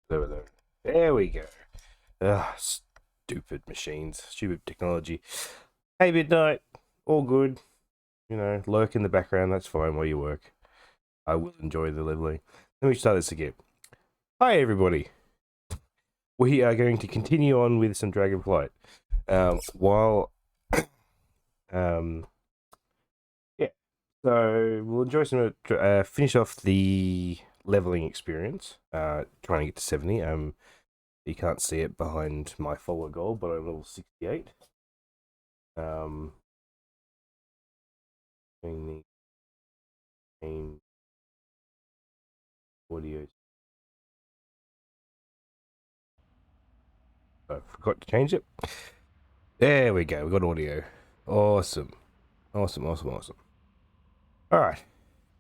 There we go. Stupid machines, stupid technology. Hey, Midnight, all good. You know, lurk in the background, that's fine while you work. I will enjoy the leveling. Let me start this again. Hi, everybody. We are going to continue on with some Dragonflight. While, yeah, so we'll enjoy some, finish off the leveling experience, trying to get to 70. You can't see it behind my follower goal, but I'm level 68. Doing the game audio. I forgot to change it. There we go. We got audio. Awesome. Awesome. Alright.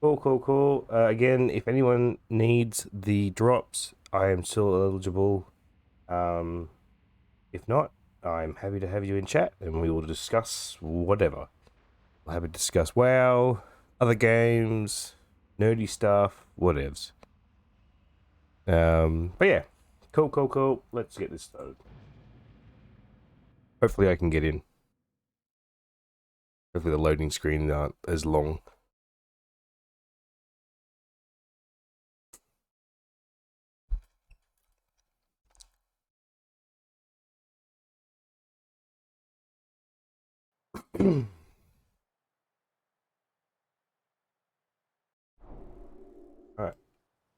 Cool. Again, if anyone needs the drops, I am still eligible. If not, I'm happy to have you in chat and we will discuss whatever. We'll have to discuss WoW, other games, nerdy stuff, whatevs. But yeah. Cool. Let's get this started. Hopefully I can get in. Hopefully the loading screens aren't as long. Alright,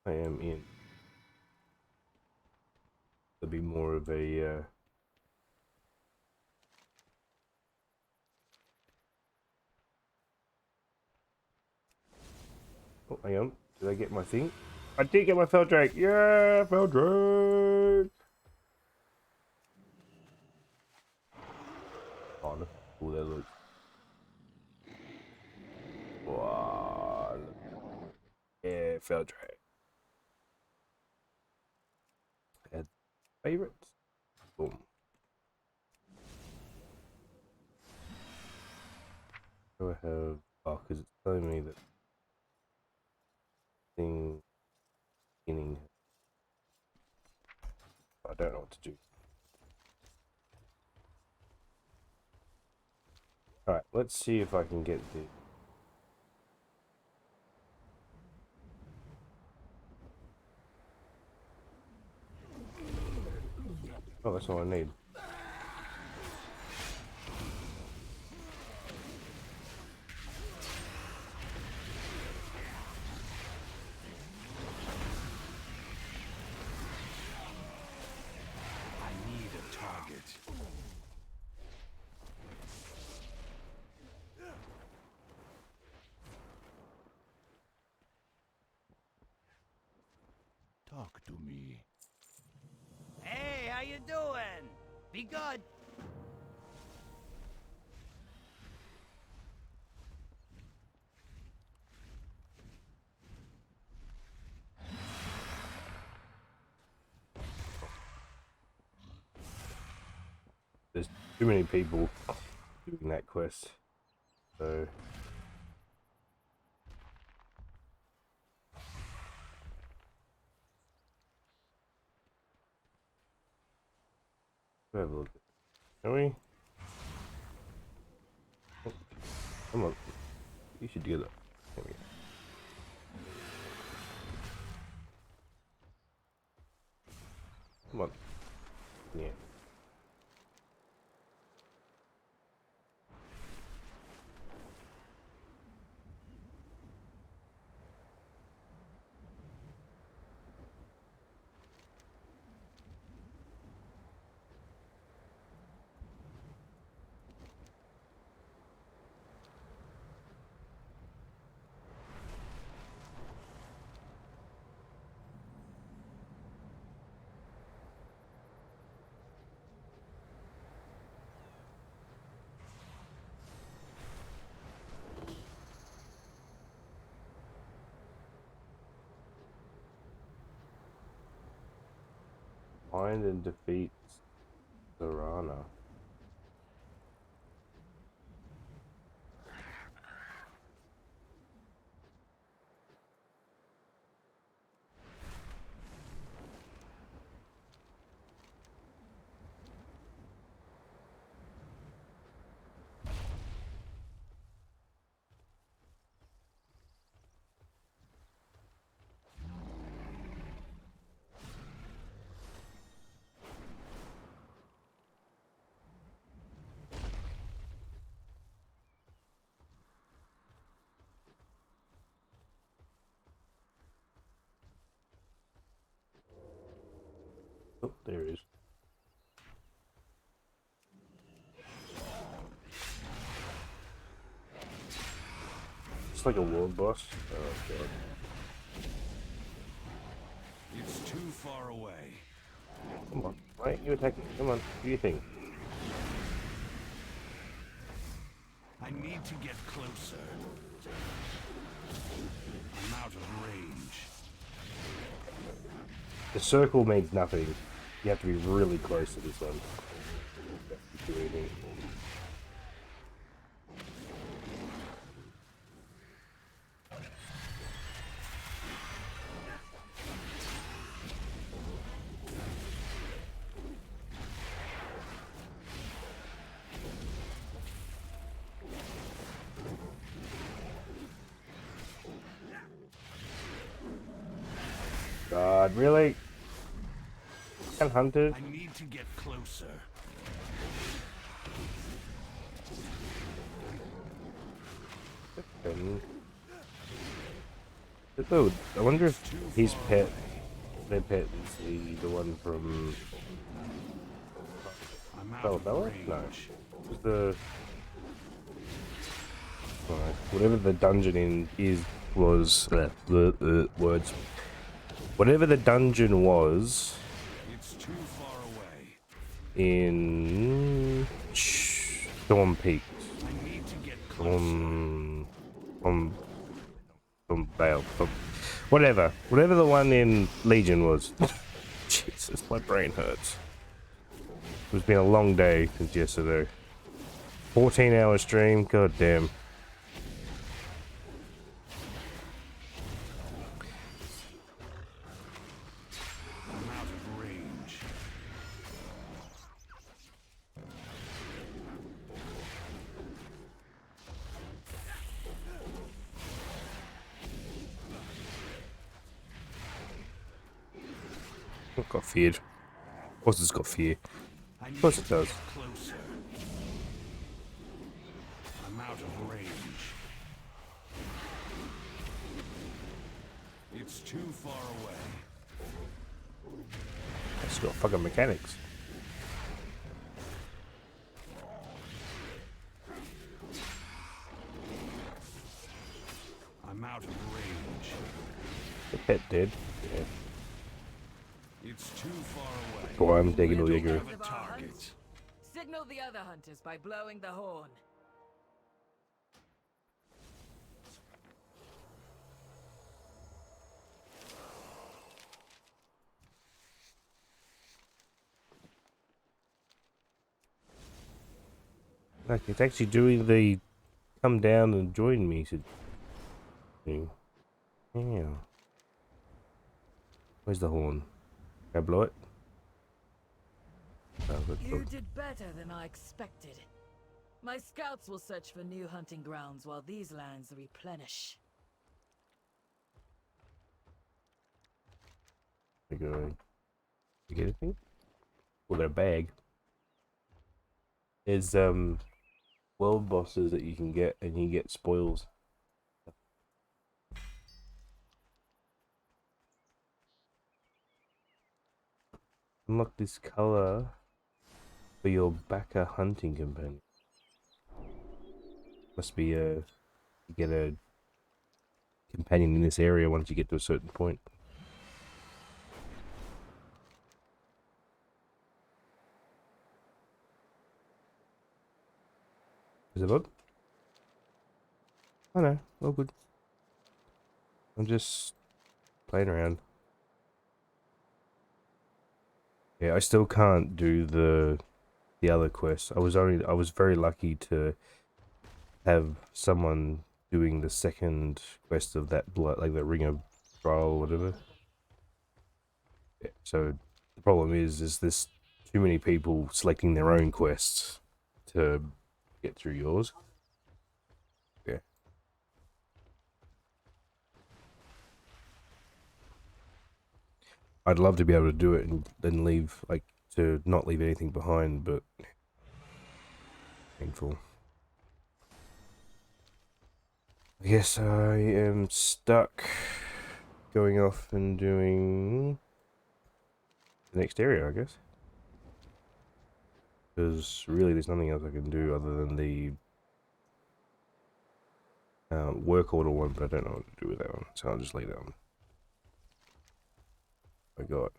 I am in. There'll be more of a oh, hang on. Did I get my thing? I did get my Feldrake! Yeah, Feldrake! Oh, look how cool that looks. Wow. Yeah, Feldrake. Add favorites. Boom. Do I have... Oh, because it's telling me that thing beginning. I don't know what to do. Alright, let's see if I can get the... Oh, that's all I need. Talk to me. Hey, how you doing? Be good. There's too many people doing that quest. So... have a look. Can we? Oh, come on. You should do that. There we go. Come on. Yeah. Find and defeat Serana. there it is. It's like a world boss. Oh god. It's too far away. Come on. Why aren't you attacking? Come on. Do you think? I need to get closer. I'm out of range. The circle means nothing. You have to be really close to this one. To do anything. God, really? Can't hunt it? I need to get closer. Oh, I wonder if his pet, their pet is the one from I'm out Bella? of No. range. It was the alright, whatever the dungeon in is was the words. Whatever the dungeon was It's too far away. in Storm Peak. I need to get closer. Bale. Whatever the one in Legion was. Jesus, my brain hurts. It's been a long day since yesterday. 14-hour stream, god damn. I'm out of range. It got feared. Of course it's got fear. I Of course need it to does. get closer. I'm out of range. It's too far away. It's got fucking mechanics. I'm out of range. The pet did. Yeah. It's too far away. Boy, I'm taking all the aggro. Have a target. Signal the other hunters by blowing the horn. Like, it's actually doing the come down and join me thing. Yeah. Where's the horn? Can I blow it? Oh, good. You did better than I expected. My scouts will search for new hunting grounds while these lands replenish. You go. You get anything? Well, their bag. There's world bosses that you can get, and you get spoils. Unlock this color for your Baka hunting companion. Must be you get a companion in this area once you get to a certain point. Is it a bug? Oh no, all good. I'm just playing around. Yeah, I still can't do the other quest. I was very lucky to have someone doing the second quest of that blood, like the Ring of Trial or whatever. Yeah, so the problem is there's too many people selecting their own quests to get through yours. Yeah. I'd love to be able to do it and then leave, like, to not leave anything behind, but painful. I guess I am stuck going off and doing the next area, I guess. Because really, there's nothing else I can do other than the work order one, but I don't know what to do with that one, so I'll just leave that one. I got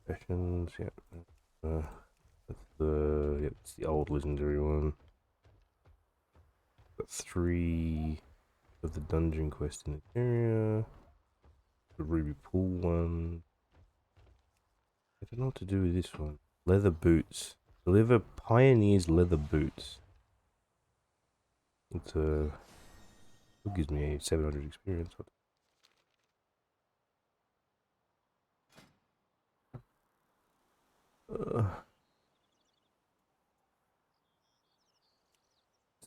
sessions, yeah. It's the old legendary one. Got 3 of the dungeon quest in the area. The ruby pool one. I don't know what to do with this one. Leather boots. Deliver Pioneer's leather boots. It's it gives me 700 experience. I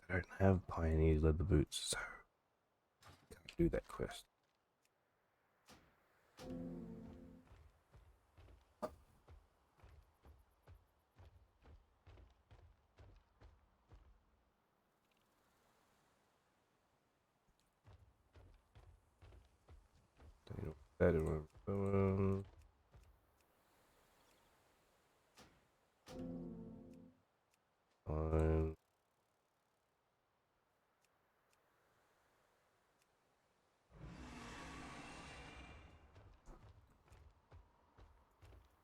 don't have Pioneer's leather boots, so I can't do that quest. Don't know what that is. Fine.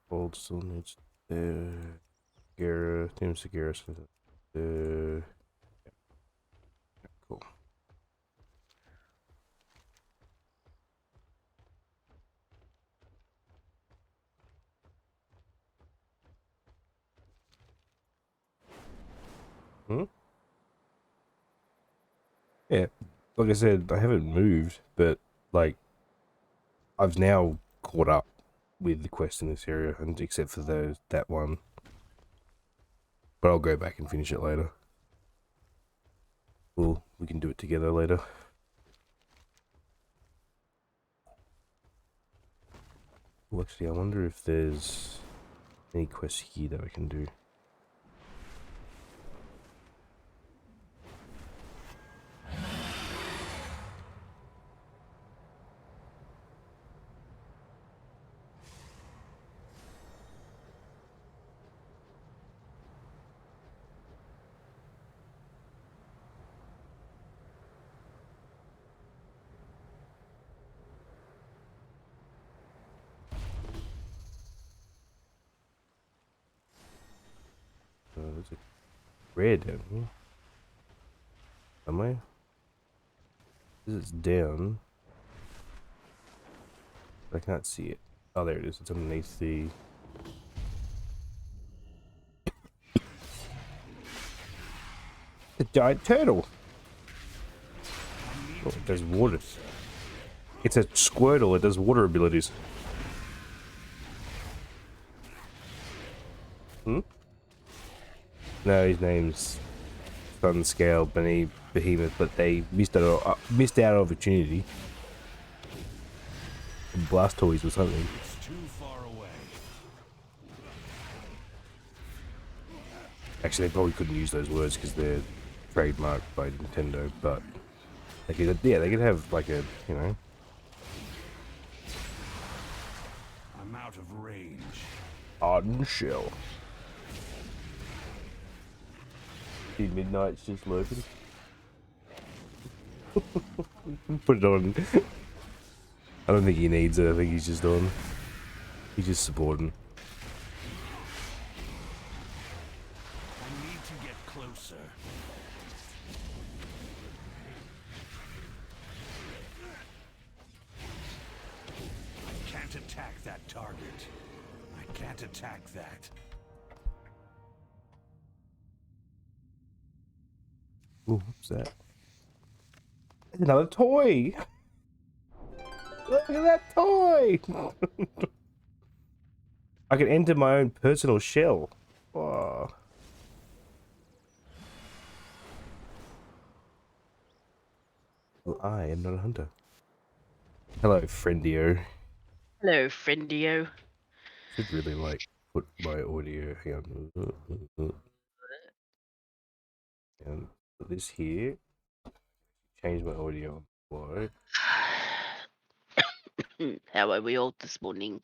Gold still needs Segura, Team Segura. Yeah. Cool. Yeah, like I said, I haven't moved, but like I've now caught up with the quest in this area, and except for that one. But I'll go back and finish it later. Well, we can do it together later. Well, actually, I wonder if there's any quests here that I can do. There's a red down here. Am I? Because it's down. I can't see it. Oh, there it is. It's underneath the... The giant turtle! Oh, it does water. It's a Squirtle. It does water abilities. Hmm? No, his name's Sunscale Behemoth, but they missed out on opportunity. Blastoise or something. It's too far away. Actually, they probably couldn't use those words because they're trademarked by Nintendo, but they could, yeah, they could have like a, you know. I'm out of range. Hardened shell. See, Midnight's just lurking. Put it on. I don't think he needs it. I think he's just on. He's just supporting. I need to get closer. I can't attack that target. I can't attack that. Ooh, what's that? Another toy! Look at that toy! I can enter my own personal shell. Oh. Well, I am not a hunter. Hello, friendio. Hello, friendio. Should really like put my audio. Hang on. And put this here. Change my audio on the fly. How are we all this morning?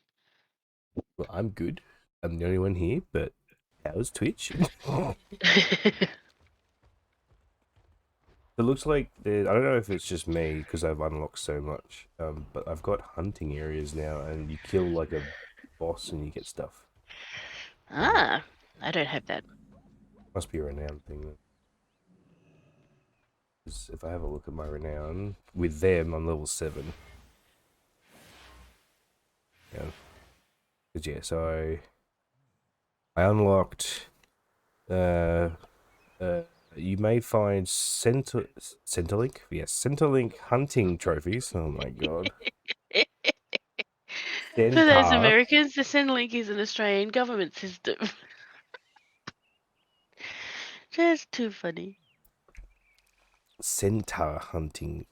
Well, I'm good. I'm the only one here, but how's Twitch? It looks like I don't know if it's just me because I've unlocked so much, but I've got hunting areas now, and you kill like a boss and you get stuff. Ah, I don't have that. Must be a renown thing. Then. 'Cause if I have a look at my renown, with them I'm level 7. Yeah. 'Cause yeah, so I unlocked. You may find Centerlink. Yes, Centerlink hunting trophies. Oh my god. For those Centaur. Americans, the Centrelink is an Australian government system. Just too funny. Centaur hunting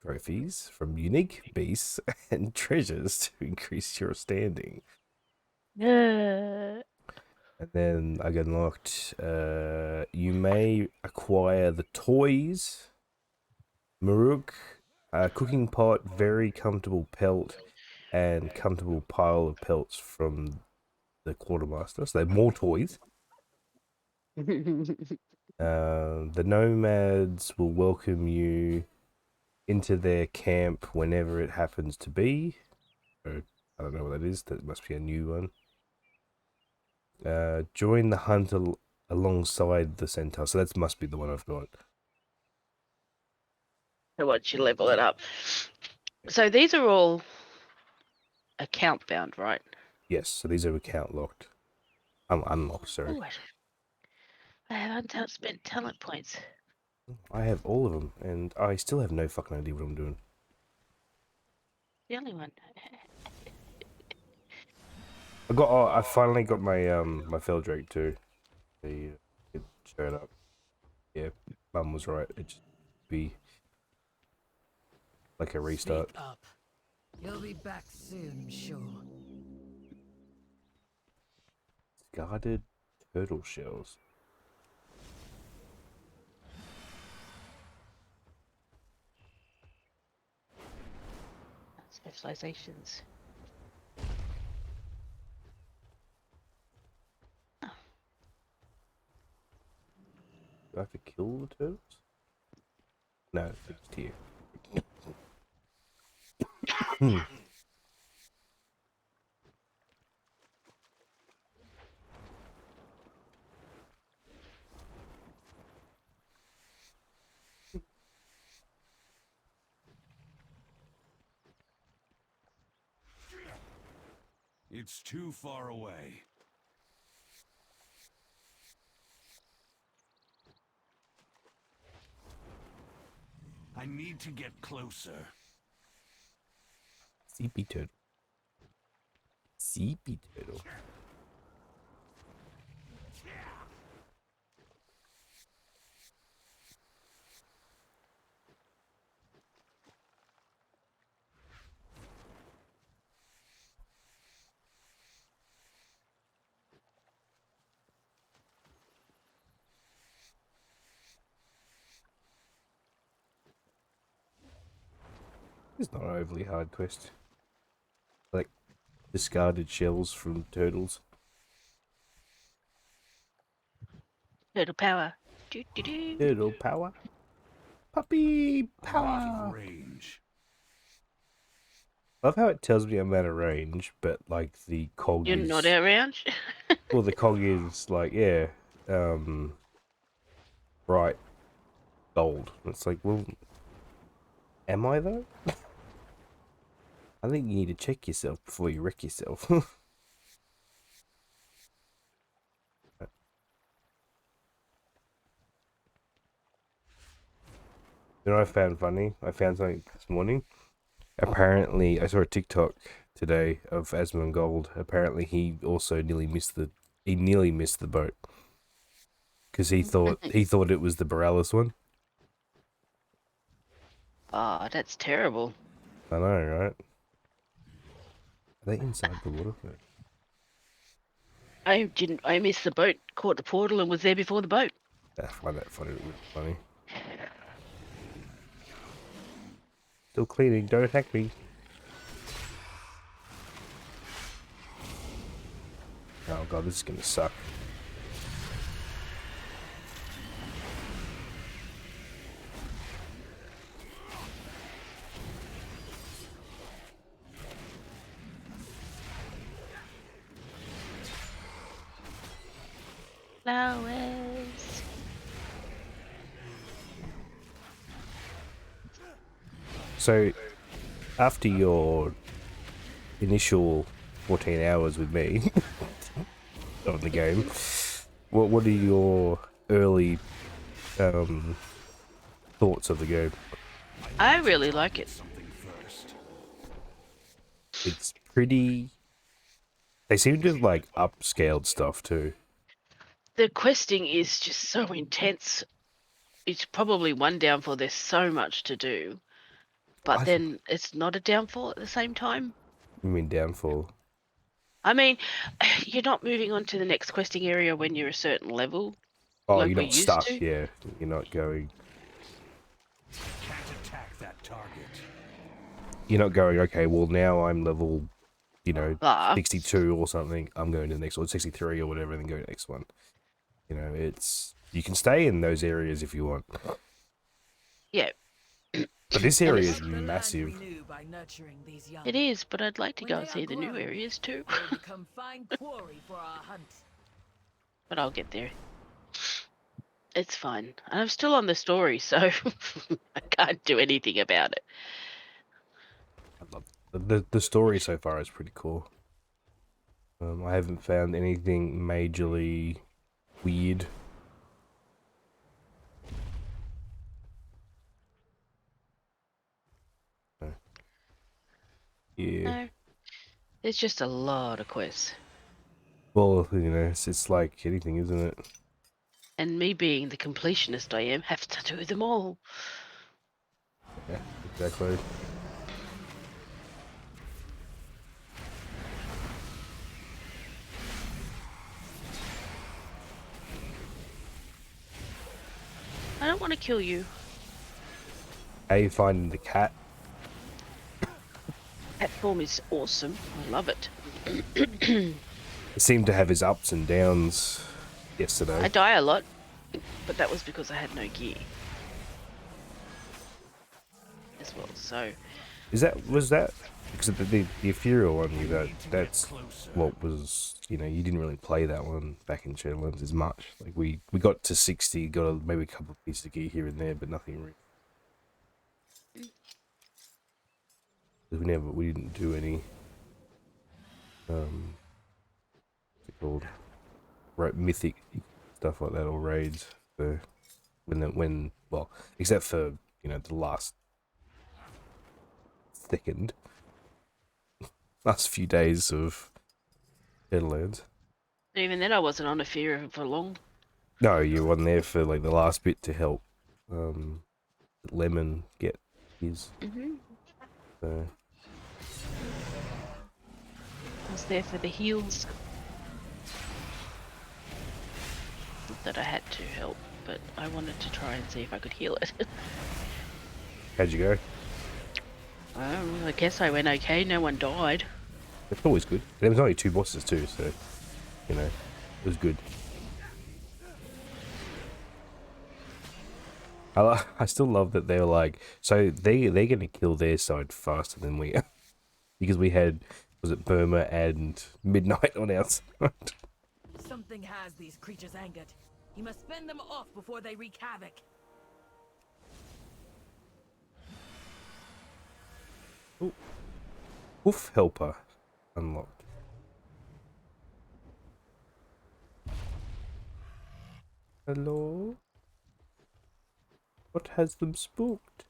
trophies from unique beasts and treasures to increase your standing. Uh, And then I got unlocked. You may acquire the toys, Maruk, cooking pot, very comfortable pelt, and comfortable pile of pelts from the quartermaster. So they have more toys. The nomads will welcome you into their camp whenever it happens to be. Or, I don't know what that is. That must be a new one. Join the hunt alongside the centaur. So that must be the one I've got. so once you level it up. So these are all account bound, right? Yes, so these are account locked. Unlocked, sorry. Ooh, I have unspent talent points. I have all of them, and I still have no fucking idea what I'm doing. The only one. I finally got my my Feldrake too. It showed up. Yeah, Mum was right. It just be like a restart. Speak up. You'll be back soon, sure. Guarded turtle shells. Specializations. Do I have to kill the turtles? No, it's just here. It's too far away. I need to get closer. CP turtle. CP turtle. It's not an overly hard quest. Like discarded shells from turtles. Turtle power. Do, do, do. Turtle power. Puppy I'm out power. of range. Love how it tells me I'm out of range, but like the cog You're is not around? well, the cog is like bright gold. It's like, well, am I though? I think you need to check yourself before you wreck yourself. You know what I found funny? I found something this morning. Apparently, I saw a TikTok today of Asmongold. Apparently, he also nearly missed the boat because he thought it was the Borealis one. Oh, that's terrible. I know, right? Are they inside the water? I missed the boat, caught the portal, and was there before the boat. I find that funny. Still cleaning. Don't attack me. God, this is gonna suck. Flowers. So, after your initial 14 hours with me of the game, what are your early thoughts of the game? I really like it. Something first. It's pretty. They seem to have like upscaled stuff too. The questing is just so intense. It's probably one downfall. There's so much to do, but I then it's not a downfall at the same time. mean downfall. I mean, you're not moving on to the next questing area when you're a certain level, Oh, like you're we not used stuck. to. Yeah, you're not going. Can't attack that target. You're not going. Okay, well now I'm level, you know, Ah, 62 or something. I'm going to the next one, 63 or whatever, and then go to the next one. You know, you can stay in those areas if you want. yeah, But this And area it's- is The land massive. renew by nurturing these young. it is. But I'd like to When go they and are see the new grown, areas too. They become fine quarry for our hunt. But I'll get there. It's fine. I'm still on the story, so I can't do anything about it. I love the story so far is pretty cool. I haven't found anything majorly weird. So, yeah. No, there's just a lot of quests. Well, you know, it's like anything, isn't it? And me being the completionist I am, have to do them all. Yeah, exactly. I don't want to kill you. How you finding the cat? That form is awesome. I love it. It seemed to have his ups and downs yesterday. I die a lot, but that was because I had no gear as well. So Was that because the ethereal one you got? Need to get That's closer. what was, you know, you didn't really play that one back in Shadowlands as much. Like we got to 60, got maybe a couple of pieces of gear here and there, but nothing really. We didn't do any what's it called, mythic stuff like that or raids. So well, except for, you know, the last few days of Shadowlands. even then, I wasn't on a fear for long. No, you weren't there for like the last bit to help Lemon get his. So I was there for the heals. Not that I had to help, but I wanted to try and see if I could heal it. how'd you go? I guess I went okay. No one died. That's always good. There was only 2 bosses too, so you know, it was good. I still love that they're like, so they're gonna kill their side faster than we are because we had, was it Burma and Midnight on our side. Something has these creatures angered. He must fend them off before they wreak havoc. Wolf Helper unlocked. Hello? What has them spooked?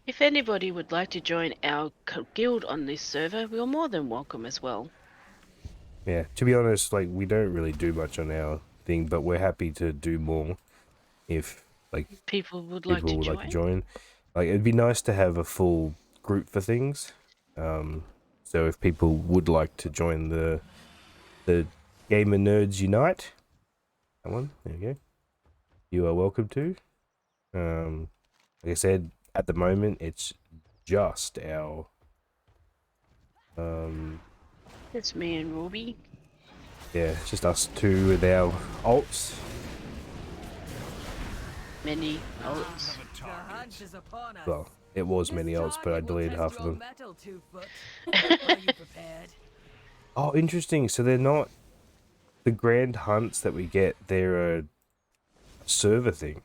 If anybody would like to join our guild on this server, you're more than welcome as well. Yeah, to be honest, like, we don't really do much on our thing, but we're happy to do more if, like, People would like people to would join. like to join. Like, it'd be nice to have a full group for things. So if people would like to join the Gamer Nerds Unite, that one, there you go. You are welcome to. Like I said, at the moment, it's just our It's me and Ruby. Yeah, it's just us two with our alts. Many I ults. have a The hunt target. is upon us. Well, it was This many alts, but I target will deleted test half of your them. metal, Two-Foot. Are you prepared? Oh, interesting. So they're not the grand hunts that we get. They're a server thing.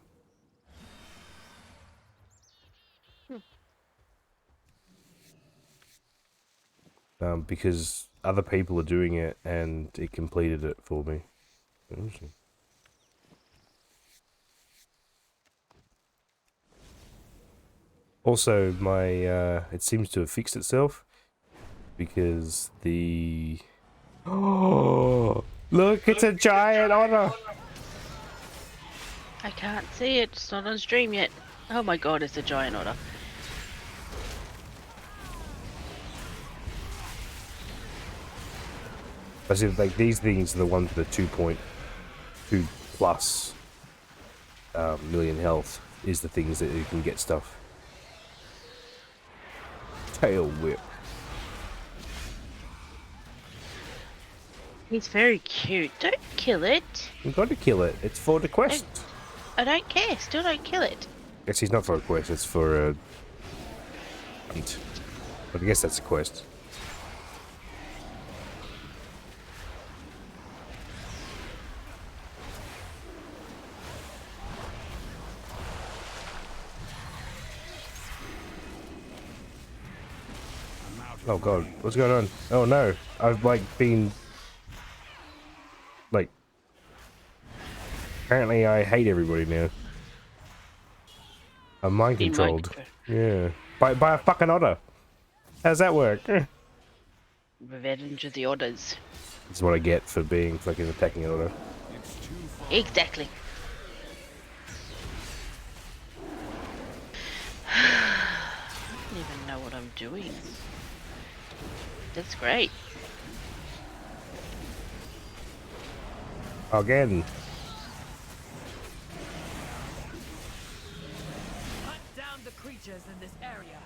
Because other people are doing it and it completed it for me. Interesting. Also, my it seems to have fixed itself because the oh look, it's a giant otter. I can't see it. It's not on stream yet. Oh my god, it's a giant otter. I see, like these things are the ones with the 2.2 plus million health is the things that you can get stuff. Tail whip. He's very cute. Don't kill it. You gotta kill it. It's for the quest. I don't care. Still don't kill it. Guess he's not for a quest. It's for a hunt. But I guess that's a quest. I'm out of Oh god, range. what's going on? Oh no, I've like been like apparently I hate everybody now. I'm mind Been controlled. mind Yeah, by a fucking otter. How's that work? Revenge of the otters. This is what I get for being fucking attacking an otter. It's too far. Exactly. I don't even know what I'm doing. That's great. Again. Hunt down the creatures in this area.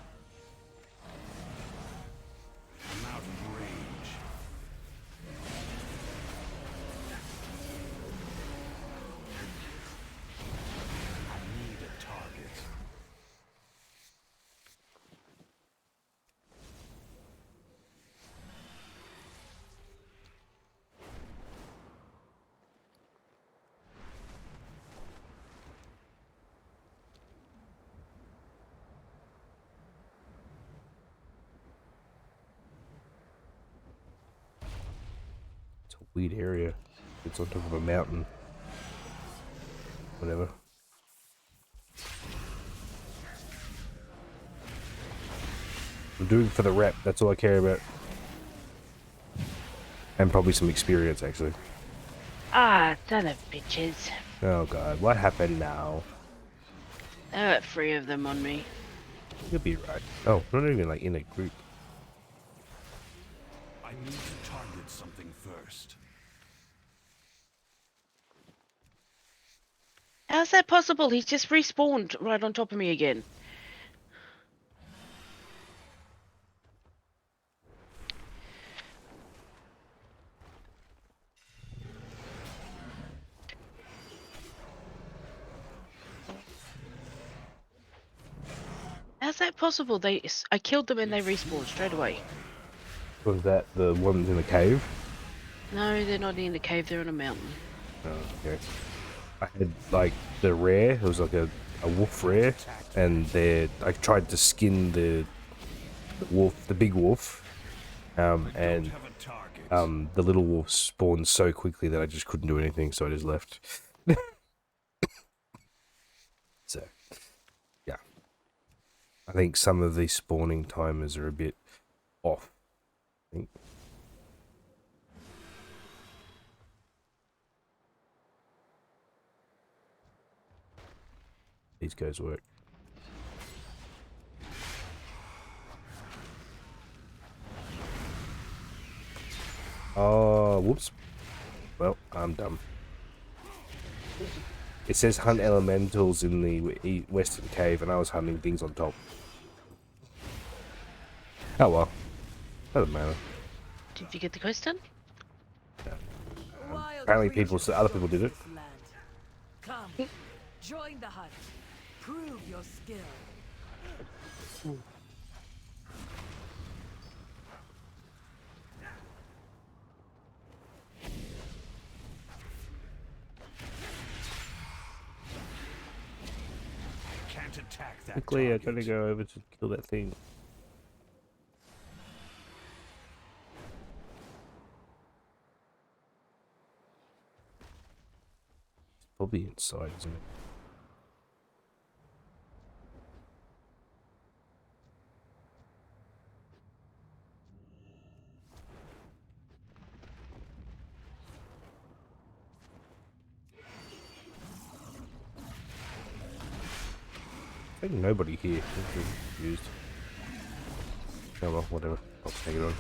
I'm out of range. I need a target. It's a weird area. It's on top of a mountain. Whatever. I'm doing it for the rep. That's all I care about. And probably some experience, actually. Ah, son of bitches. Oh god, what happened now? There are 3 of them on me. You'll be right. Oh, not even like in a group. I need to target something first. How's that possible? He's just respawned right on top of me again. How's that possible? I killed them and they respawned straight away. Was that the ones in the cave? No, they're not in the cave. They're on a mountain. Oh, okay. I had like the rare. It was like a wolf rare, and I tried to skin the wolf, the big wolf, and Have a target. the little wolf spawned so quickly that I just couldn't do anything, so I just left. So, yeah, I think some of these spawning timers are a bit off. I think. These guys work. Oh, whoops. Well, I'm dumb. It says hunt elementals in the western cave, and I was hunting things on top. Oh well. Doesn't matter. Did you get the quest done? wild Apparently creatures other people did it. this land. Come, join the hunt. Prove your skill. I can't attack that Quickly, I target. gotta go over to kill that thing. It's probably inside, isn't it? I think nobody here. I'm confused. Oh well, whatever. I'll take it on.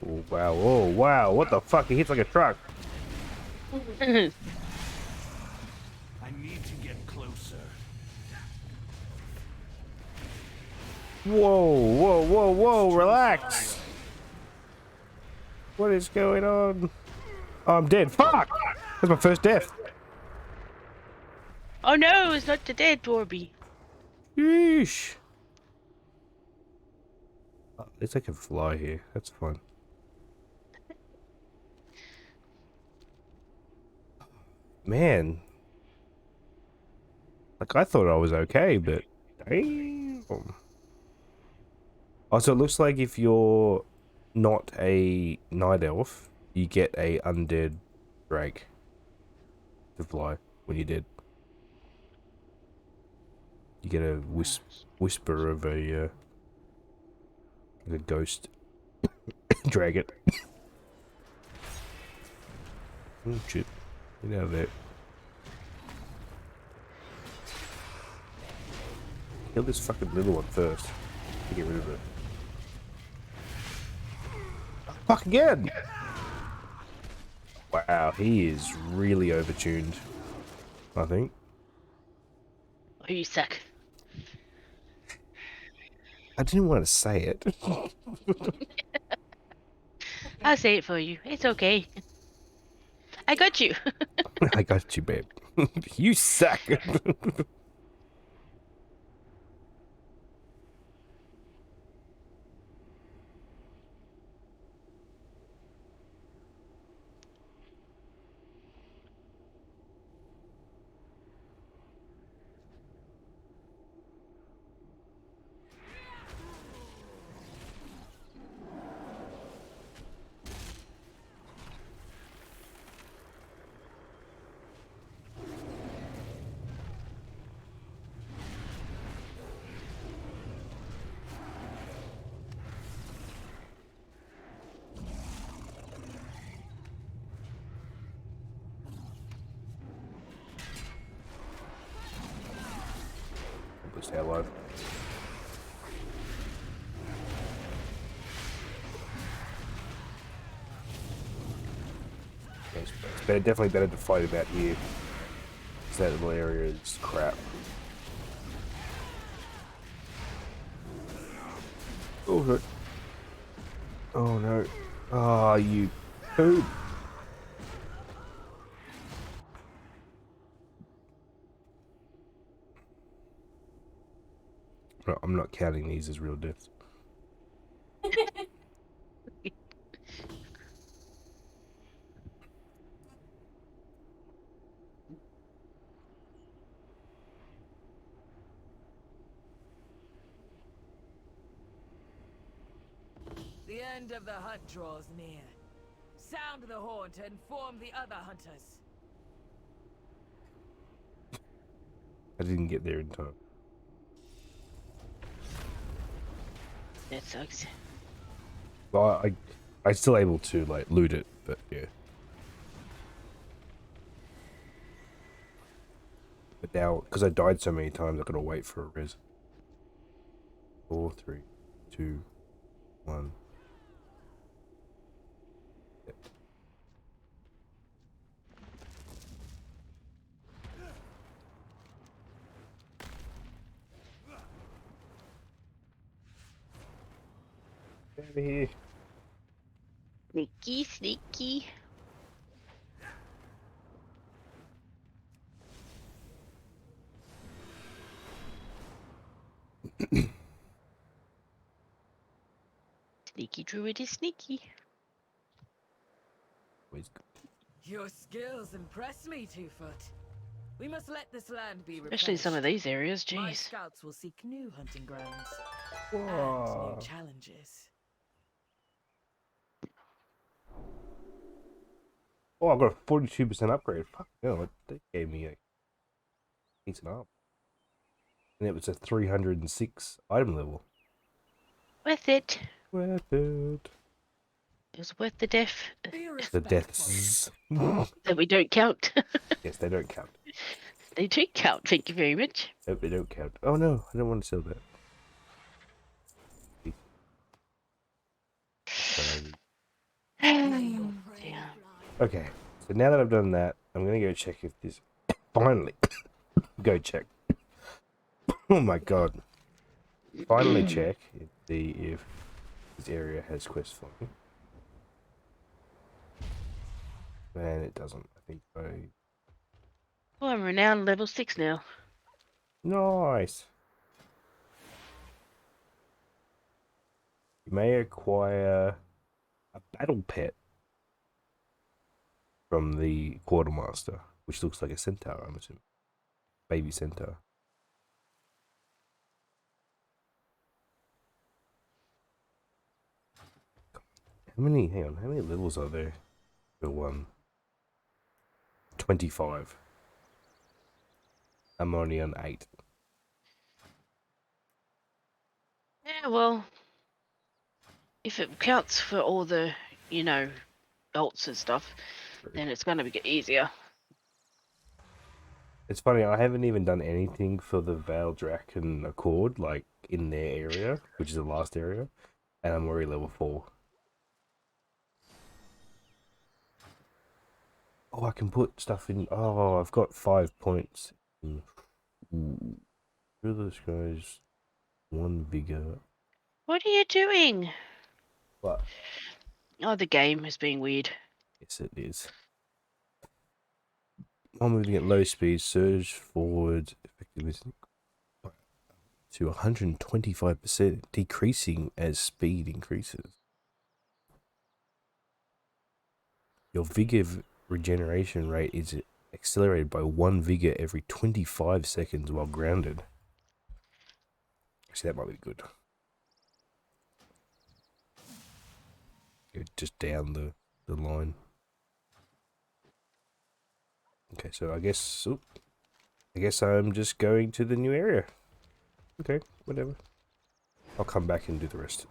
Oh wow, oh wow, what the fuck? He hits like a truck. I need to get closer. Whoa, whoa, whoa, whoa, relax. What is going on? Oh, I'm dead. Fuck! That's my first death. Oh no, it's not the dead Dorby. Yeesh. Oh, at least I can fly here. That's fun. Man. Like, I thought I was okay, but... Damn. Also, it looks like if you're not a night elf, you get a undead drake to fly when you're dead. You get a whisper of a ghost dragon. Oh shit! Get out of there! Kill this fucking little one first. To get rid of it. Fuck again! Wow, he is really overtuned. I think. Oh, you suck. I didn't want to say it. I'll say it for you. It's okay. I got you. I got you, babe. You suck. Stay alive. Okay, it's definitely better to fight about here. That little area is crap. Oh, hurt. Oh no. Ah, oh, you poop. No, I'm not counting these as real deaths. The end of the hunt draws near. Sound the horn to inform the other hunters. I didn't get there in time. That sucks. Well, I'm still able to like loot it, but yeah. But now, because I died so many times, I gotta wait for a res. 4, 3, 2, 1. Yep. Get over here. Sneaky, sneaky. Sneaky druid is sneaky. Always good. Your skills impress me, Two-Foot. We must let this land be replenished. Especially in some of these areas, My jeez. scouts will seek new hunting grounds and Whoa. new challenges. Oh, I got a 42% upgrade. Fuck no, they gave me a decent arm. And it was a 306 item level. Worth it. Worth it. It was worth the death. Be The respectful. deaths. That we don't count. Yes, they don't count. They do count, thank you very much. Nope, they don't count. Oh no, I don't want to sell that. Damn. Okay, so now that I've done that, I'm gonna go check if this. Finally, go check. Oh my god! Finally check and see if this area has quests for me. And it doesn't. I think I. Oh, I'm renowned level 6 now. Nice. You may acquire a battle pet from the quartermaster, which looks like a centaur, I'm assuming. Baby centaur. How many, hang on, how many levels are there for one? 25. I'm only on 8. Yeah, well, if it counts for all the, you know, bolts and stuff, then it's going to get easier. It's funny, I haven't even done anything for the Vale Draken Accord, like in their area, which is the last area, and I'm already level 4. Oh, I can put stuff in. Oh, I've got 5 points. Ooh. Who are those guys? 1 vigor. What are you doing? What? Oh, the game is being weird. Yes, it is. While moving at low speed, surge forward effectiveness to 125%, decreasing as speed increases. Your vigor regeneration rate is accelerated by 1 vigor every 25 seconds while grounded. Actually, that might be good. Go just down the line. Okay, so I guess I'm just going to the new area. Okay, whatever. I'll come back and do the rest.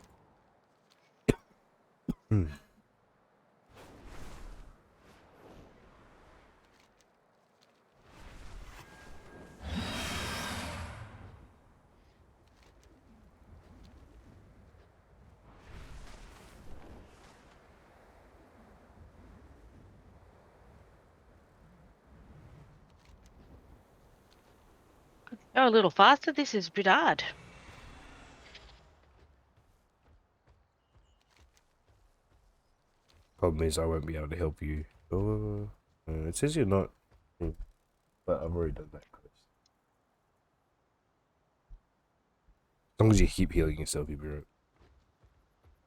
Go a little faster. This is a bit hard. Problem is, I won't be able to help you. Oh, it says you're not, but I've already done that quest. As long as you keep healing yourself, you'll be right.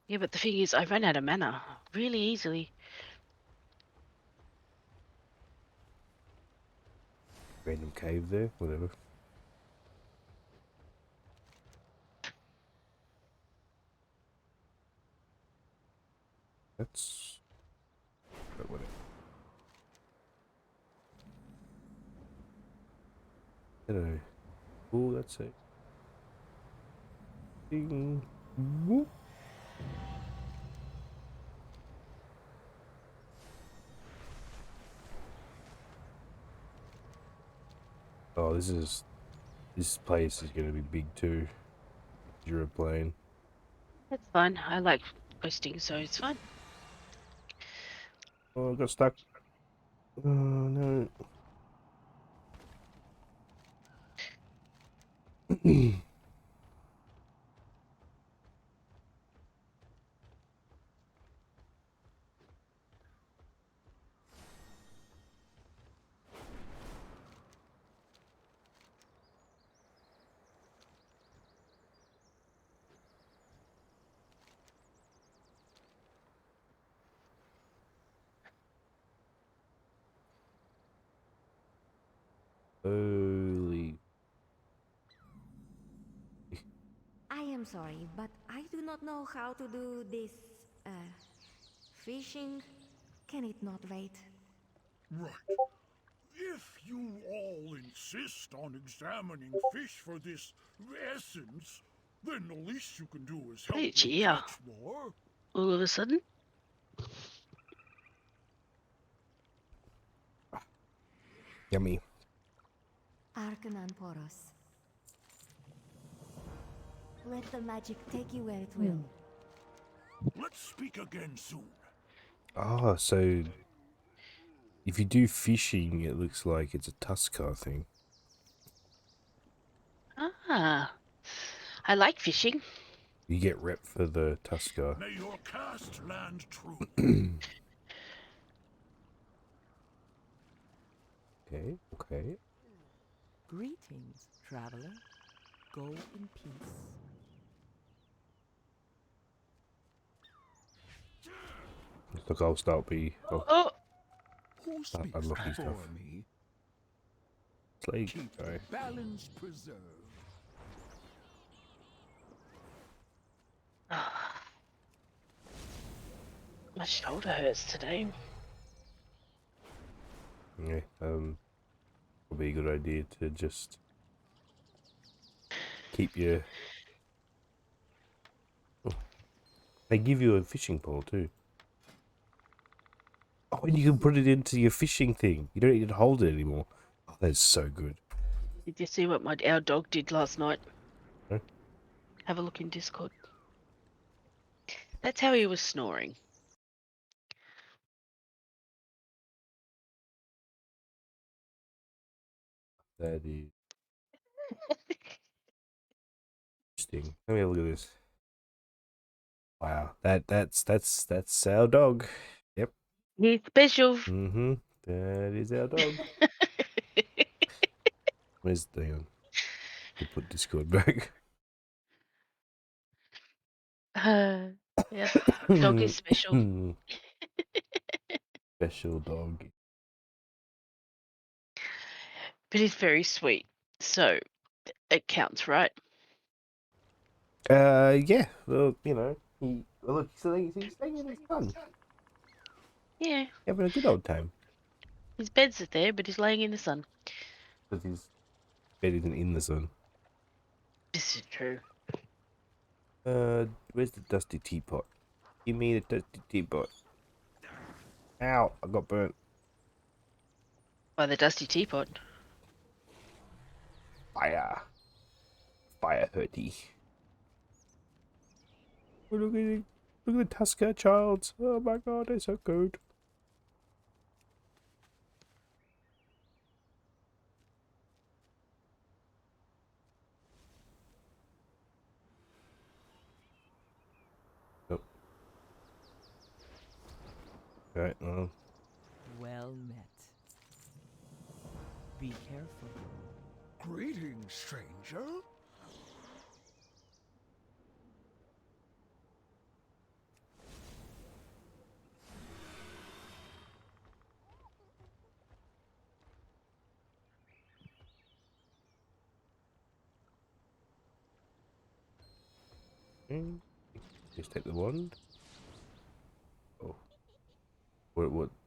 Yeah, but the thing is, I ran out of mana really easily. Random cave there, whatever. That's... but whatever. Hello. Oh, that's it. Ding. Whoop. Oh, this place is gonna be big too. You're playing. That's fine. I like questing, so it's fine. Oh, I got stuck. Oh no. Holy. I am sorry, but I do not know how to do this, fishing. Can it not wait? Right. If you all insist on examining fish for this essence, then the least you can do is help Hey, me cheer. catch more. All of a sudden. Yummy. Arcanan Poros. Let the magic take you where it will. Let's speak again soon. Oh, so if you do fishing, it looks like it's a Tuskar thing. Ah, I like fishing. You get rep for the Tuskar. May your cast land true. Okay, okay. Greetings, traveler. Go in peace. Look, I'll start be. Oh, Oh, Who start speaks unlocking for stuff. me? Slay. Keep Sorry. the balance preserved. my shoulder hurts today. Yeah, probably a good idea to just keep your. Oh, they give you a fishing pole too. Oh, and you can put it into your fishing thing. You don't need to hold it anymore. Oh, that's so good. Did you see what our dog did last night? Huh? Have a look in Discord. That's how he was snoring. That is interesting. Let me have a look at this. Wow, that's our dog. Yep. He's special. Mm-hmm. That is our dog. Where's the to put Discord back? Yeah, dog is special. Special dog. But he's very sweet. So it counts, right? Yeah. Well, you know, look, he's staying in his sun, Yeah. having a good old time. His beds are there, but he's laying in the sun. Because his bed isn't in the sun. This is true. Where's the dusty teapot? Give me the dusty teapot. Ow, I got burnt. By the dusty teapot. Fire. Fire hurty. Oh, look at it. Look at the Tusker childs. Oh my god, they're so good. Nope. Right, well. Well met. Be careful. Greetings, stranger. Just take the wand. Oh.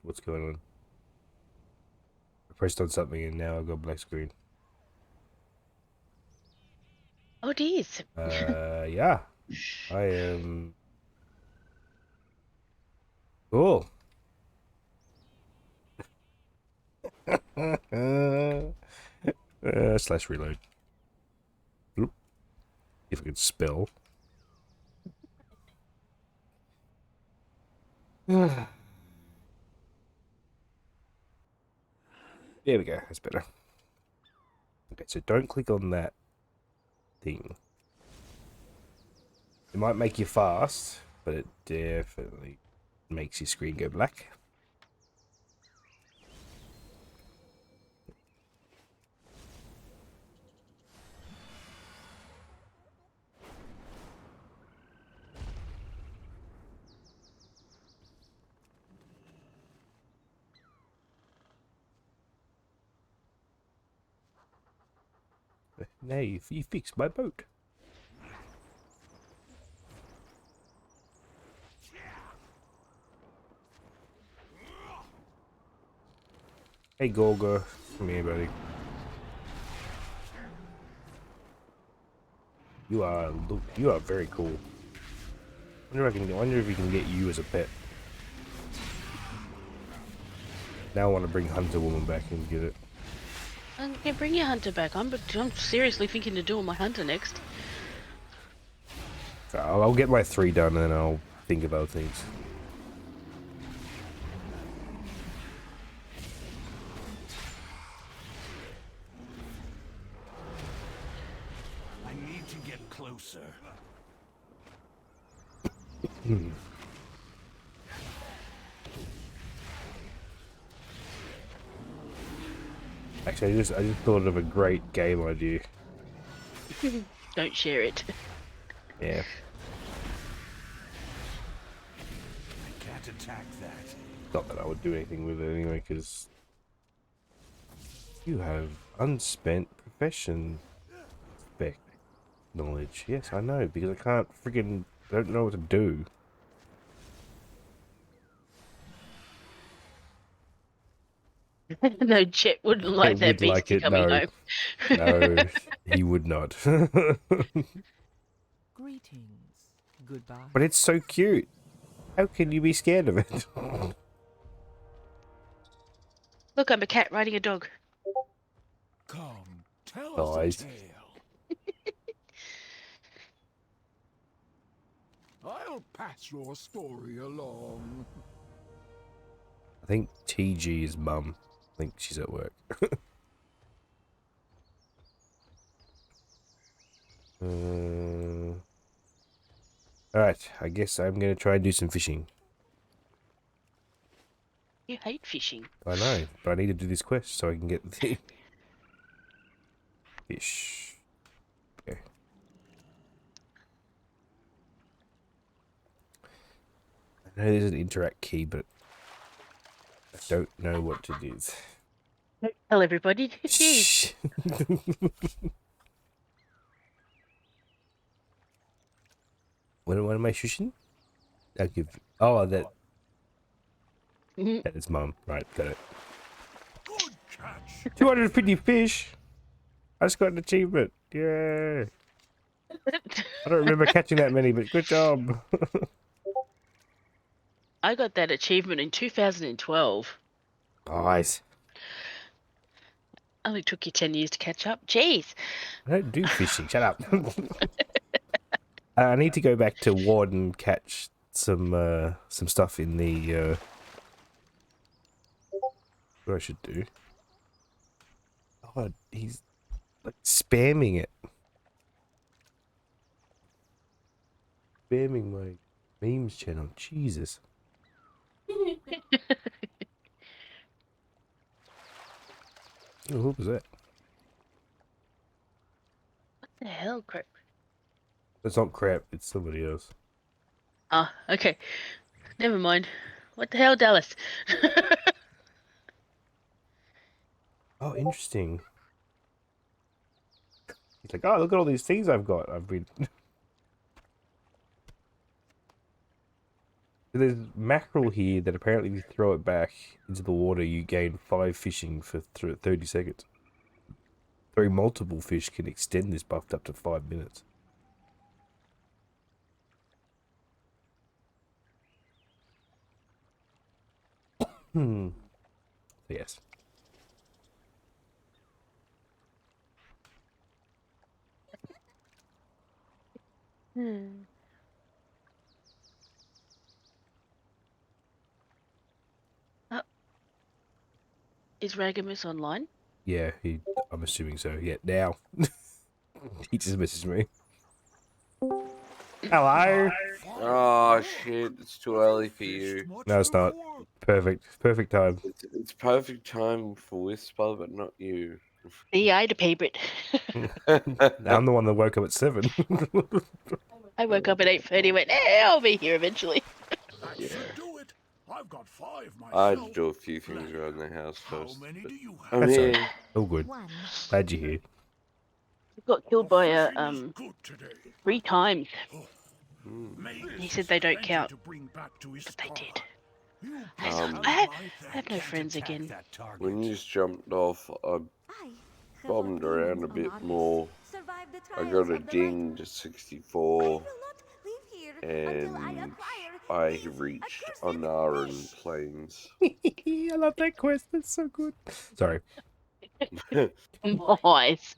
What's going on? I pressed on something and now I've got black screen. Oh, it is. Yeah. I am. Cool. Slash reload. Oop. If I could spell. There we go. That's better. Okay, so don't click on that thing. It might make you fast, but it definitely makes your screen go black. Nay, you fixed my boat. Hey, Golga. Come here, buddy. You are very cool. Wonder if we can get you as a pet. Now I want to bring Hunter Woman back and get it. Okay, bring your hunter back. I'm seriously thinking of doing my hunter next. So I'll get my 3 done and then I'll think of other things. I need to get closer. Actually, I just thought of a great game idea. Don't share it. Yeah. I can't attack that. Not that I would do anything with it anyway, because you have unspent profession spec knowledge. Yes, I know, because I can't freaking don't know what to do. No, Chet wouldn't like that Would beast like it, coming no. home. No, he would not. Greetings. Goodbye. But it's so cute. How can you be scared of it? Look, I'm a cat riding a dog. Come, tell us Nice. a tale. I'll pass your story along. I think TG is mum. I think she's at work. Alright, I guess I'm gonna try and do some fishing. You hate fishing. I know, but I need to do this quest so I can get the fish. Okay. I know there's an interact key, but I don't know what to do. Don't tell everybody. Shh. What am I shushing? I'll give. Oh, that is mum. Right, got it. Good catch. 250 fish. I just got an achievement. Yay! I don't remember catching that many, but good job. I got that achievement in 2012. Nice. Only took you 10 years to catch up. Jeez. I don't do fishing. Shut up. I need to go back to Ward and catch some stuff in the. What I should do? Oh, he's like spamming it. Spamming my memes channel. Jesus. Oh, what was that? What the hell, crap? It's not crap. It's somebody else. Ah, okay. Never mind. What the hell, Dallas? Oh, interesting. He's like, oh, look at all these things I've got. I've been. There's mackerel here that apparently if you throw it back into the water, you gain 5 fishing for 30 seconds. Throwing multiple fish can extend this buff up to 5 minutes. Yes. Is Ragamus online? Yeah, I'm assuming so. Yeah, now. He just messaged me. Hello? Oh shit, it's too early for you. No, it's not. Perfect time. It's perfect time for Whisper, but not you. The Ida favorite. I'm the one that woke up at 7. I woke up at 8:30 and went, hey, I'll be here eventually. That Yeah. should do it. I've got 5 I had myself. to do a few things around the house How first. many but do you I'm have? That's here. all good. One. Glad you're here. got killed by a Fishing is good today. 3 times. May He this said they don't plenty count, to bring back to his but they star. did. You I have have my no thanks. friends Attack again. that target. When you just jumped off, I I have bombed around a opinions on bit artists. more. Survive the I trials got a of the ding light. to I 64, will not leave here until I and acquire I these reached accursed Anaran fish. Plains. I love that quest. That's so good. Sorry. Nice.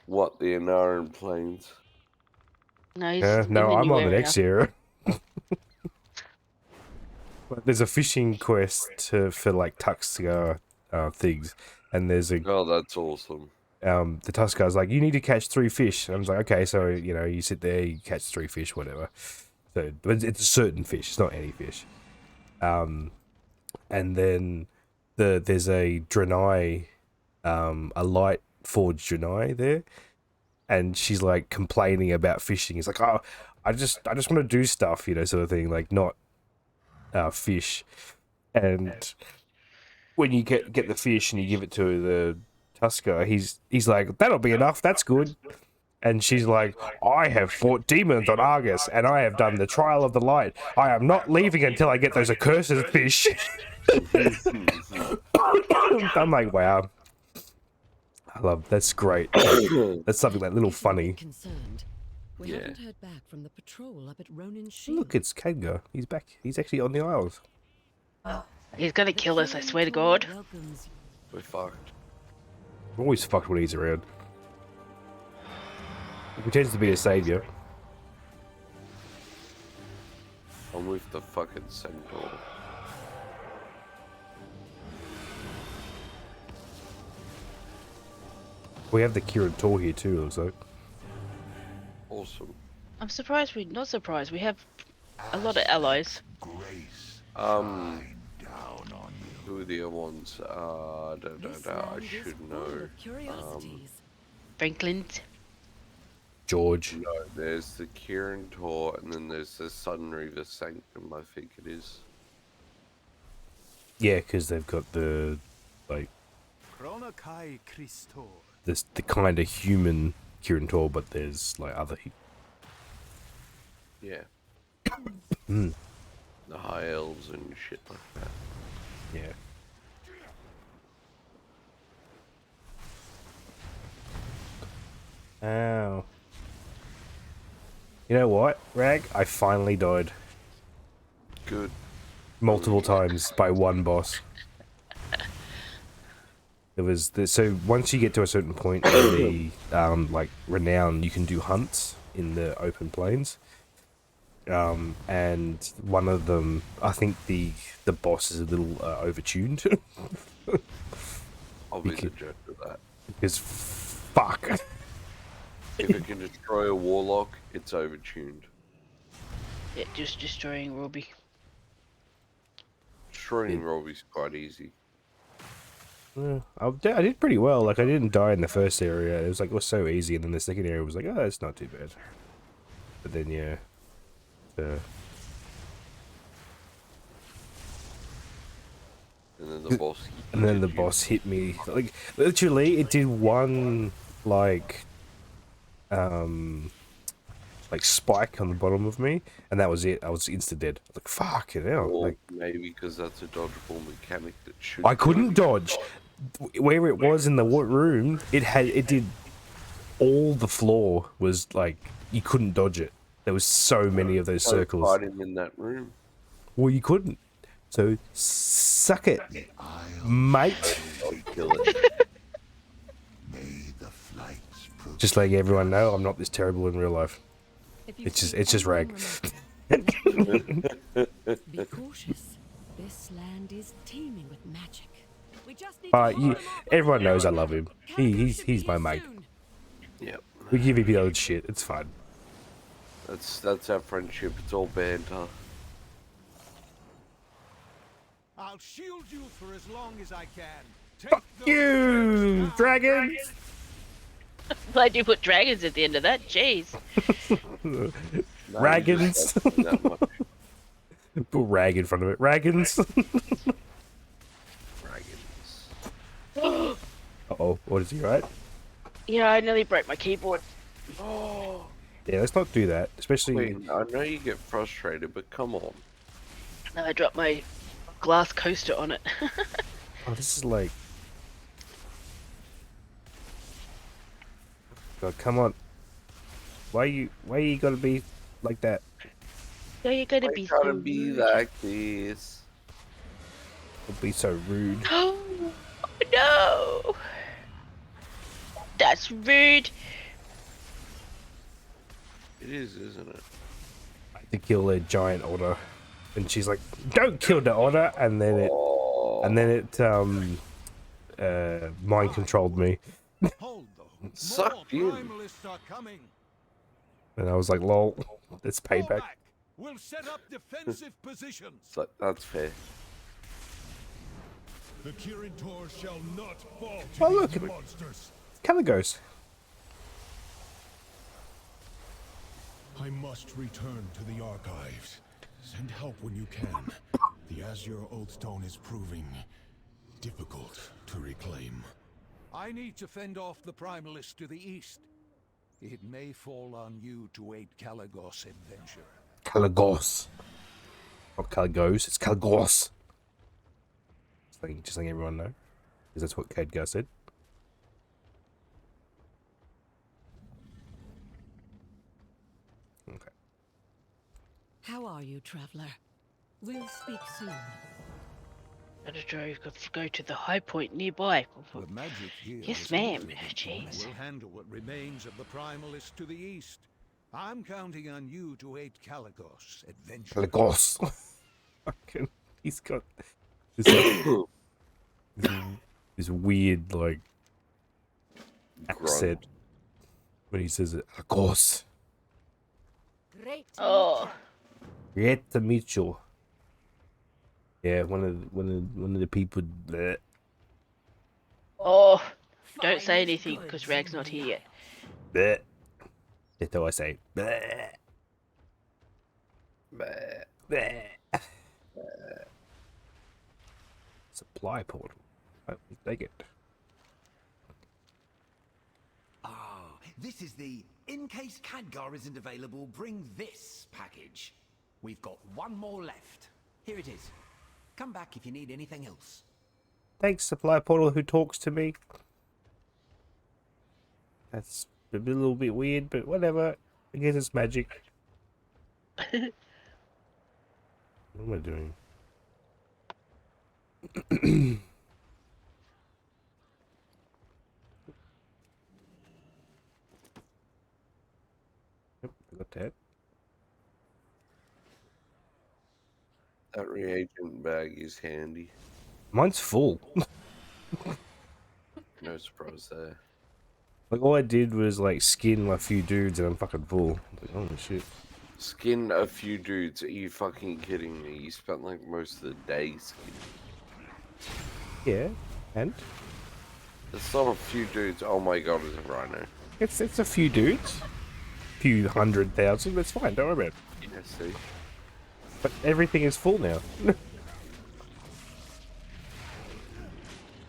What, the Anaran Plains? No, he's in No, the I'm new on the area. next era. But there's a fishing quest for like Tuxcar things, and there's a Oh, that's awesome. the Tuscar's like, you need to catch 3 fish. And I was like, okay, so you sit there, you catch 3 fish, whatever. So but it's a certain fish, it's not any fish. And then there's a Draenei, a light forged Draenei there, and she's like complaining about fishing. It's like, oh, I just want to do stuff, sort of thing, like not fish. And when you get the fish and you give it to the Tusker, he's like, that'll be enough, that's good. And she's like, I have fought demons on Argus, and I have done the trial of the light. I am not leaving until I get those accursed fish. I'm like, wow. That's great. That's something like little funny. Concerned. We Yeah. haven't heard back from the patrol up at Ronin's Shield. Look, it's Khadgar. He's back. He's actually on the Isles. He's gonna The kill us, I Killing swear to Tour God. welcomes We're fucked. We're always fucked when he's around. He pretends to be a savior. I'm with the fucking centaur. We have the Kirin Tor here too, looks like. Awesome. I'm surprised not surprised. We have a lot of allies. Grace. Um, Down on you. who are the other ones? I this should land is full know. of curiosities. Franklin. George. No, there's the Kirin Tor, and then there's the Sun Reaver Sanctum, I think it is. Yeah, because they've got the, like, Chronokai Christor. the kind of human Kirin Tor, but there's, like, other... Yeah. Hmm. The High Elves and shit like that. Yeah. Ow. You know what, Rag? I finally died. Good. Multiple times by one boss. So once you get to a certain point in the like renown, you can do hunts in the open plains. And one of them, I think the boss is a little overtuned. I'll be the judge of that. Because fuck. If it can destroy a warlock, it's overtuned. Yeah, just destroying Robbie. Destroying Robbie's quite easy. I did pretty well. Like, I didn't die in the first area. It was so easy, and then the second area was like, oh, it's not too bad. But then, yeah. And then the boss. And then the hit you. boss hit me. Like, literally, it did one, like spike on the bottom of me, and that was it. I was insta dead. Like, fucking hell. Or Like, maybe because that's a dodgeable mechanic that should. I couldn't dodge. Where it was in the room, it did all the floor was like you couldn't dodge it. There was so many of those circles. Fighting in that room. Well, you couldn't. So suck it, mate. I'll kill it. May the flights prove Just letting everyone know, I'm not this terrible in real life. If you It's see just anyone Rag. Be cautious. This land is teeming with magic. We just need But to hold them off. everyone knows I love him. Calico should He's be my here mate. soon. Yep. We give each other shit. It's fine. That's our friendship. It's all banter. I'll shield you for as long as I can. Take Fuck those you, now. dragons! Glad you put dragons at the end of that. Jeez. No, you Ragons. just don't do that much. Put rag in front of it. Ragons. Dragons. Uh-oh. What is he, right? Yeah, I nearly broke my keyboard. Oh, Yeah, let's not do that. Especially. wait, I know you get frustrated, but come on. No, I dropped my glass coaster on it. Oh, this is like. God, come on. Why you gotta be like that? No, you're gonna I be gotta so be rude. like this. Don't be so rude. Oh no! That's rude. It is, isn't it? I had to kill a giant otter, and she's like, "Don't kill the otter," and then it mind controlled me, Hold though. Sucked More in. primalists are coming. and I was like, "Lol, it's Fall payback." back. We'll set up defensive positions. So that's fair. The Kirin shall not fall Oh, to look, these it- monsters. Caligos. I must return to the archives. Send help when you can. The Azure Oathstone is proving difficult to reclaim. I need to fend off the primalists to the east. It may fall on you to aid Caligos' adventure. Caligos. Not Caligos, it's Caligos. Just letting everyone know, because that's what Khadgar said. Okay. How are you, traveler? We'll speak soon. Editor, go to the high point nearby. The magic here Yes, is ma'am. limited. Jeez. We'll handle what remains of the primalists to the east. I'm counting on you to aid Caligos' adventure. Caligos. Fucking, he's got this, this weird like accent when he says it. Caligos. Great to Oh, Great to meet you. Yeah, one of the people. Bleh. oh! Don't say anything because Rag's not here yet. Bleh. That's all I say. Bleh. Bah. Bleh. Supply portal. I take it. Ah, this is the in case Khadgar isn't available, bring this package. We've got one more left. Here it is. Come back if you need anything else. Thanks, supply portal who talks to me. That's a little bit weird, but whatever. I guess it's magic. What am I doing? Yep, I got that. That reagent bag is handy. Mine's full. No surprise there. Like, all I did was, like, skin a few dudes and I'm fucking full. Like, oh, shit. Skin a few dudes. Are you fucking kidding me? You spent like most of the day skinning. Yeah, and? It's not a few dudes. Oh my god, it's a rhino. It's a few dudes. Few 100,000, that's fine, don't worry about it. Yeah, see? But everything is full now.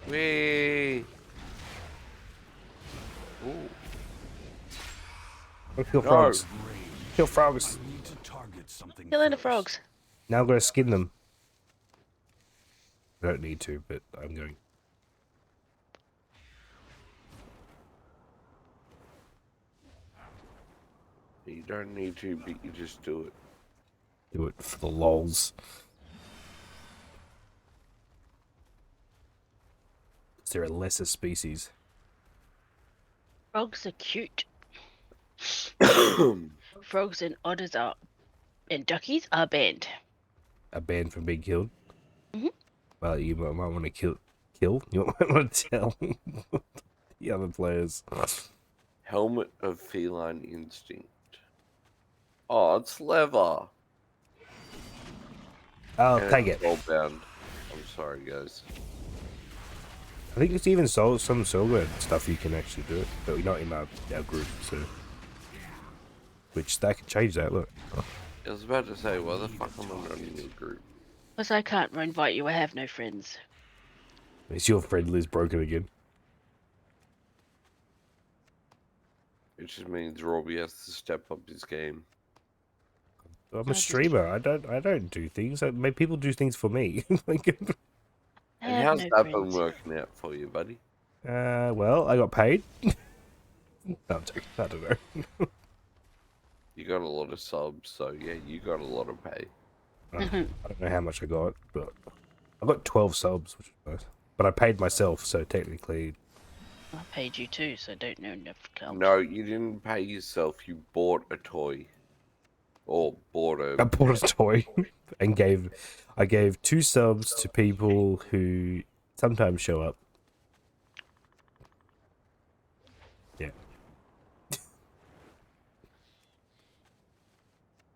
Whee! Ooh. Go kill No. frogs. Kill frogs. I need to target something. Killing the first. frogs. Now I'm going to skin them. I don't need to, but I'm going. You don't need to, but you just do it. Do it for the lols. Is there a lesser species? Frogs are cute. Frogs and otters are, and duckies are banned. A band from being killed? Mhm. Well, you might want to kill? You might want to tell the other players. Helmet of feline instinct. Oh, it's leather. I'll And take it's it. Gold-bound. I'm sorry, guys. I think it's even some silver stuff you can actually do it, but not in our group, so. Which they can change that, look. I was about to say, why the fuck am I not in your group? Because I can't invite you, I have no friends. Is your friend Liz broken again? It just means Robbie has to step up his game. I'm a streamer. I don't do things. People do things for me. Like, I And have how's no that been friends. working out for you, buddy? well, I got paid. No, I'm joking. I don't know. You got a lot of subs, so yeah, you got a lot of pay. I don't know how much I got, but I got 12 subs, which is nice. But I paid myself, so technically, I paid you too, so don't know enough count. No, you didn't pay yourself. You bought a toy. Or bought a... I bought a toy and I gave 2 subs to people who sometimes show up. Yeah.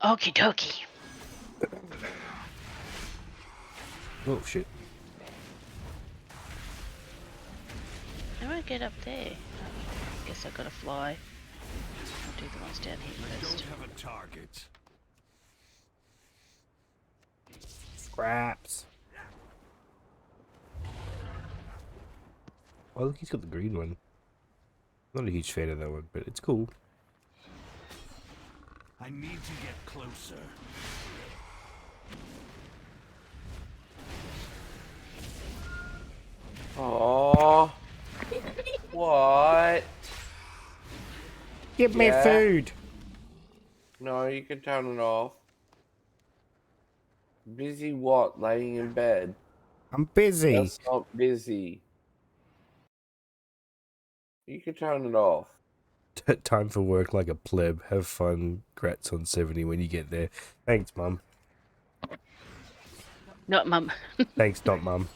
Okie dokie. Oh shit. How do I get up there? I guess I gotta fly. I'll do the ones down here first. Don't have a target. Scraps. Oh look, he's got the green one. Not a huge fan of that one, but it's cool. I need to get closer. Oh, what? Give me food. No, you can turn it off. Busy what? Laying in bed? I'm busy. That's not busy. You can turn it off. Time for work like a pleb. Have fun. Grats on 70 when you get there. Thanks, Mum. Not mum. Thanks, not Mum.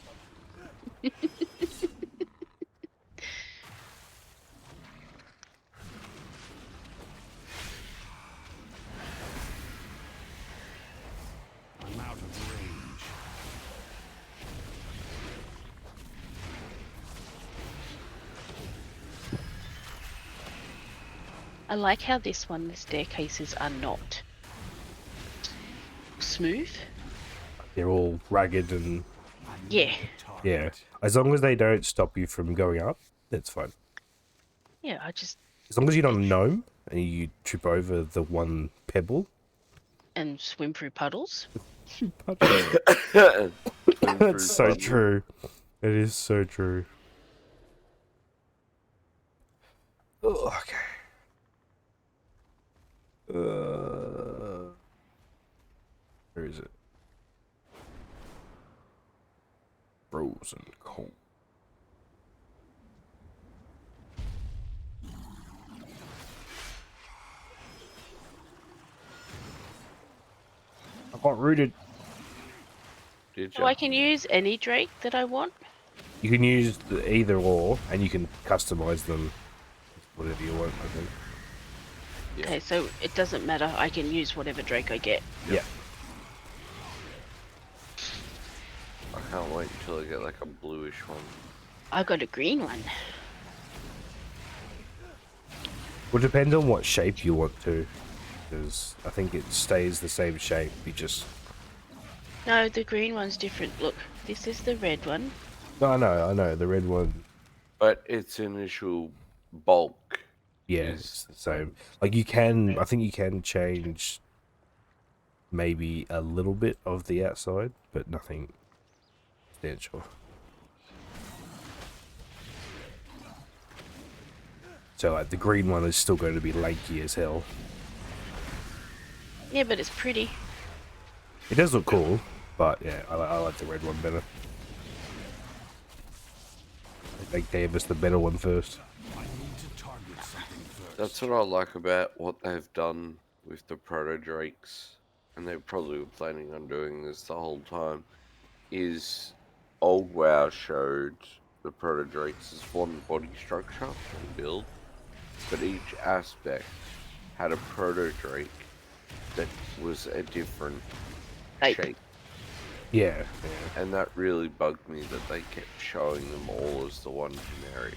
I'm out of range. I like how the staircases are not smooth. They're all ragged and Yeah. yeah. As long as they don't stop you from going up, that's fine. Yeah, I just... As long as you're not a gnome and you trip over the one pebble. And swim through puddles. That's so true. It is so true. Oh, okay. Where is it? Frozen cold. I got rooted. Did So you? I can use any Drake that I want? You can use the either or, and you can customize them whatever you want, I think. Yeah. Okay, so it doesn't matter. I can use whatever Drake I get. Yeah. I can't wait until I get like a bluish one. I got a green one. Well, it depends on what shape you want to, because I think it stays the same shape. You just... No, the green one's different. Look, this is the red one. No, I know. The red one, But its initial bulk. yeah, it's the same. Like you can, I think you can change maybe a little bit of the outside, but nothing substantial. So like the green one is still going to be lanky as hell. Yeah, but it's pretty. It does look cool, but yeah, I like the red one better. I think they gave us the better one first. I need to target something first. That's what I like about what they've done with the proto drakes, and they probably were planning on doing this the whole time. Is old WoW showed the proto drakes as one body structure and build, but each aspect had a proto drake that was a different shape. Yeah, yeah. And that really bugged me that they kept showing them all as the one generic.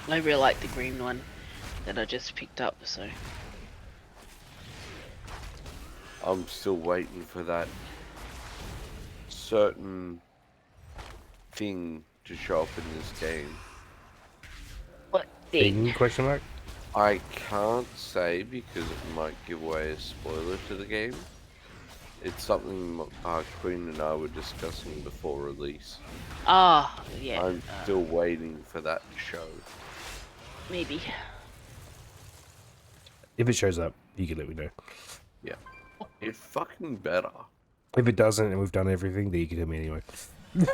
I really like the green one that I just picked up, so... I'm still waiting for that certain thing to show up in this game. What thing? Thing, question mark? I can't say because it might give away a spoiler to the game. It's something Queen and I were discussing before release. Ah, yeah. I'm still waiting for that to show. Maybe. If it shows up, you can let me know. Yeah. It fucking better. If it doesn't and we've done everything, then you can tell me anyway. Yeah.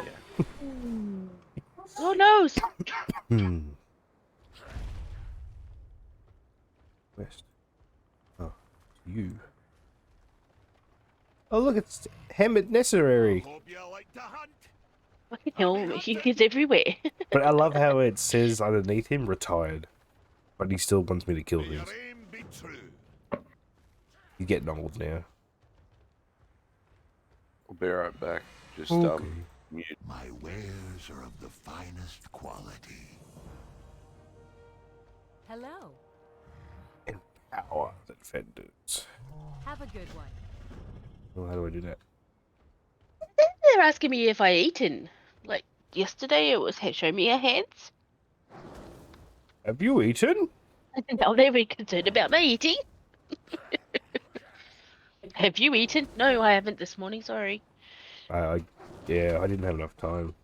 Who knows? Hmm. West. Oh, you. Oh, look, it's Hammett Necessary. Hope you like to hunt. Fucking hell, he's everywhere. But I love how it says underneath him, retired. But he still wants me to kill May your things. aim be true. He's getting old now. I'll be right back. Just Okay. mute. My wares are of the finest quality. Hello. Empower the defenders. Have a good one. Well, how do I do that? They're asking me if I eaten. Like yesterday, it was show me your hands. Have you eaten? And now they're very concerned about my eating. Have you eaten? No, I haven't this morning. Sorry. Yeah, I didn't have enough time.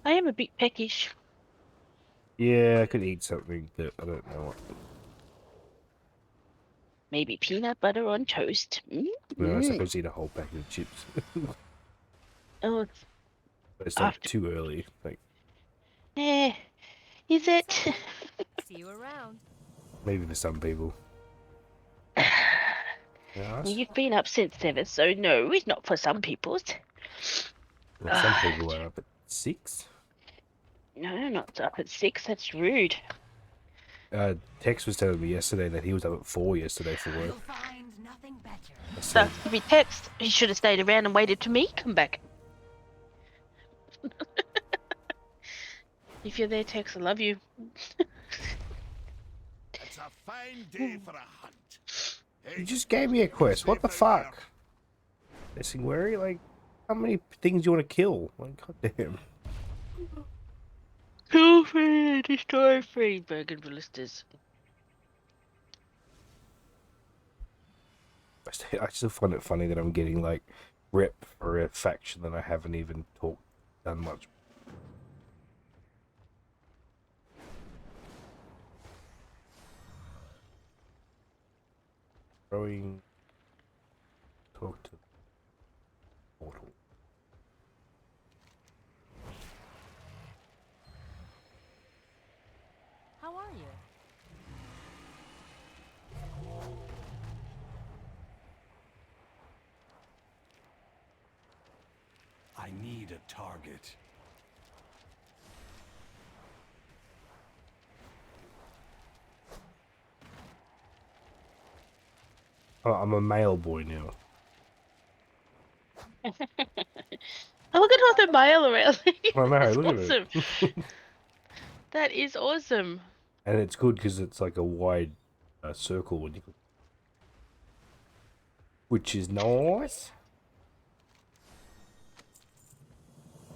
I am a bit peckish. Yeah, I could eat something that I don't know what. Maybe peanut butter on toast. No, I suppose to eat a whole packet of chips. Oh, it's... But it's like After- too early. Like Is it? See you around. maybe for some people. Yes. You've been up since 7, so no, it's not for some people's. Well, some people are up at 6. No, not up at 6. That's rude. Tex was telling me yesterday that he was up at 4 yesterday for work. You'll find nothing better. I So said, if he text, he should have stayed around and waited for me to come back. If you're there, Tex, I love you. It's a fine day for a hunt. Hey, you just gave me a quest. What the fuck? Missing worry? Like, how many things do you want to kill? Like, goddamn. Kill free, destroy free, Bergen Ballistas. I still find it funny that I'm getting, like, rep for a faction that I haven't even done much. Throwing... Talk to... Portal. How are you? I need a target. Oh, I'm a male boy now. Oh, look at all the mail around. I know, That's look at awesome. it. That is awesome. And it's good because it's like a wide circle when you... Which is nice.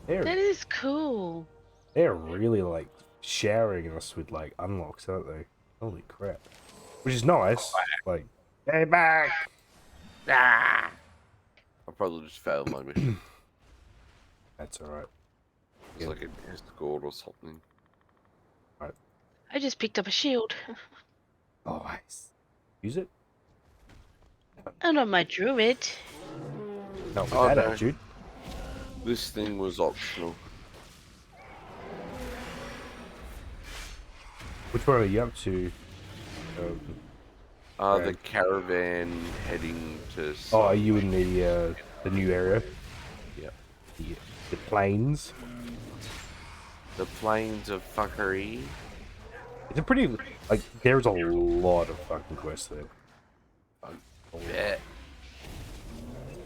That is cool. They're really like showering us with like unlocks, aren't they? Holy crap. Which is nice. Like, hey back! I probably just failed my mission. That's alright. It's like an escort or something. I just picked up a shield. Oh, nice. Use it? And on my druid. Not with Oh, that no. attitude. This thing was optional. Which one are you up to? The Right. caravan heading to... Oh, are you in the new area? Yep. The plains? The plains of fuckery. It's a pretty, like, there's a lot of fucking quests there. Yeah.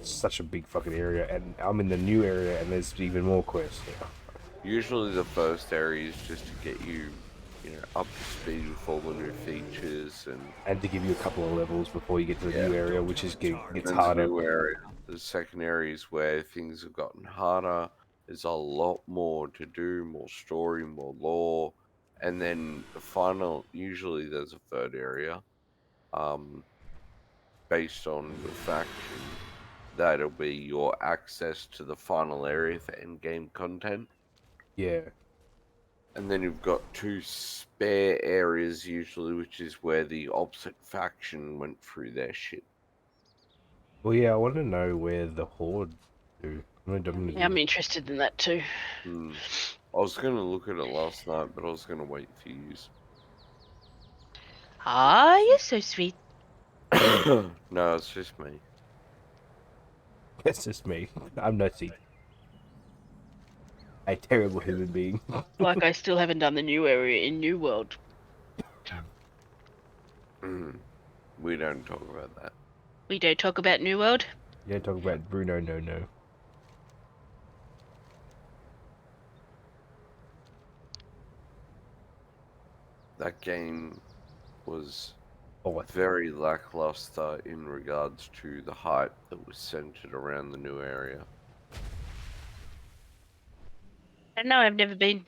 It's such a big fucking area, and I'm in the new area, and there's even more quests there. Usually the first area is just to get you, up to speed with all the new features and And to give you a couple of levels before you get to the Yeah. new area, which is gets there's a harder. new area. the second area is where things have gotten harder. There's a lot more to do, more story, more lore. And then the final, usually there's a third area, based on the faction. That'll be your access to the final area for endgame content. Yeah. And then you've got 2 spare areas usually, which is where the opposite faction went through their shit. Well, yeah, I want to know where the Horde do. Yeah, I'm interested in that too. I was going to look at it last night, but I was going to wait for you. Ah, you're so sweet. No, it's just me. That's just me. I'm nutty. A terrible human being. Like, I still haven't done the new area in New World. We don't talk about that. We don't talk about New World? Yeah, talk about Bruno, no. That game was Oh, very lackluster in regards to the hype that was centered around the new area. I don't know, I've never been.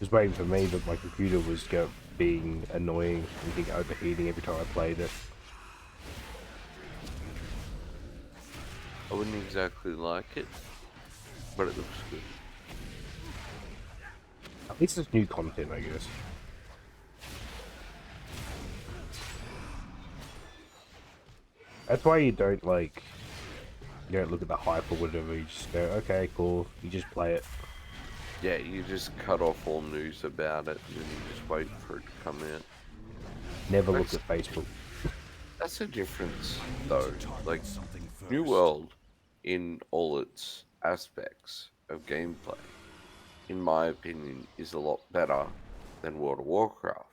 was waiting for me, but my computer was being annoying and overheating every time I played it. I wouldn't exactly like it, but it looks good. At least it's new content, I guess. That's why you don't you don't look at the hype or whatever, you just go, okay, cool, you just play it. Yeah, you just cut off all news about it and then you just wait for it to come out. Never look at Facebook. That's the difference, though. Like, New World, in all its aspects of gameplay, in my opinion, is a lot better than World of Warcraft.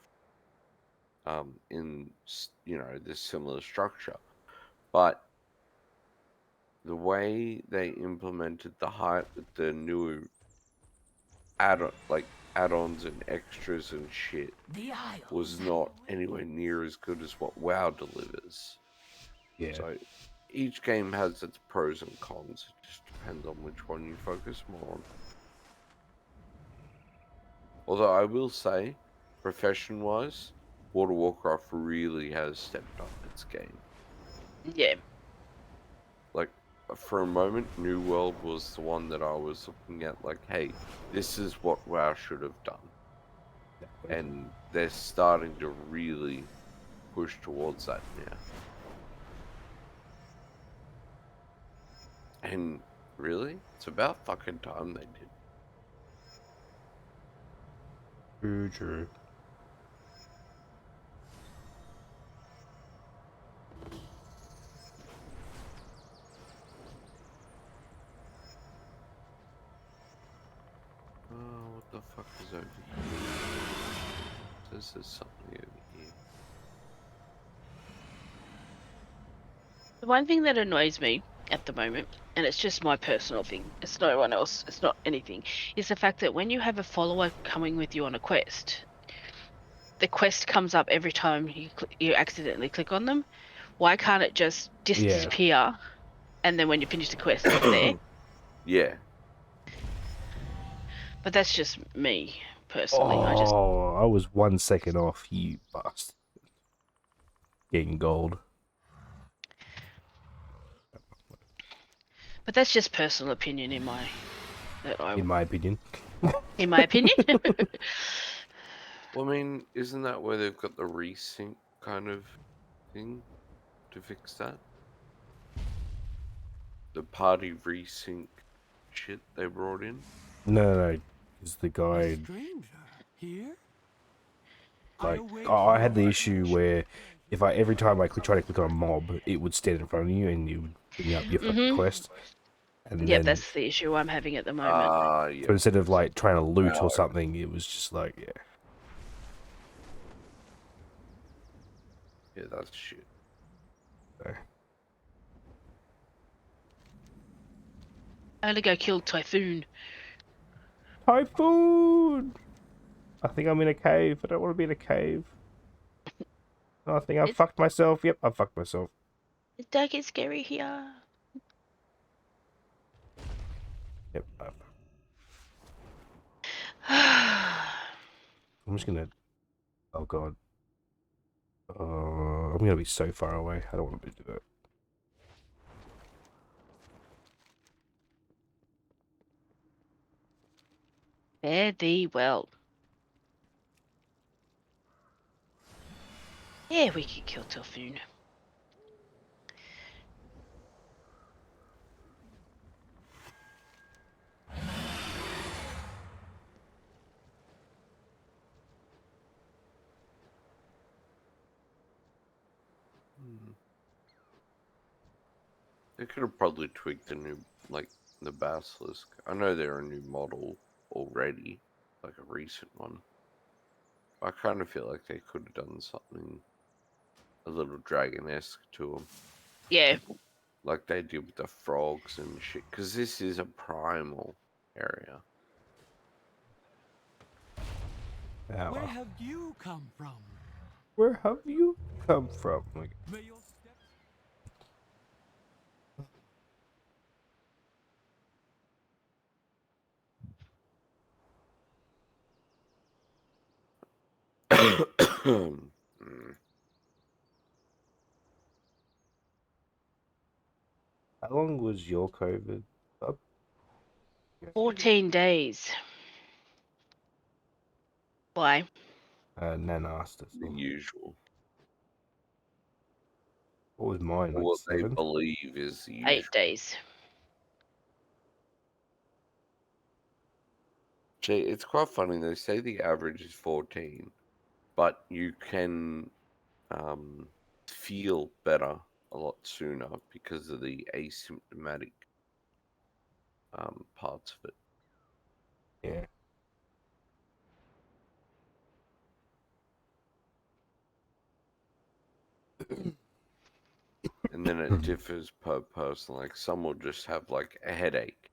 In, this similar structure. But the way they implemented the hype with the new add-ons and extras and shit was not anywhere near as good as what WoW delivers. Yeah. So each game has its pros and cons. It just depends on which one you focus more on. Although I will say, profession-wise, World of Warcraft really has stepped up its game. Yeah. Like, for a moment, New World was the one that I was looking at like, hey, this is what WoW should have done. And they're starting to really push towards that now. And really, it's about fucking time they did. True. Oh, what the fuck is over here? This is something over here. The one thing that annoys me at the moment, and it's just my personal thing, it's no one else, it's not anything, is the fact that when you have a follower coming with you on a quest, the quest comes up every time you accidentally click on them. Why can't it just disappear, and then when you finish the quest, it's there? Yeah. But that's just me, personally. I was 1 second off, you bastard. Getting gold. But that's just personal opinion in my opinion. In my opinion. Well, I mean, isn't that where they've got the resync kind of thing to fix that? The party resync shit they brought in? No, it's the guy. Here? I had the issue where if every time I try to click on a mob, it would stand in front of you and you would bring up your fucking quest. And yeah, that's the issue I'm having at the moment. Yeah. So instead of trying to loot or something, it was just yeah. Yeah, that's shit. So. I only go kill Typhoon. Typhoon! I think I'm in a cave. I don't want to be in a cave. I think I It's- fucked myself. Yep, I fucked myself. It's dark and scary here. Yep. I'm I'm just gonna. Oh god. I'm gonna be so far away. I don't want to do that. Fare thee well. Yeah, we could kill Typhoon. They could have probably tweaked the new, like, the Basilisk. I know they're a new model already, like a recent one. I kind of feel like they could have done something a little dragon-esque to them. Yeah. Like they did with the frogs and shit. Because this is a primal area. Ow. Where have you come from? Where have you come from? Like, May your steps how long was your COVID up? 14 days. Why? Nan asked us. The usual. What was mine? Like What they 7? believe is the 8 usual. days. See, it's quite funny. They say the average is 14, but you can feel better a lot sooner because of the asymptomatic parts of it. Yeah. And then it differs per person. Like some will just have like a headache.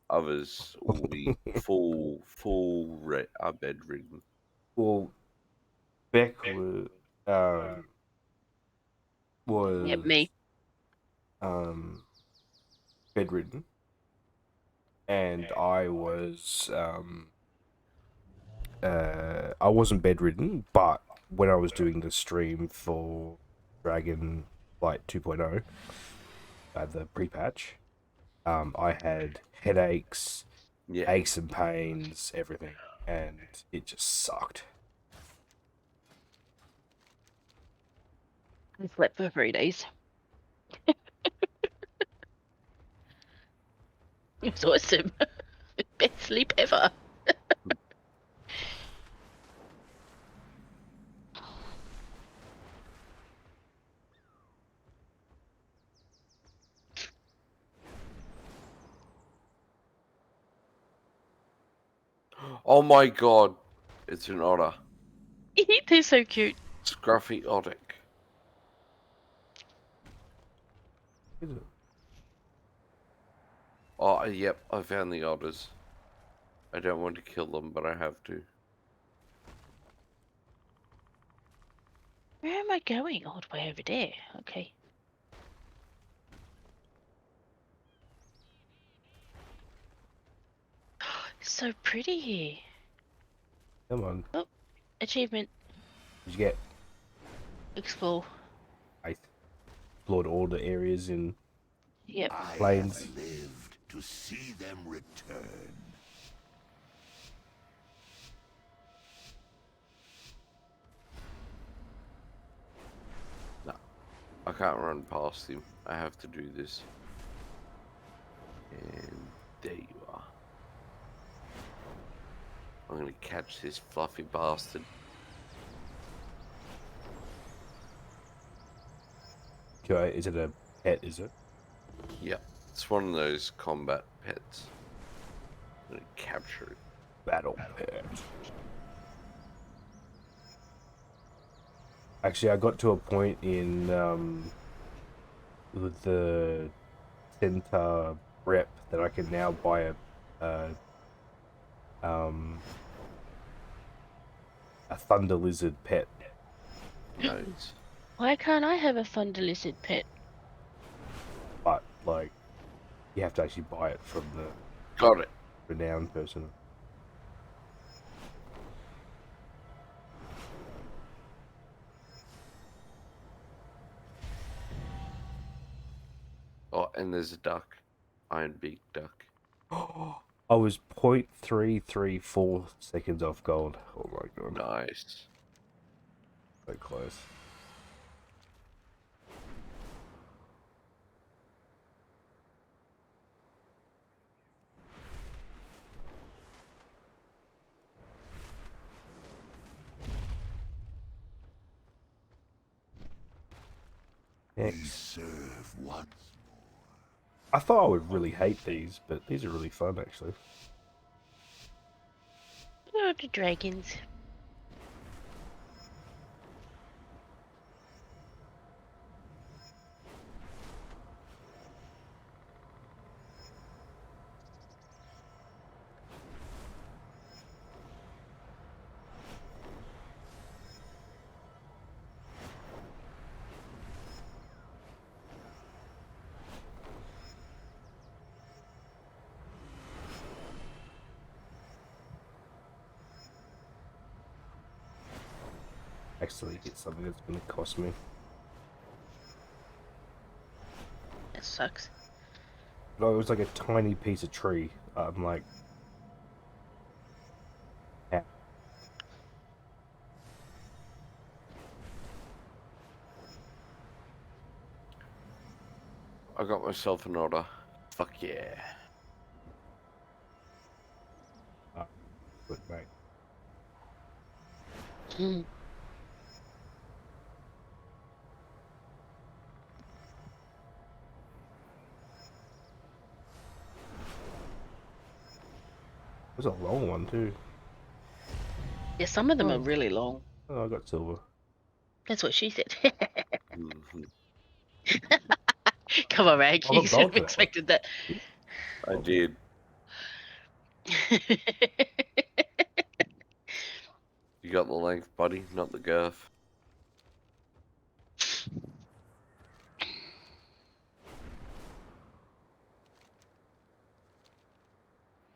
Others will be bedridden. Well, Beck was Yep, me. Bedridden, and I was I wasn't bedridden, but when I was doing the stream for Dragonflight 2.0, the pre-patch, I had headaches, Yeah. aches and pains, everything, and it just sucked. I slept for 3 days. It was awesome. Best sleep ever. Oh my god. It's an otter. They're so cute. Scruffy otter. Is it? Oh, yep. I found the otters. I don't want to kill them, but I have to. Where am I going? All the way over there. Okay. So pretty here. Come on, Oh, achievement. did you get? Explore. I explored all the areas in Yep. Plains. lived to see them return. No, I can't run past him. I have to do this. And there you are. I'm gonna catch this fluffy bastard. Okay, is it a pet? Is it? Yep, it's one of those combat pets. I'm gonna capture it. Battle pet. Actually, I got to a point in with the Centaur rep that I can now buy a Thunder Lizard pet. Nice. Why can't I have a thunder lizard pet? But like, you have to actually buy it from the Got it. renowned person. Oh, and there's a duck. Iron beak duck. I was 0.334 seconds off gold. Oh my god. Nice. So close. We Next. serve once. I thought I would really hate these, but these are really fun actually. Oh, the dragons. Actually get something that's gonna cost me. That sucks. No, it was like a tiny piece of tree. I'm like, yeah. I got myself an order. Fuck yeah. But mate, Hmm. it was a long one too. Yeah, some of them are Oh. really long. Oh, I got silver. That's what she said. Mhm. Come on, Rag. I You got should gold have for that one. expected that. I did. You got the length, buddy, not the girth.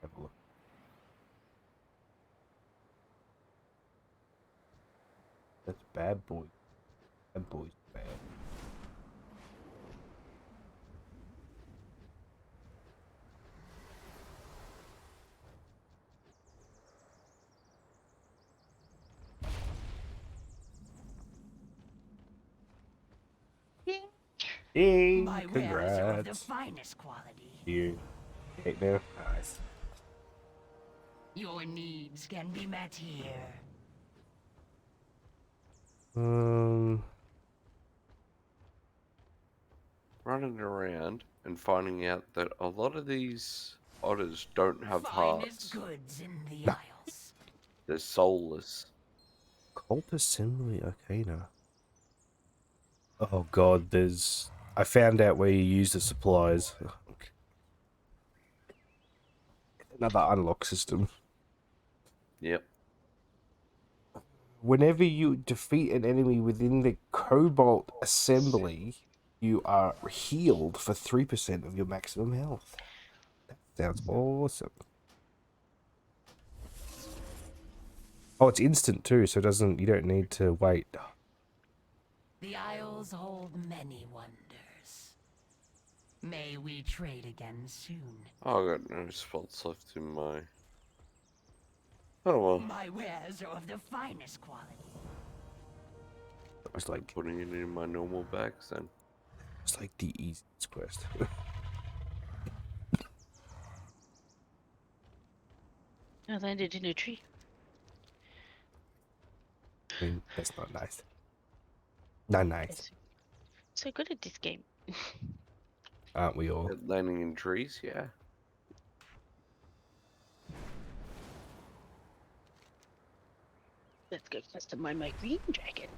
Have a look. That's bad boy. Bad boy's bad. Yay! My wares are of the Congrats. finest quality. You. Hey now. Nice. Your needs can be met here. Running around and finding out that a lot of these otters don't have Finest hearts. goods in the No. Isles. They're soulless. Cult Assembly Arcana. Oh god, there's... I found out where you use the supplies. Another unlock system. Yep. Whenever you defeat an enemy within the Cobalt Assembly, you are healed for 3% of your maximum health. That sounds awesome. Oh, it's instant too, so it doesn't... You don't need to wait. The Isles hold many wonders. May we trade again soon. Oh, I got no spots left in my... Oh well. My wares are of the finest quality. It's like... Putting it in my normal bags then. It's like the easiest quest. I landed in a tree. I mean, that's not nice. Not nice. So good at this game. Aren't we all? Landing in trees, yeah. Let's go customize my green dragon.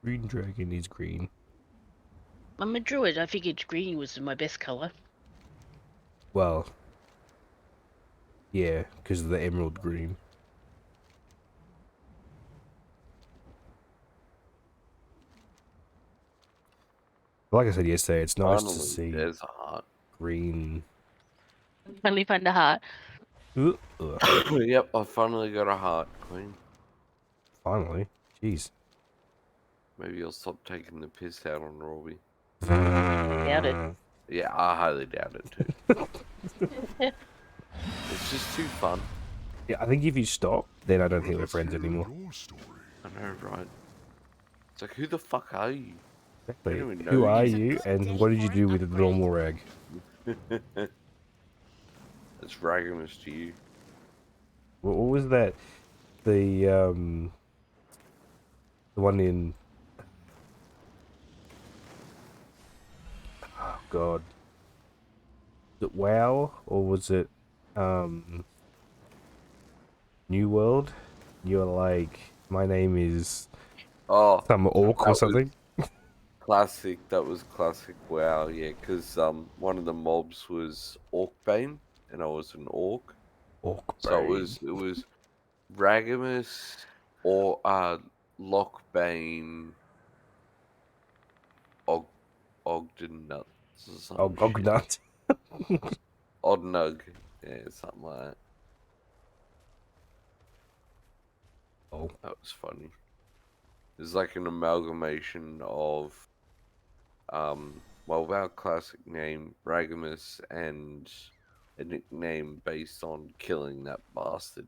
Green dragon is green. I'm a druid. I figured green was my best color. Well, yeah, because of the emerald green. Like I said yesterday, it's nice to Finally, see there's a heart. green. Finally find a heart. Ugh. Yep, I finally got a heart, Queen. Finally, jeez. Maybe you'll stop taking the piss out on Robbie. Doubt it. Yeah, I highly doubt it too. It's just too fun. Yeah, I think if you stop, then I don't think we're friends anymore. I know, right? It's like, who the fuck are you? Exactly. don't even Who know are you. you, and what did you do with the normal rag? It's Ragamus to you. What was that? The one in. Oh God. Was it WoW or was it New World? You're like, my name is Oh, some orc that or was something. classic. That was classic. Wow, yeah, because one of the mobs was Orcbane, and I was an orc. Orc. So it was Ragamus or Lockbane Ogden Nuts or Oh, some shit. Gognut. Oddnug. Yeah, something like that. Oh. That was funny. It's like an amalgamation of well, our classic name, Ragamus, and a nickname based on killing that bastard.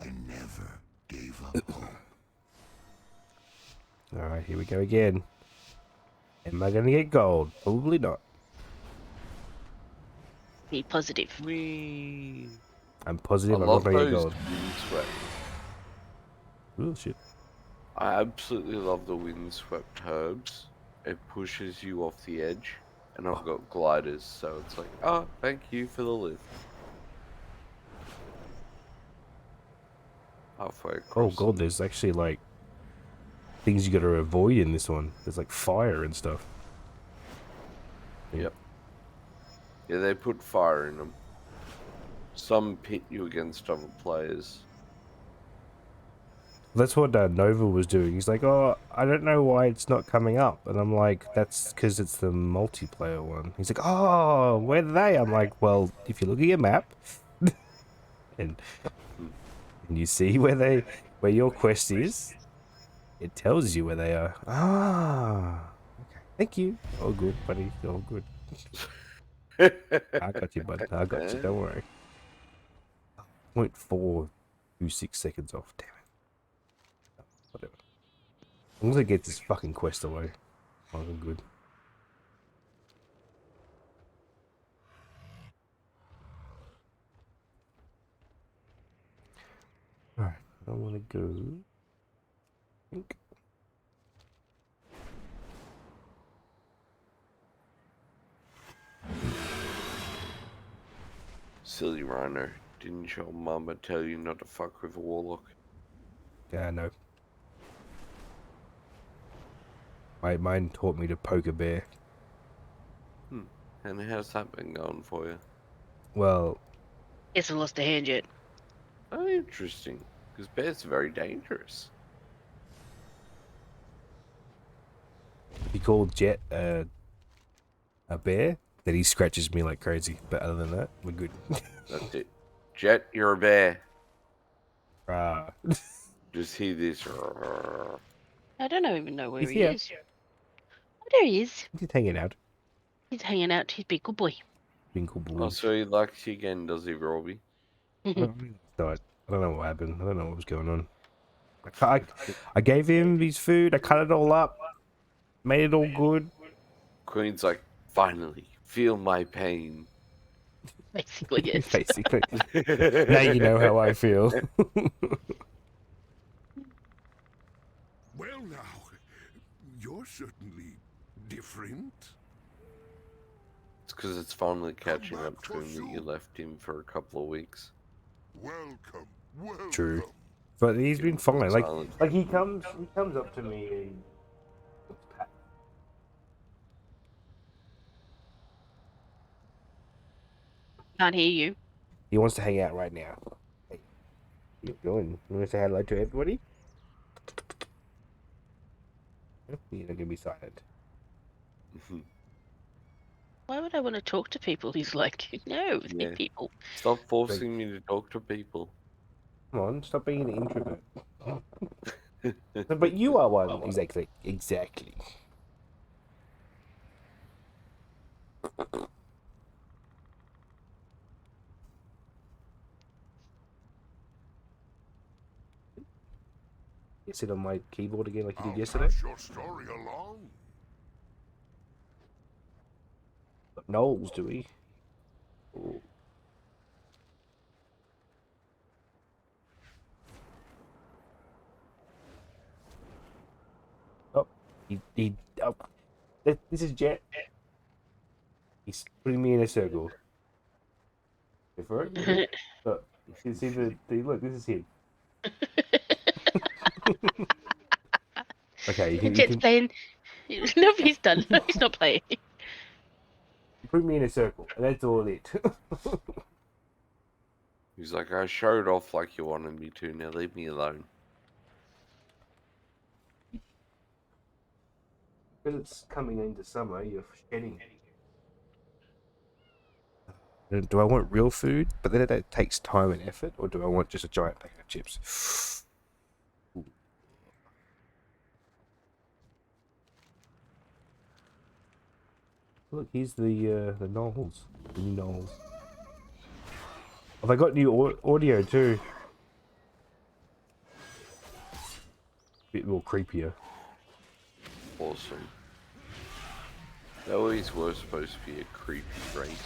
I never gave up hope. Alright, here we go again. Am I gonna get gold? Probably not. Be positive. Whee! I'm I positive I'm not love gonna get those gold. windswept. Oh shit. I absolutely love the windswept herbs. It pushes you off the edge, and I've got gliders, so it's like, oh, thank you for the lift. Halfway across. Oh god, there's actually like things you gotta avoid in this one. There's like fire and stuff. Yep. Yeah, they put fire in them. Some pit you against other players. That's what Nova was doing. He's like, oh, I don't know why it's not coming up. And I'm like, that's because it's the multiplayer one. He's like, oh, where are they? I'm like, well, if you look at your map and you see where your quest is, it tells you where they are. Ah, okay. Thank you. All good, buddy. All good. I got you, bud. I got you. Don't worry. 0.426 seconds off. Damn it. Whatever. As long as I get this fucking quest away, I'm good. Alright, I want to go. Think. Silly Rhino. Didn't your mama tell you not to fuck with a warlock? Yeah, no. Mine taught me to poke a bear. And how's that been going for you? Well, Hasn't lost a hand yet. Oh, interesting. Because bears are very dangerous. he called Jet a bear, then he scratches me like crazy. But other than that, we're good. That's it. Jet, you're a bear. Ah. Just hear this. I don't even know where He's he here. is. Oh, there he is. He's hanging out. He's hanging out. He's a big good boy. Twinkle Oh, boy. so he likes you again, does he, Robbie? I don't know what happened. I don't know what was going on. I gave him his food. I cut it all up. Made it all good. Queen's like, finally, feel my pain. Basically, yes. Basically. Now you know how I feel. Well now, you're certainly different. It's because it's finally catching up to him that you left him for a couple of weeks. Welcome, welcome. True. But he's been fine. Silent. Like he comes up to me and Can't hear you. he wants to hang out right now. Hey, what are you doing? You want to say hello to everybody? You're not gonna be silent. Why would I want to talk to people? He's like, no, they're Yeah. people. Stop forcing me to talk to people. Come on, stop being an introvert. But you are one. Exactly. Exactly. You sit on my keyboard again like you did yesterday? Pass your story along. Knowles, do we? Ooh. Oh, oh. This is Jet. He's putting me in a circle. Go for it. Look, you see look, this is him. Okay, you Jet's can playing. No, he's done. No, he's not playing. put me in a circle, and that's all it. He's like, I showed off like you wanted me to, now leave me alone. Because it's coming into summer, you're shedding. Do I want real food? But then it takes time and effort, or do I want just a giant packet of chips? Ooh. Look, here's the Knolls. The new Knolls. Oh, they got new audio too. Bit more creepier. Awesome. They always were supposed to be a creepy race.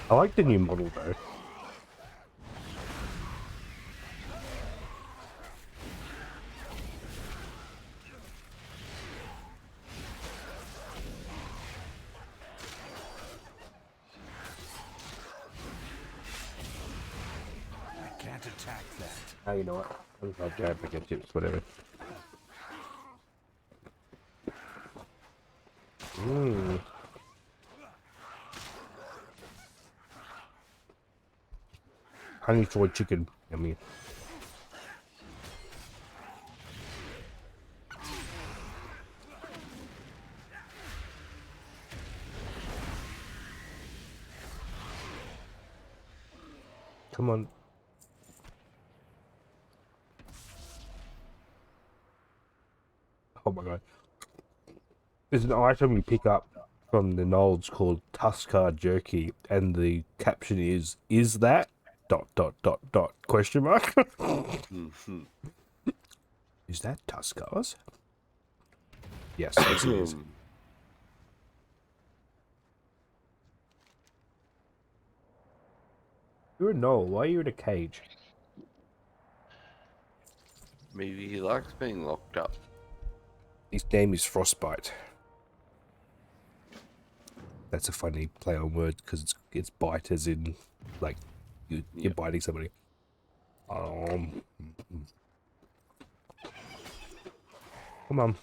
I like the new model though. I can't attack that. Oh, you know what? I'll giant packet of chips, whatever. Mmm. Honey fried chicken. Yummy. Come on. Oh my god. There's an item you pick up from the Knolls called Tuskar Jerky, and the caption is that? ... question mark? Is that Tuskars? Yes, yes it is. You're a Knoll, why are you in a cage? Maybe he likes being locked up. His name is Frostbite. That's a funny play on words because it's bite as in like you're biting somebody. Come on.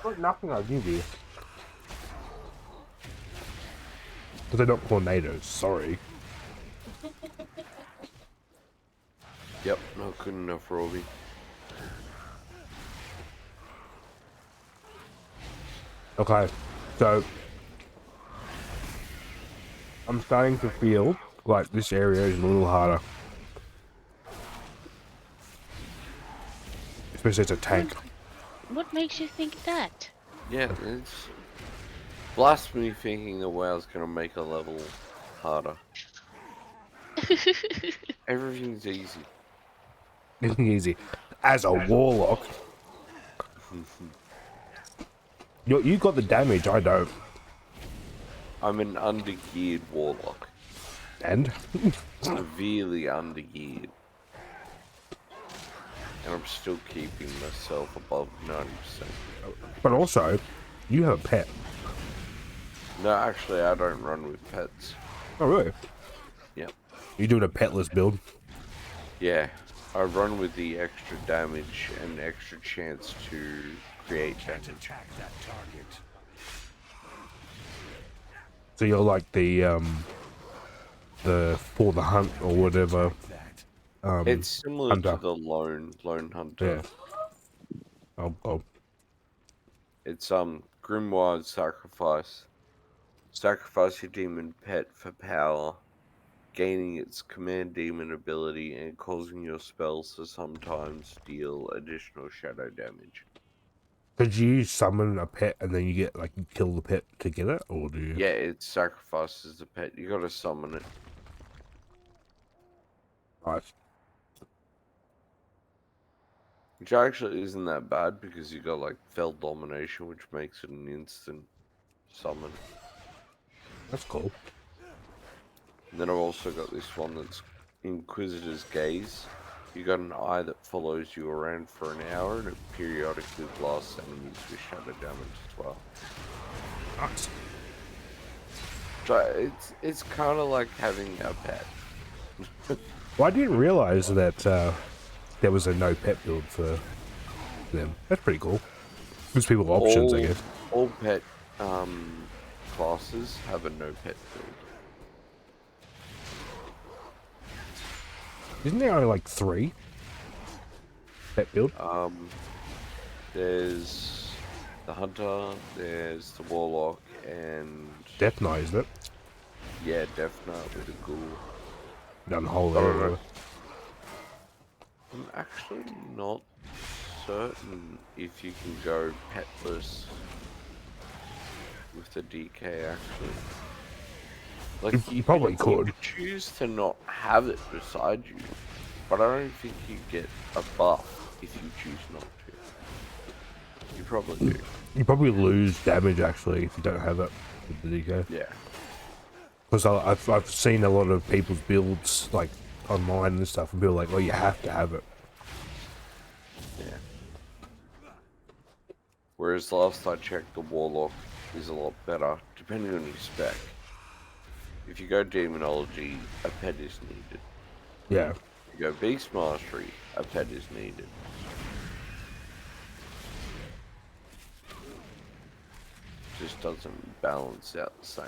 What nothing I'll give you. Because they're not tornadoes, sorry. Yep, not good enough, Robbie. Okay, so I'm starting to feel like this area is a little harder. Especially as a tank. What makes you think that? Yeah, it's blasphemy thinking the WoW's gonna make a level harder. Everything's easy. Anything easy. As a warlock. You got the damage, I don't. I'm an undergeared warlock. And? Severely undergeared. and I'm still keeping myself above 90%. But also, you have a pet. No, actually, I don't run with pets. Oh, really? Yep. You doing a petless build? Yeah, I run with the extra damage and extra chance to create damage. Attack that target. So you're like the for the hunt or whatever. It's similar hunter. to the lone hunter. Yeah. Oh. It's Grimoire sacrifice. Sacrifice your demon pet for power, gaining its command demon ability and causing your spells to sometimes deal additional shadow damage. Could you summon a pet and then you get like you kill the pet to get it, or do you? Yeah, it sacrifices the pet. You gotta summon it. Nice. Which actually isn't that bad because you got like Fell Domination, which makes it an instant summon. That's cool. And then I've also got this one that's Inquisitor's Gaze. You got an eye that follows you around for an hour and it periodically blasts enemies with shadow damage as well. Nice. So it's kind of like having a pet. Well, I didn't realize that there was a no pet build for them. That's pretty cool. Gives people options, I guess. All pet classes have a no pet build. Isn't there only like 3 pet build? There's the Hunter, there's the Warlock, and Death Knight, isn't it? yeah, Death Knight with a ghoul. Down the whole I don't area. know. I'm actually not certain if you can go petless with the DK actually. Like You probably could. You choose to not have it beside you, but I don't think you get a buff if you choose not to. You probably do. You probably lose damage actually if you don't have it with the DK. Yeah. Because I've seen a lot of people's builds like online and stuff, and people are like, "Oh, you have to have it." Yeah. Whereas last I checked, the Warlock is a lot better, depending on your spec. If you go Demonology, a pet is needed. Yeah. If you go Beast Mastery, a pet is needed. Just doesn't balance out the same.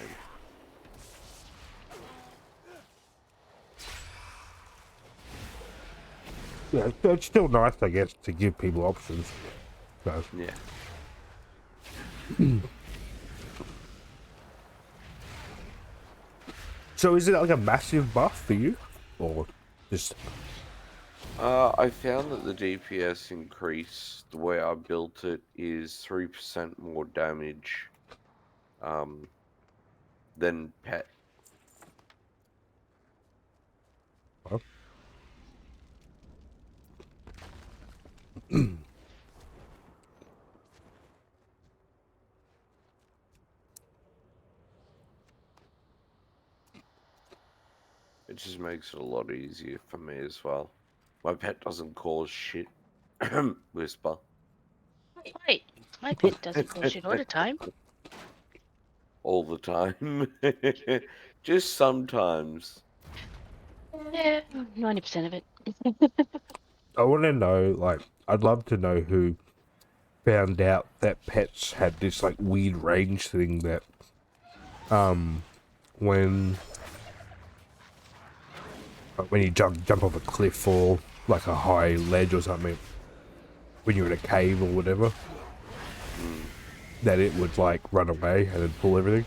Yeah, it's still nice, I guess, to give people options. So. Yeah. So is it like a massive buff for you, or just? I found that the DPS increase, the way I built it, is 3% more damage than pet. Well. It just makes it a lot easier for me as well. My pet doesn't cause shit. Whisper. Wait, my pet doesn't call shit all the time. All the time. Just sometimes. Yeah, 90% of it. I want to know, like, I'd love to know who found out that pets had this like weird range thing that, when you jump off a cliff or like a high ledge or something, when you're in a cave or whatever, that it would like run away and then pull everything.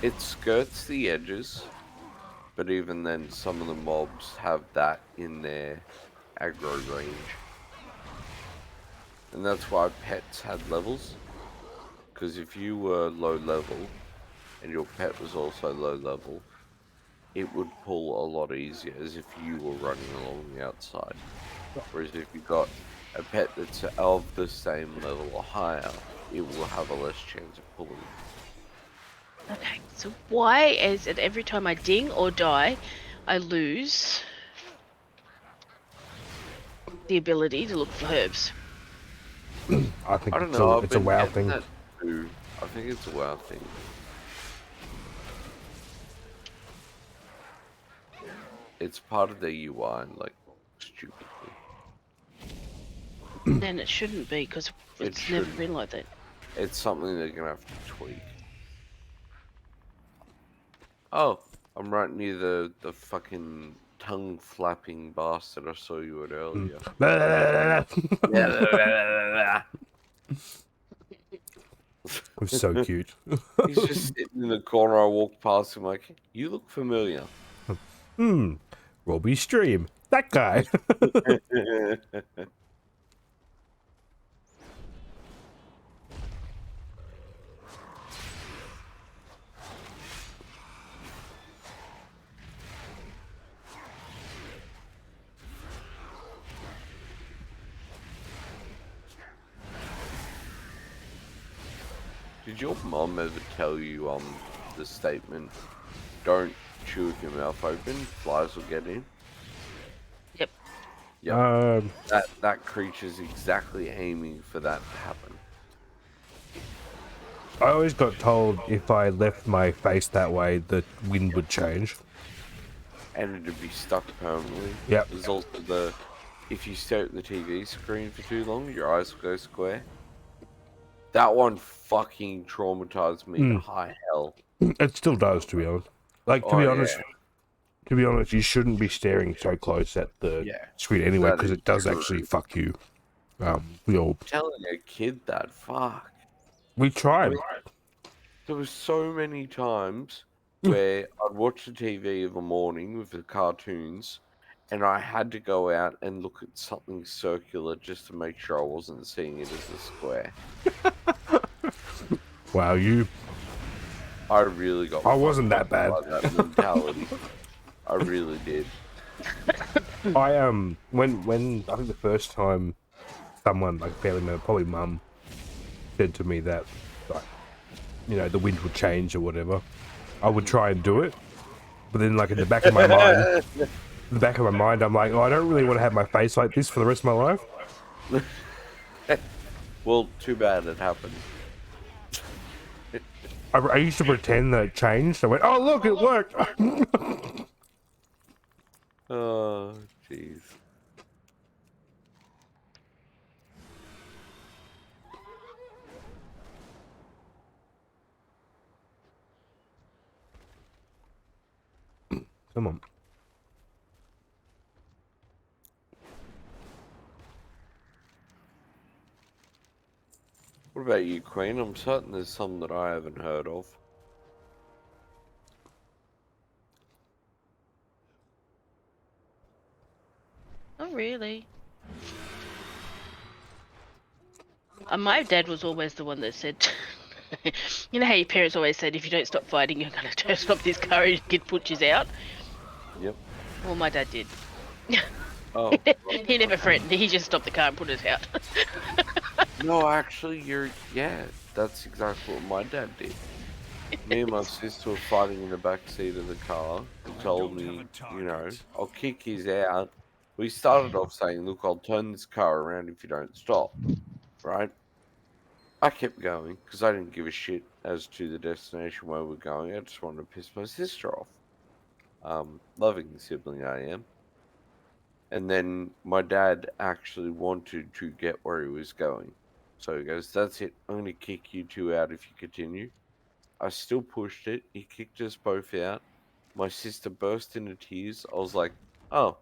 It skirts the edges, but even then some of the mobs have that in their aggro range. And that's why pets had levels. Because if you were low level, and your pet was also low level, it would pull a lot easier as if you were running along the outside. Whereas if you got a pet that's of the same level or higher, it will have a less chance of pulling. Okay, so why is it every time I ding or die, I lose the ability to look for herbs. I think I don't know. I've it's a been WoW getting thing. that too. I think it's a WoW thing. It's part of the UI, like stupidly. Then it shouldn't be because It it's never shouldn't. been like that. It's something they're gonna have to tweak. Oh, I'm right near the fucking tongue flapping bastard I saw you at earlier. It was so cute. He's just sitting in the corner. I walked past him like, you look familiar. Robbie Stream. That guy. Did your mom ever tell you the statement, don't chew with your mouth open, flies will get in? Yep. Yep. That creature's exactly aiming for that to happen. I always got told if I left my face that way, the wind would change. And it'd be stuck permanently. Yep. There's also if you stare at the TV screen for too long, your eyes will go square. That one fucking traumatized me to high hell. It still does, to be honest. Like, to be honest, you shouldn't be staring so close at the screen anyway, because it does actually fuck you. Telling a kid that, fuck. We tried. There was so many times where I'd watch the TV in the morning with the cartoons, and I had to go out and look at something circular just to make sure I wasn't seeing it as a square. Wow, I really got. I wasn't that bad. By that mentality. I really did. When I think the first time someone, like family member, probably mum, said to me that, like, you know, the wind would change or whatever, I would try and do it, but then, like, in the back of my mind, I'm like, oh, I don't really want to have my face like this for the rest of my life. Well, too bad it happened. I used to pretend that it changed. I went, oh, look, it worked. Oh, jeez. Come on. What about you, Queen? I'm certain there's some that I haven't heard of. Oh, really? My dad was always the one that said, you know how your parents always said, if you don't stop fighting, you're going to stop this car and get punches out? Yep. Well, my dad did. Oh. He never threatened. He just stopped the car and put us out. No, actually, yeah, that's exactly what my dad did. Me and my sister were fighting in the back seat of the car. He told me, you know, I'll kick his out. We started off saying, look, I'll turn this car around if you don't stop, right? I kept going because I didn't give a shit as to the destination where we're going. I just wanted to piss my sister off. Loving the sibling I am. And then my dad actually wanted to get where he was going. So he goes, that's it. I'm going to kick you two out if you continue. I still pushed it. He kicked us both out. My sister burst into tears. I was like, oh,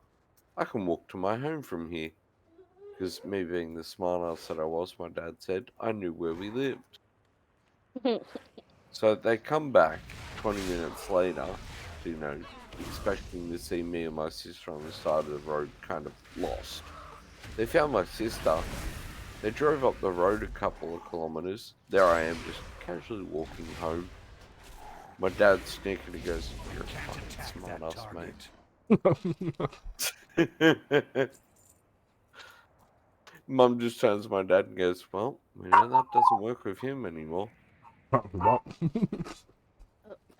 I can walk to my home from here. Because me being the smart ass that I was, my dad said, I knew where we lived. So they come back 20 minutes later, you know, expecting to see me and my sister on the side of the road kind of lost. They found my sister. They drove up the road a couple of kilometers. There I am, just casually walking home. My dad sneaking and goes, you're a fucking smart ass, mate. Mum just turns to my dad and goes, well, you know, that doesn't work with him anymore. Oh,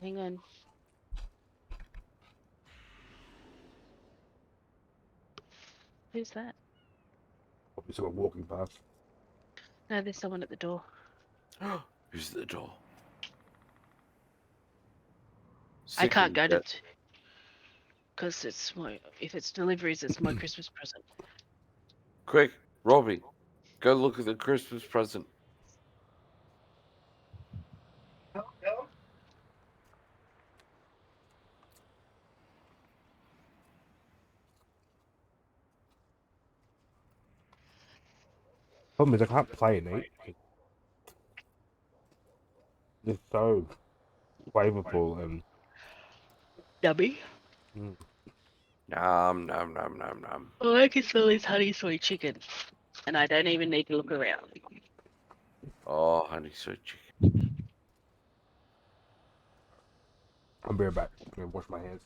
hang on. Who's that? Probably someone walking past. No, there's someone at the door. Who's at the door? I can't go to, Jet. because it's my. If it's deliveries, it's my Christmas present. Quick, Robbie, go look at the Christmas present. Problem is, I can't play it, Nate. It's so flavorful and. Yummy. Mm. Nom nom nom nom nom. All I can smell is honey soy chicken, and I don't even need to look around. Oh, honey soy chicken. I'll be right back. I'm gonna wash my hands.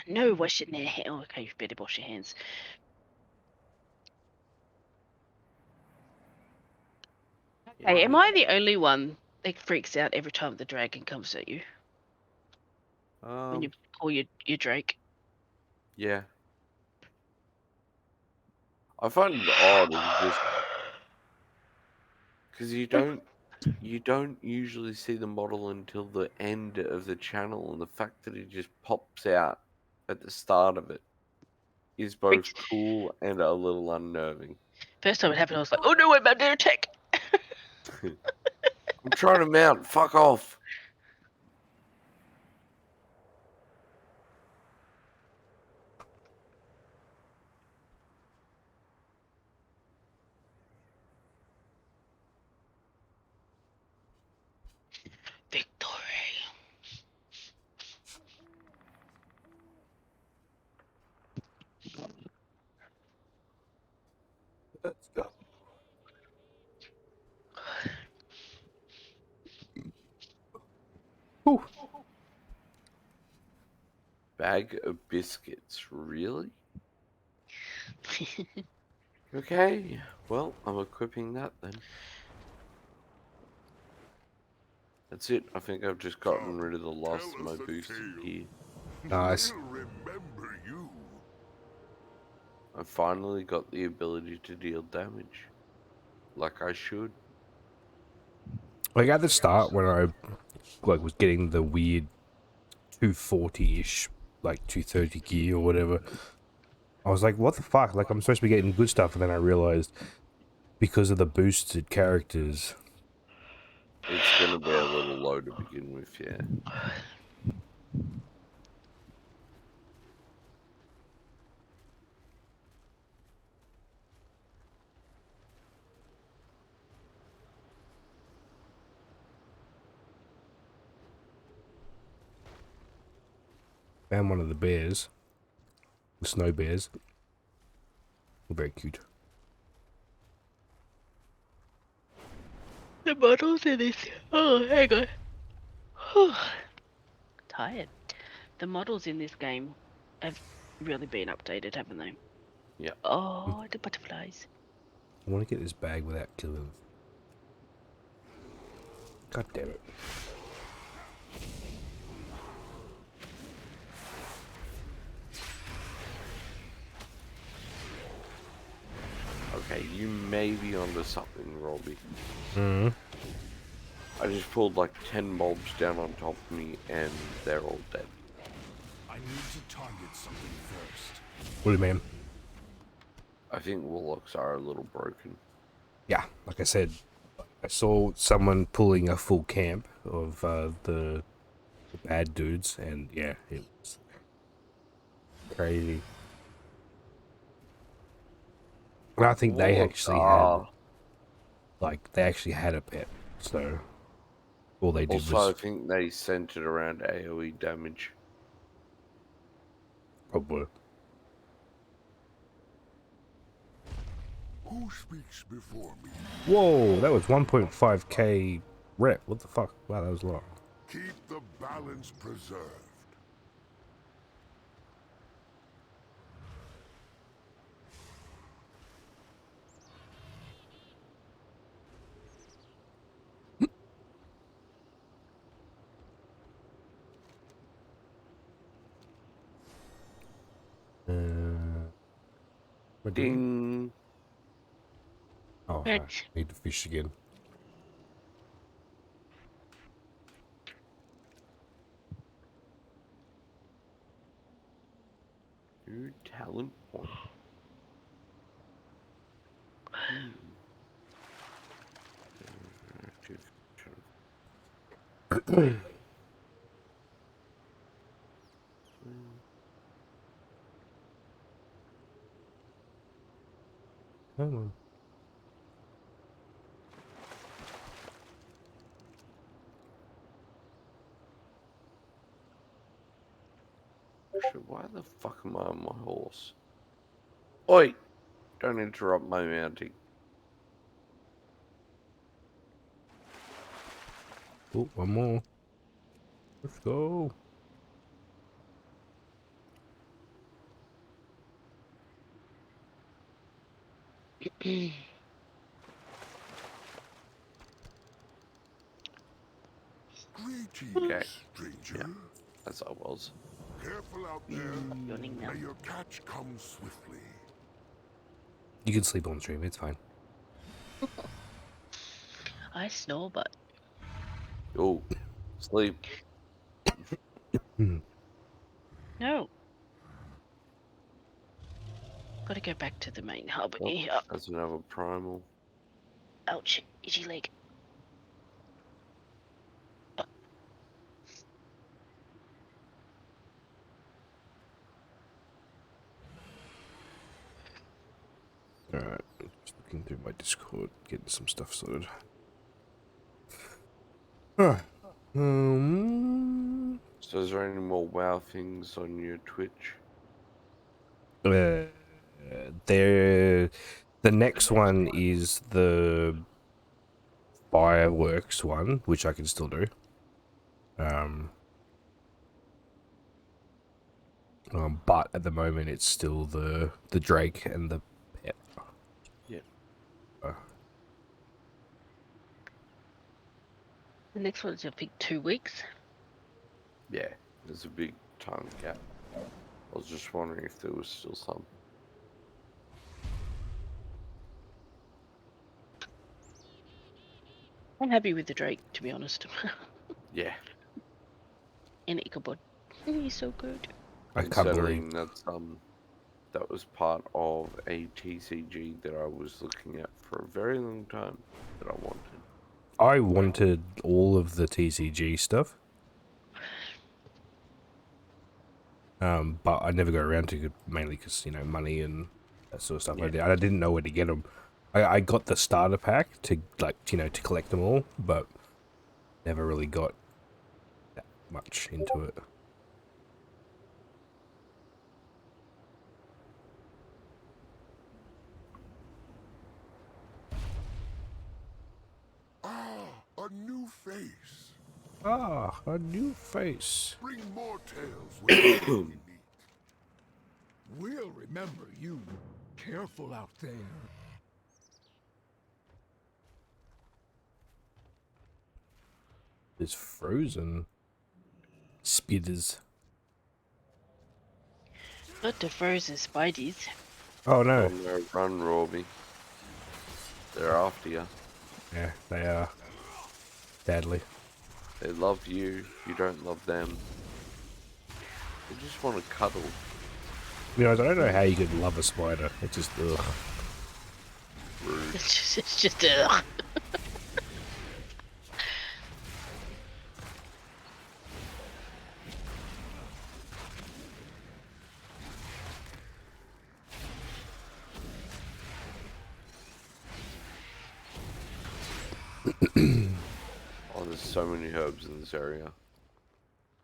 No washing their hands. Oh, okay, you better wash your hands. Hey, am I the only one that freaks out every time the dragon comes at you when you call your Drake? Yeah. I find it odd because you don't usually see the model until the end of the channel, and the fact that it just pops out at the start of it is both cool and a little unnerving. First time it happened, I was like, "Oh no, I'm under attack!" I'm trying to mount. Fuck off. Victory. Let's go. Whew. Bag of biscuits, really? Okay, well, I'm equipping that then. That's it. I think I've just gotten rid of the last of my boosted gear. Nice. Remember you. I finally got the ability to deal damage. Like I should. Like at the start when I was getting the weird 240-ish, like 230 gear or whatever, I was like, what the fuck? Like I'm supposed to be getting good stuff, and then I realized because of the boosted characters, It's gonna be a little low to begin with, yeah. found one of the bears, the snow bears. Very cute. The models in this. Oh, hang on. Tired. The models in this game have really been updated, haven't they? Yeah. Oh, the butterflies. I want to get this bag without killing them. God damn it. Okay, you may be onto something, Robbie. Mm-hmm. I just pulled like 10 mobs down on top of me and they're all dead. I need to target something first. What do you mean? I think warlocks are a little broken. Yeah, like I said, I saw someone pulling a full camp of the bad dudes, and yeah, it was crazy. And I think they actually had, like, they actually had a pet, so all they did Also, was I think they centered around AoE damage. probably. Who speaks before me? Whoa, that was 1.5k rep. What the fuck? Wow, that was a lot. Keep the balance preserved. What did you- Ding. Oh, I Right. need to fish again. New talent point. Come on. Shit, why the fuck am I on my horse? Oi! Don't interrupt my mounting. Oh, one more. Let's go. Greetings, Okay. stranger. Yeah, as I was. Careful out there. Yawning now. May your catch come swiftly. You can sleep on stream. It's fine. I snore, but Oh, sleep. no. Gotta go back to the main hub. Oh, Yeah. that's another primal. Ouch. Itchy leg. Alright. Just looking through my Discord, getting some stuff sorted. Alright. So is there any more WoW things on your Twitch? There. The next one is the fireworks one, which I can still do. But at the moment it's still the Drake and the pet. Yeah. The next one's I think 2 weeks. Yeah, there's a big time gap. I was just wondering if there was still some. I'm happy with the Drake, to be honest. Yeah. And Icabod. He's so good. I can't believe. Considering that was part of a TCG that I was looking at for a very long time that I wanted. I wanted all of the TCG stuff. But I never got around to it, mainly because, you know, money and that sort of stuff. Yeah. I didn't know where to get them. I got the starter pack to, like, you know, to collect them all, but never really got that much into it. Ah, a new face. Ah, a new face. Bring more tales when we meet. We'll remember you. Careful out there. It's frozen. Spitters. Not the frozen spideys. Oh no. On their run, Robbie. They're after you. Yeah, they are. Badly. They love you. You don't love them. They just want to cuddle. You know, I don't know how you could love a spider. It's just, ugh. Rude. It's just Oh, there's so many herbs in this area.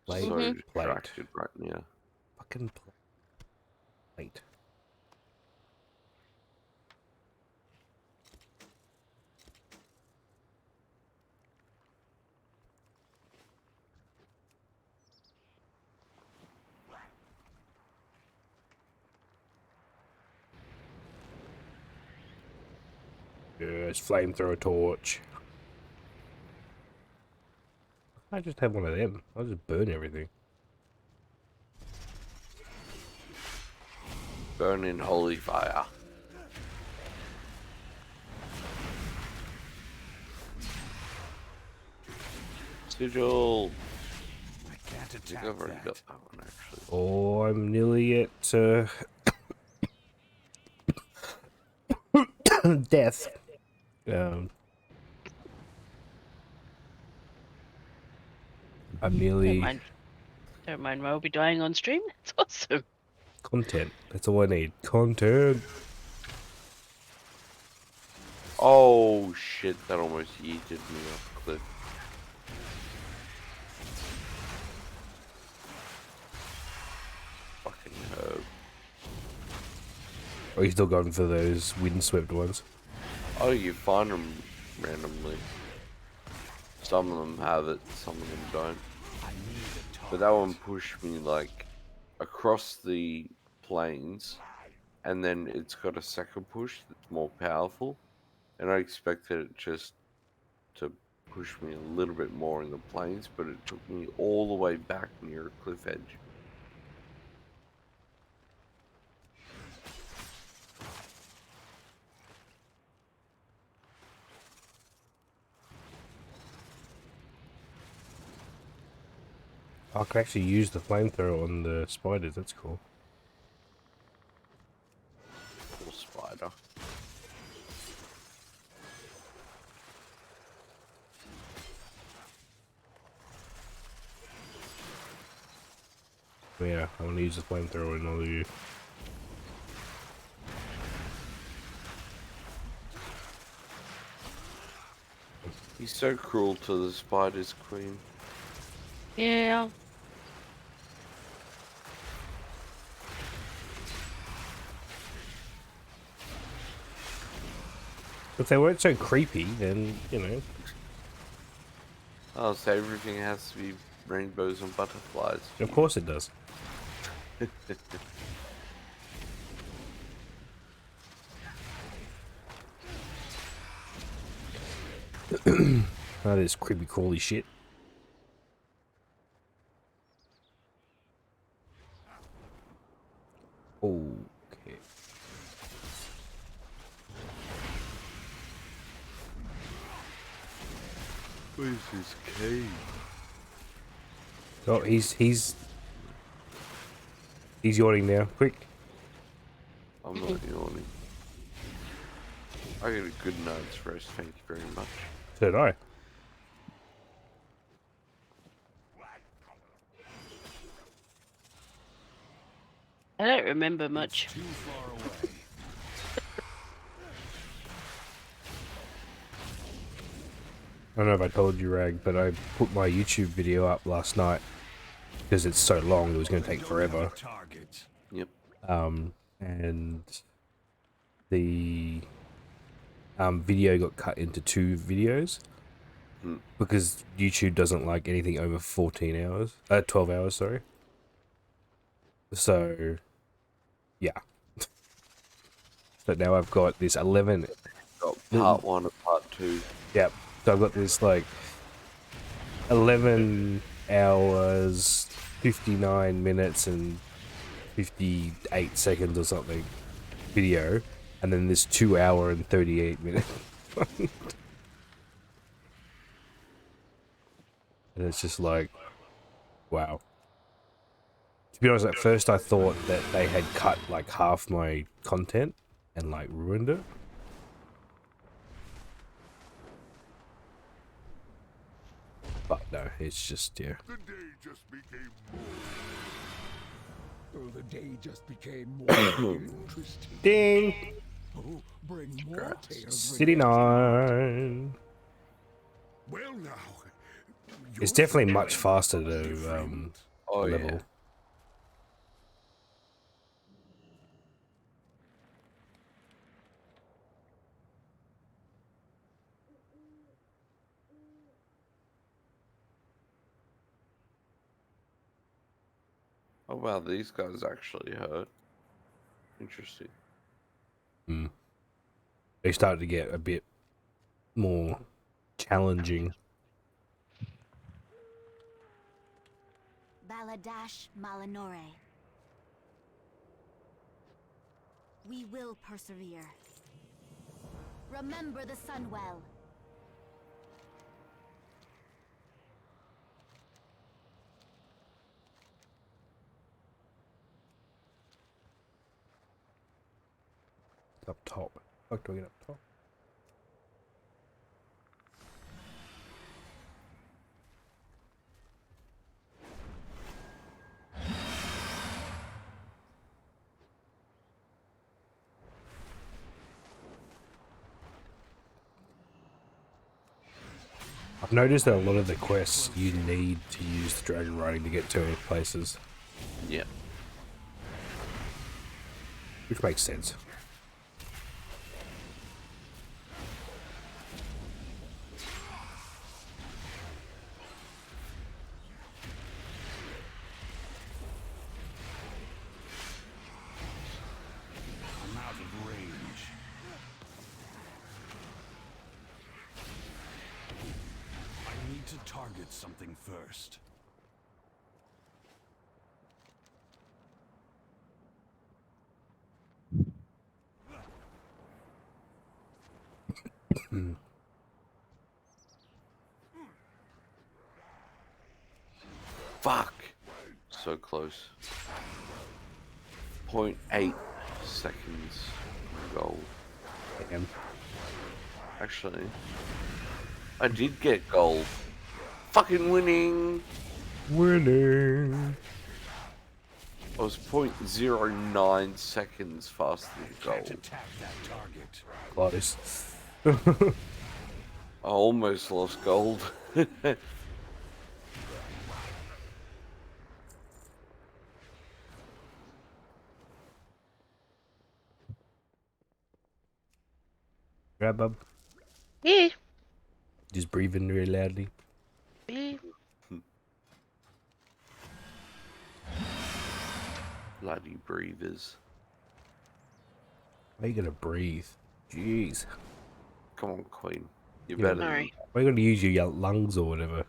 Plate. So Plate. distracted right now. Fucking plate. Yes, flamethrower torch. I just have one of them. I'll just burn everything. Burn in holy fire. Sigil. I can't I think attack I've already that. got that one actually. Oh, I'm nearly at death. I'm Don't nearly mind. Don't mind. I'll be dying on stream. It's awesome. content. That's all I need. Content. Oh shit, that almost yeeted me off the cliff. Fucking herb. Are you still going for those windswept ones? Oh, you find them randomly. Some of them have it, some of them don't. But that one pushed me like across the plains, and then it's got a second push that's more powerful. And I expected it just to push me a little bit more in the plains, but it took me all the way back near a cliff edge. I can actually use the flamethrower on the spiders. That's cool. Little spider. Yeah, I want to use the flamethrower on all of you. He's so cruel to the spiders, Queen. Yeah. If they weren't so creepy, then, you know. Oh, so everything has to be rainbows and butterflies. Of course it does. That is creepy crawly shit. Okay. Where's his cave? Oh, he's yawning now. Quick. I'm not yawning. I get a good night's rest, thank you very much. So did I. I don't remember much. Too far away. I don't know if I told you, Rag, but I put my YouTube video up last night because it's so long. It was going to take forever. Target. Yep. And the video got cut into 2 videos because YouTube doesn't like anything over 14 hours, 12 hours, sorry. So, yeah. But now I've got this 11. Got part 1 and part 2. Yep. So I've got this like 11 hours, 59 minutes and 58 seconds or something video, and then this 2 hour and 38 minute. And it's just like, wow. To be honest, at first I thought that they had cut like half my content and like ruined it. But no, it's just, yeah. The day just became more. Oh, the day just became more interesting. Ding! Oh, bring more tales. City 9. Well now. It's definitely much faster to Oh, level. yeah. Oh wow, these guys actually hurt. Interesting. They started to get a bit more challenging. Baladash Malinore. We will persevere. Remember the Sunwell. It's up top. What do I get up top? I've noticed that a lot of the quests you need to use the dragon riding to get to any places. Yeah. Which makes sense. I'm out of range. I need to target something first. Fuck! So close. 0.8 seconds gold. Damn. Actually, I did get gold. Fucking winning! Winning. I was 0.09 seconds faster than Can't gold. attack that target. Close. I almost lost gold. Grab bub. Yeah. Just breathing really loudly. Yeah. Bloody breathers. How are you gonna breathe? Jeez. Come on, Queen. You Yeah. better than Alright. Are you gonna use your lungs or whatever?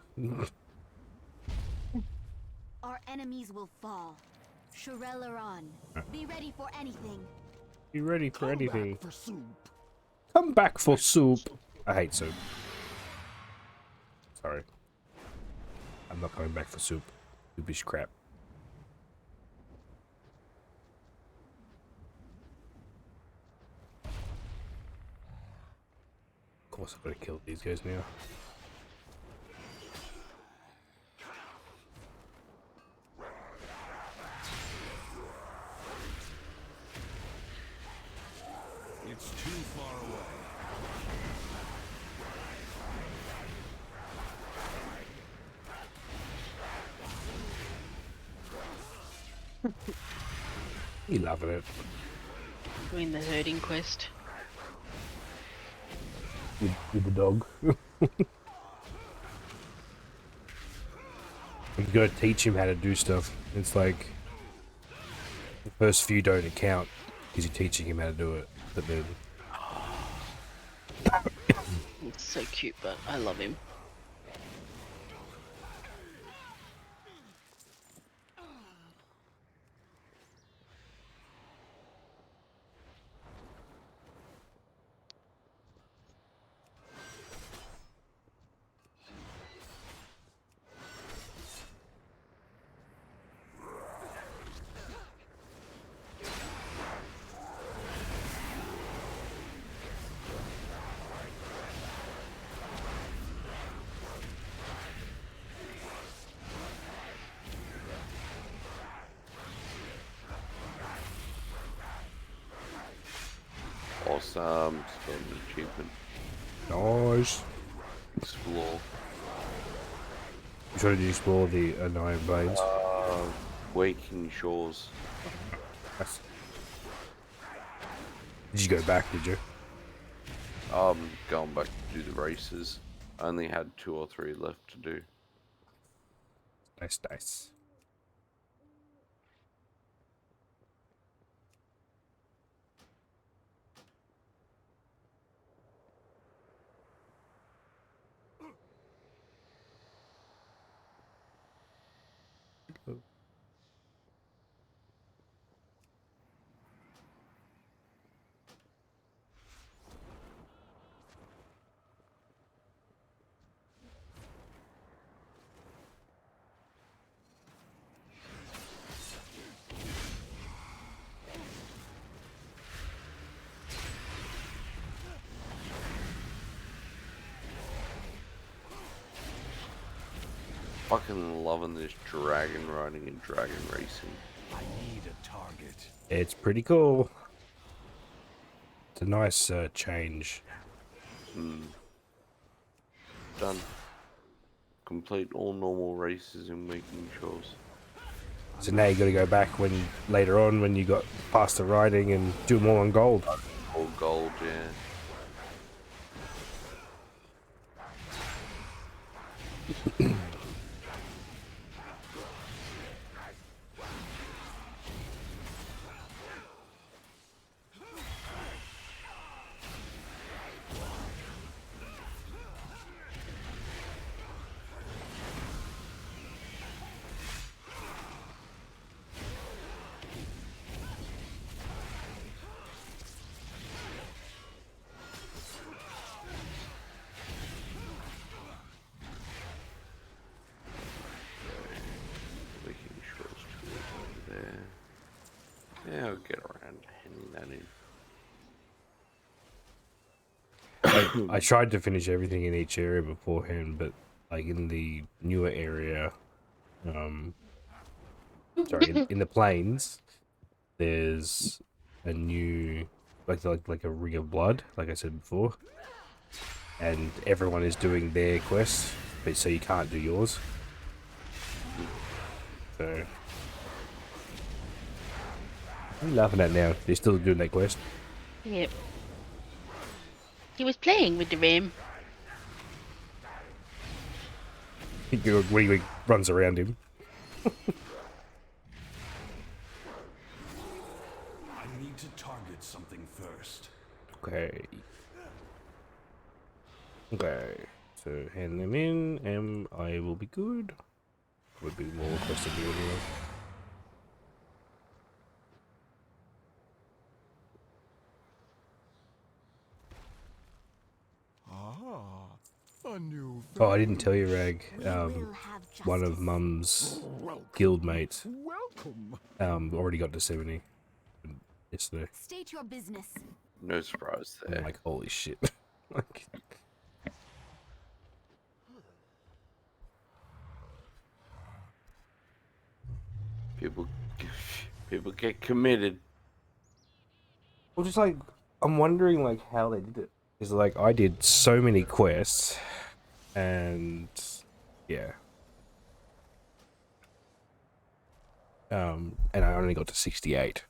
Our enemies will fall. Shurelaron, be ready for anything. You ready for Come anything? back for soup. Come back for soup. I hate soup. Sorry. I'm not coming back for soup. Soup is crap. Of course I've got to kill these guys now. It's too far away. You loving it. Doing the herding quest. With the dog. You gotta teach him how to do stuff. It's like the first few don't count because you're teaching him how to do it. But then It's so cute, but I love him. awesome. Spend an achievement. nice. Explore. You trying to explore the Iron Veins. Waking Shores. That's... Did you go back, did you? Going back to do the races. I only had 2 or 3 left to do. Nice, nice. fucking loving this dragon riding and dragon racing. I need a target. It's pretty cool. It's a nice change. Done. Complete all normal races in weekend chores. So now you got to go back when later on when you got past the riding and do them all on gold. All gold, yeah. Yeah, I'll get around to handing that in. I tried to finish everything in each area beforehand, but like in the newer area, sorry, in the plains, there's a new like a ring of blood, like I said before, and everyone is doing their quest, but so you can't do yours. So. What are you laughing at now? They're still doing that quest. Yep. He was playing with the ram. He runs around him. I need to target something first. Okay. Okay. So hand them in, and I will be good. Would be more requests to do anyway. A new Oh, I didn't tell you, Rag. One of Mum's guild mates already got to 70 yesterday. State your business. No surprise there. I'm like, holy shit. Like, People get committed. well, just like, I'm wondering like how they did it. Because like, I did so many quests, and yeah. And I only got to 68,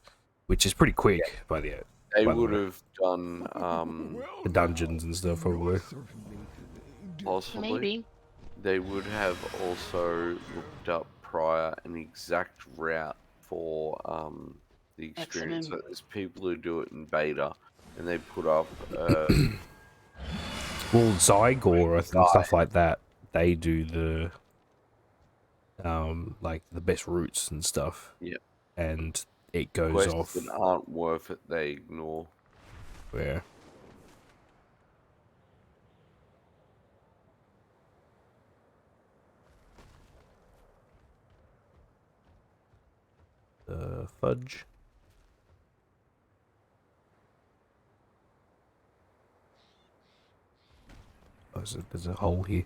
which is pretty quick by the end. They would have done The dungeons and stuff, probably. possibly. Maybe. They would have also looked up prior an exact route for the experience. So there's people who do it in beta, and they put up. Well, Zygor and stuff like that, they do the like the best routes and stuff. Yeah. And it goes quests off. that aren't worth it, they ignore. Yeah. Fudge. Oh, there's a hole here.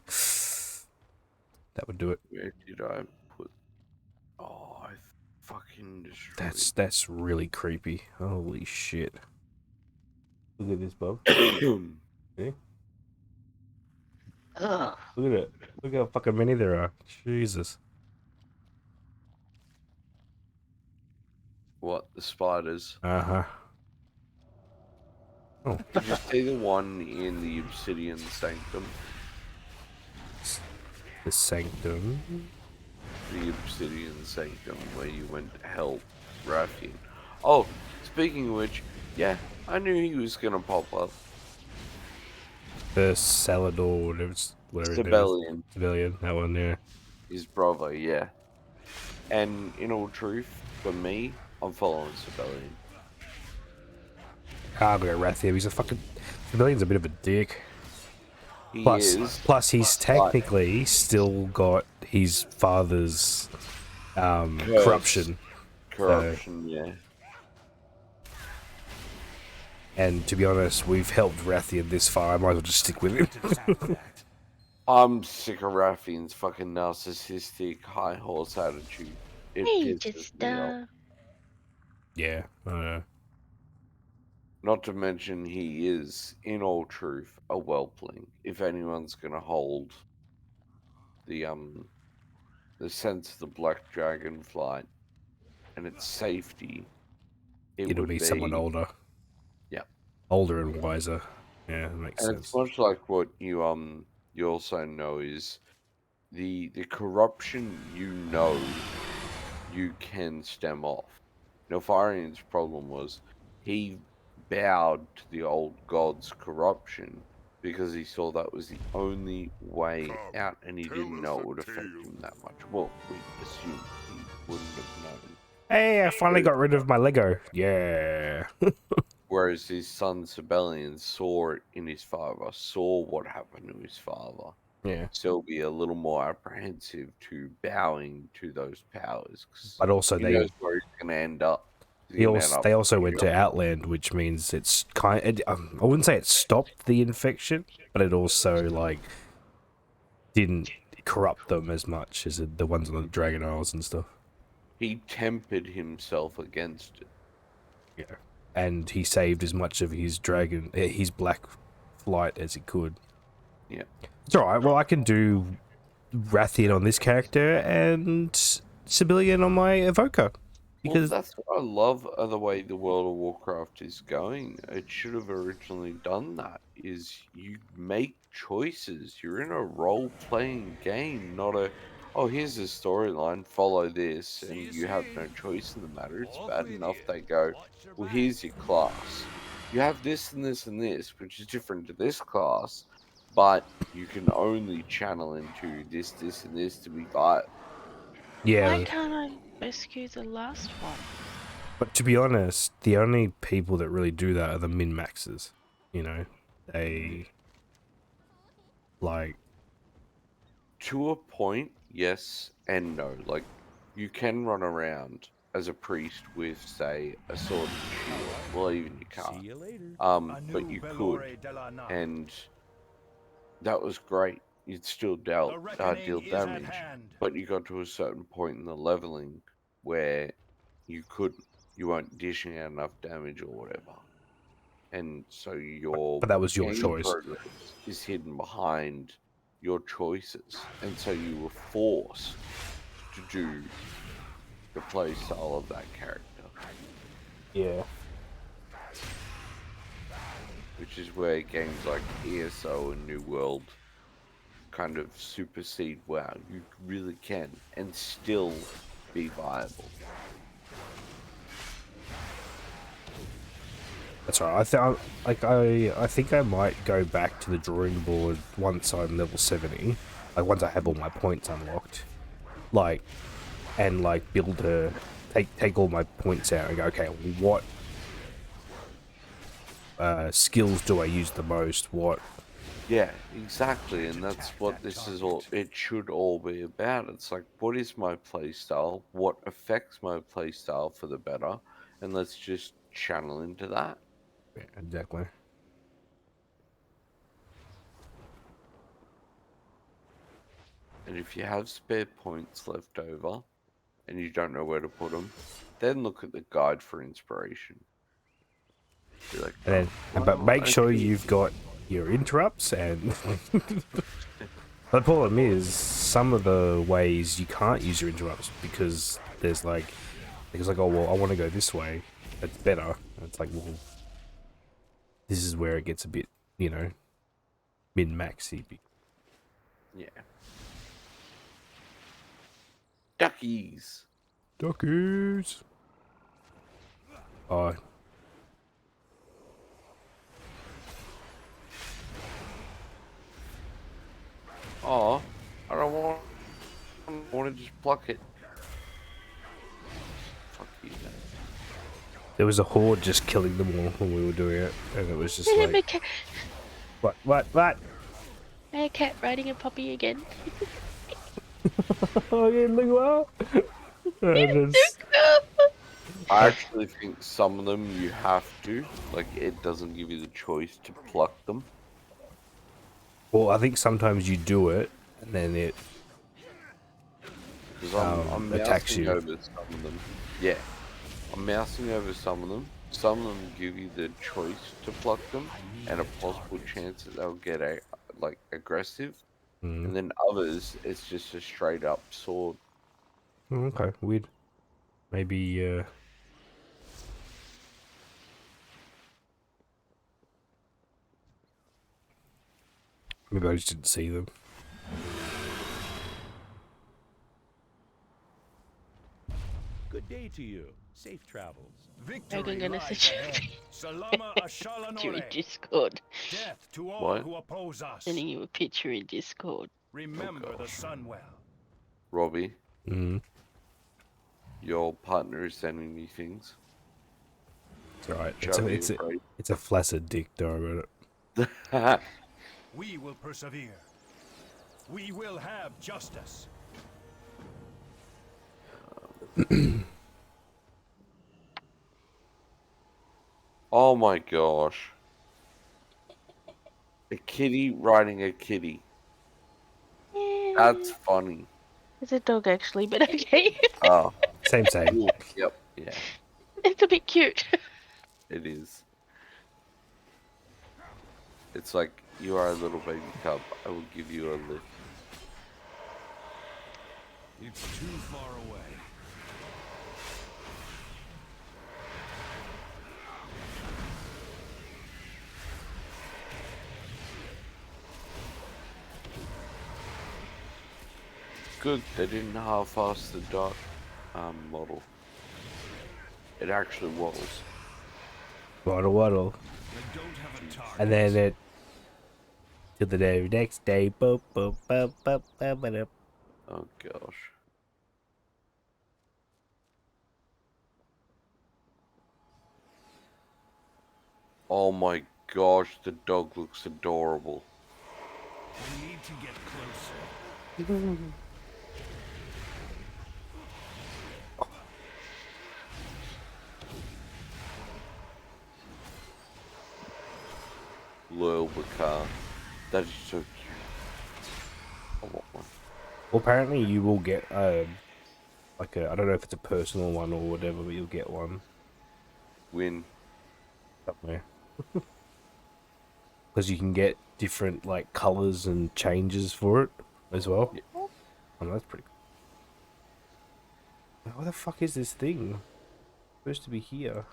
That would do it. Where did I put? Oh, I fucking destroyed. That's really creepy. Holy shit. Look at this, Bob. See? Ugh. Look at it. Look how fucking many there are. Jesus. What, the spiders? Uh-huh. Oh. Did you see the one in the Obsidian Sanctum? The Sanctum. The Obsidian Sanctum, where you went to help Rathian. Oh, speaking of which, yeah, I knew he was gonna pop up. The Salador, whatever it is. Sibelian. Sibelian, that one, yeah. His brother, yeah. And in all truth, for me, I'm following Sibelian. I'm gonna Rathian. He's a fucking. Sibelian's a bit of a dick. He Plus, is. plus he's technically still got his father's corruption. Corruption, yeah. And to be honest, we've helped Rathian this far. I might as well just stick with him. I'm sick of Raffian's fucking narcissistic high horse attitude. It Hey, pisses just me off. Yeah, I don't know. Not to mention he is, in all truth, a whelpling. If anyone's gonna hold the sense of the black dragonflight and its safety, it It'll would be someone be older. yeah. Older and wiser. Yeah, that makes And it's sense. much like what you also know is the corruption you can stem off. Nefarian's problem was he bowed to the old god's corruption because he saw that was the only way out, and he didn't know it would affect him that much. Well, we assumed he wouldn't have known. Hey, I finally got rid of my Lego. Yeah. Whereas his son Sibelian saw it in his father, saw what happened to his father. Yeah. Still be a little more apprehensive to bowing to those powers. 'Cause But also he they knows where he's going to end up. He's gonna end up they also went to Outland, which means it's I wouldn't say it stopped the infection, but it also like didn't corrupt them as much as the ones on the Dragon Isles and stuff. He tempered himself against it. Yeah. And he saved as much of his his black flight as he could. Yeah. It's alright, well I can do Rathian on this character and Civilian on my Evoker. Because Well, that's what I love of the way the World of Warcraft is going. It should have originally done that. Is you make choices. You're in a role-playing game, not a oh here's a storyline, follow this, and you have no choice in the matter. It's bad enough they go, well here's your class. You have this and this and this, which is different to this class, but you can only channel into this, this, and this to be viable. yeah. Why can't I rescue the last one? But to be honest, the only people that really do that are the min-maxers. You know? They like To a point, yes and no. Like, you can run around as a priest with, say, a sword and shield. Well, even you can't. But you could, and that was great. You'd still deal damage, but you got to a certain point in the leveling where you weren't dishing out enough damage or whatever, and so your but that was your game choice. progress is hidden behind your choices, and so you were forced to do the play style of that character. Yeah. Which is where games like ESO and New World kind of supersede WoW. You really can, and still be viable. That's right. I think I might go back to the drawing board once I'm level 70. Like once I have all my points unlocked. Like and like build take all my points out and go, okay, what skills do I use the most? What Yeah, exactly, and that's what this is all. It should all be about. It's like, what is my playstyle? What affects my playstyle for the better? And let's just channel into that. yeah, exactly. And if you have spare points left over, and you don't know where to put them, then look at the guide for inspiration. Be like, And then, but make sure you've got your interrupts and the problem is some of the ways you can't use your interrupts because there's like oh well I want to go this way, it's better. And it's like, well, this is where it gets a bit, you know, min-maxy. yeah. Duckies. Duckies. Oh. Oh, I don't want. I want to just pluck it. Fuck you, man. There was a horde just killing them all when we were doing it, and it was just I like, what? a cat riding a puppy again. Oh, yeah, look and it's, I actually think some of them you have to. Like, it doesn't give you the choice to pluck them. Well, I think sometimes you do it, and then it Because I'm attacks mousing you. over some of them. Yeah, I'm mousing over some of them. Some of them give you the choice to pluck them, and a possible chance that they'll get aggressive. Mm. And then others, it's just a straight up sword. Oh, okay, weird. Maybe maybe I just didn't see them. Good day to you. Safe travels. Dragon gonna lies send ahead. Salama you picture in Ashalanore. Discord. Death to all What? who oppose us. Sending you a picture in Discord. Remember the gosh. sun well. Robbie, Mm. your partner is sending me things. It's alright. Shall be afraid. It's a flaccid dick. Don't worry about it. We will persevere. We will have justice. Oh my gosh. A kitty riding a kitty. That's funny. It's a dog actually, but okay. Oh. Same. Ooh, yep. Yeah, It's a bit cute. it is. It's like, you are a little baby cub. I will give you a lift. It's too far away. Good, they didn't half-ass the dot model. It actually was. Waddle. They don't have a target. And then it to the day next day. Boop, boop, boop, boop, boop, boop. Oh gosh. Oh my gosh, the dog looks adorable. We need to get closer. Loyal Bakar. That is so cute. I want one. Well, apparently you will get like I don't know if it's a personal one or whatever, but you'll get one Win. somewhere. Because you can get different like colors and changes for it as well. Yeah. Oh, that's pretty cool. What the fuck is this thing? It's supposed to be here.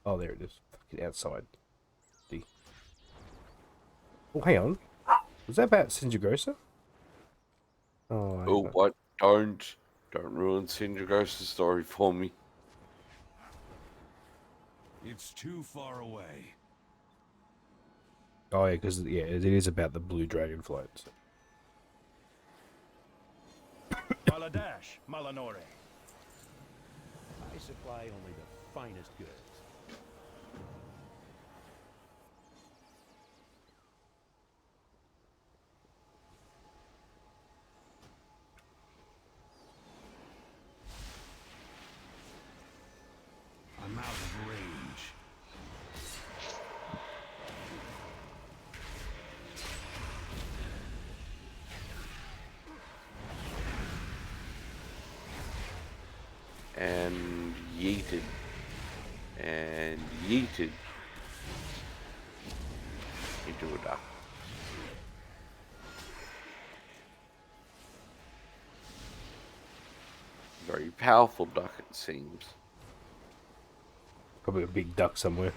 Oh, there it is. Fucking outside. Oh, hang on. Was that about Sinjagosa? Oh, Oh, what? Don't ruin Sindragosa's story for me. It's too far away. Oh, yeah, because it is about the blue dragonflight. So. Maladash, Malanore. I supply only the finest goods. I'm out of range. And yeeted. And yeeted. Into a duck. Very powerful duck, it seems. Probably a big duck somewhere.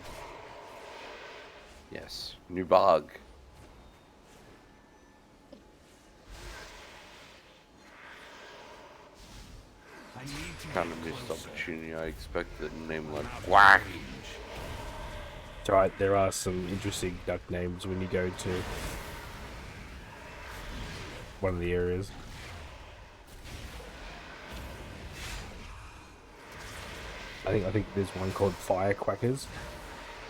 Yes. New bug. I need to Kind of get missed closer. opportunity. I expected a name like I'm out of Quack. range. It's alright, there are some interesting duck names when you go to one of the areas. I think there's one called Firequackers.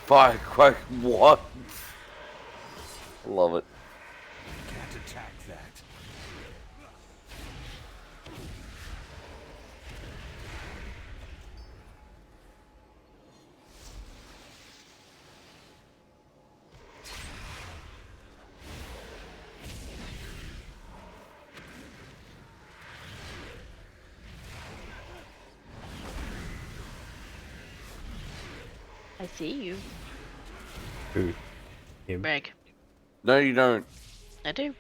Fire Quack. What? Love it. Can't attack that. see you. Who? Him. Reg. No, you don't. I do.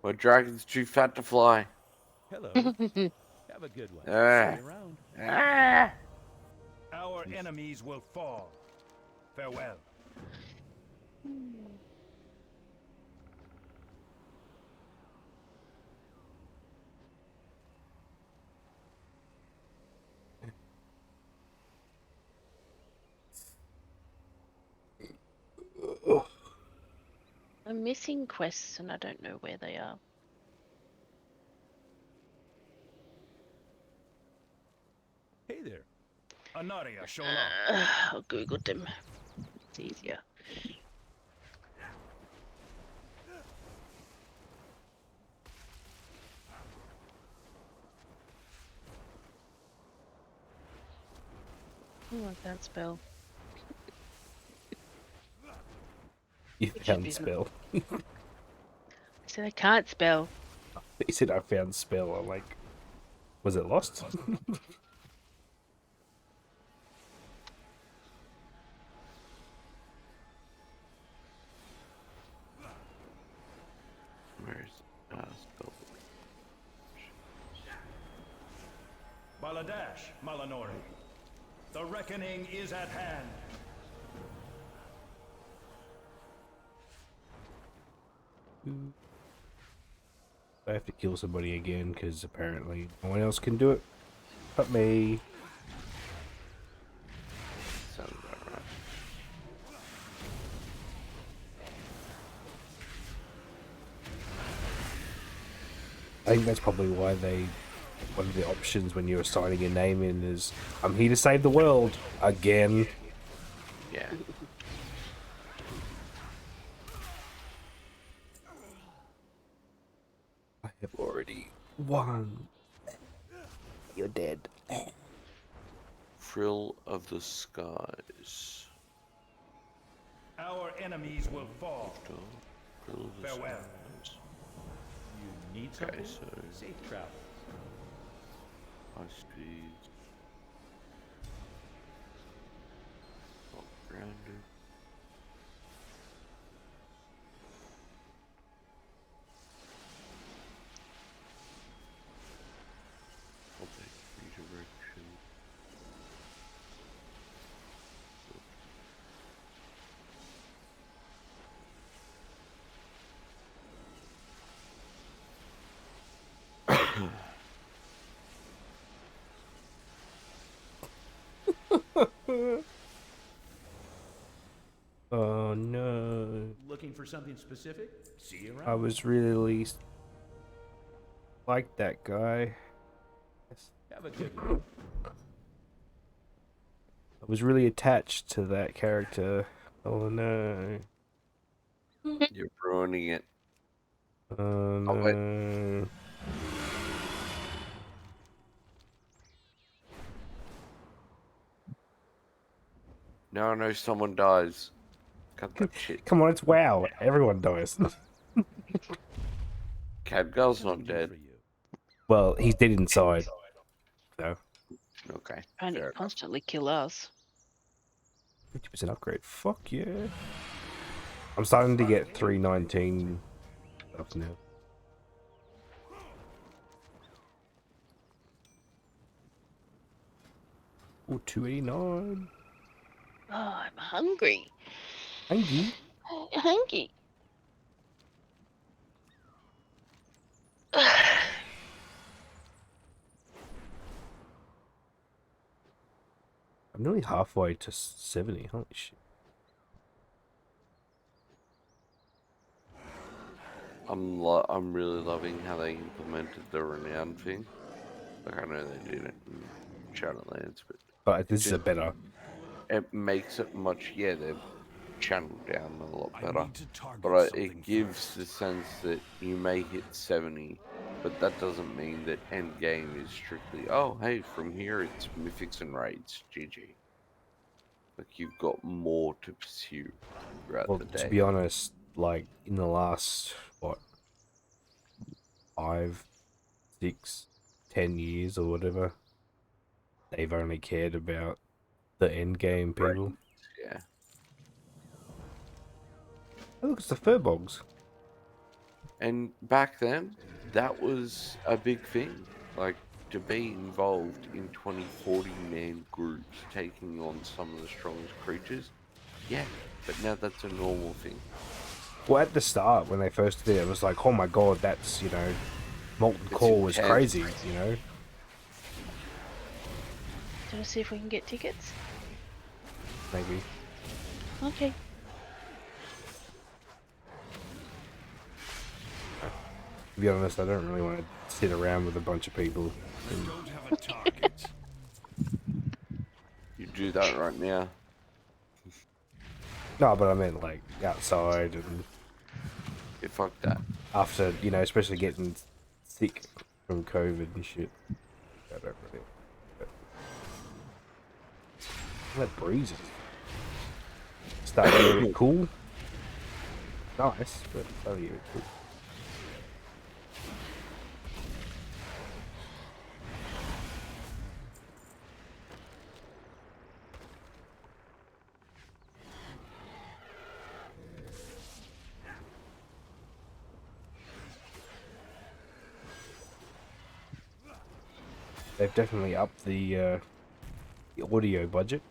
My dragon's too fat to fly. Hello. Have a good one. Ah. See you around. Ah. Our enemies will fall. Farewell. I'm missing quests and I don't know where they are. Hey there. Anaria, show love. I'll Google them. It's easier. Oh, I can't spell. You Which found is- spell. I said I can't spell. He said I found spell. I'm like, was it lost? Where's spell? Baladash, Malanori. The reckoning is at hand. I have to kill somebody again because apparently no one else can do it but me. Sounds about right. I think that's probably why one of the options when you're signing your name in is I'm here to save the world again. Yeah. I have already won. You're dead. Frill of the skies. Our enemies will fall. Frill of the Farewell. skies. You need something? Okay, so Safe travels. high speed. Not grounded. I'll take redirection. Oh no. Looking for something specific? See you around. I was really like that guy. Have a good one. I was really attached to that character. Oh no. You're ruining it. Oh Oh, wait. no. Now I know someone dies. Cut that shit. Come on, it's WoW. Everyone dies. Khadgar's not dead. Well, he's dead inside. So, Okay. And fair it enough. constantly kill us. 50% upgrade. Fuck yeah. I'm starting to get 319 stuff now. Ooh, 289. Oh, I'm hungry. Hungry. Hungry. I'm nearly halfway to 70. Holy shit. I'm really loving how they implemented the renown thing. Like, I know they did it in Shadowlands, But this is a better. it makes it much, yeah, they've channeled down a lot I better. need to target But something it gives first. the sense that you may hit 70, but that doesn't mean that end game is strictly, oh, hey, from here it's mythics and raids, GG. Like, you've got more to pursue throughout Well, the day. to be honest, like in the last, what, 5, 6, 10 years or whatever, they've only cared about the end game people. Yeah. Oh, look, it's the Furbogs. And back then, that was a big thing. Like, to be involved in 20-40 man groups taking on some of the strongest creatures. Yeah, but now that's a normal thing. Well, at the start, when they first did it, it was like, oh my god, that's, you know, Molten It's Core was intense. crazy, you know? Do you want to see if we can get tickets? Maybe. Okay. To be honest, I don't really want to sit around with a bunch of people. And... Don't have a target. You do that right now. No, but I meant like outside and Yeah, fuck that. after, you know, especially getting sick from COVID and shit. I don't really. But... That breeze is starting to get a bit cool. Nice, but it's starting to get a bit cool. They've definitely upped the audio budget.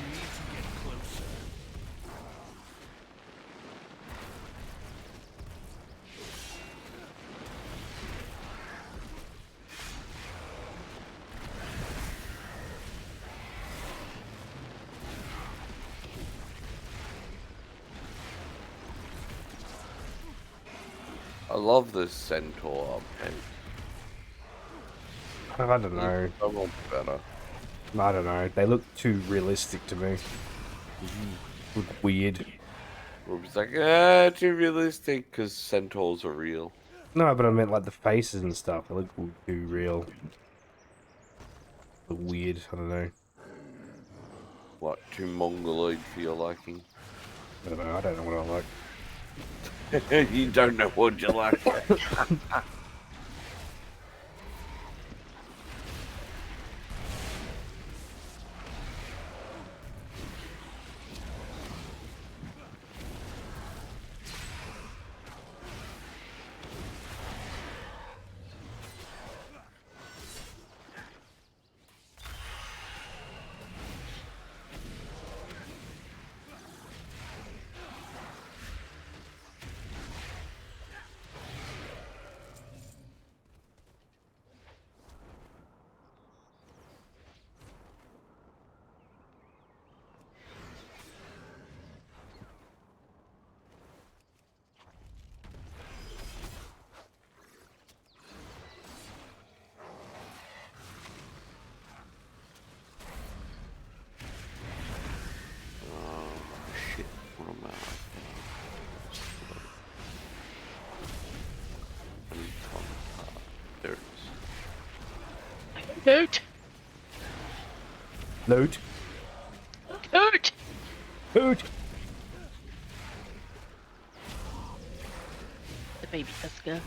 We need to get closer. I love this centaur update. I don't know. It's so much better. I don't know. They look too realistic to me. Look weird. It's like, too realistic because centaurs are real. No, but I meant like the faces and stuff. They look too real. Look weird. I don't know. What, too mongoloid for your liking? I don't know. I don't know what I like. You don't know what you like. Shit, what am I? There it is. Hoot! Loot. Hoot! Hoot. The baby Tusker.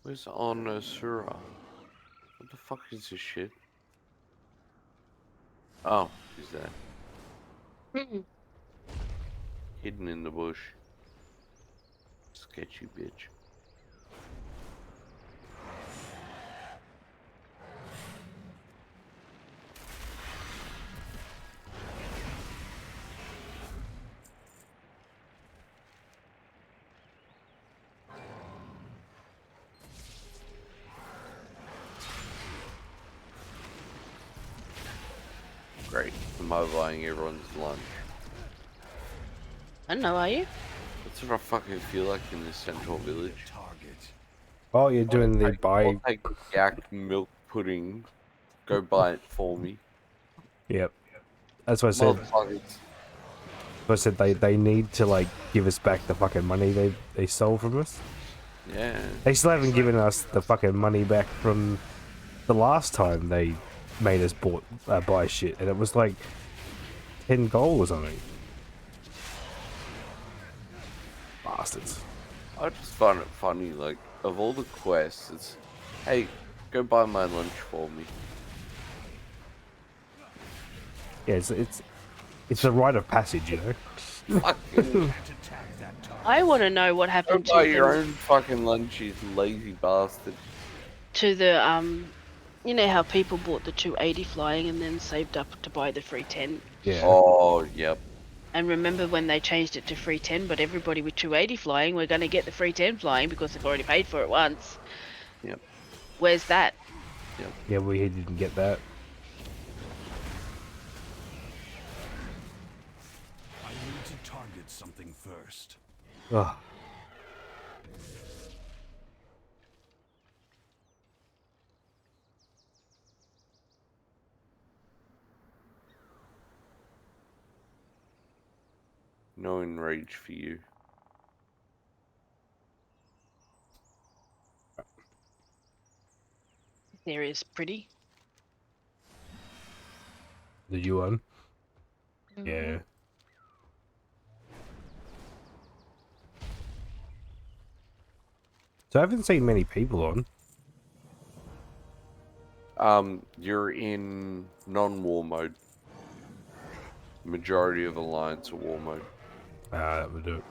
Where's Onasura? What the fuck is this shit? Oh, she's there. Hidden in the bush. Sketchy bitch. Great. I'm overlaying everyone's lunch. I don't know, are you? That's what I fucking feel like in this central village. Oh, you're doing the I'll buy. take yak milk pudding. Go buy it for me. Yep. That's what I said. Motherfuckers. I said they need to like give us back the fucking money they stole from us. Yeah. They still haven't given us the fucking money back from the last time they made us buy shit, and it was like 10 gold or something. Bastards. I just find it funny, like, of all the quests, it's, hey, go buy my lunch for me. Yeah, it's a rite of passage, you know. Fucking I want to know what go happened buy to your the, own fucking lunch, you lazy bastard. to the you know how people bought the 280 flying and then saved up to buy the free 10. Yeah. Oh, yep. And remember when they changed it to free 10, but everybody with 280 flying, we're going to get the free 10 flying because they've already paid for it once. Yep. Where's that? Yep. Yeah, we didn't get that. I need to target something first. Ugh. No enrage for you. There is pretty. The yuan. Mhm. Yeah. So I haven't seen many people on. You're in non-war mode. Majority of Alliance are war mode. That would do it.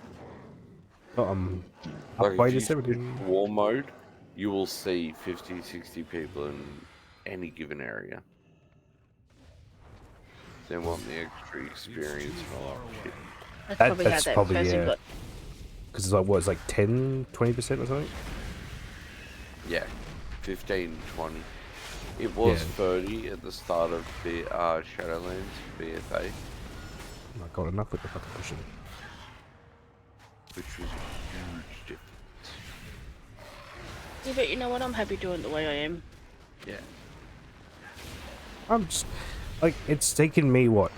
Oh, I'm Like, up by if the you switch 70. to war mode, you will see 50, 60 people in any given area. They want the extra experience and all that shit. That's probably how That's that probably, person yeah. got. Because it's like, what, it's like 10, 20% or something? Yeah, 15, 20. It was Yeah. 30 at the start of the Shadowlands BFA, I got enough with the fucking pushing. which was a huge difference. Yeah, but you know what? I'm happy doing it the way I am. Yeah. I'm just, like, it's taken me, what,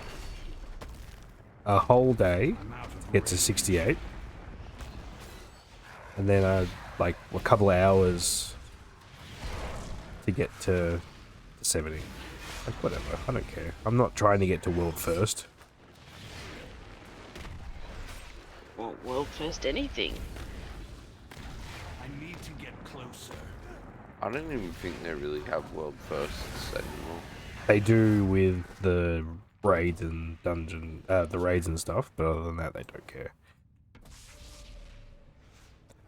a whole day to get to 68. And then, like, a couple of hours to get to 70. Like, whatever, I don't care. I'm not trying to get to world first. Well, world first anything. I need to get closer. I don't even think they really have world firsts anymore. They do with the raids and dungeon, the raids and stuff, but other than that, they don't care.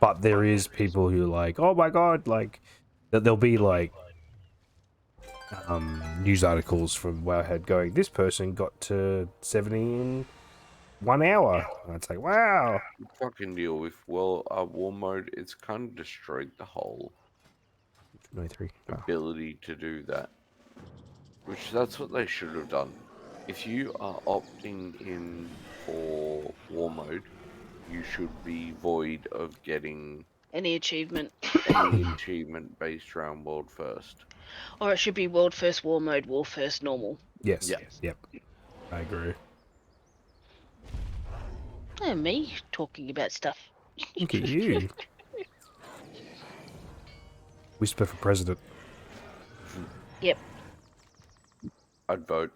But there is people who are like, oh my god, like, there'll be like, news articles from Wowhead going, this person got to 70 in 1 hour. And it's like, wow. Fucking deal with, well, war mode, it's kind of destroyed the whole 93. ability to do that. Which, that's what they should have done. If you are opting in for war mode, you should be void of getting Any achievement. any achievement based around world first. Or it should be world first war mode, war first normal. Yes. Yes. Yep. I agree. Me talking about stuff. Look at you. Whisper for president. Yep. I'd vote.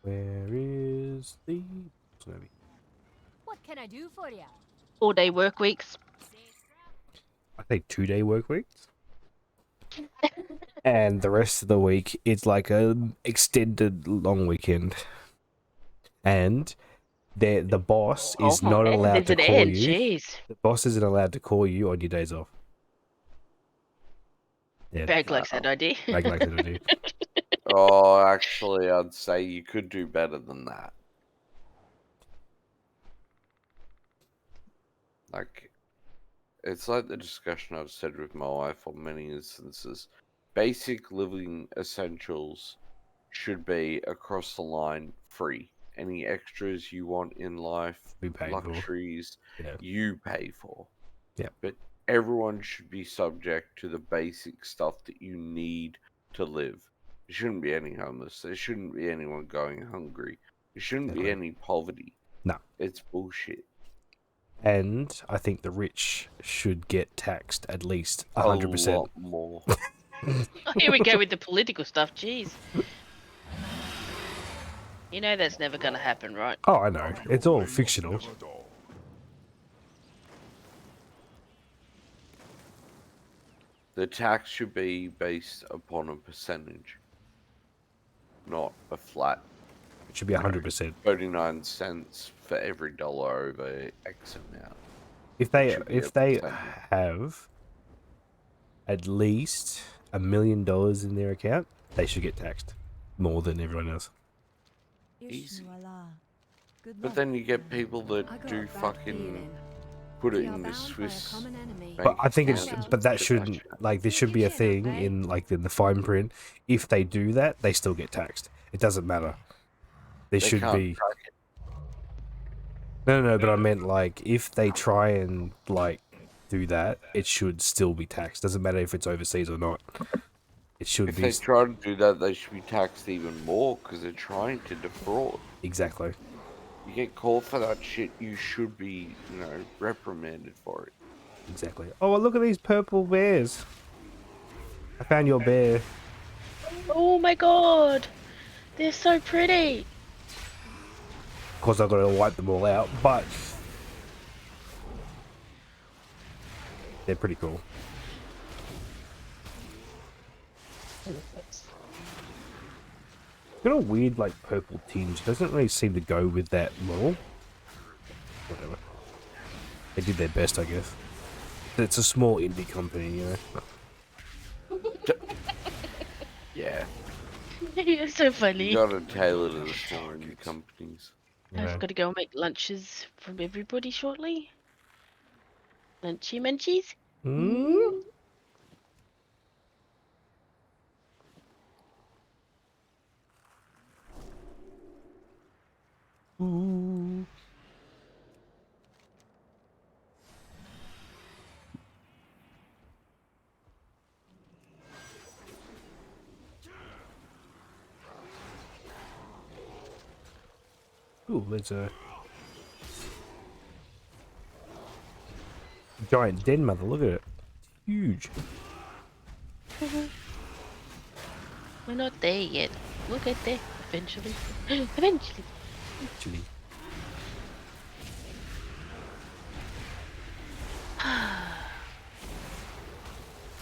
Where is the movie? What can I do for you? 4-day work weeks. I think 2-day work weeks. And the rest of the week, it's like an extended long weekend. And the boss is not allowed to call you. Jeez. The boss isn't allowed to call you on your days off. Yeah, Bragg likes that idea. Bragg likes that idea. Oh, actually, I'd say you could do better than that. Like, it's like the discussion I've said with my wife on many instances. Basic living essentials should be across the line free. Any extras you want in life, We pay for. luxuries, Yeah. you pay for. Yeah. But everyone should be subject to the basic stuff that you need to live. There shouldn't be any homeless. There shouldn't be anyone going hungry. There shouldn't be any poverty. No. It's bullshit. And I think the rich should get taxed at least A 100%. lot more. Oh, here we go with the political stuff. Jeez. You know that's never going to happen, right? Oh, I know. It's all fictional. The tax should be based upon a percentage, not a flat. It should be 100%. 39 cents for every dollar over X amount. If they have at least $1 million in their account, they should get taxed more than everyone else. Easy. But then you get people that do fucking put it in the Swiss. But I think it's, account but that and shouldn't, like, there should be a thing in, like, in the fine print. If they do that, they still get taxed. It doesn't matter. There They should can't be. track it. No, but I meant, like, if they try and, like, do that, it should still be taxed. Doesn't matter if it's overseas or not. It should If be. they try to do that, they should be taxed even more because they're trying to defraud. Exactly. You get called for that shit, you should be, reprimanded for it. Exactly. Oh, well, look at these purple bears. I found your bear. Oh my god! They're so pretty! Of course, I've got to wipe them all out, but they're pretty cool. Got a weird, like, purple tinge. Doesn't really seem to go with that model. Whatever. They did their best, I guess. It's a small indie company, you know. Yeah. You're so funny. You gotta tailor to the smaller indie companies. I've got to go and make lunches from everybody shortly. Lunchy munchies? Hmm? Ooh. Ooh, there's a giant den mother. Look at it. Huge. We're not there yet. We'll get there eventually. Eventually. Actually.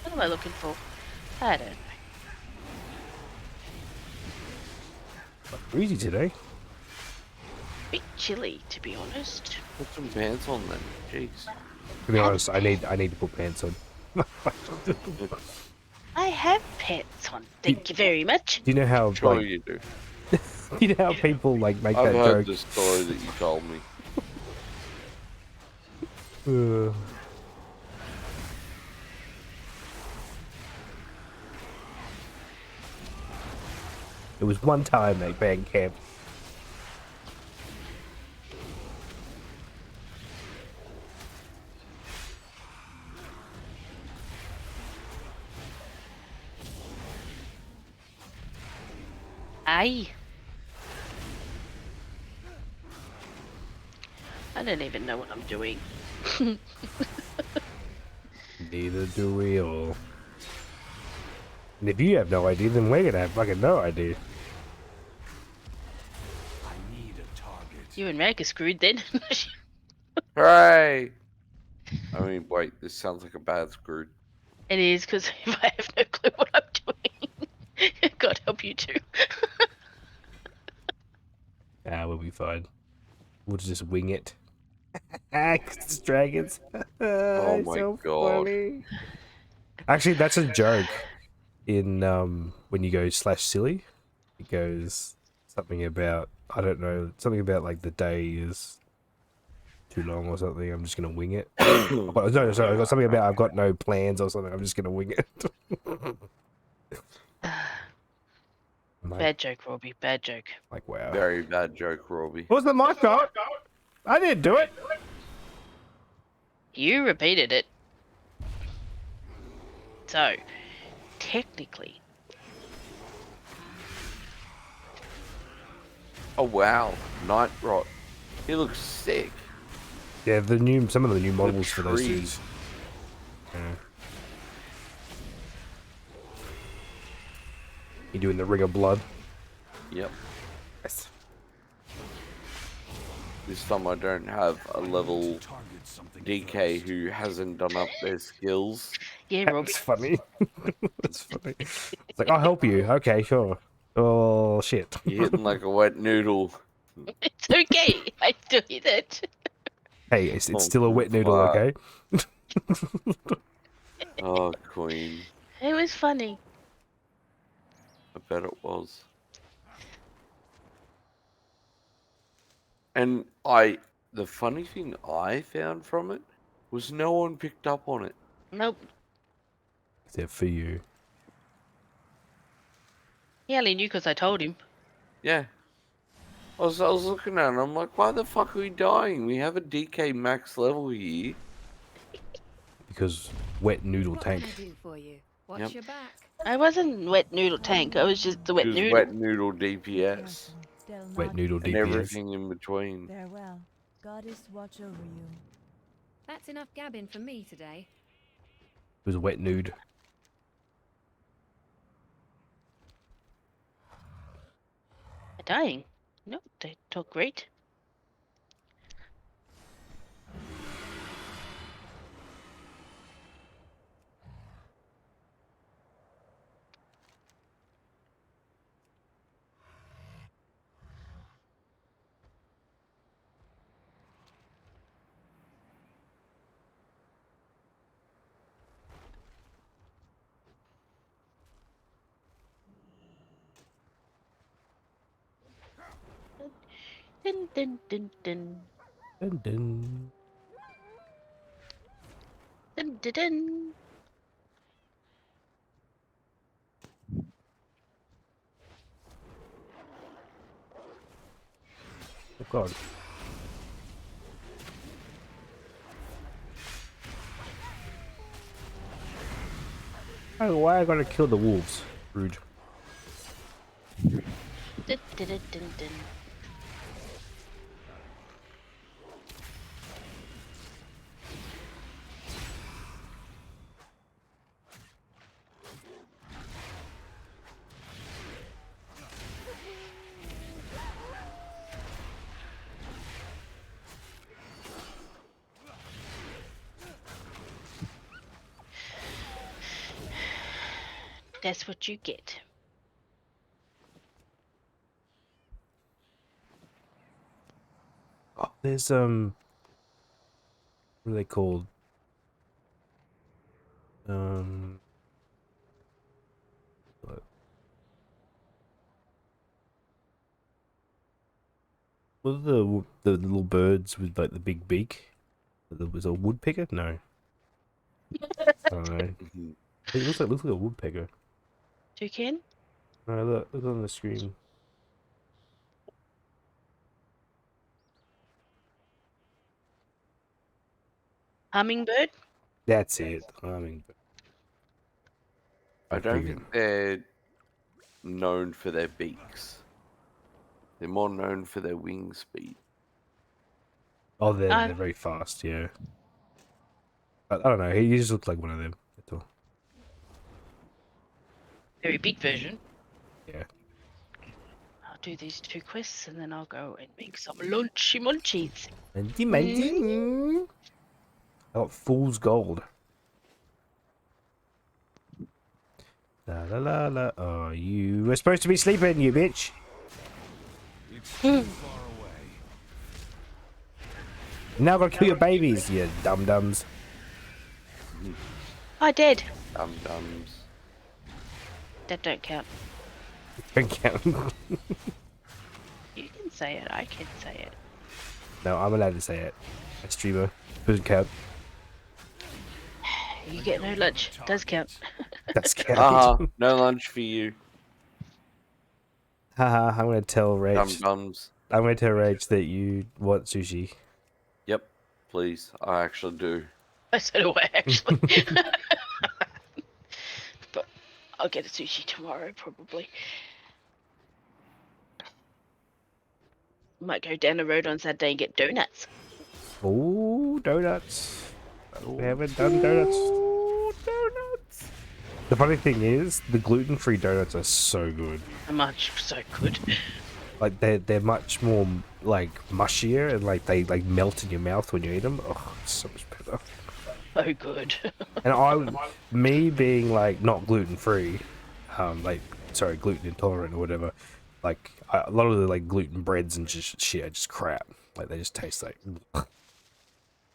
What am I looking for? I don't know. Breezy today. Bit chilly, to be honest. Put some pants on then. Jeez. To be honest, I need to put pants on. I have pants on. Thank you very much. Do you know how Sure like, you do. you know how people like make I've that heard joke? the story that you told me. It was one time they banned camp. Aye. I don't even know what I'm doing. Neither do we all. And if you have no idea, then we're gonna have fucking no idea. I need a target. You and Meg are screwed then. Hooray! I mean, wait, this sounds like a bad screw. It is, because if I have no clue what I'm doing, God help you too. Ah, we'll be fine. We'll just wing it. Ah, 'cause it's dragons. Oh my god. Funny. Actually, that's a joke. In when you go /silly, it goes something about, I don't know, something about like the day is too long or something. I'm just gonna wing it. No, sorry, I got something about I've got no plans or something. I'm just gonna wing it. Bad joke, Robbie. Bad joke. Like, wow. Very bad joke, Robbie. Wasn't my fault. I didn't do it. You repeated it. So, technically, Oh wow, Night Rot. He looks sick. Yeah, some of the new models for those tree. dudes. Yeah. You doing the Ring of Blood? Yep. Yes. This time I don't have a level DK who hasn't done up their skills. yeah, Robbie. That's funny. That's funny. It's like, I'll help you. Okay, sure. Oh, shit. You're hitting like a wet noodle. It's okay. I do that. Hey, it's Oh, still a wet noodle, fuck. okay? Oh, Queen. It was funny. I bet it was. And the funny thing I found from it was no one picked up on it. Nope. Except for you. He only knew because I told him. Yeah. I was looking at it and I'm like, why the fuck are we dying? We have a DK max level here. Because wet noodle What tank. can I do for you? Watch Yep. your back. I wasn't wet noodle tank. I was just the wet It was noodle. wet noodle DPS. Wet noodle And DPS. everything in between. Farewell. Goddess watch over you. That's enough gabbing for me today. It was wet nude. Dying. No, they talk great. Dun dun dun dun. Dun, dun. Dun dun dun. Oh, God. Oh, why I gotta kill the wolves? Rude. Dun dun dun dun dun. That's what you get. Oh, there's what are they called? What are the little birds with like the big beak? Was a woodpecker? No. I don't know. It looks like a woodpecker. Toucan? No, look on the screen. Hummingbird? That's it. Hummingbird. I don't think they're known for their beaks. They're more known for their wing speed. Oh, they're very fast. Yeah. I don't know. He just looks like one of them. That's all. Very big version. Yeah. I'll do these 2 quests and then I'll go and make some lunchy munchies. I got fool's gold. La la la la. Oh, you were supposed to be sleeping, you bitch. It's too far away. Now gotta kill your babies, you dum dums. I did. Dum dums. That don't count. Don't count. You can say it. I can say it. No, I'm allowed to say it. A streamer doesn't count. You get no lunch. Does count. That's count. No lunch for you. Haha, I'm gonna tell Dum Rach. dums. I'm gonna tell Rach that you want sushi. Yep, please. I actually do. So do I actually. But I'll get a sushi tomorrow probably. Might go down the road on Saturday and get donuts. Ooh, donuts. We haven't done donuts. Donuts. The funny thing is, the gluten-free donuts are so good. Much so good. Like they're much more like mushier and like they like melt in your mouth when you eat them. Oh, it's so much better. So good. And me being like not gluten-free, like sorry, gluten intolerant or whatever, like a lot of the like gluten breads and just shit are just crap. Like they just taste like.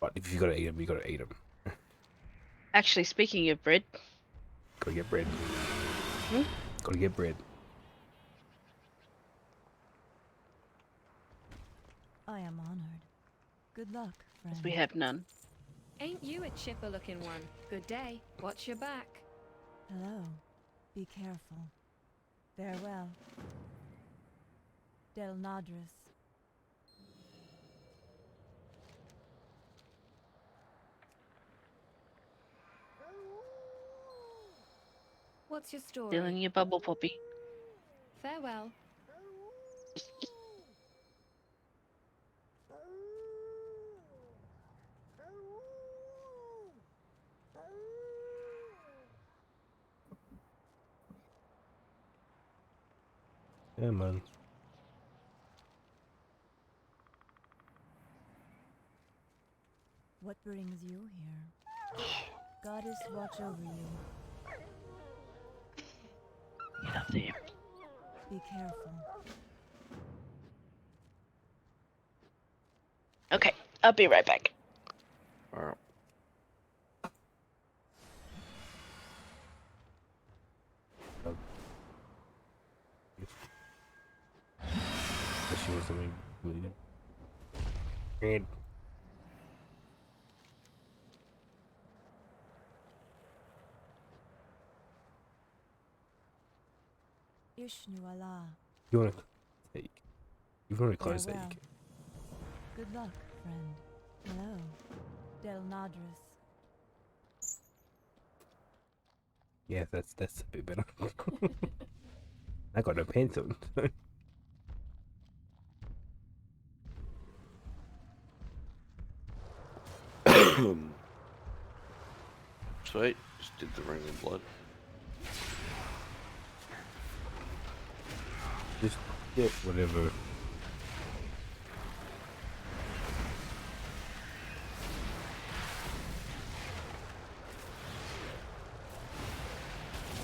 But if you gotta eat them, you gotta eat them. Actually, speaking of bread, Gotta get bread. Hmm? Gotta get bread. I am honored. Good luck, friend. we have none. Ain't you a chipper looking one? Good day. Watch your back. Hello. Be careful. Farewell. Del Nadris. What's your story? Still in your bubble, Poppy. Farewell. Yeah, man. What brings you here? Goddess watch over you. Get up there. Be careful. Okay, I'll be right back. Alright. She was something weird. Bread. Ishnu Allah. You wanna take? You've already closed that. Farewell. You Good luck, friend. Hello. Del Nadris. yeah, that's a bit better. I got no pants on. Sweet. Just did the ring of blood. Just get whatever.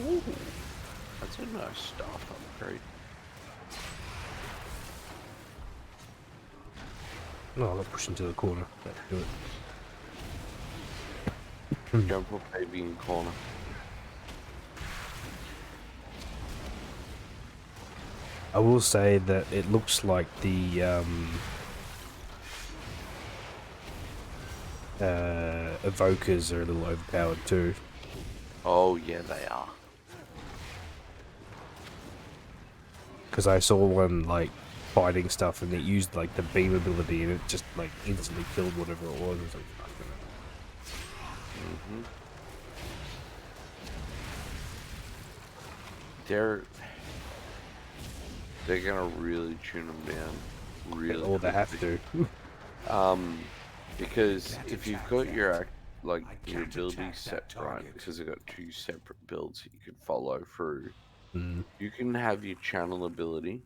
Ooh, that's a nice staff upgrade. No, I got pushed into the corner. Let's do it. Don't put baby in corner. I will say that it looks like the evokers are a little overpowered too. Oh yeah, they are. Because I saw one like fighting stuff and it used like the beam ability and it just like instantly killed whatever it was. I was like, fuck it. They're gonna really tune them down. Really. Or they have to. Because if you've got your your ability set right, because they've got two separate builds that you can follow through. You can have your channel ability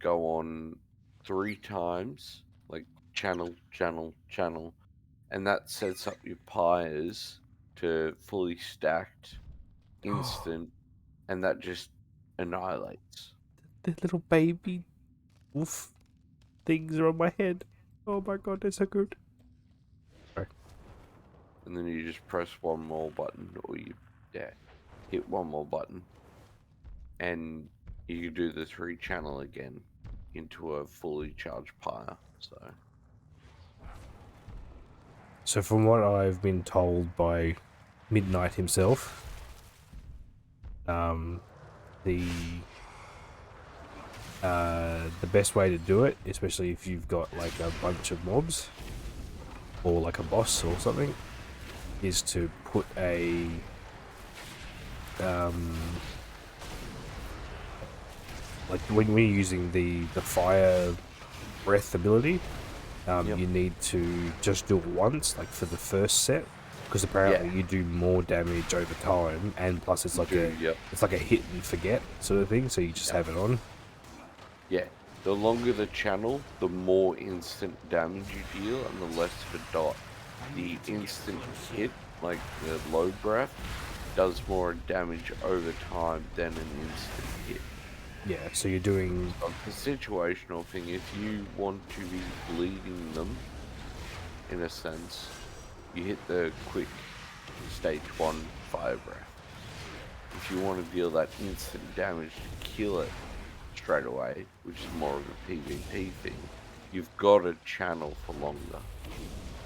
go on 3 times, like channel, and that sets up your pyres to fully stacked, instant, and that just annihilates. The little baby wolf things are on my head. Oh my god, they're so good. Sorry. And then you just press one more button, or you hit one more button, and you do the 3 channel again into a fully charged pyre. So from what I've been told by Midnight himself, the the best way to do it, especially if you've got like a bunch of mobs or like a boss or something, is to put a like when we're using the fire breath ability, you need to just do it once, like for the first set, because apparently you do more damage over time, and plus it's like it's like a hit and forget sort of thing, so you just have it on. Yeah, the longer the channel, the more instant damage you deal, and the less of a dot. The instant hit, like the low breath, does more damage over time than an instant hit. Yeah, so you're doing a situational thing. If you want to be bleeding them, in a sense, you hit the quick stage 1 fire breath. If you want to deal that instant damage to kill it straight away, which is more of a PvP thing, you've got to channel for longer.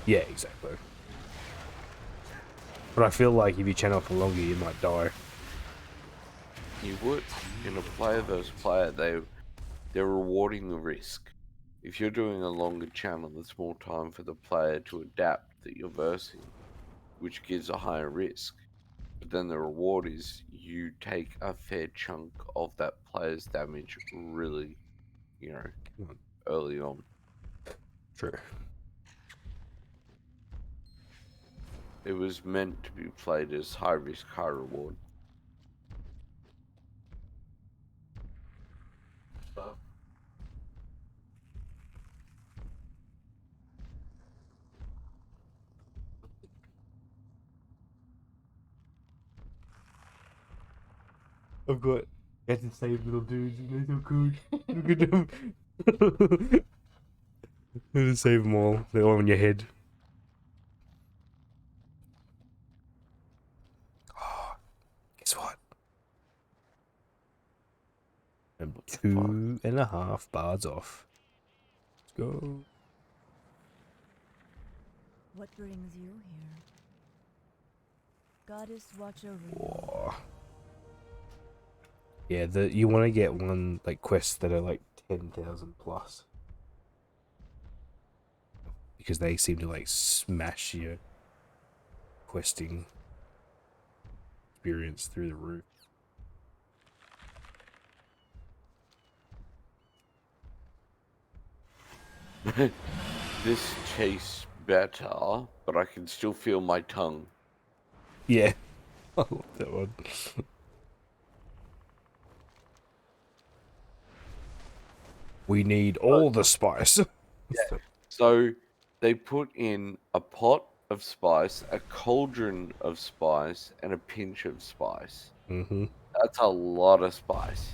Yeah, exactly. But I feel like if you channel for longer, you might die. You would. In a player versus player, they're rewarding the risk. If you're doing a longer channel, there's more time for the player to adapt that you're versing, which gives a higher risk. But then the reward is you take a fair chunk of that player's damage really, early on. True. It was meant to be played as high risk, high reward. I've got get to save little dudes and they're so good. Look at them. You to save them all. They're all on your head. Oh, guess what? I'm 2.5 bars off. Let's go. What brings you here? Goddess watch over you. Whoa. Yeah, you want to get one like quests that are like 10,000 plus, because they seem to like smash your questing experience through the roof. This tastes better, but I can still feel my tongue. Yeah, I love that one. We need all the spice. Yeah. So they put in a pot of spice, a cauldron of spice, and a pinch of spice. Mm-hmm. That's a lot of spice.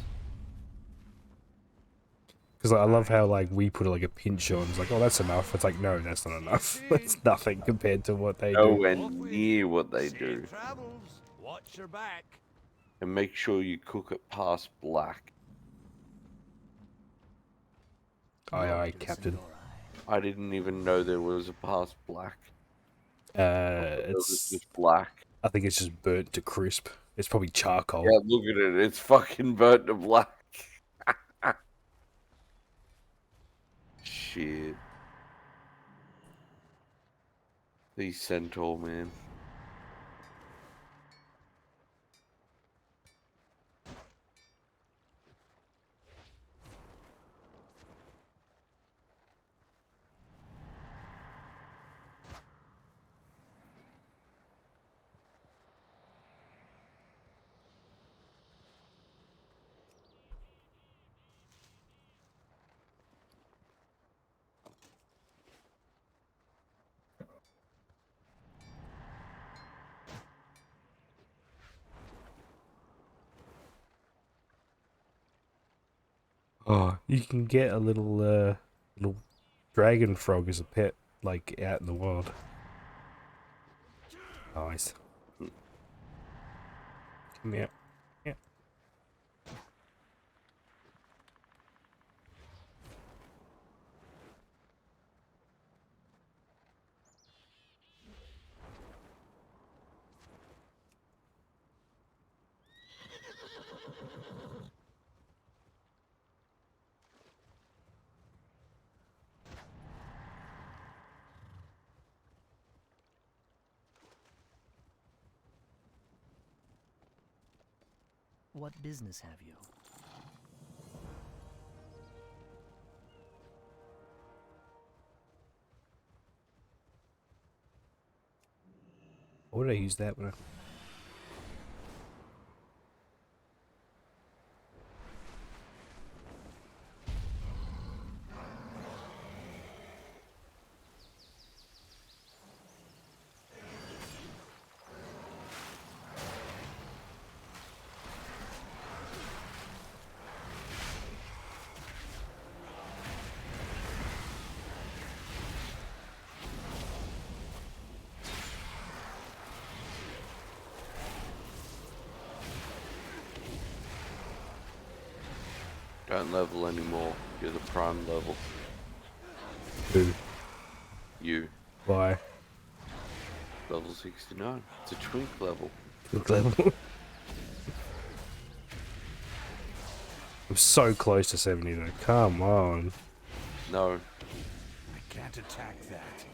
Because I love how like we put like a pinch on. It's like, oh, that's enough. It's like, no, that's not enough. That's nothing compared to what they do. Nowhere near what they do. Watch your back. And make sure you cook it past black. Aye, aye, Captain. I didn't even know there was a past black. It's just black. I think it's just burnt to crisp. It's probably charcoal. Yeah, look at it. It's fucking burnt to black. Shit. These centaur, man. Oh, you can get a little dragon frog as a pet, like out in the wild. Nice. Come here. Yeah. What business have you? Why would I use that when I... Don't level anymore. You're the prime level. Who? You. Why? Level 69. It's a twink level. Twink level? I'm so close to 70 though. Come on. No. I can't attack that.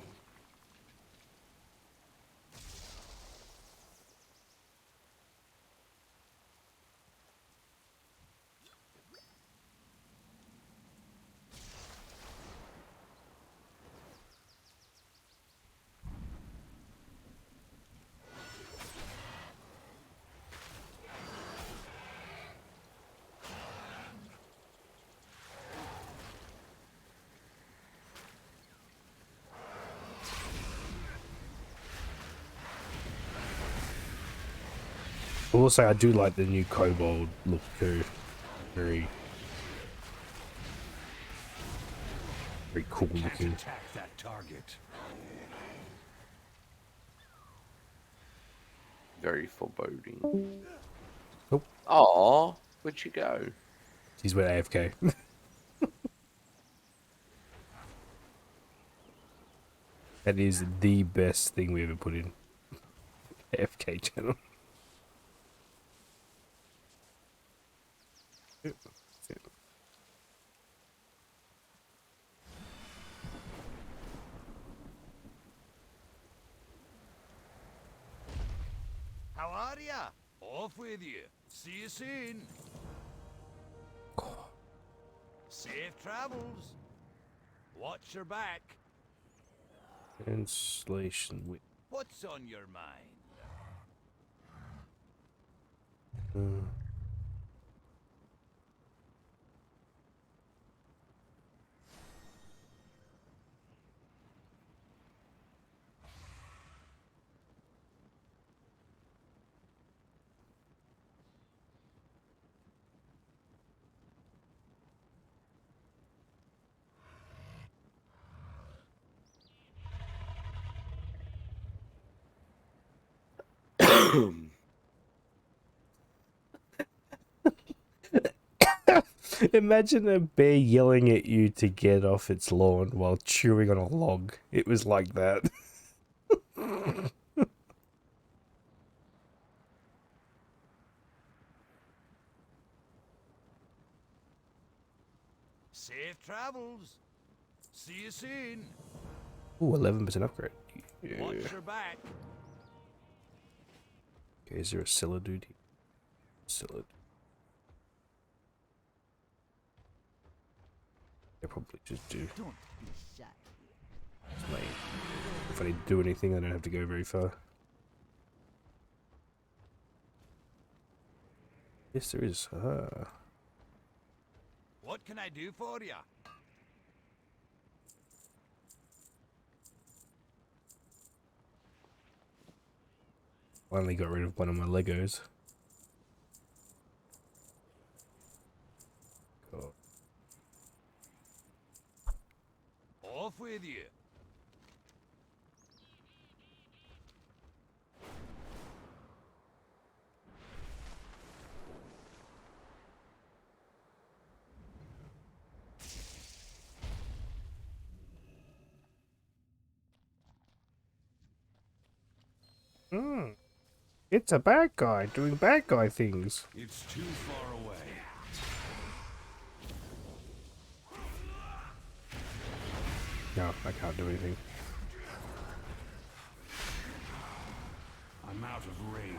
I will say I do like the new Kobold look too. Very cool looking. Attack that target. Very foreboding. Nope. Aw, where'd you go? He's went AFK. That is the best thing we ever put in. AFK channel. How are ya? Off with you. See you soon. Safe travels. Watch your back. Translation with. What's on your mind? Imagine a bear yelling at you to get off its lawn while chewing on a log. It was like that. Safe travels. See you soon. Ooh, 11% upgrade. Yeah. Watch your back. Okay, is there a Scylla dude here? Scylla. I probably just do. Don't be shy. Like, if I need to do anything, I don't have to go very far. Yes, there is. What can I do for you? Finally got rid of one of my Legos. God. Off with you. It's a bad guy doing bad guy things. It's too far away. No, I can't do anything. I'm out of range.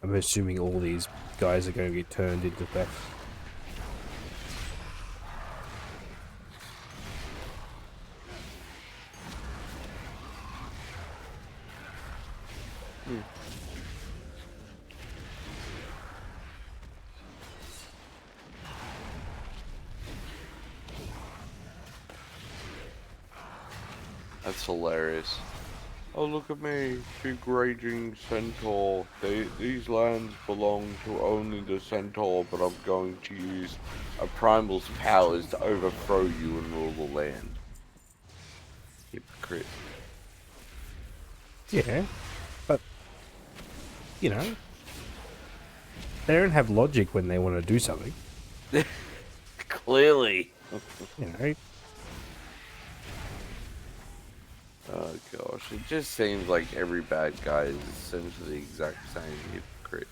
I'm assuming all these guys are going to get turned into that. That's hilarious. Oh, look at me, big raging centaur. These lands belong to only the centaur, but I'm going to use a primal's powers to overthrow you and rule the land. Hypocrite. Yeah, but, you know, they don't have logic when they want to do something. Clearly. You know. Oh gosh, it just seems like every bad guy is essentially the exact same hypocrite.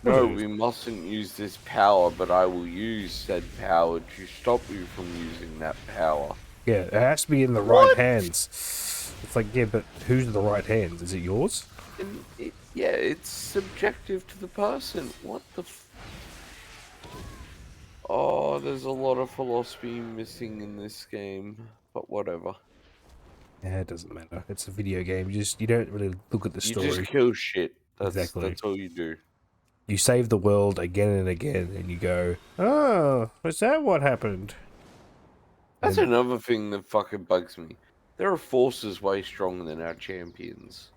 No, we mustn't use this power, but I will use said power to stop you from using that power. Yeah, it has to be in the right hands. It's like, yeah, but who's the right hands? Is it yours? And yeah, it's subjective to the person. What the Oh, there's a lot of philosophy missing in this game, but whatever. Yeah, it doesn't matter. It's a video game. You don't really look at the story. You just kill shit. That's all you do. You save the world again and again, and you go, "Oh, was that what happened?" That's another thing that fucking bugs me. There are forces way stronger than our champions.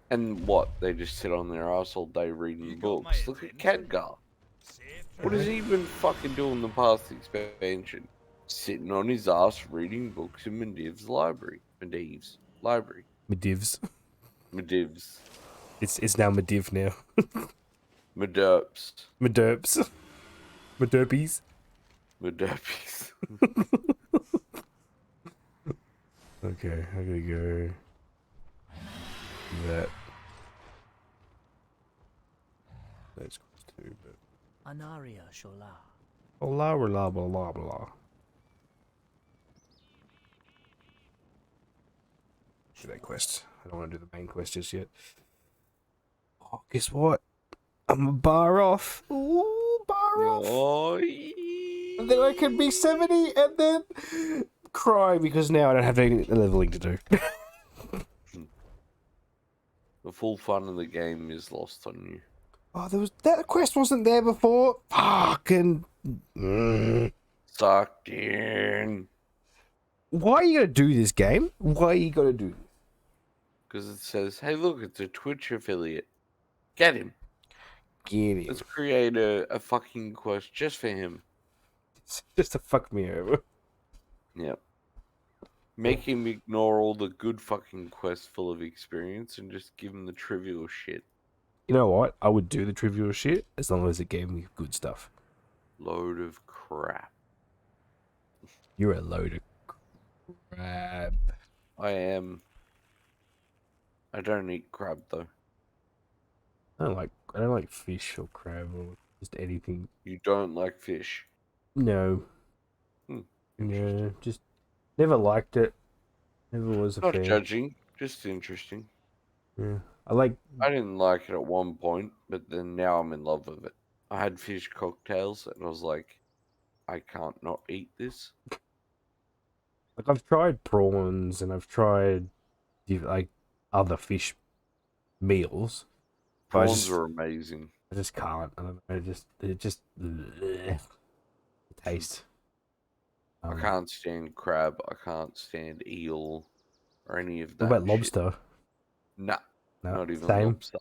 And what? They just sit on their ass all day reading books. Look at Khadgar. What does he even fucking do in the past expansion? Sitting on his ass reading books in Medivh's library. Medivh's library. Medivh's. Medivh's. It's now Mediv now. Medurps. Medurps. Medurpies. Medurpies. Okay, I'm gonna go that. That's close too, but Anaria Shola. blah blah blah blah blah. Do that quest. I don't want to do the main quest just yet. Oh, guess what? I'm a bar off. Ooh, bar off. Oh, and then I can be 70 and then cry because now I don't have any leveling to do. The full fun of the game is lost on you. Oh, that quest wasn't there before. Fucking sucked in. Why are you gonna do this game? Why are you gonna do this? Because it says, "Hey, look, it's a Twitch affiliate. Get him. Get him. Let's create a fucking quest just for him. Just to fuck me over." Yep. Make him ignore all the good fucking quests full of experience and just give him the trivial shit. You know what? I would do the trivial shit as long as it gave me good stuff. Load of crap. You're a load of crap. I am. I don't eat crab though. I don't like fish or crab or just anything. You don't like fish? No. No, just never liked it. Never was a fan. Not judging, just interesting. Yeah. I didn't like it at one point, but then now I'm in love with it. I had fish cocktails and I was like, I can't not eat this. Like I've tried prawns and I've tried like other fish meals. Prawns are amazing. I just can't. I don't know. It just the taste. I can't stand crab. I can't stand eel or any of that. What about lobster? Nah, no, not even same. lobster.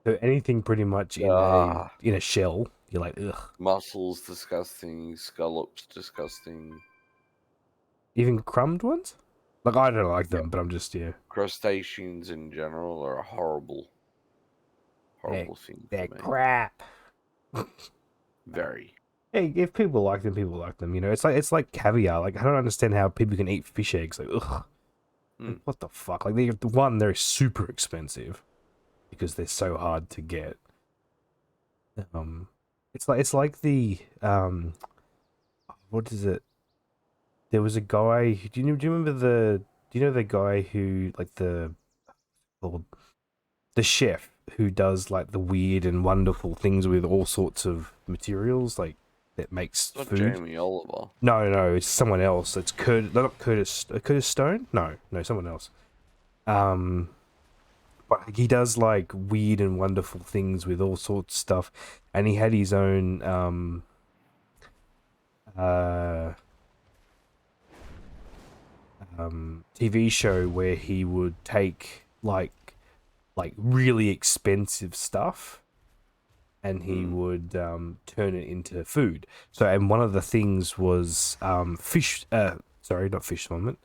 So anything pretty much in a shell, you're like, ugh. Mussels, disgusting. Scallops, disgusting. Even crumbed ones? Like, I don't like them, but I'm just, yeah. Crustaceans in general are a horrible thing. They're crap. Very. Hey, if people like them, people like them. You know, it's like caviar. Like, I don't understand how people can eat fish eggs. Like, ugh. Like, what the fuck? Like, they're super expensive because they're so hard to get. It's like the what is it? There was a guy. Do you remember the guy who, like, the chef who does like the weird and wonderful things with all sorts of materials, like that makes It's not food. Jamie Oliver. No, it's someone else. It's not Curtis Stone. No, someone else. But he does like weird and wonderful things with all sorts of stuff, and he had his own TV show where he would take like really expensive stuff and he would turn it into food. So, and one of the things was fish sorry, not fish vomit,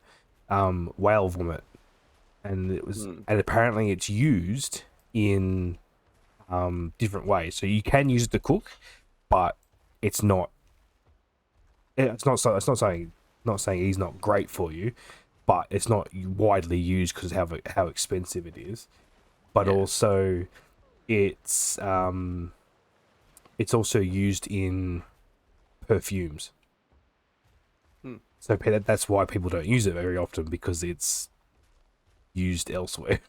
whale vomit. And it was and apparently it's used in different ways. So you can use it to cook, but it's not saying he's not great for you, but it's not widely used because of how expensive it is. But also it's also used in perfumes. So that's why people don't use it very often, because it's used elsewhere.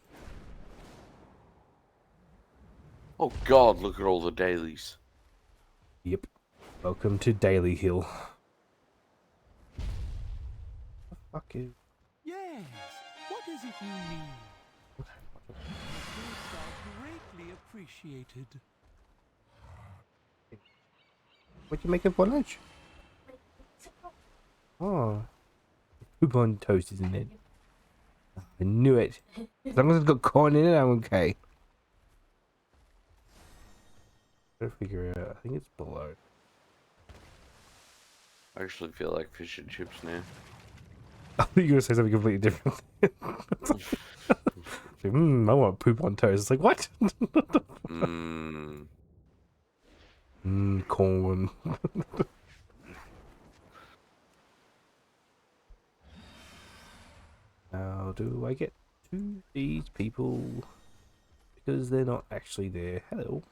Oh God, look at all the dailies. Yep. Welcome to Daily Hill. The fuck is... Yes. What is it you need? Gifts are greatly appreciated. What'd you make it for lunch? Oh. Poop on toast, isn't it? I knew it. As long as it's got corn in it, I'm okay. Gotta figure it out. I think it's below. I actually feel like fish and chips now. I thought you were gonna say something completely different. I want poop on toast. It's like, what? Corn. How do I get to these people? Because they're not actually there. Hello.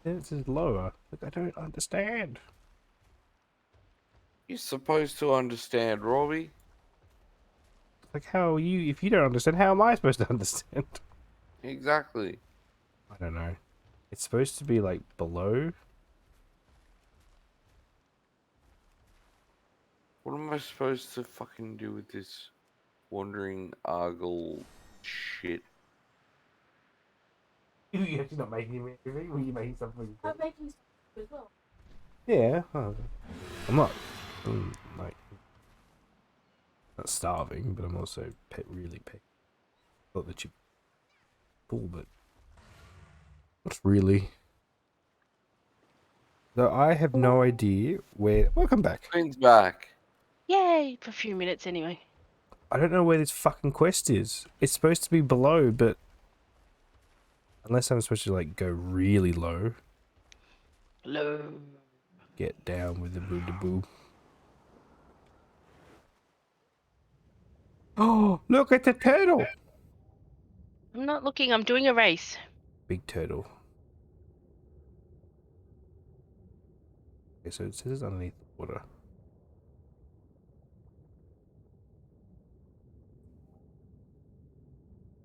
This is lower. Look, I don't understand. You're supposed to understand, Robbie. Like, how are you? If you don't understand, how am I supposed to understand? Exactly. I don't know. It's supposed to be like below. What am I supposed to fucking do with this wandering argle shit? You're actually not making anything. Were you making something? I'm making something as well. Yeah. I'm not. Like, not starving, but I'm also really picky. Not that you full, but not really. So I have no idea where. Welcome back. Queen's back. Yay! For a few minutes anyway. I don't know where this fucking quest is. It's supposed to be below, but unless I'm supposed to like go really low. Low. Get down with the boo. Oh, look at the turtle! I'm not looking, I'm doing a race. Big turtle. Okay, so it says underneath the water.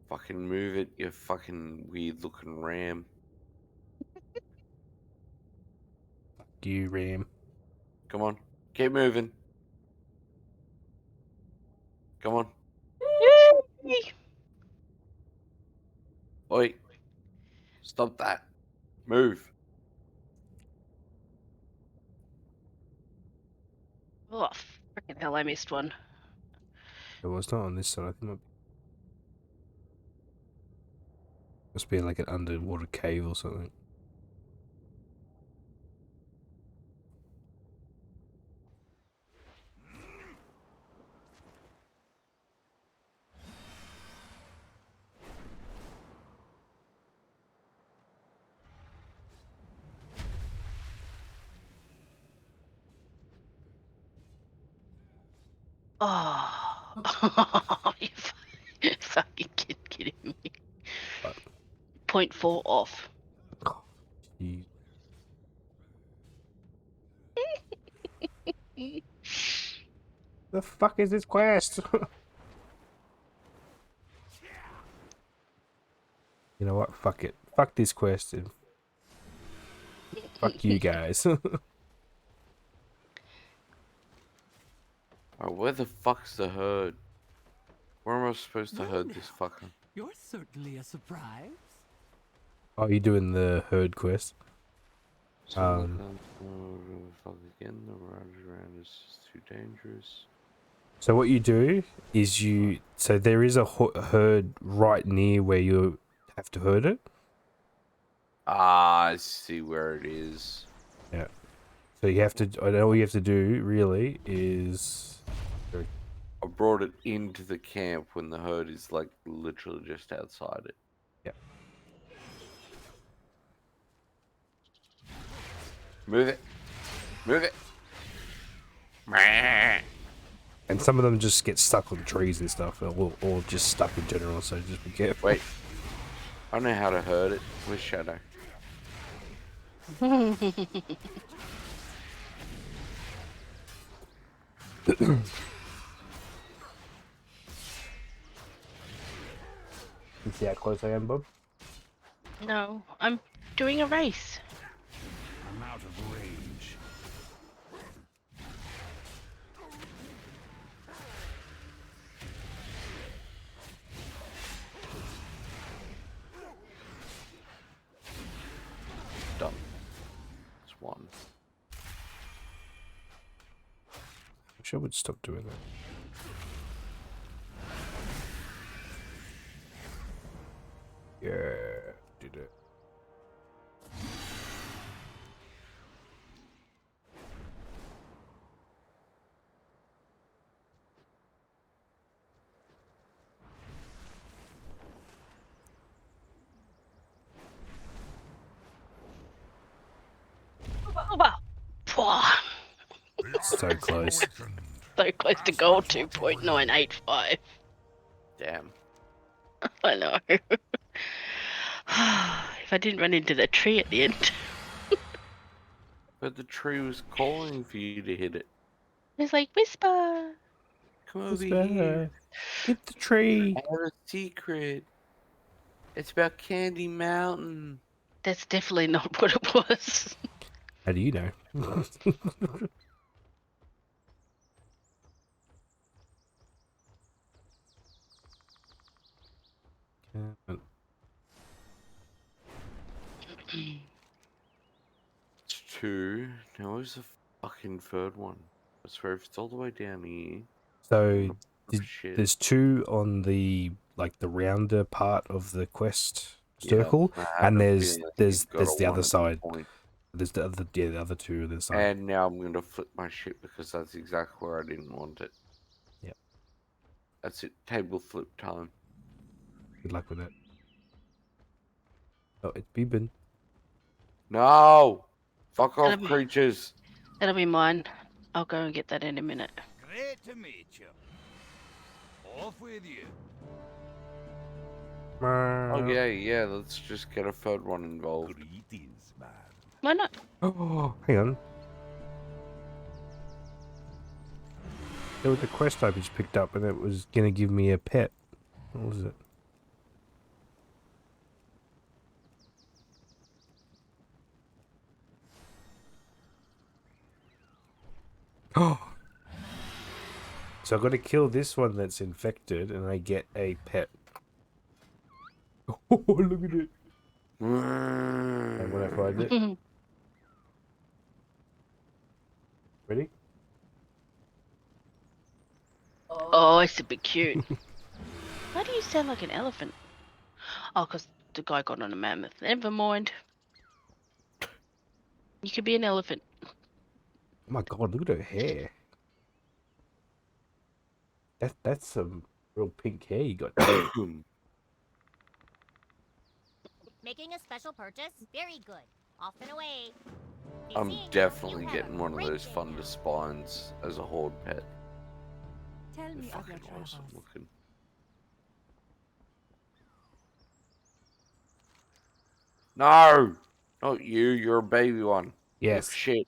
Fucking move it, you fucking weird looking ram. Fuck you, ram. Come on, keep moving. Come on. Yay! Oi. Stop that. Move. Oh, freaking hell, I missed one. Well, it's not on this side. I think it must be like an underwater cave or something. Oh, you fucking kidding me. 0.4 off. Jeez. the fuck is this quest? You know what? Fuck it. Fuck this quest and fuck you guys. Oh, where the fuck's the herd? Where am I supposed to herd this fucker? You're certainly a surprise. Oh, you're doing the herd quest. Fuck again, the ride around is too dangerous. So what you do is so there is a herd right near where you have to herd it. Ah, I see where it is. Yeah. So you have to, all you have to do really is... I brought it into the camp when the herd is like literally just outside it. Yep. Move it. Move it. And some of them just get stuck on trees and stuff, or just stuck in general, so just be careful. Wait. I know how to herd it with Shadow. You see how close I am, Bob? No, I'm doing a race. I'm out of range. Done. It's one. Wish I would stop doing that. Yeah, did it. So close. So close to goal 2.985. Damn. I know. If I didn't run into the tree at the end. But the tree was calling for you to hit it. It's like, whisper. Come over here. Hit the tree. I have a secret. It's about Candy Mountain. That's definitely not what it was. How do you know? It's two. Now where's the fucking third one? I swear if it's all the way down here. So Shit. there's two on the the rounder part of the quest circle, I have and a there's feeling there's you've got there's a the one other at this side. point. There's the other two on the side. And now I'm going to flip my shit because that's exactly where I didn't want it. Yep. That's it. Table flip time. Good luck with that. Oh, it's Bibbin. No! Fuck off, That'll be- creatures. That'll be mine. I'll go and get that in a minute. Great to meet you. Off with you. Oh, yeah, let's just get a third one involved. Greetings, man. Why not? Oh, hang on. There was a quest I just picked up, and it was gonna give me a pet. What was it? Oh. So I've got to kill this one that's infected, and I get a pet. Oh, look at it. And when I find it. Ready? Oh, it's a bit cute. Why do you sound like an elephant? Oh, because the guy got on a mammoth. Never mind. You could be an elephant. Oh my god, look at her hair. That's some real pink hair you got. Making a special purchase? Very good. Off and away. Be I'm seeing you. definitely You have getting a one of great those day Thunder now. Spines as a horde pet. Tell They're me of your fucking travels. awesome looking. No! Not you, you're a baby one. Yes. Shit.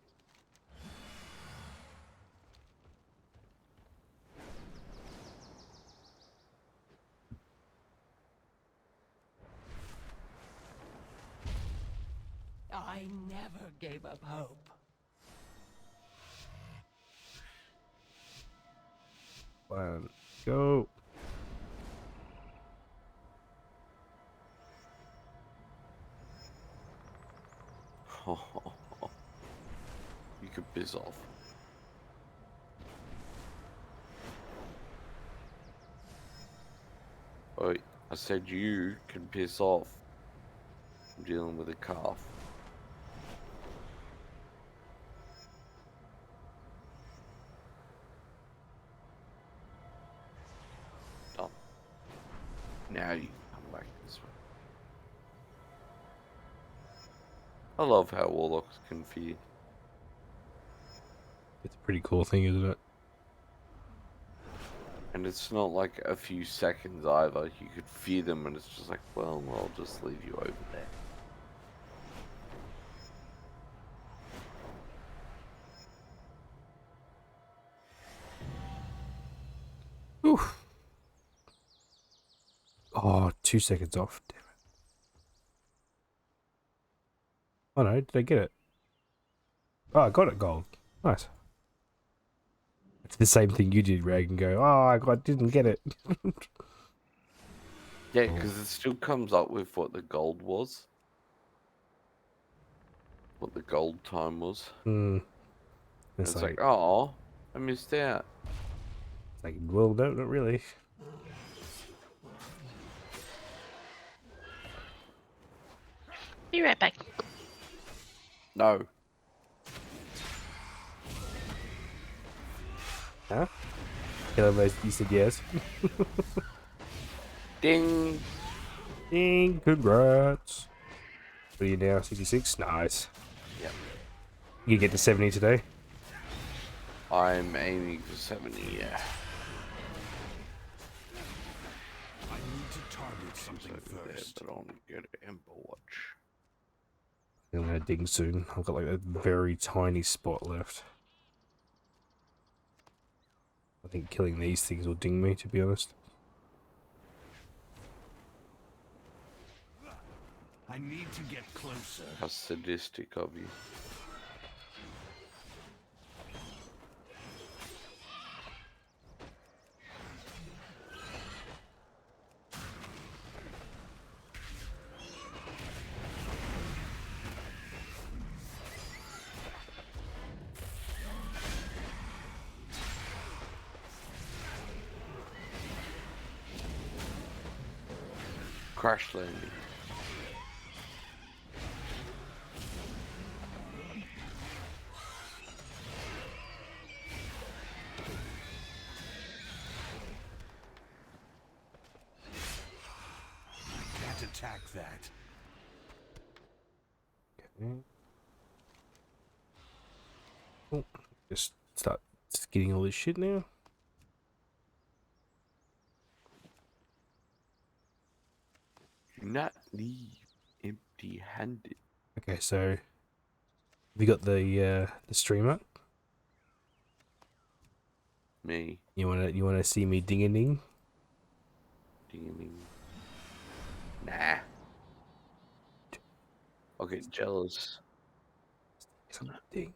I never gave up hope. One, go. You could piss off. Wait, I said you can piss off. I'm dealing with a calf. Done. Now you come back this way. I love how warlocks can fear. It's a pretty cool thing, isn't it? And it's not like a few seconds either. You could fear them and it's just like, well, I'll just leave you over there. Oof. Oh, 2 seconds off. Damn it. Oh no, did I get it? Oh, I got it, gold. Nice. It's the same thing you did, Rag, and go, oh, I didn't get it. Yeah, because it still comes up with what the gold was. What the gold time was. Hmm. It's like, oh, I missed out. It's like, well, no, not really. Be right back. No. Huh? You said yes. Ding. Ding. Congrats. What are you now? 66? Nice. Yep. You get to 70 today? I'm aiming for 70, yeah. I need to target something first. There, but only get Ember Watch. I'm gonna ding soon. I've got like a very tiny spot left. I think killing these things will ding me, to be honest. I need to get closer. How sadistic of you. Crash landing. Can't attack that. Okay. Oh, just start getting all this shit now. Do not leave empty-handed. Okay, so have you got the stream up? Me. You wanna see me ding a ding? Ding. Nah. I'll get jealous. Ding.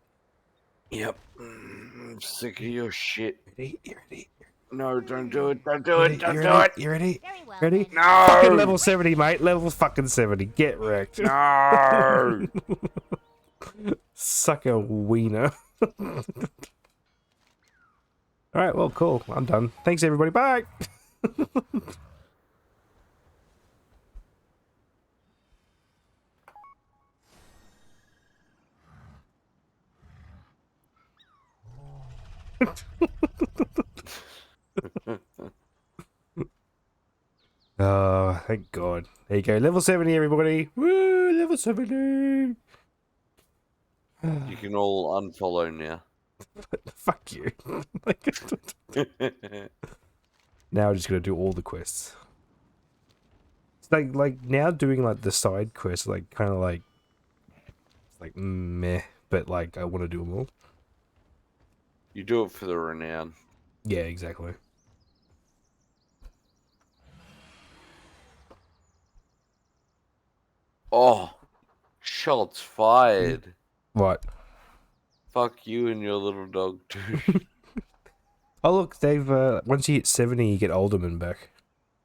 Yep. I'm sick of your shit. Ready? No, don't do it. Don't do it. Don't do it. You ready? Very well. Ready? No. Fucking level 70, mate. Level fucking 70. Get wrecked. No. Suck a wiener. Alright, well, cool. I'm done. Thanks, everybody. Bye. Oh, thank God. There you go. Level 70, everybody. Woo, level 70. You can all unfollow now. Fuck you. Now I'm just going to do all the quests. It's like now doing like the side quests, like kind of like, it's like meh, but like I want to do them all. You do it for the renown. Yeah, exactly. Oh, Shots fired. What? Fuck you and your little dog too. Oh look, they've once you hit 70, you get Alderman back.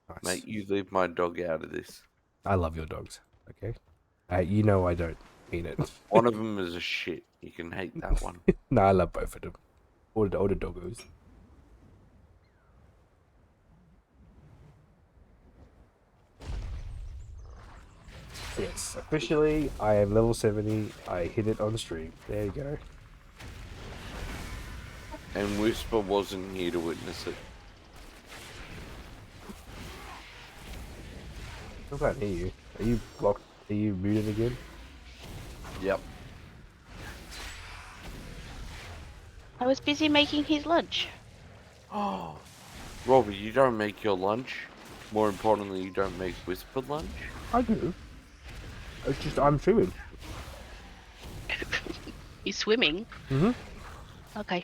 Nice. Mate, you leave my dog out of this. I love your dogs. Okay, you know I don't mean it. One of them is a shit. You can hate that one. No, I love both of them. All the doggos. Yes, officially, I am level 70. I hit it on stream. There you go. And Whisper wasn't here to witness it. I can't hear you. Are you blocked? Are you muted again? Yep. I was busy making his lunch. Oh, Robbie, you don't make your lunch. More importantly, you don't make Whisper lunch. I do. It's just I'm streaming. You swimming? Mm-hmm. Okay.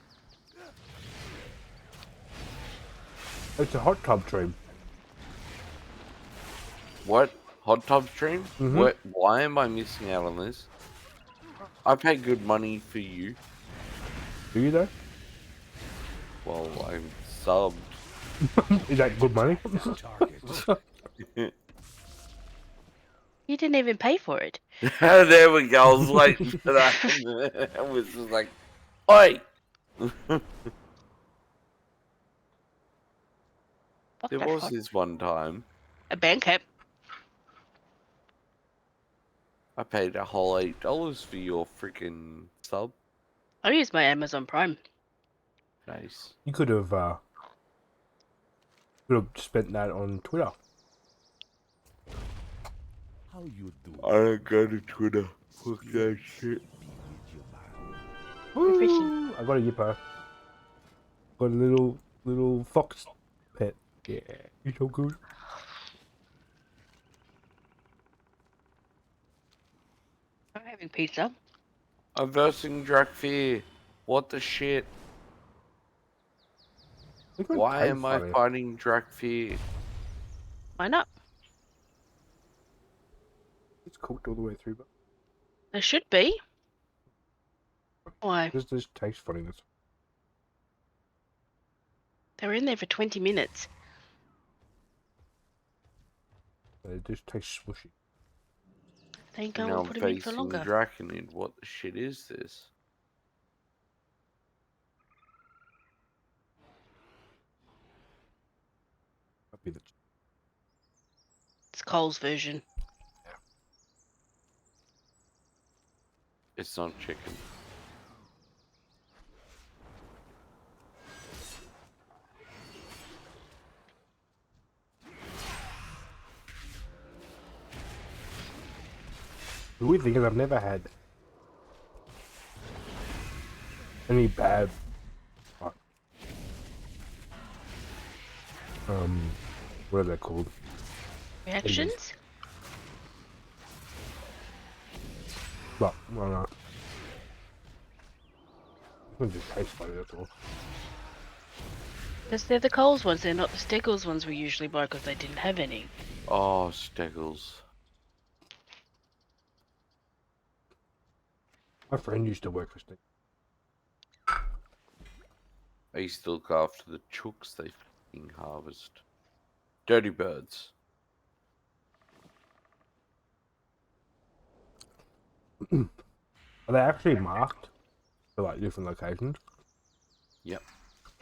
It's a hot tub stream. What? Hot tub stream? Mm-hmm. What? Why am I missing out on this? I pay good money for you. Do you though? Well, I'm subbed. Is that good money? You didn't even pay for it. There we go. I was waiting for that. I was just like, oi! There was this one time. A banquet. I paid a whole $8 for your freaking sub. I use my Amazon Prime. Nice. You could have spent that on Twitter. How you do? I don't go to Twitter. Fuck that shit. Woo! I got a yipper. Got a little fox pet. Yeah, he's so good. I'm having pizza. I'm versing Drakfear. What the shit? Why am I fighting Drakfear? Why not? It's cooked all the way through, but There should be. Why? this tastes funny. This. They were in there for 20 minutes. It just tastes smushy. Then go Now and I'm put them in for facing longer. Draconid. What the shit is this? Might be the It's Cole's version. It's not chicken. The weird thing is I've never had any bad what are they called? Reactions? Well, I don't know. It just tastes funny, that's all. Because they're the Coles ones, they're not the Steggles ones we usually buy because they didn't have any. Oh, Steggles. My friend used to work for Stick. I used to look after the chooks they fucking harvest. Dirty birds. Are they actually marked for like different locations? Yep.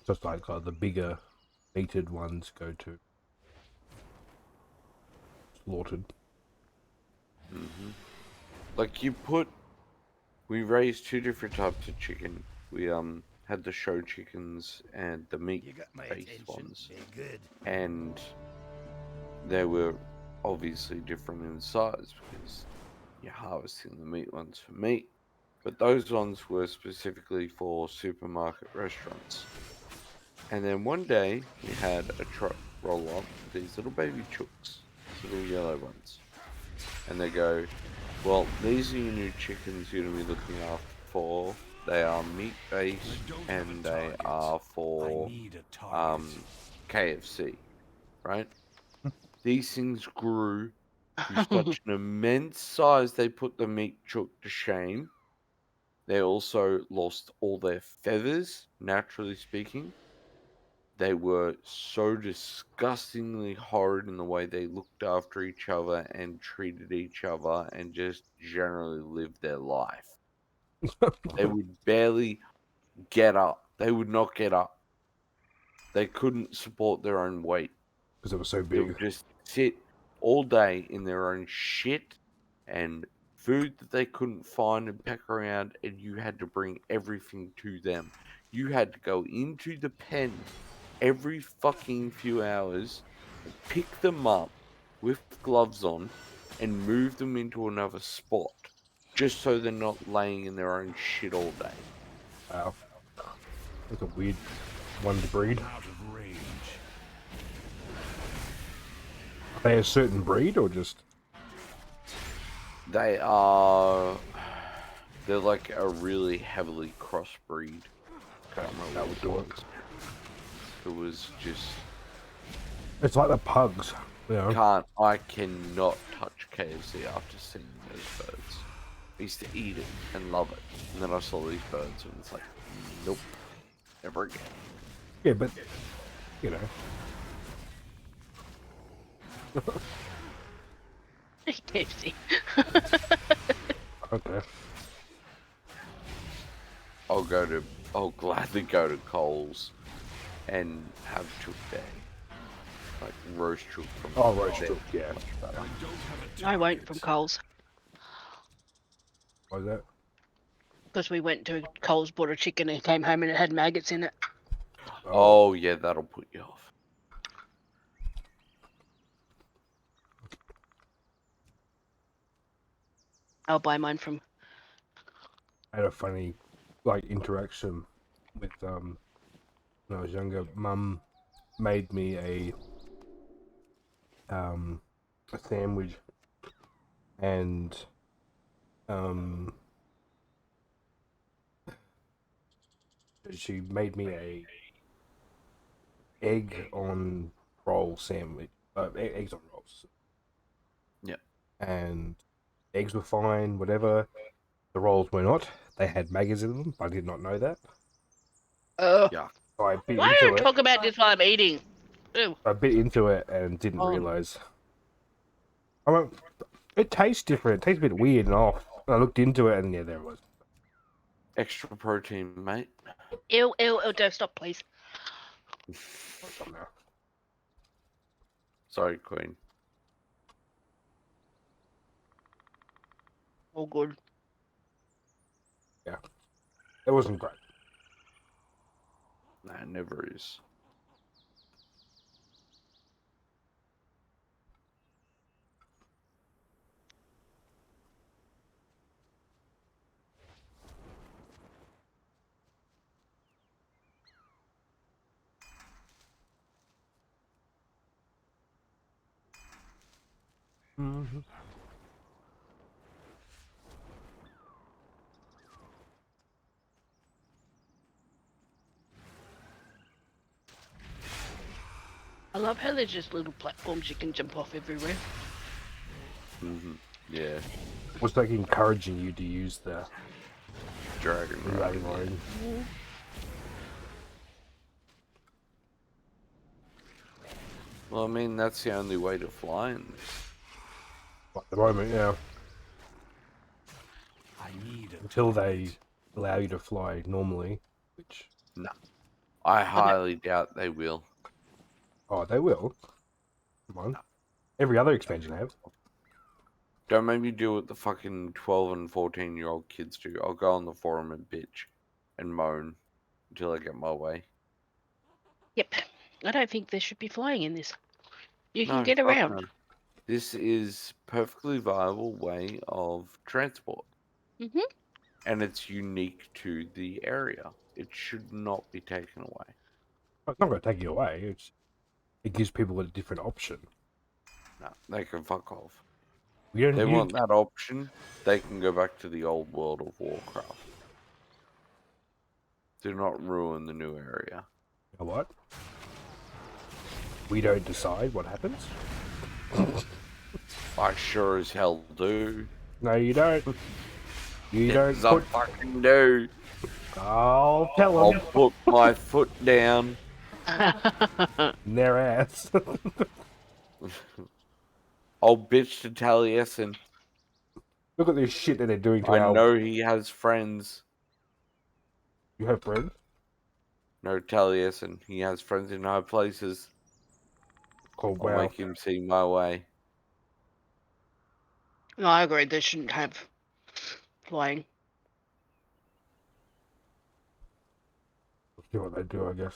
Just like the bigger meated ones go to slaughtered. Mm-hmm. Like we raised two different types of chicken. We had the show chickens and the meat-based ones. Good. And they were obviously different in size because you're harvesting the meat ones for meat. But those ones were specifically for supermarket restaurants. And then one day we had a truck roll up with these little baby chooks, little yellow ones. And they go, well, these are your new chickens you're going to be looking after for. They are meat-based and they are for KFC, right? These things grew to such an immense size they put the meat chook to shame. They also lost all their feathers, naturally speaking. They were so disgustingly horrid in the way they looked after each other and treated each other and just generally lived their life. They would barely get up. They would not get up. They couldn't support their own weight. Because it was so They big. would just sit all day in their own shit and food that they couldn't find and peck around, and you had to bring everything to them. You had to go into the pen every fucking few hours, pick them up with gloves on, and move them into another spot, just so they're not laying in their own shit all day. Wow. That's a weird one to breed. Out of range. Are they a certain breed or just? They're like a really heavily crossbreed. Okay, that would do it. It was just It's like the pugs. You know? I cannot touch KFC after seeing those birds. I used to eat it and love it, and then I saw these birds and it's like, nope, never again. Yeah, but you know. KFC. Okay. I'll gladly go to Coles and have chook day. Like roast chook from roast chook, yeah. I won't from Coles. Why is that? Because we went to Coles, bought a chicken and came home and it had maggots in it. Oh yeah, that'll put you off. I'll buy mine from. I had a funny interaction with when I was younger. Mum made me a sandwich, and she made me a egg on roll sandwich. Eggs on rolls. Yeah. And eggs were fine, whatever. The rolls were not. They had maggots in them. I did not know that. Yeah. So I bit Why into don't it. talk about this while I'm eating? Ew. I bit into it and didn't realize. I went, it tastes different. It tastes a bit weird and off. And I looked into it and yeah, there it was. Extra protein, mate. Ew, don't stop, please. Sorry, Queen. All good. Yeah. It wasn't great. Nah, it never is. Mm-hmm. I love how there's just little platforms you can jump off everywhere. Yeah. What's like encouraging you to use the Dragonflight. Well, I mean, that's the only way to fly in this. At the moment, yeah. I need Until they allow you to fly normally, which... No. I highly doubt they will. Oh, they will. Come on. Every other expansion have. Don't make me do what the fucking 12 and 14-year-old kids do. I'll go on the forum and bitch and moan until I get my way. Yep. I don't think there should be flying in this. You can No, get fuck around. no. This is perfectly viable way of transport. Mm-hmm. And it's unique to the area. It should not be taken away. It's not going to take you away. It gives people a different option. No, they can fuck off. You They want that option, they can go back to the old World of Warcraft. Do not ruin the new area. You know what? We don't decide what happens. I sure as hell do. No, you don't. You don't I put... fucking do. I'll tell I'll them. put my foot down. In their ass. I'll bitch to Taliesin. Look at this shit that they're doing to I our... know he has friends. You have friends? No, Taliesin. He has friends in high places. Oh, I'll wow. make him see my way. No, I agree. They shouldn't have flying. We'll see what they do, I guess.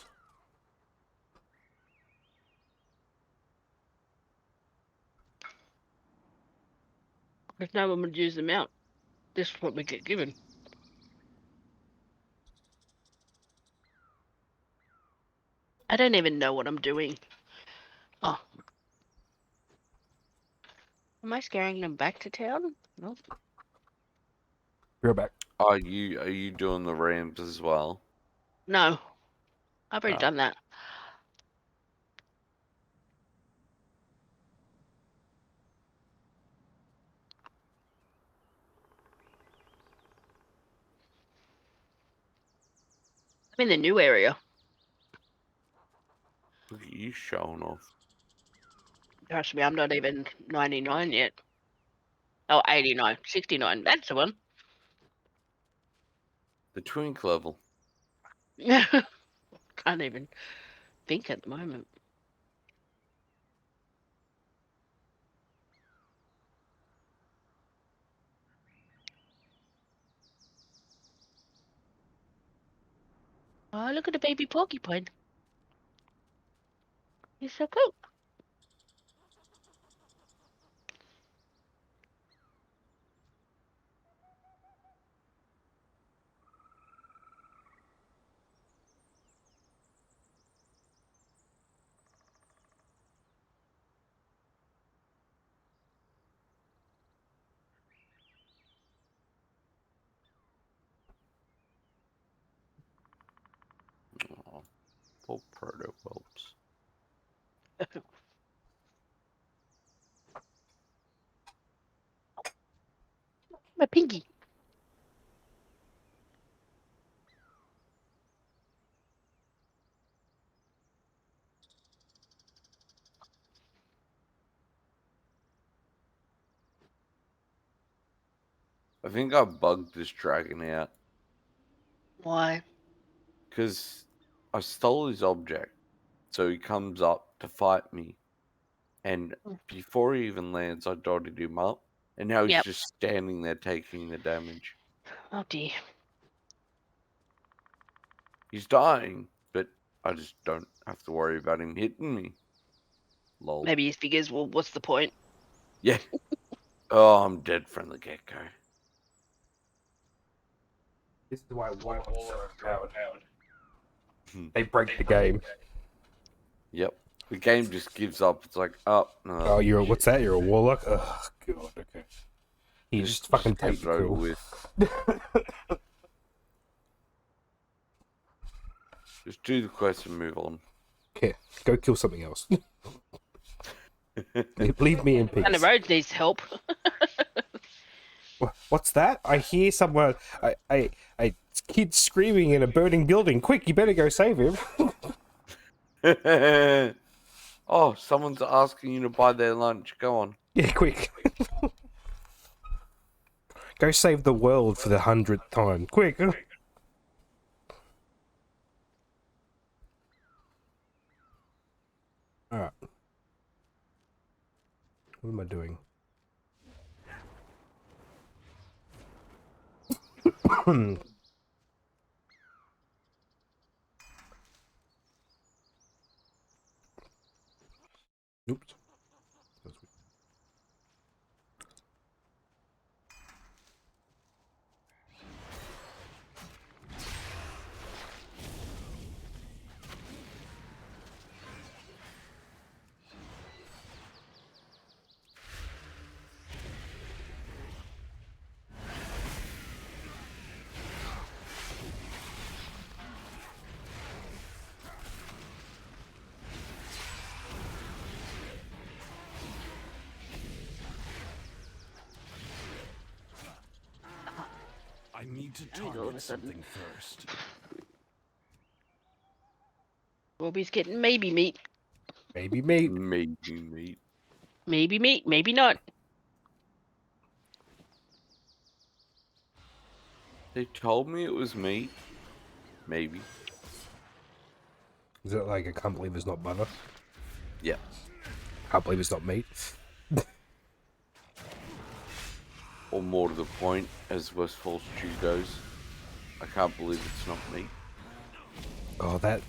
There's no one would use them out. This is what we get given. I don't even know what I'm doing. Oh. Am I scaring them back to town? No. Go back. Are you doing the Rams as well? No. I've already done that. I'm in the new area. Look at you showing off. Trust me, I'm not even 99 yet. Oh, 89. 69. That's the one. The twink level. Can't even think at the moment. Oh, look at the baby porcupine. He's so cool. Oh, poor proto whelps. My pinky. I think I bugged this dragon out. Why? Because I stole his object. So he comes up to fight me. And before he even lands, I dotted him up. And now he's just standing there taking the damage. Oh dear. He's dying, but I just don't have to worry about him hitting me. Lol. Maybe he figures, well, what's the point? Yeah. Oh, I'm dead from the get-go. This is why Warlocks are powered. They break the game. Yep. The game just gives up. It's like, oh, no. Oh, you're what's that? You're a warlock? Oh, God, okay. You just fucking take it over cool. with. Just do the quest and move on. Okay, go kill something else. Leave me in peace. And the road needs help. What's that? I hear somewhere a kid screaming in a burning building. Quick, you better go save him. Oh, someone's asking you to buy their lunch. Go on. Yeah, quick. Go save the world for the 100th time. Quick. Alright. What am I doing? Oops. need to all of a target sudden. something first. Robbie's getting maybe meat. Maybe meat. Maybe meat. Maybe meat, maybe not. They told me it was meat. Maybe. Is it like I can't believe it's not butter? Yeah. Can't believe it's not meat. Or more to the point, as Westfall Stew goes, I can't believe it's not meat. Oh, that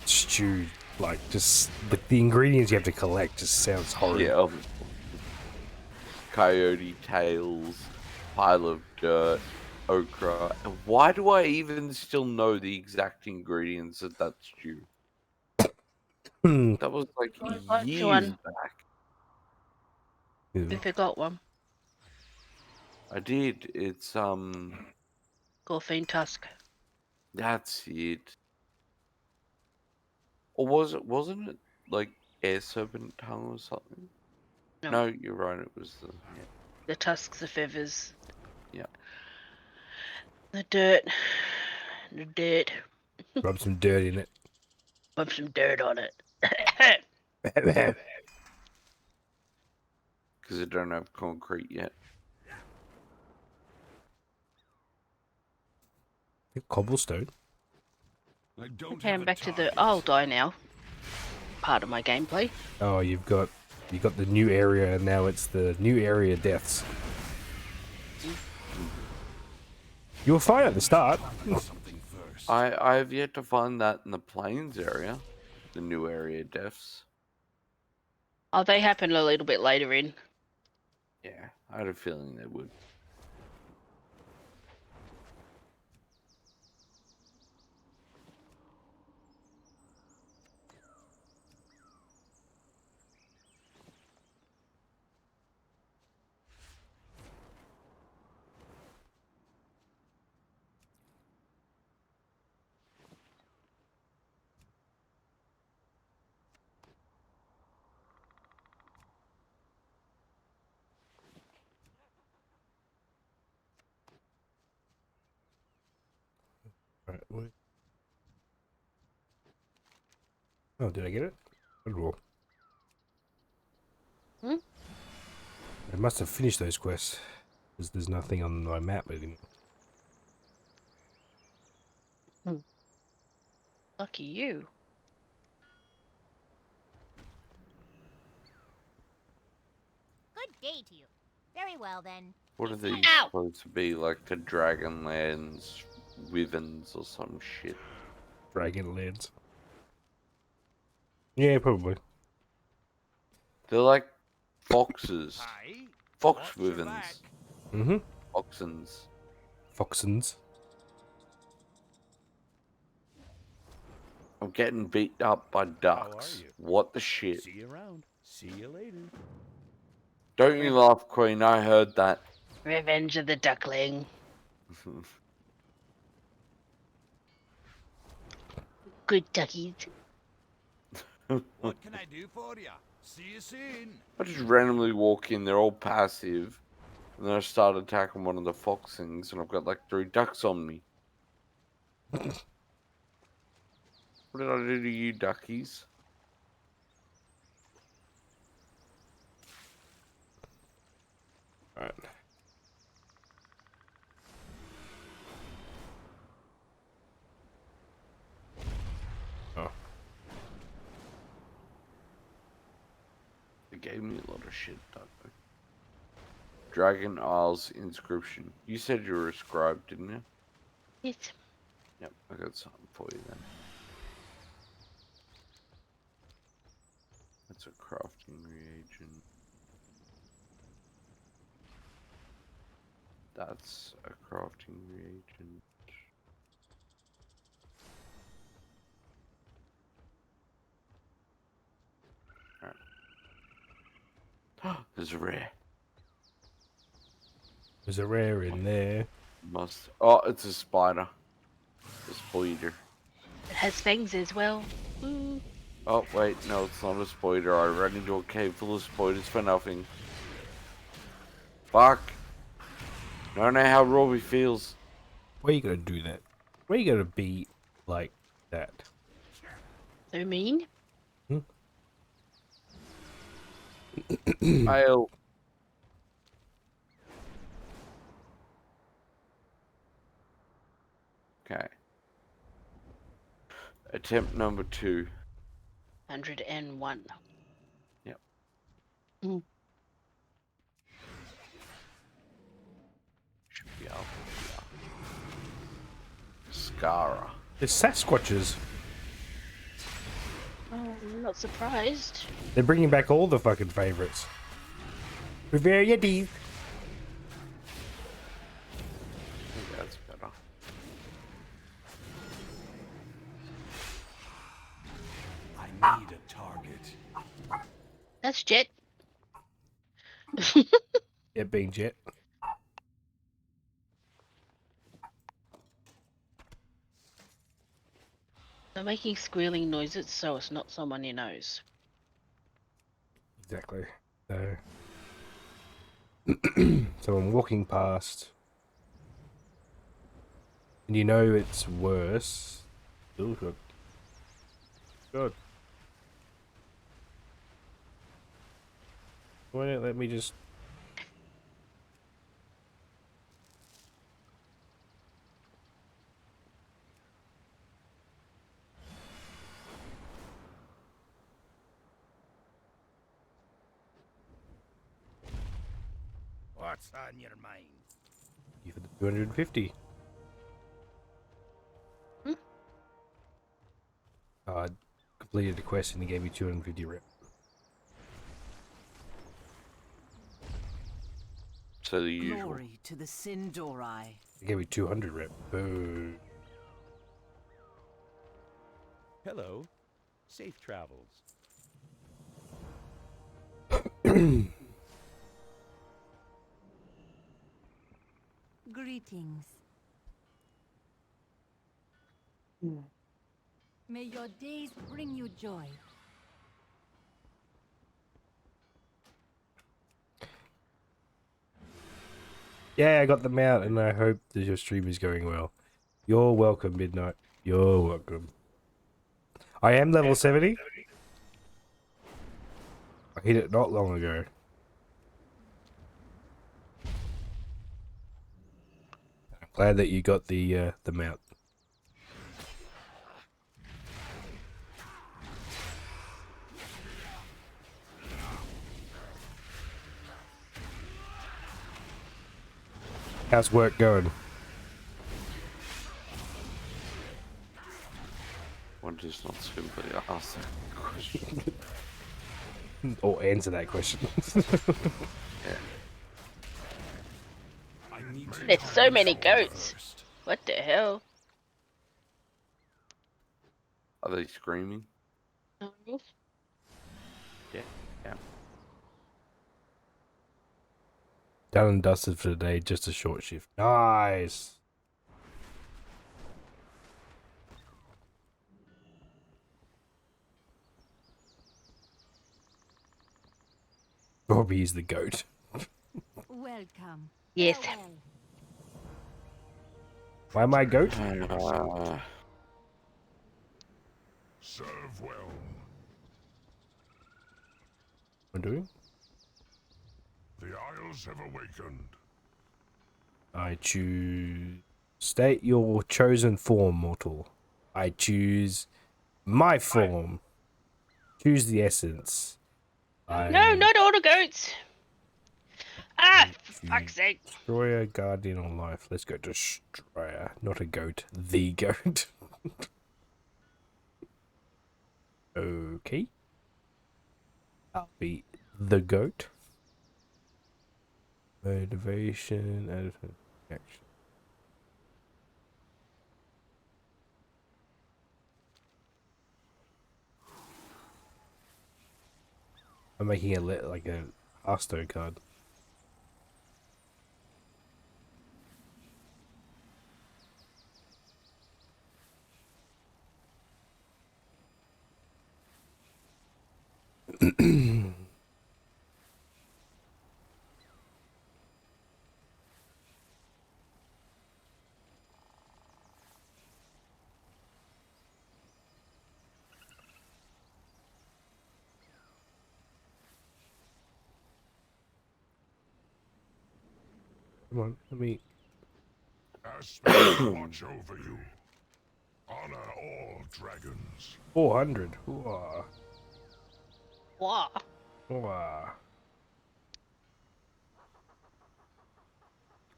stew, like, just the ingredients you have to collect just sounds horrible. Yeah. Coyote tails, pile of dirt, okra. And why do I even still know the exact ingredients of that stew? That was like What's years one? back. You forgot one. I did. It's Gorfine tusk. That's it. Or wasn't it like air serpent tongue or something? No, you're right, it was The tusks, the feathers. Yeah. The dirt. The dirt. Rub some dirt in it. Rub some dirt on it. Because they don't have concrete yet. Cobblestone. Okay, I'm back to the I'll die now part of my gameplay. Oh, you got the new area, and now it's the new area deaths. You were fine at the start. I have yet to find that in the plains area, the new area deaths. Oh, they happen a little bit later in. Yeah, I had a feeling they would. Right, wait. Oh, did I get it? Good roll. Hmm? I must have finished those quests, because there's nothing on my map anymore. Lucky you. Good day to you. Very well then. What are these supposed to be? Like the Dragonlands Wyverns or some shit? Dragonlands. Yeah, probably. They're like foxes. Fox Wyverns. Mm-hmm. Foxens. Foxens. I'm getting beat up by ducks. What the shit? See you around. See you later. Don't you laugh, Queen. I heard that. Revenge of the Duckling. Good duckies. What can I do for you? See you soon. I just randomly walk in, they're all passive, and then I start attacking one of the fox things, and I've got like 3 ducks on me. What did I do to you, duckies? Alright. Oh. They gave me a lot of shit, duck. Dragon Isles inscription. You said you were a scribe, didn't you? Yes. Yep, I got something for you then. That's a crafting reagent. That's a crafting reagent. Alright. There's a rare. There's a rare in there. Must. Oh, it's a spider. A spider. It has fangs as well. Ooh. Oh, wait, no, it's not a spider. I ran into a cave full of spiders for nothing. Fuck. I don't know how Robbie feels. Why you gotta do that? Why you gotta be like that? So mean. Fail. Okay. Attempt number 2. 101. Yep. Mm. Should be up here. Scara. It's Sasquatches. Oh, I'm not surprised. They're bringing back all the fucking favorites. Bavaria D. I think that's better. I need a target. That's Jet. Yeah, being Jet. They're making squealing noises, so it's not someone you knows. Exactly. So, so I'm walking past, and you know it's worse. Oh, God. God. Why don't let me just... What's on your mind? You for the 250. I completed the quest and he gave me 250 rep. So the usual. Glory to the Sindori. He gave me 200 rep. Boo. Hello. Safe travels. Greetings. May your days bring you joy. Yeah, I got them out and I hope that your stream is going well. You're welcome, Midnight. You're welcome. I am level 70. I hit it not long ago. I'm glad that you got the mount. How's work going? One does not simply ask that question. Or answer that question. Yeah. There's so many goats. What the hell? Are they screaming? No. Yeah. Yeah. Done and dusted for the day, just a short shift. Nice. Robbie is the goat. Welcome. Yes. Farewell. Why am I goat? Serve well. What am I doing? The Isles have awakened. I choose... State your chosen form, mortal. I choose my form. Choose the essence. No, not all the goats. Ah, for fuck's sake. Destroyer, guardian, or life. Let's go destroyer. Not a goat. The goat. Okay. I'll be the goat. Motivation, action. I'm making like a Hearthstone card. Come on, let me. Aspects watch over you. Honor all dragons. 400. Whoa. Wow. Wow.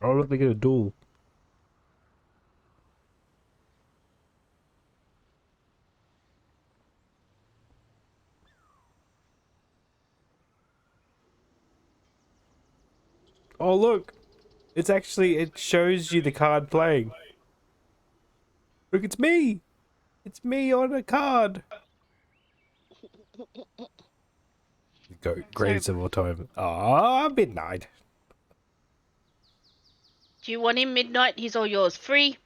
Oh, look, they get a duel. Oh, look. It's actually, it shows you the card playing. Look, it's me. It's me on a card. Go, greatest of all time. Ah, midnight. Do you want him midnight? He's all yours. Free.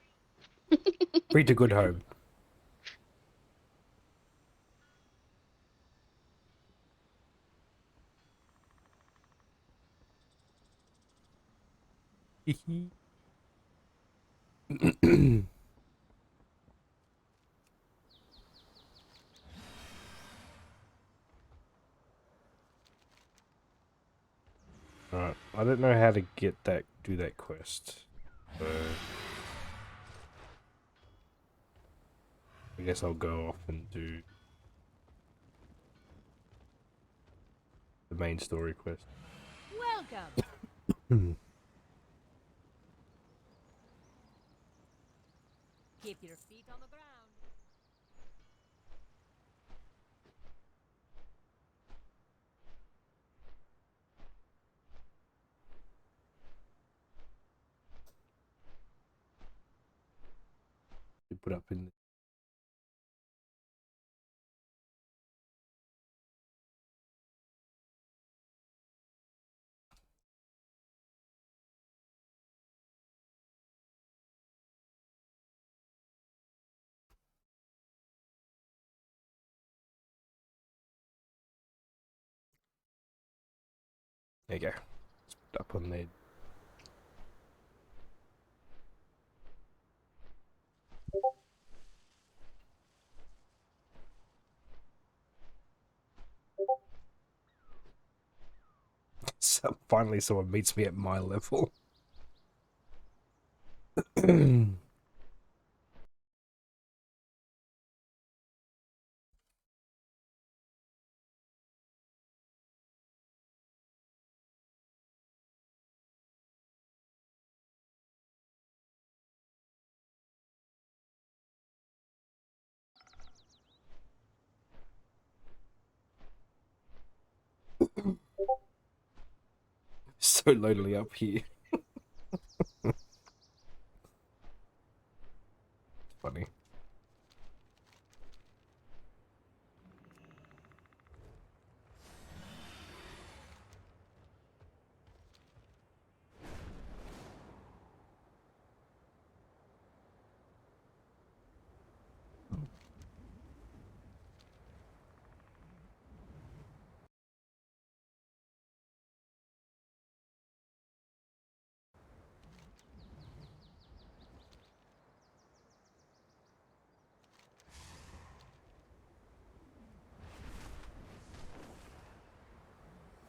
Free to good home. Alright, I don't know how to get that, do that quest. So I guess I'll go off and do the main story quest. Welcome. Keep your feet on the ground. You put up in there you go. It's up on there. So finally someone meets me at my level. So lonely up here. Funny.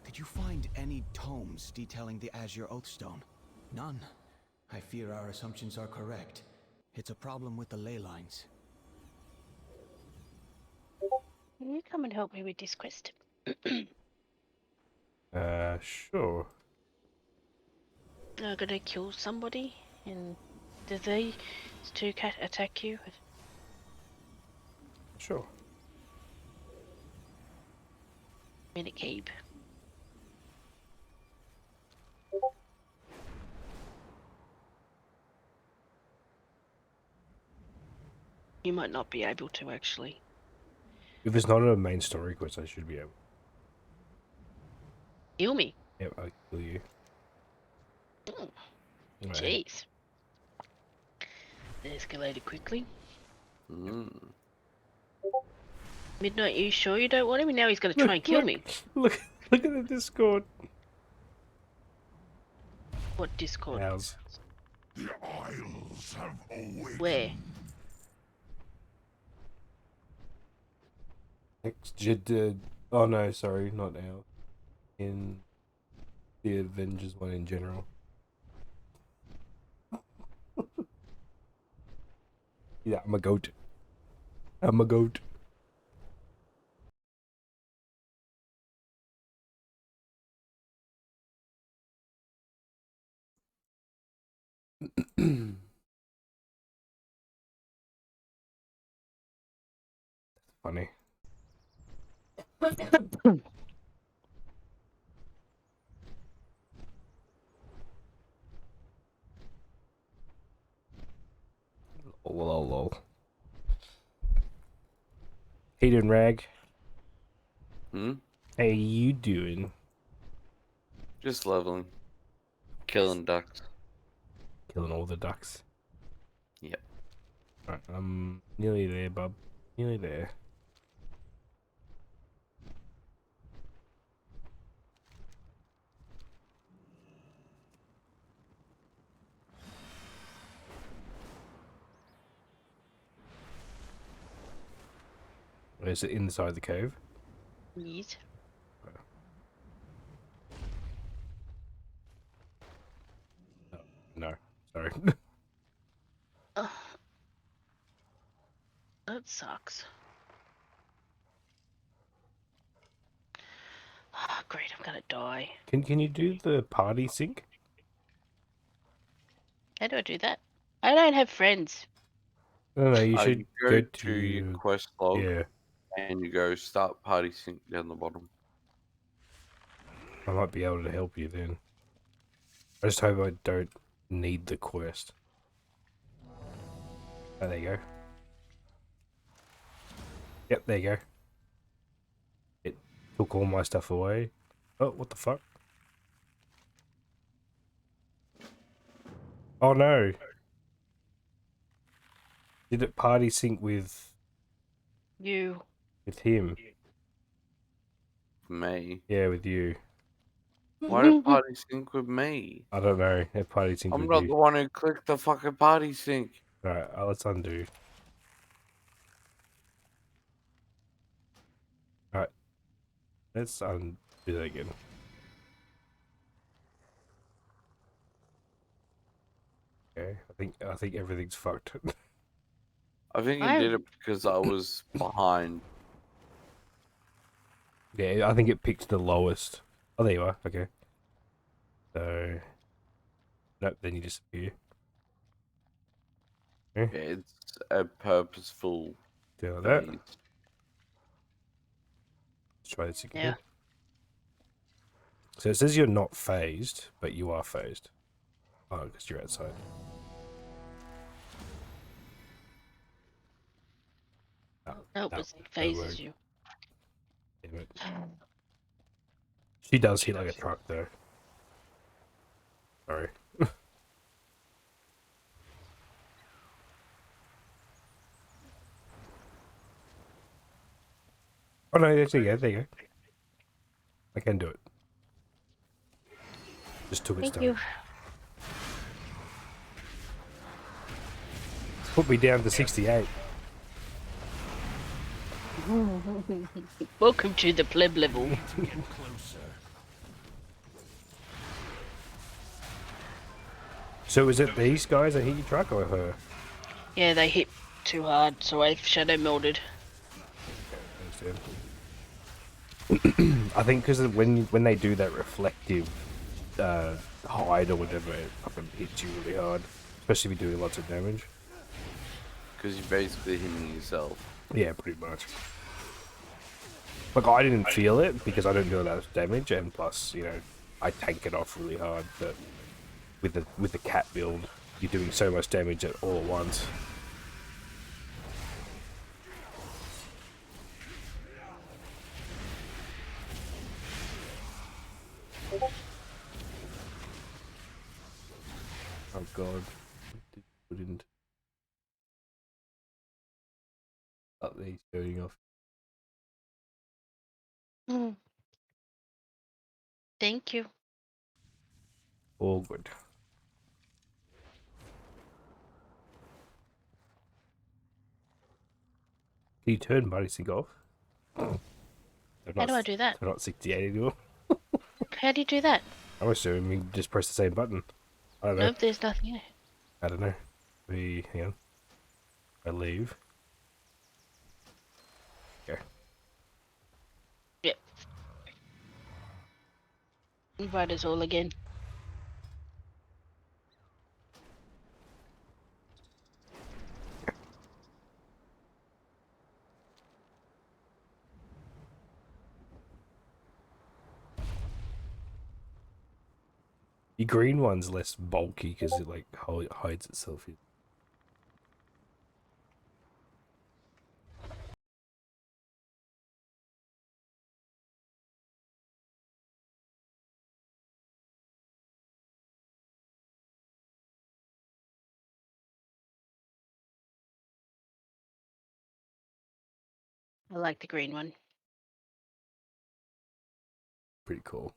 Did you find any tomes detailing the Azure Oathstone? None. I fear our assumptions are correct. It's a problem with the ley lines. Can you come and help me with this quest? Sure. I'm gonna kill somebody, and do they two cat attack you? Sure. Minute keep. You might not be able to actually. If it's not a main story quest, I should be able. Kill me. Yep, I'll kill you. Right. Jeez. It escalated quickly. Midnight, you sure you don't want him? Now he's going to try and kill me. Look at the Discord. What Discord? Ours. The Isles have awakened. Where? Oh no, sorry, not now. In the Avengers one in general. Yeah, I'm a goat. I'm a goat. Funny. Lol, lol. Hayden Rag. Hmm? How you doing? Just leveling. Killing ducks. Killing all the ducks. Yep. Right, I'm nearly there, bub. Nearly there. Is it inside the cave? Yes. No, sorry. Ugh. That sucks. Oh, great, I'm gonna die. Can you do the party sync? How do I do that? I don't have friends. No, you You should go go to your to quest log yeah. and you go start party sync down the bottom. I might be able to help you then. I just hope I don't need the quest. Oh, there you go. Yep, there you go. It took all my stuff away. Oh, what the fuck? Oh no! Did it party sync with You. him? Me. Yeah, with you. Why did party sync with me? I don't know. It party synced I'm with not you. the one who clicked the fucking party sync. Alright, let's undo. Alright. Let's undo that again. Okay, I think everything's fucked. I think it did it because I was behind. Yeah, I think it picked the lowest. Oh, there you are. Okay. So, nope. Then you disappear. Yeah, it's a purposeful Do like that. phase. Let's try this again. Yeah. So it says you're not phased, but you are phased. Oh, because you're outside. No, Nope, no, it no phases word. you. Damn it. She does hit like a truck, though. Sorry. Oh no, there you go. There you go. I can do it. Just took its Thank time. you. Put me down to 68. Welcome to the pleb level. So is it these guys that hit your truck or her? Yeah, they hit too hard, so I've shadow melded. I think because when they do that reflective hide or whatever, it fucking hits you really hard, especially if you're doing lots of damage. Because you're basically hitting yourself. Yeah, pretty much. Like I didn't feel it because I don't do that much damage, and plus, you know, I tank it off really hard. But with the cat build, you're doing so much damage all at once. Oh god. Wouldn't. Up these turning off. Thank you. All good. Can you turn Buddy Sync off? How do I do that? They're not 68 anymore. How do you do that? I'm assuming you just press the same button. I don't know. Nope, there's nothing in it. I don't know. Hang on. I leave. Okay. Yep. Invite us all again. The green one's less bulky because it like hides itself. I like the green one. Pretty cool.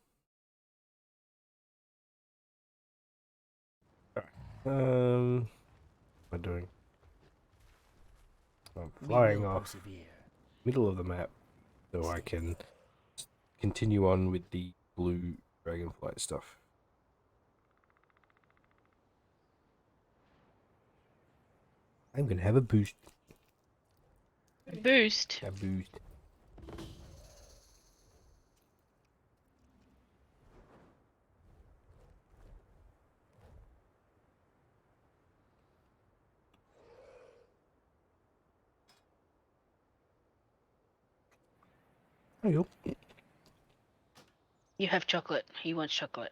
What am I doing? I'm flying off middle of the map so I can continue on with the blue Dragonflight stuff. I'm gonna have a boost. Boost. A boost. There you go. You have chocolate. He wants chocolate.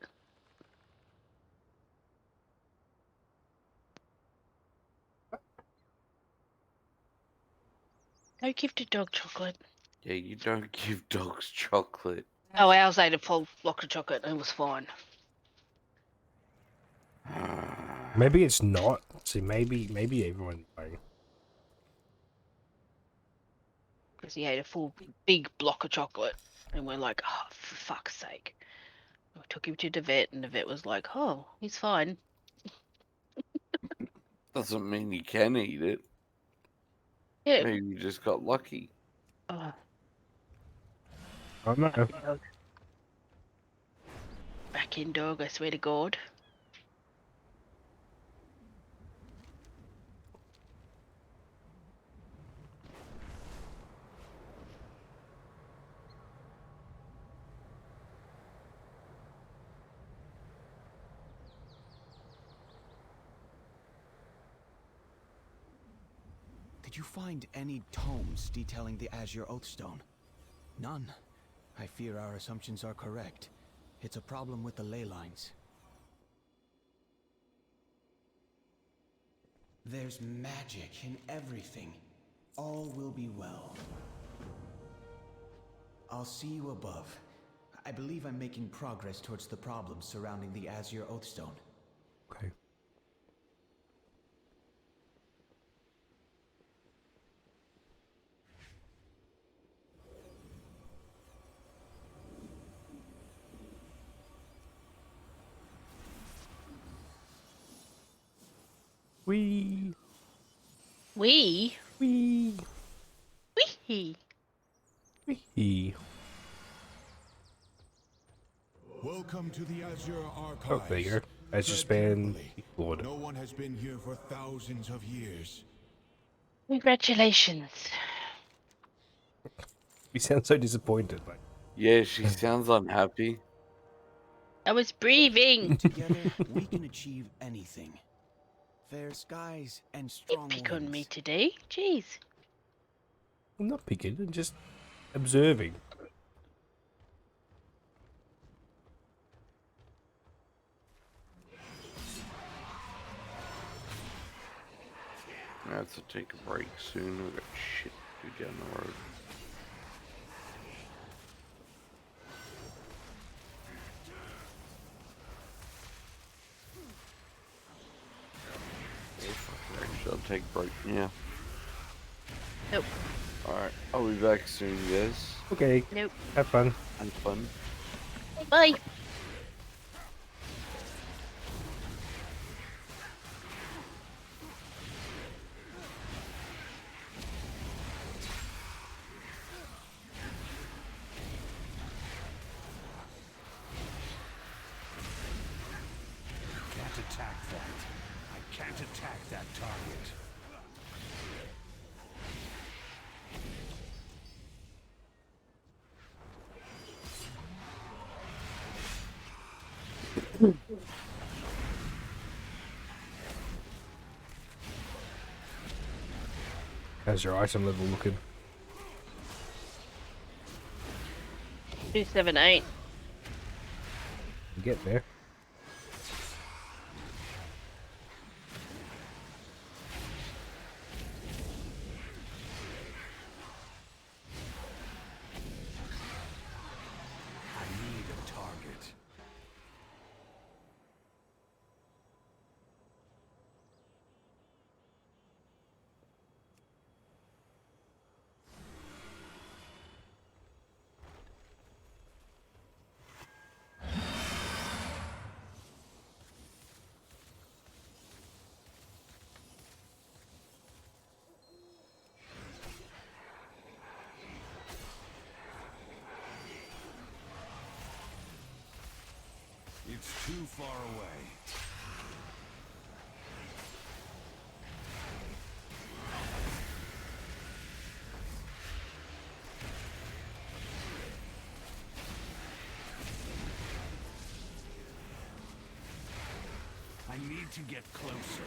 Don't give the dog chocolate. Yeah, you don't give dogs chocolate. Oh, ours ate a full block of chocolate and it was fine. Maybe it's not. See, maybe everyone's lying. Because he ate a full big block of chocolate. And we're like, oh, for fuck's sake. We took him to the vet and the vet was like, oh, he's fine. Doesn't mean you can eat it. Yeah. Maybe you just got lucky. I don't know. Back in, dog, I swear to God. Did you find any tomes detailing the Azure Oathstone? None. I fear our assumptions are correct. It's a problem with the ley lines. There's magic in everything. All will be well. I'll see you above. I believe I'm making progress towards the problems surrounding the Azure Oathstone. Okay. Wee. Wee? Wee. Wee. Wee. Welcome to the Azure Archives. Oh, there you go. Azure Span Lord. No one has been here for thousands of years. Congratulations. You sound so disappointed. Like. Yeah, she sounds unhappy. I was breathing. Together, we can achieve anything. Fair skies and strong Pick on me winds. today. Jeez. I'm not picking, I'm just observing. I have to take a break soon. We've got shit to do down the road. Actually, I'll take a break. Yeah. Nope. Alright, I'll be back soon, guys. Okay. Nope. Have fun. Have fun. Bye. Can't attack that. I can't attack that target. How's your item level looking? 278. You get there. I need a target. It's too far away. I need to get closer.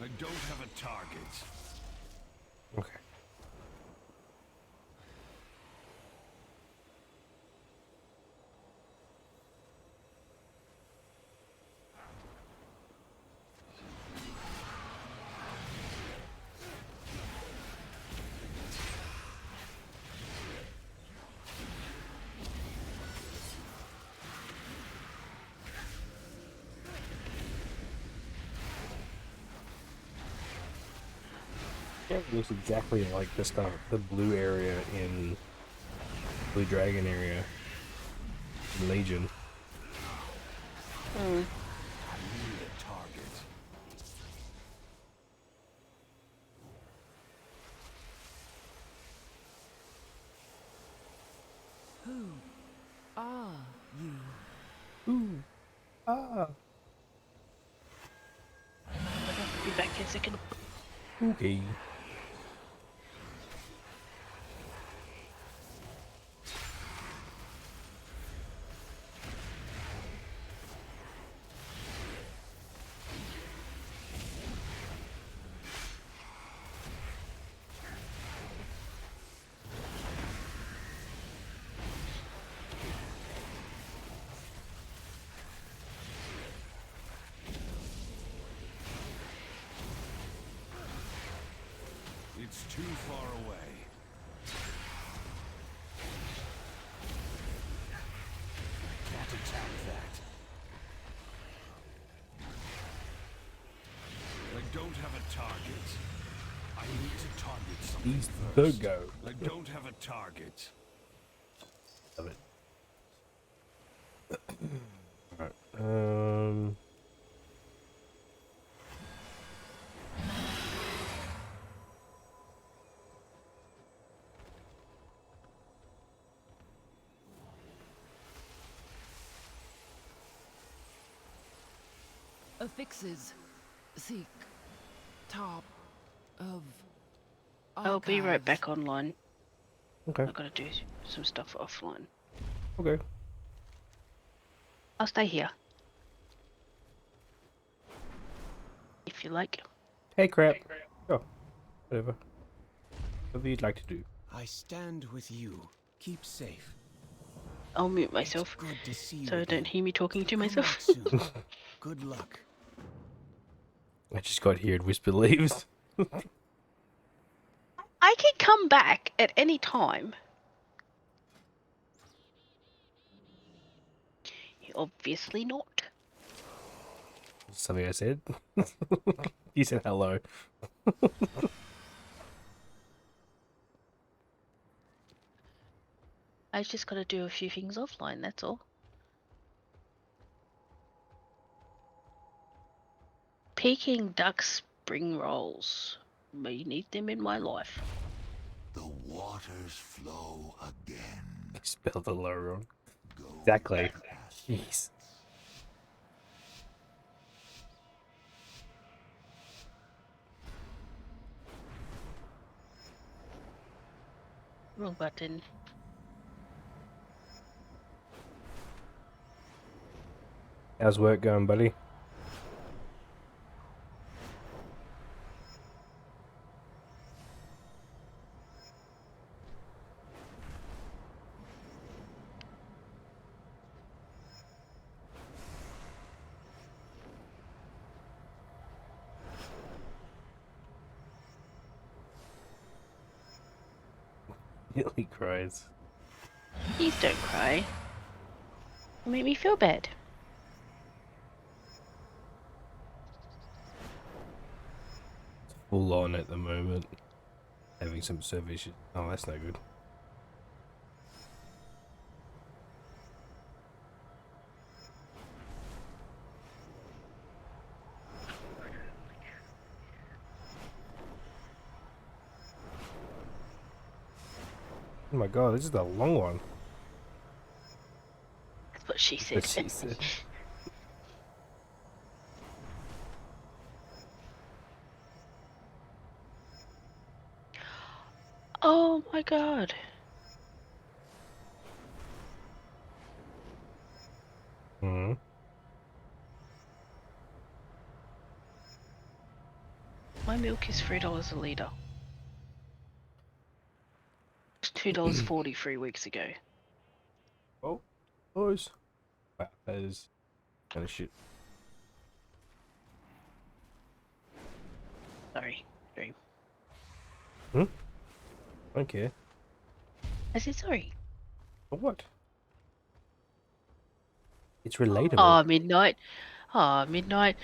I don't have a target. Okay. It looks exactly like the blue area in Blue Dragon area in Legion. I need a target. Who are you? Ooh. Ah. Be back in a second. Okay. It's too far away. Can't attack that. I don't have a target. I need to target something He's first. the go. I don't have a target. Love it. Alright. Affixes. Seek. Top. Of. I'll be right archives. back online. Okay. I've got to do some stuff offline. Okay. I'll stay here. If you like. Hey, crap. Oh, whatever. Whatever you'd like to do. I stand with you. Keep safe. I'll mute myself Good to see you so I don't again. hear me talking to Come myself. back soon. Good luck. I just got here and Whisper leaves. I can come back at any time. Obviously not. Something I said. You said hello. I just got to do a few things offline, that's all. Peking duck spring rolls. May need them in my life. The waters flow again. Spell the low wrong. Exactly. Jeez. Wrong button. How's work going, buddy? Nearly cries. Please don't cry. You make me feel bad. Full on at the moment. Having some server issues. Oh, that's no good. Oh my god, this is a long one. That's what she said. What she said. Oh my god. Hmm. My milk is $3 a litre. It was $2.40 3 weeks ago. Oh, boys. Wow, that is kind of shit. Sorry, Dream. Hmm? I don't care. I said sorry. For what? It's relatable. Oh, midnight. Oh, midnight.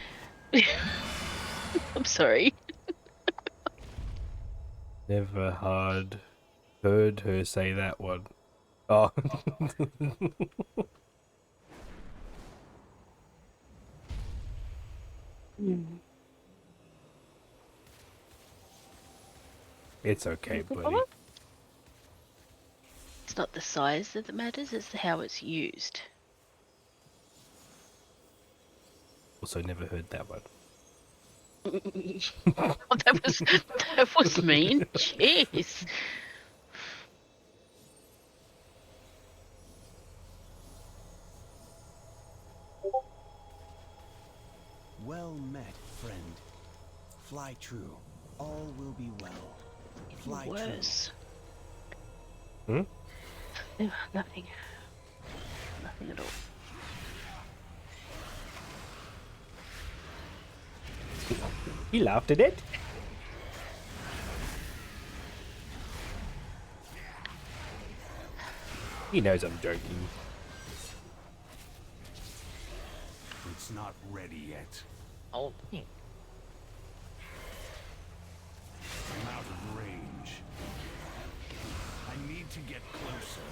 I'm sorry. Never heard her say that one. Oh. It's okay, buddy. It's not the size that matters, it's how it's used. Also, never heard that one. Oh, that was mean. Jeez. Well met, friend. Fly true. All will be well. Fly Worse. Hmm? No, nothing. Nothing at all. He laughed at it. He knows I'm joking. It's not ready yet. Oh. I'm out of range. I need to get closer.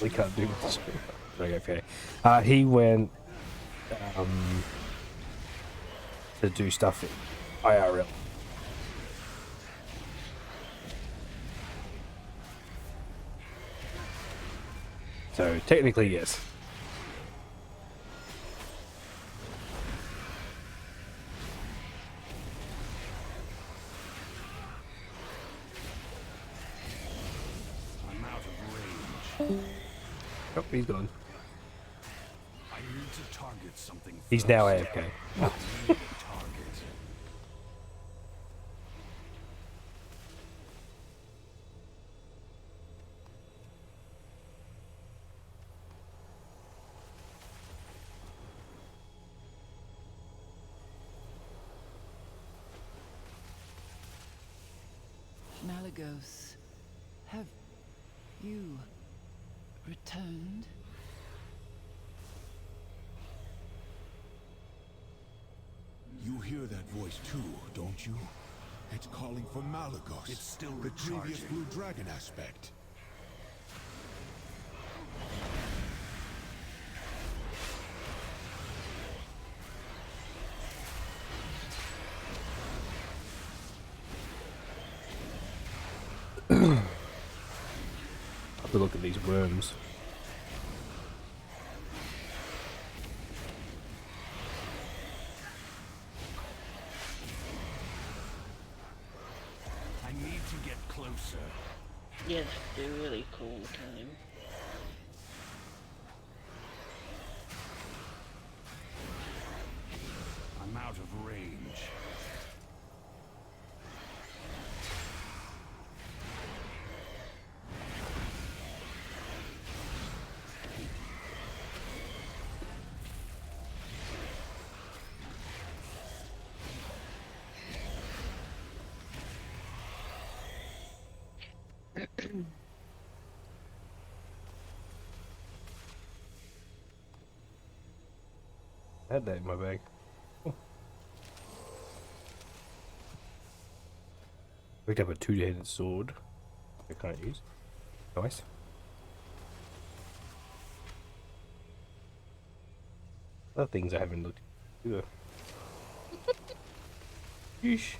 We can't do this. Okay. He went to do stuff IRL. So technically, yes. I'm out of range. Oh, he's gone. I need to target something. He's now first. AFK. I need a target. Malagos, have you returned? voice too, don't you? It's calling for Malagos. It's still the previous recharging. blue dragon aspect. Have to look at these worms. I need to get closer. Yeah, they're really cool looking. I'm out of range. I had that in my bag. Picked up a two-handed sword. I can't use. Nice. Other things I haven't looked at either. Yeesh.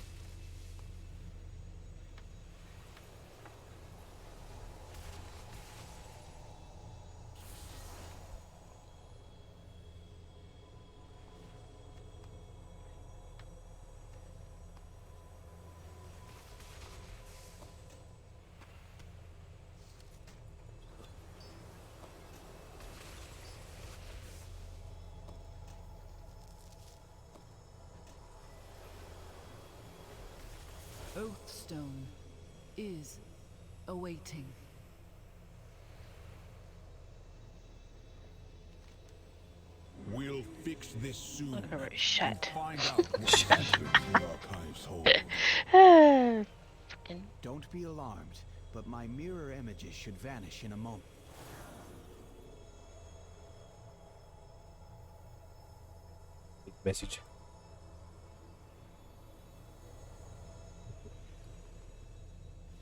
Oathstone is awaiting. We'll fix this soon. Alright, shut. Find out what secrets the archives hold. Don't be alarmed, but my mirror images should vanish in a moment. Message.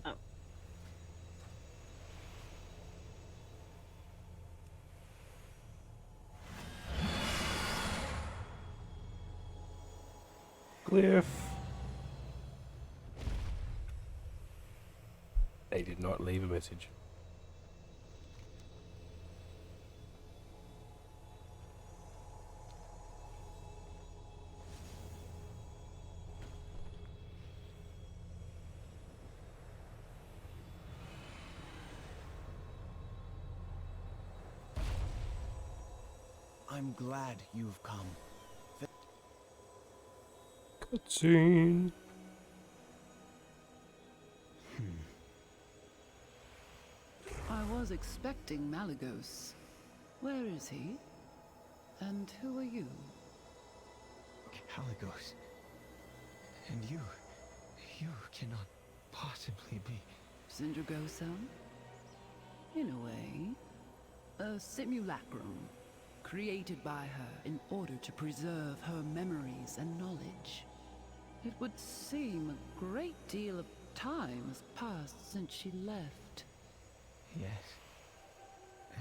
Oh. Cliff. They did not leave a message. I'm glad you've come. Cutscene. I was expecting Malagos. Where is he? And who are you? Caligos. And you cannot possibly be... Sindragosa? In a way, a simulacrum created by her in order to preserve her memories and knowledge. It would seem a great deal of time has passed since she left. Yes.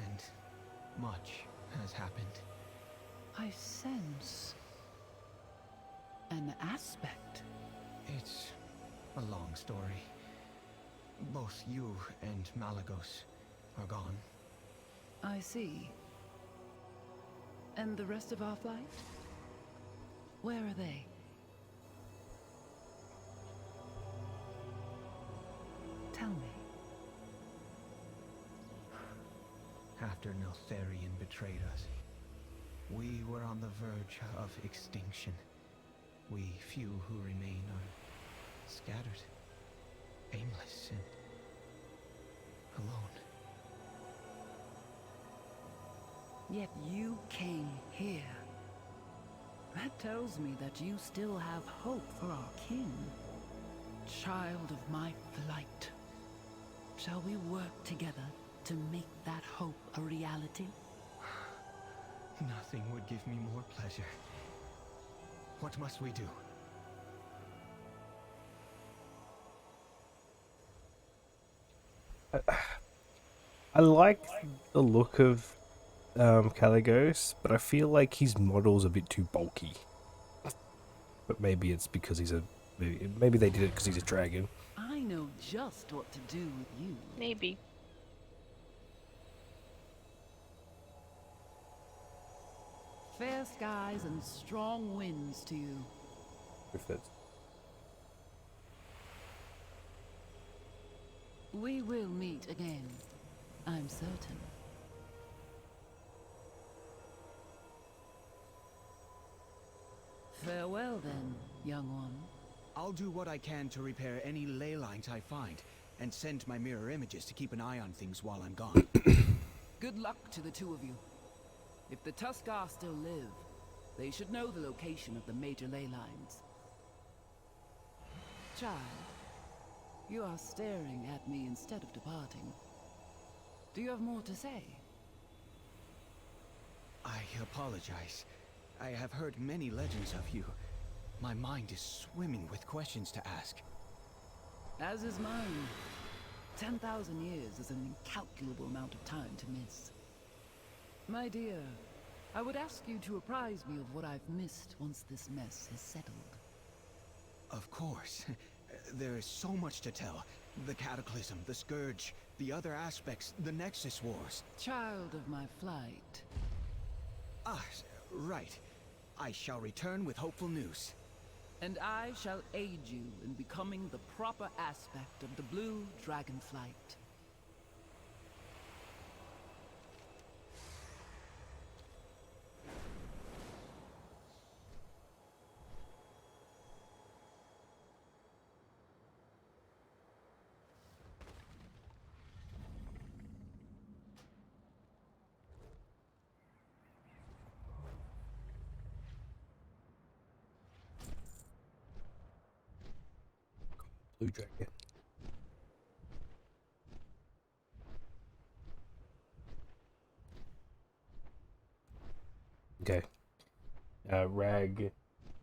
And much has happened. I sense an aspect. It's a long story. Both you and Malagos are gone. I see. And the rest of our flight? Where are they? Tell me. After Neltharion betrayed us, we were on the verge of extinction. We few who remain are scattered, aimless, and alone. Yet you came here. That tells me that you still have hope for our kin. Child of my flight. Shall we work together to make that hope a reality? Nothing would give me more pleasure. What must we do? I like the look of Caligos, but I feel like his model's a bit too bulky. But maybe it's because he's a maybe they did it because he's a dragon. I know just what to do with you. Maybe. Fair skies and strong winds to you. If that's We will meet again, I'm certain. Farewell then, young one. I'll do what I can to repair any ley lines I find, and send my mirror images to keep an eye on things while I'm gone. Good luck to the two of you. If the Tuscar still live, they should know the location of the major ley lines. Child, you are staring at me instead of departing. Do you have more to say? I apologize. I have heard many legends of you. My mind is swimming with questions to ask. As is mine. 10,000 years is an incalculable amount of time to miss. My dear, I would ask you to apprise me of what I've missed once this mess is settled. Of course. There is so much to tell. The Cataclysm, the Scourge, the other aspects, the Nexus Wars. Child of my flight. Ah, right. I shall return with hopeful news. And I shall aid you in becoming the proper aspect of the blue Dragonflight. blue dragon. Okay. Rag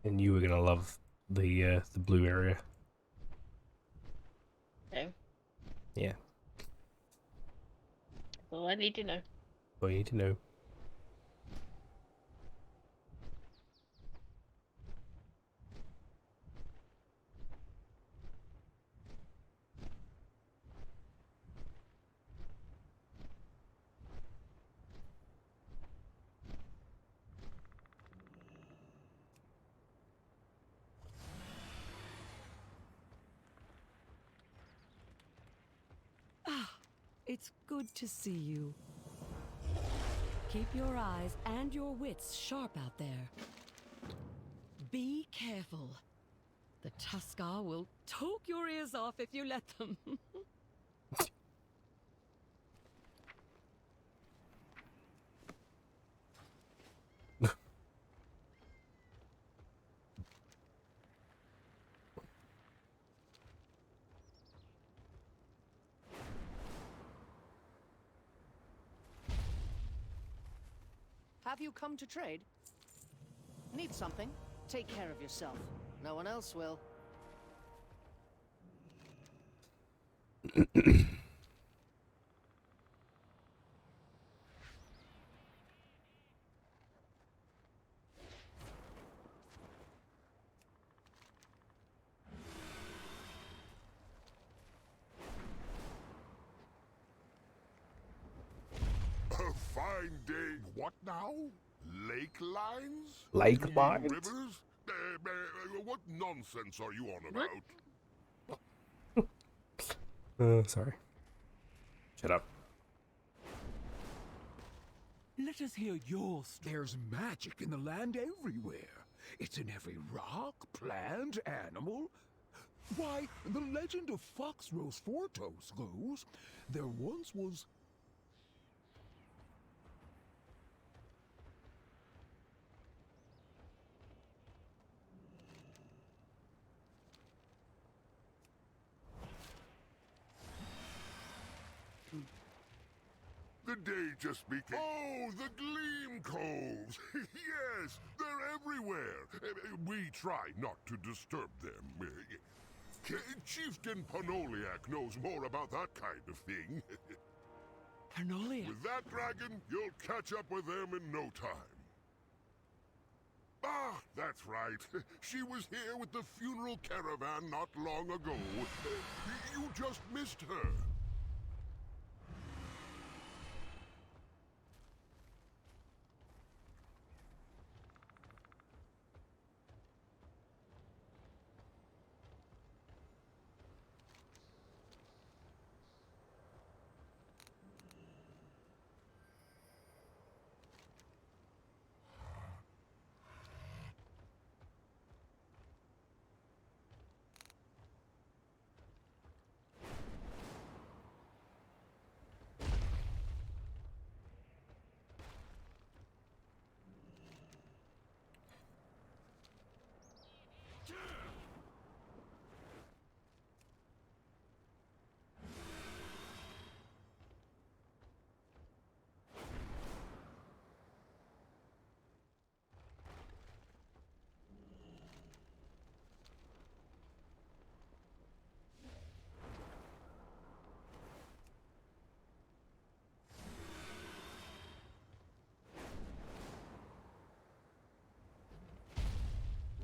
and you are gonna love the blue area. Okay. Yeah. All I need to know. All you need to know. It's good to see you. Keep your eyes and your wits sharp out there. Be careful. The Tuscar will toke your ears off if you let them. Have you come to trade? Need something? Take care of yourself. No one else will. A fine day. What now? Lake lines? Lake You mean lines? Rivers? What nonsense are you on about? Sorry. Shut up. Let us hear your story. There's magic in the land everywhere. It's in every rock, plant, animal. Why, the legend of Foxrose Fortos goes, there once was... The day just began. Oh, the Gleam Coves! Yes, they're everywhere. We try not to disturb them. Chieftain Panoliak knows more about that kind of thing. Panolia. With that dragon, you'll catch up with them in no time. Ah, that's right. She was here with the funeral caravan not long ago. You just missed her.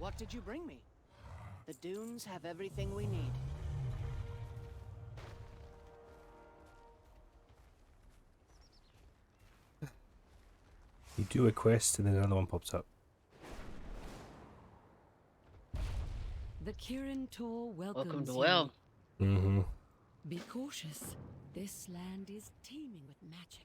What did you bring me? The dunes have everything we need. You do a quest and then another one pops up. The Kirin Tor welcomes Welcome to you. well. Mm-hmm. Be cautious. This land is teeming with magic.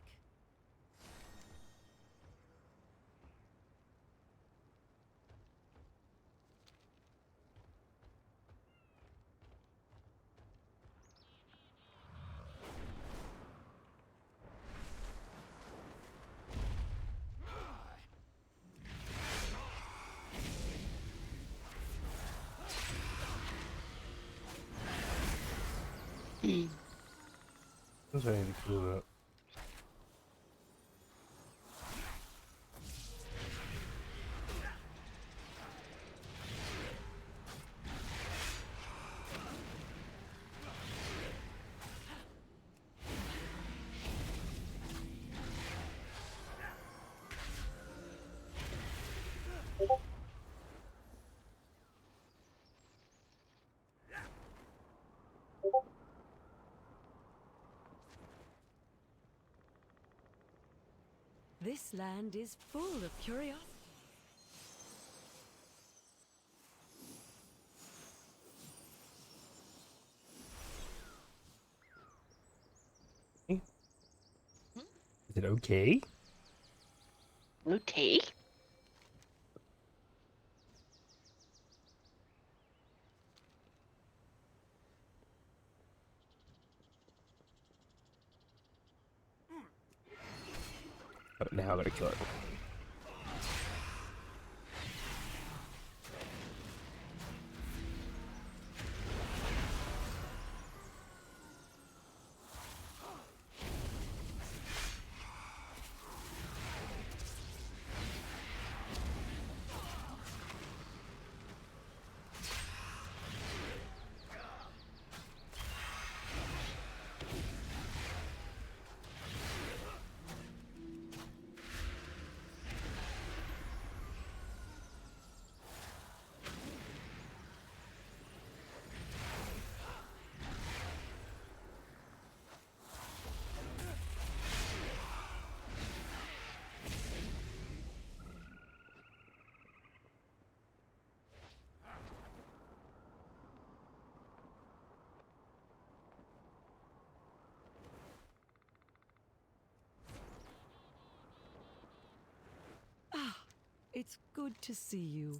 That's what I need to kill that. This land is full of curiosity. Is it okay? Okay. Oh, now I gotta kill it. Ah, it's good to see you.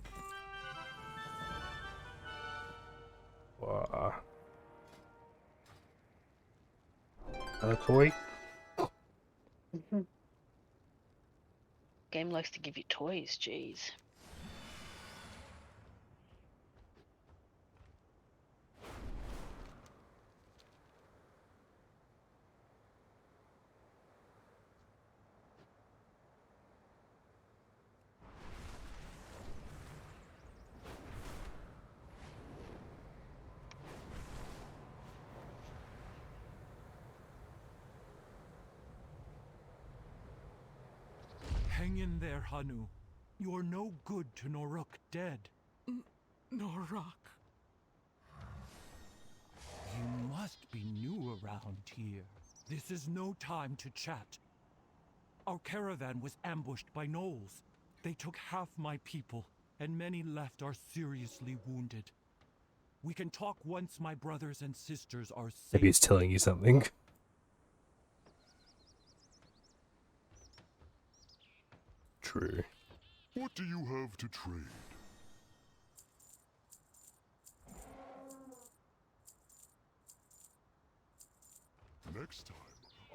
Wow. Another toy? Game likes to give you toys, jeez. Hang in there, Hanu. You're no good to Noruk dead. Noruk. You must be new around here. This is no time to chat. Our caravan was ambushed by gnolls. They took half my people, and many left are seriously wounded. We can talk once my brothers and sisters are safe. Maybe he's telling you something. True. What do you have to trade? Next time,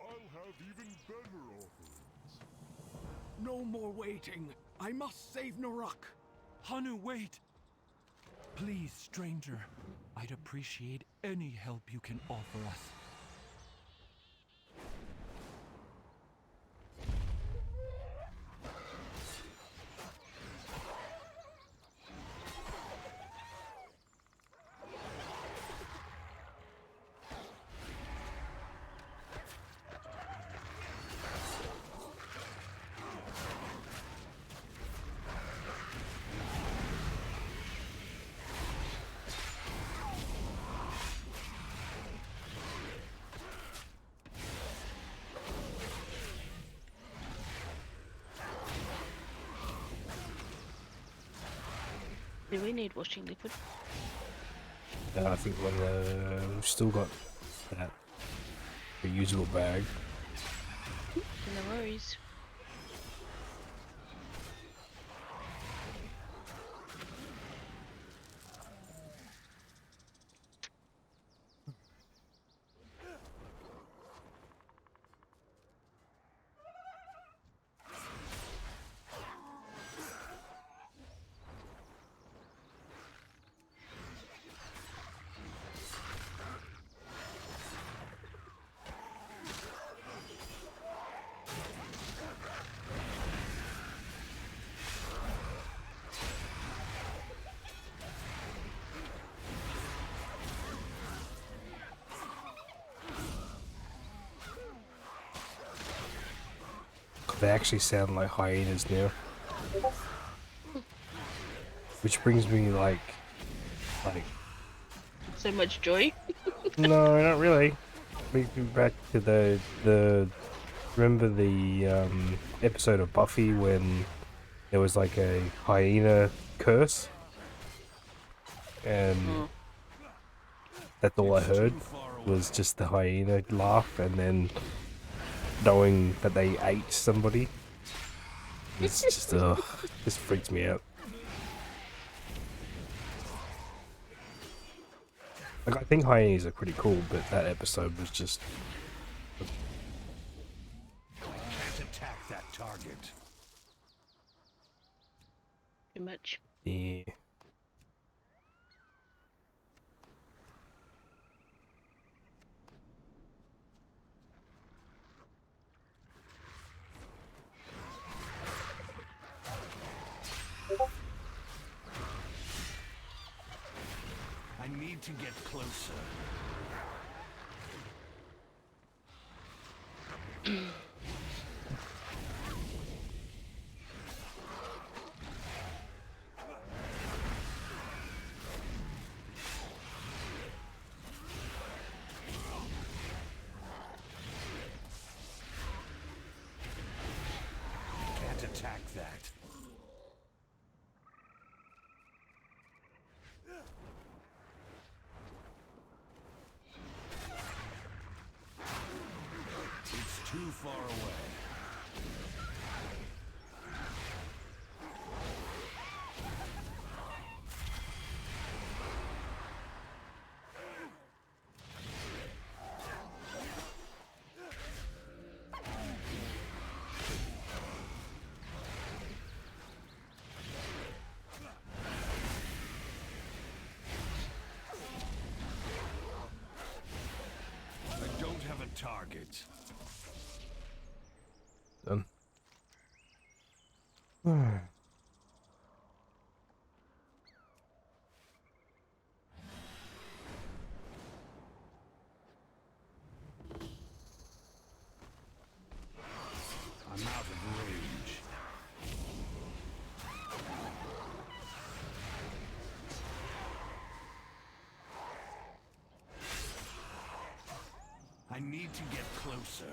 I'll have even better offerings. No more waiting. I must save Noruk. Hanu, wait! Please, stranger. I'd appreciate any help you can offer us. Do we need washing liquid? I think we've still got that reusable bag. No worries. They actually sound like hyenas now. Which brings me like So much joy. no, not really. Brings me back to the remember the episode of Buffy when there was like a hyena curse, and that's all I heard was just the hyena laugh, and then knowing that they ate somebody. It's just this freaks me out. Like, I think hyenas are pretty cool, but that episode was just Can't attack that target. Too much. yeah. I need to get closer. Can't attack that. It's too far away. I don't have a target. Done. I'm out of range. need to get closer.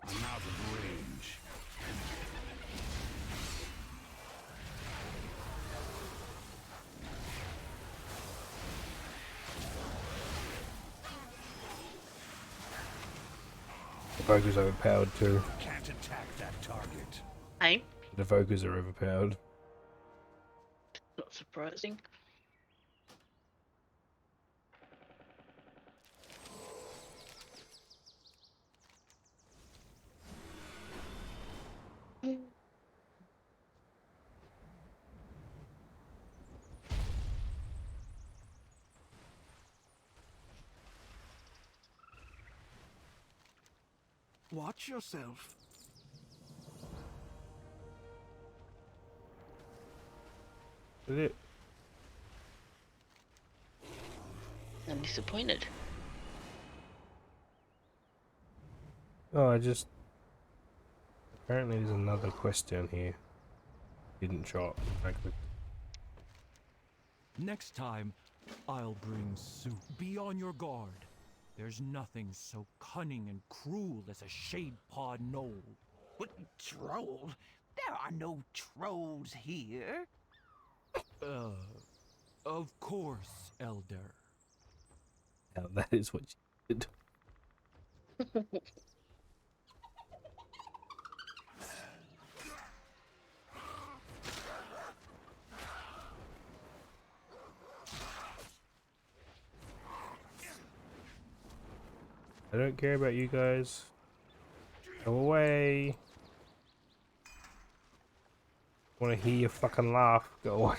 I'm out of range. The Evoker's overpowered too. Can't attack that target. Hey, The Evokers are overpowered. not surprising. Watch yourself. Is it? I'm disappointed. Oh, apparently there's another quest down here. Didn't shot. I clicked. Next time, I'll bring soup. Be on your guard. There's nothing so cunning and cruel as a shade-pawed knoll. What troll? There are no trolls here. Of course, Elder. Now that is what you did. I don't care about you guys. Go away. Want to hear your fucking laugh? Go away.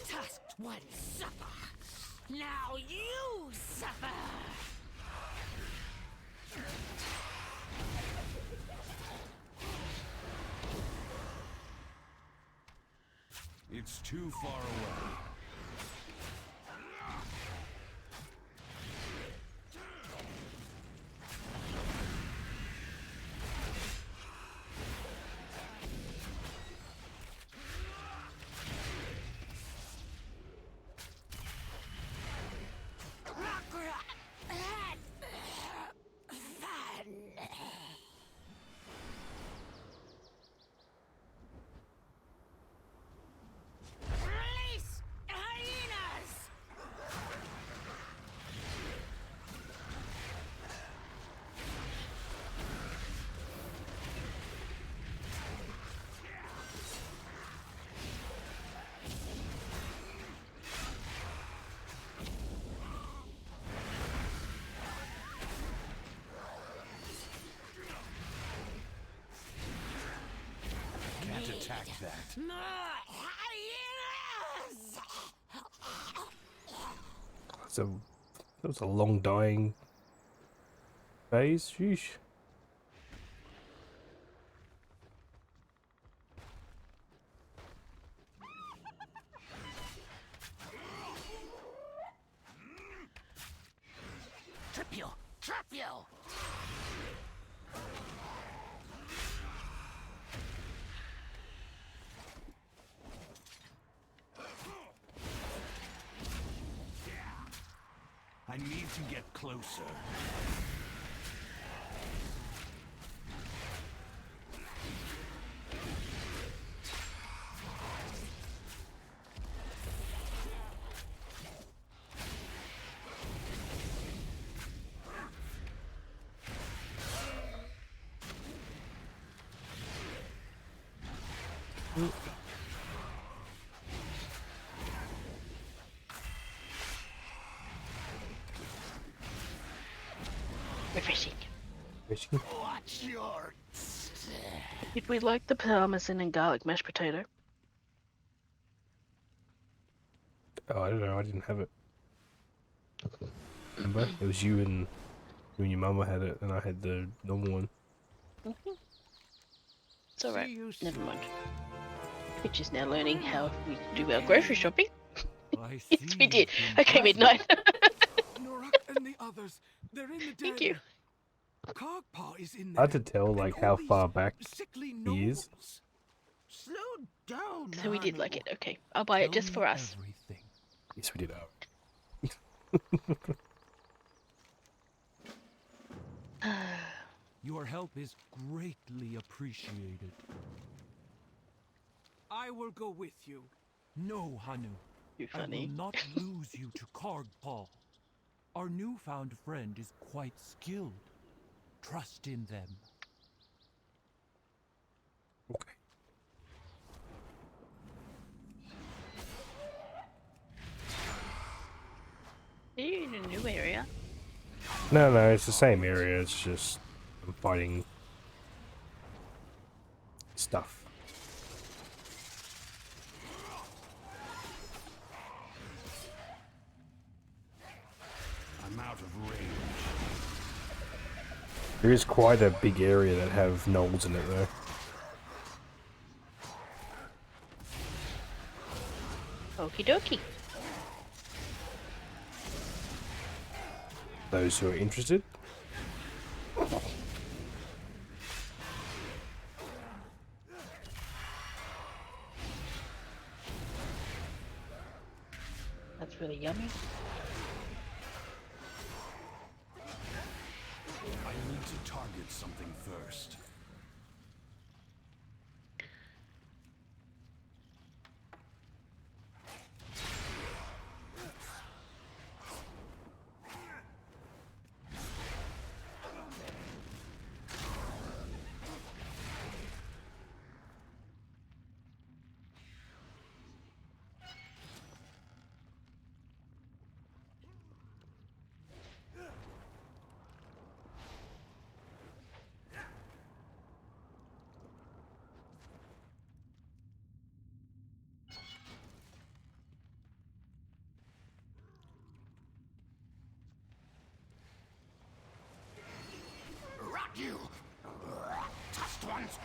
Tusked one suffer. Now you suffer. It's too far away. Release hyenas! Can't attack that. More hyenas! So that was a long dying phase. Sheesh. Trip you! Trap you! I need to get closer. Refreshing. Watch your step. Did we like the parmesan and garlic mashed potato? Oh, I don't know. I didn't have it. Remember? It was you and your mama had it, and I had the normal one. It's alright. Never mind. Twitch is now learning how we do our grocery shopping. Yes, we did. Okay, midnight. Norak and the others, they're in the den. Thank you. Karkpaw is in there. Hard to tell like and how all these far back sickly he is. nobles. Slow down. So we did like it. Okay, I'll buy it just for us. Yes, we did. Your help is greatly appreciated. I will go with you. No, Hanu. You're I funny. will not lose you to Kargpaw. Our newfound friend is quite skilled. Trust in them. Okay. Are you in a new area? No, it's the same area. It's just I'm fighting stuff. I'm out of range. There is quite a big area that have gnolls in it, though. Okie dokie. Those who are interested. That's really yummy. I need to target something first. Rot you! Tusked ones!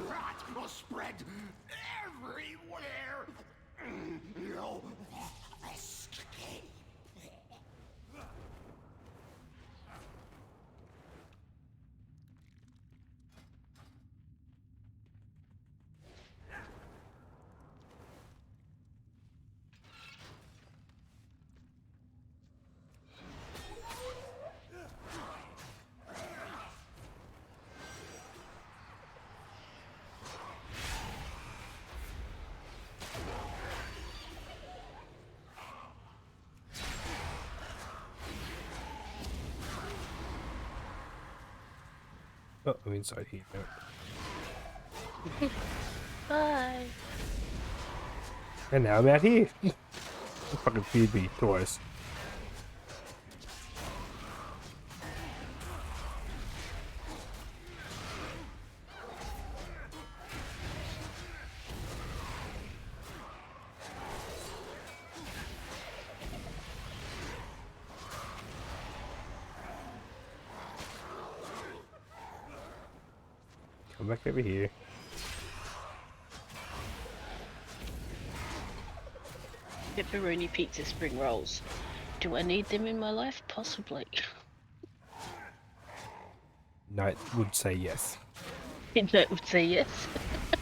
Rot will spread everywhere! No escape! Oh, I'm inside here now. Bye. And now I'm out here. Fucking feared me twice. Come back over here. Pepperoni pizza spring rolls. Do I need them in my life? Possibly. Knight would say yes. Knight would say yes. I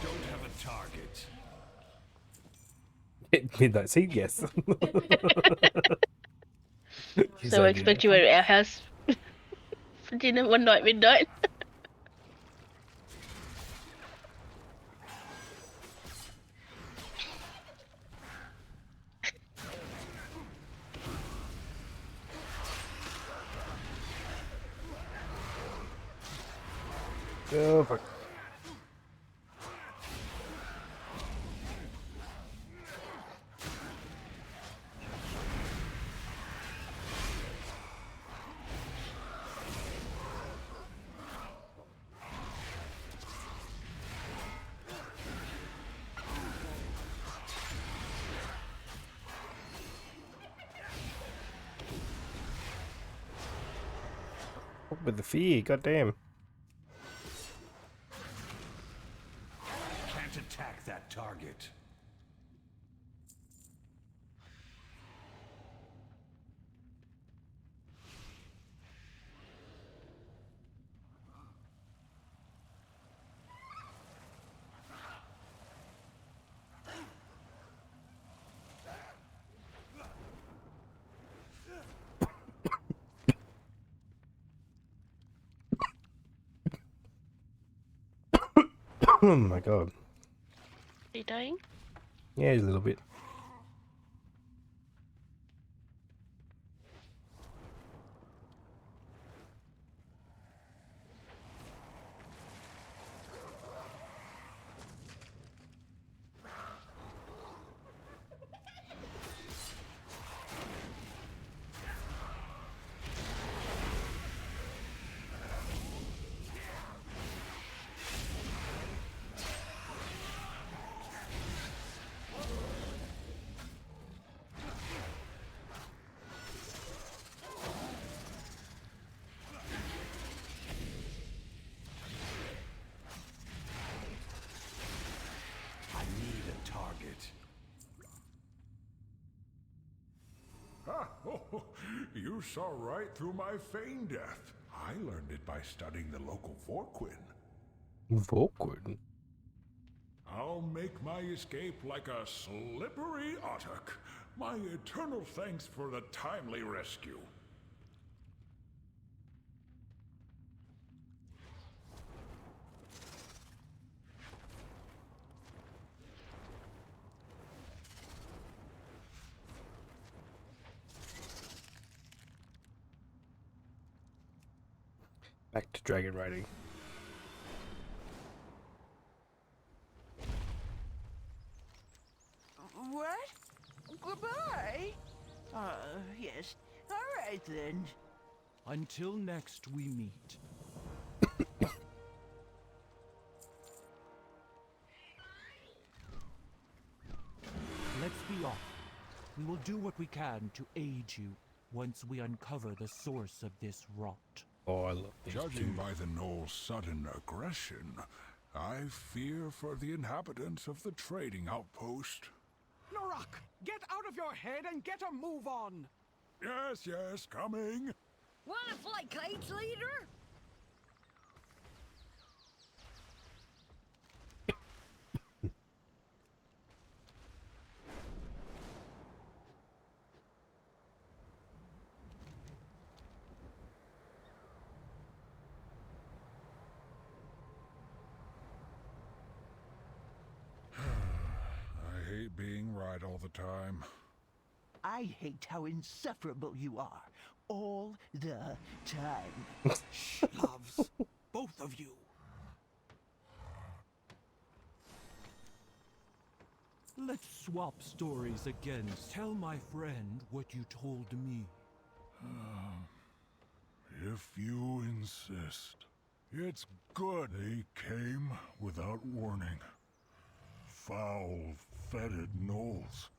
don't have a Midnight Seed, yes. So I expect you at our house for dinner one night midnight. Oh, fuck. With the fear, goddamn. Can't attack that target. Oh my god. Are you dying? Yeah, a little bit. I need a target. Ah, oh, you saw right through my feign death. I learned it by studying the local Vorquin. Vorquin? I'll make my escape like a slippery otter. My eternal thanks for the timely rescue. Back to dragon riding. What? Goodbye? Yes. All right then. Until next we meet. Let's be off. We will do what we can to aid you once we uncover the source of this rot. Oh, I love these Judging by the Gnoll's sudden aggression, I fear for the inhabitants of the trading outpost. Norak, get out of your head and get a move on! Yes, yes, coming. Wanna fly kites, leader? I hate being right all the time. I hate how insufferable you are. All the time. Loves. Both of you. Let's swap stories again. Tell my friend what you told me. If you insist. It's good they came without warning. Foul-fetid gnolls.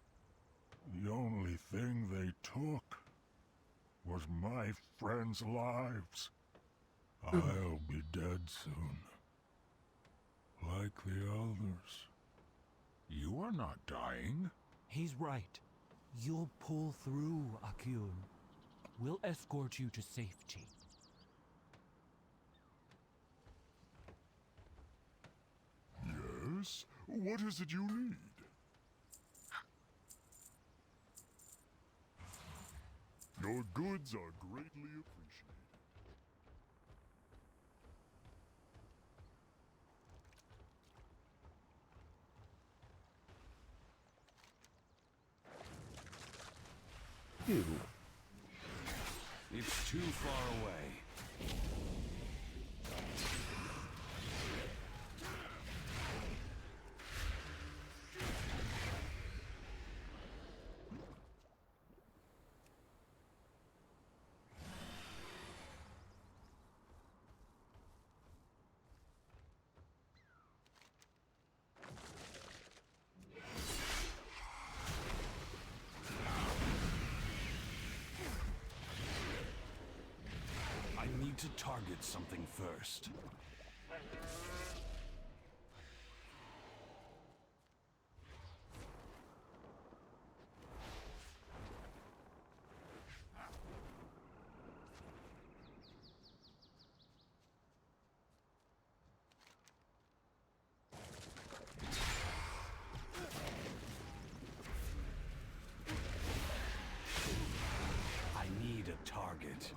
The only thing they took was my friends' lives. I'll be dead soon. Like the others. You are not dying. He's right. You'll pull through, Akyun. We'll escort you to safety. Yes? What is it you need? Your goods are greatly appreciated. Ew. It's too far away. I need to target something first. I need a target.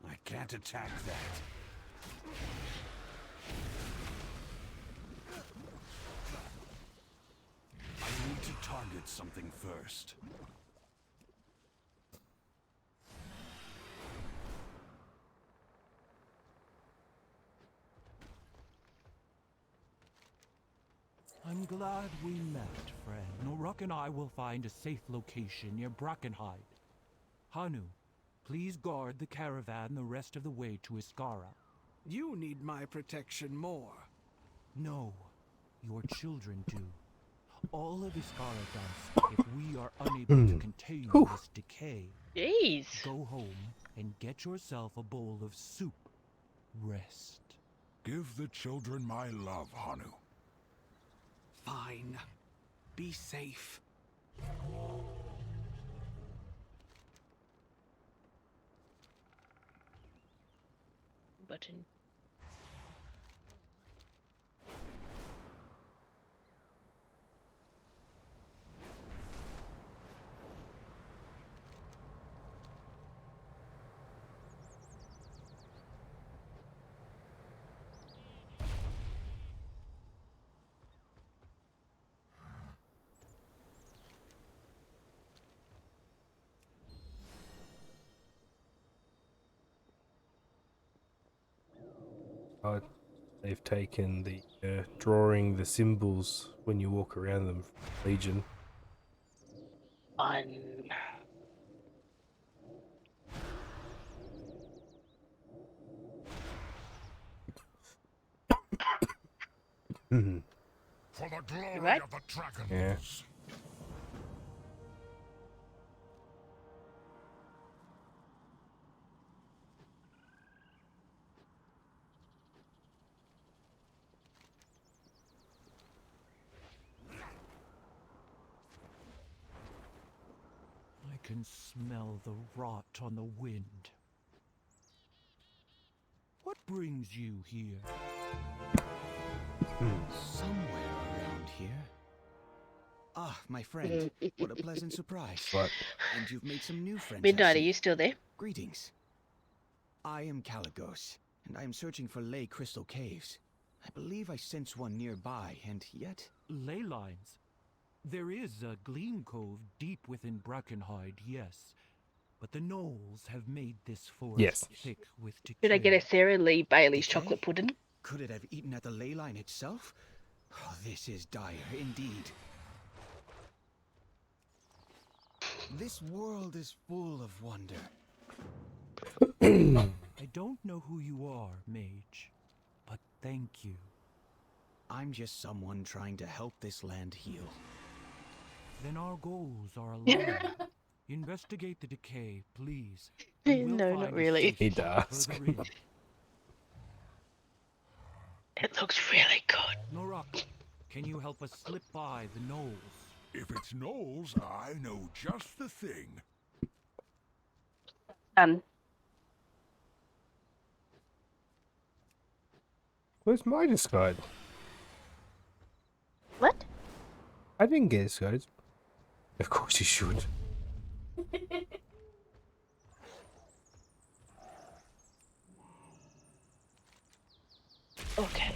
I can't attack that. I need to target something first. I'm glad we met, friend. Noruk and I will find a safe location near Brackenhide. Hanu, please guard the caravan the rest of the way to Iskara. You need my protection more. No, your children do. All of Iskara does if we are unable to contain this decay. Jeez. Go home and get yourself a bowl of soup. Rest. Give the children my love, Hanu. Fine. Be safe. Button. They've taken the drawing the symbols when you walk around them from Legion. Fun. For the glory Right? of the dragons. Yeah. I can smell the rot on the wind. What brings you here? Somewhere around here. Ah, my friend. What a pleasant surprise. What? And you've made some new friends. Midnight, are you still there? Greetings. I am Caligos, and I am searching for Ley Crystal Caves. I believe I sense one nearby, and yet... Ley lines. There is a gleam cove deep within Brackenhide, yes. But the gnolls have made this forest thick with decay. Should I get a Sarah Lee Bailey's chocolate pudding? Could it have eaten at the ley line itself? Oh, this is dire indeed. This world is full of wonder. I don't know who you are, mage, but thank you. I'm just someone trying to help this land heal. Then our goals are aligned. Investigate the decay, please. You will No, find not a really. safe He spot does. further in. It looks really good. Norak, can you help us slip by the knolls? If it's Knowles, I know just the thing. Done. Where's my disguise? What? I didn't get disguise. Of course you should. Okay.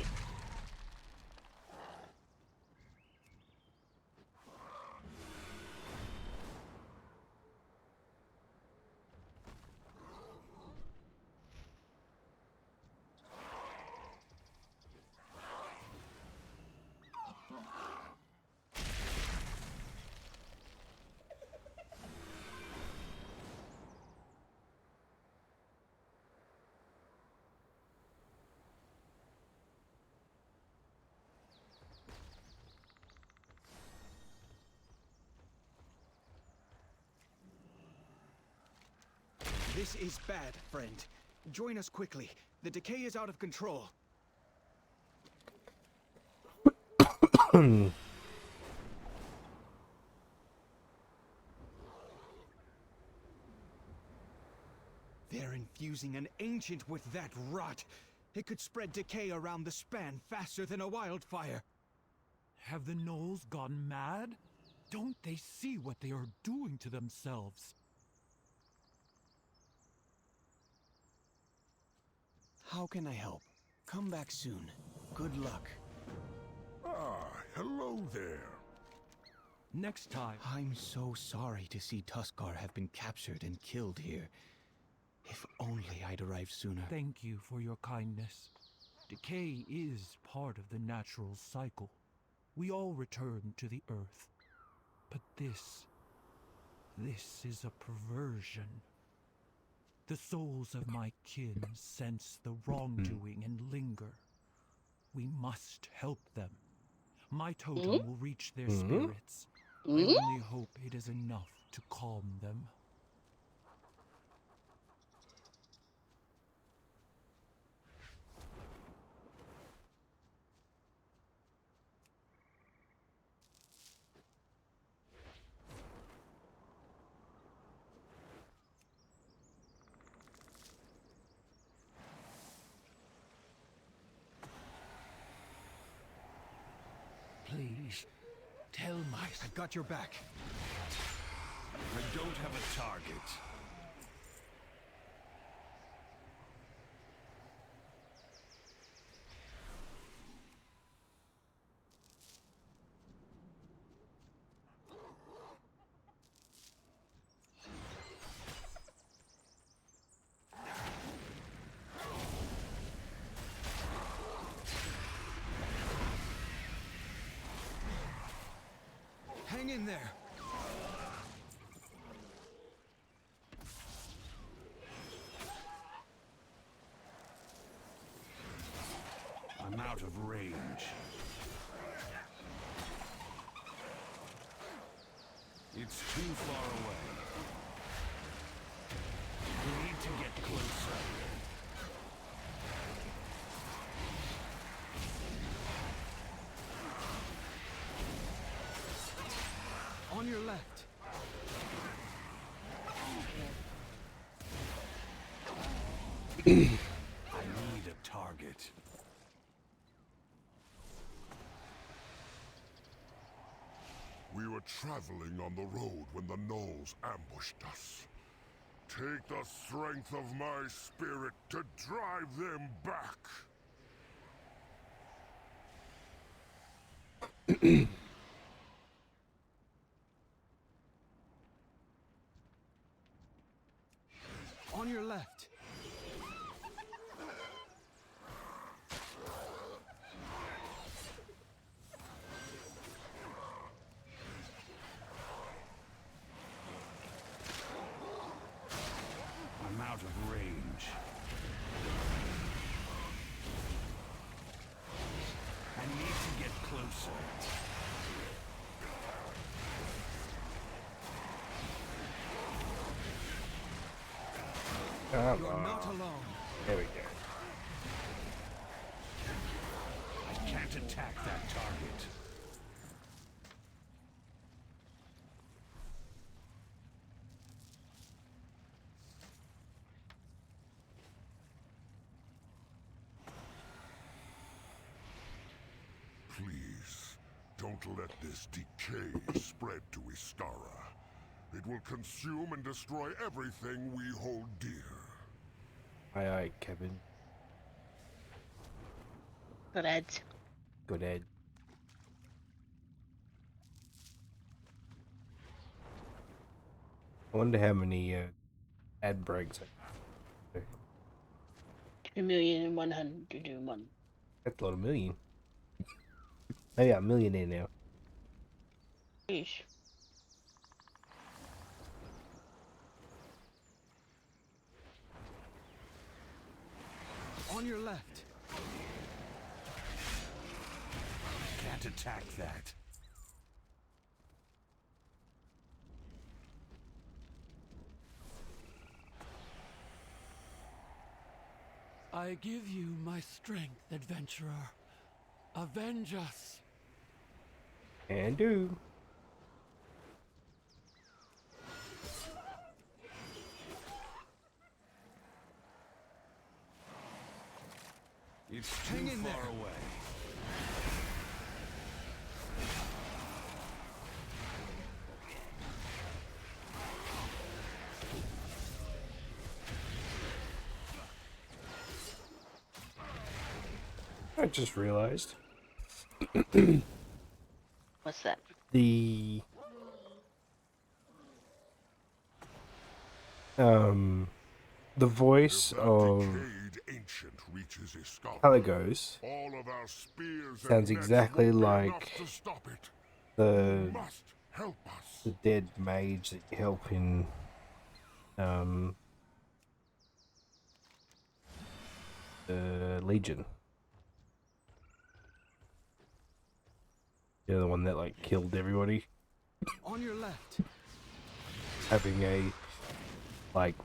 This is bad, friend. Join us quickly. The decay is out of control. They're infusing an ancient with that rot. It could spread decay around the span faster than a wildfire. Have the gnolls gone mad? Don't they see what they are doing to themselves? How can I help? Come back soon. Good luck. Ah, hello there. Next time. I'm so sorry to see Tuskar have been captured and killed here. If only I'd arrived sooner. Thank you for your kindness. Decay is part of the natural cycle. We all return to the earth. But this is a perversion. The souls of my kin sense the wrongdoing and linger. We must help them. My totem will reach their spirits. I only hope it is enough to calm them. Please, tell my... I got your back. I don't have a target. Hang in there. I'm out of range. It's too far away. We need to get closer. On your left. I need a target. We were traveling on the road when the gnolls ambushed us. Take the strength of my spirit to drive them back. On your left. I'm out of range. I need to get closer. Come You're on. not alone. There we go. I can't attack that target. Please, don't let this decay spread to Istara. It will consume and destroy everything we hold dear. Aye, aye, Kevin. Good Ed. Good Ed. I wonder how many ad breaks. 2,101,000. That's a lot of million. Maybe I'm a millionaire now. Yeesh. On your left. Can't attack that. I give you my strength, adventurer. Avenge us. And do. It's Hang too in far there. away. I just realized What's that? the voice of Ancient reaches Istara. Caligos All of our spears sounds and nets exactly won't be like enough to stop it. the You must help us. the dead mage that you help in the Legion. The other one that like killed everybody, On your left. having a like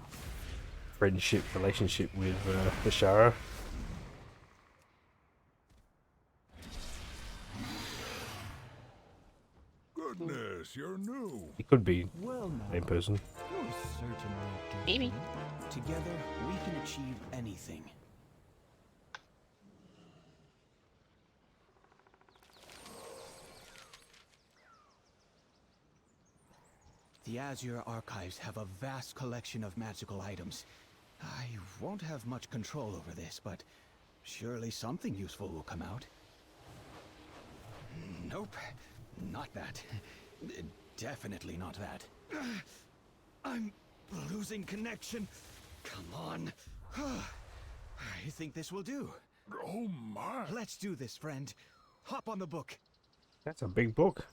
friendship relationship with Bashara. Goodness, you're new. It could be Well, now, same person. you're certainly different. Maybe. Together, we can achieve anything. The Azure Archives have a vast collection of magical items. I won't have much control over this, but surely something useful will come out. Nope, not that. Definitely not that. I'm losing connection. Come on. I think this will do. Oh my. Let's do this, friend. Hop on the book. That's a big book.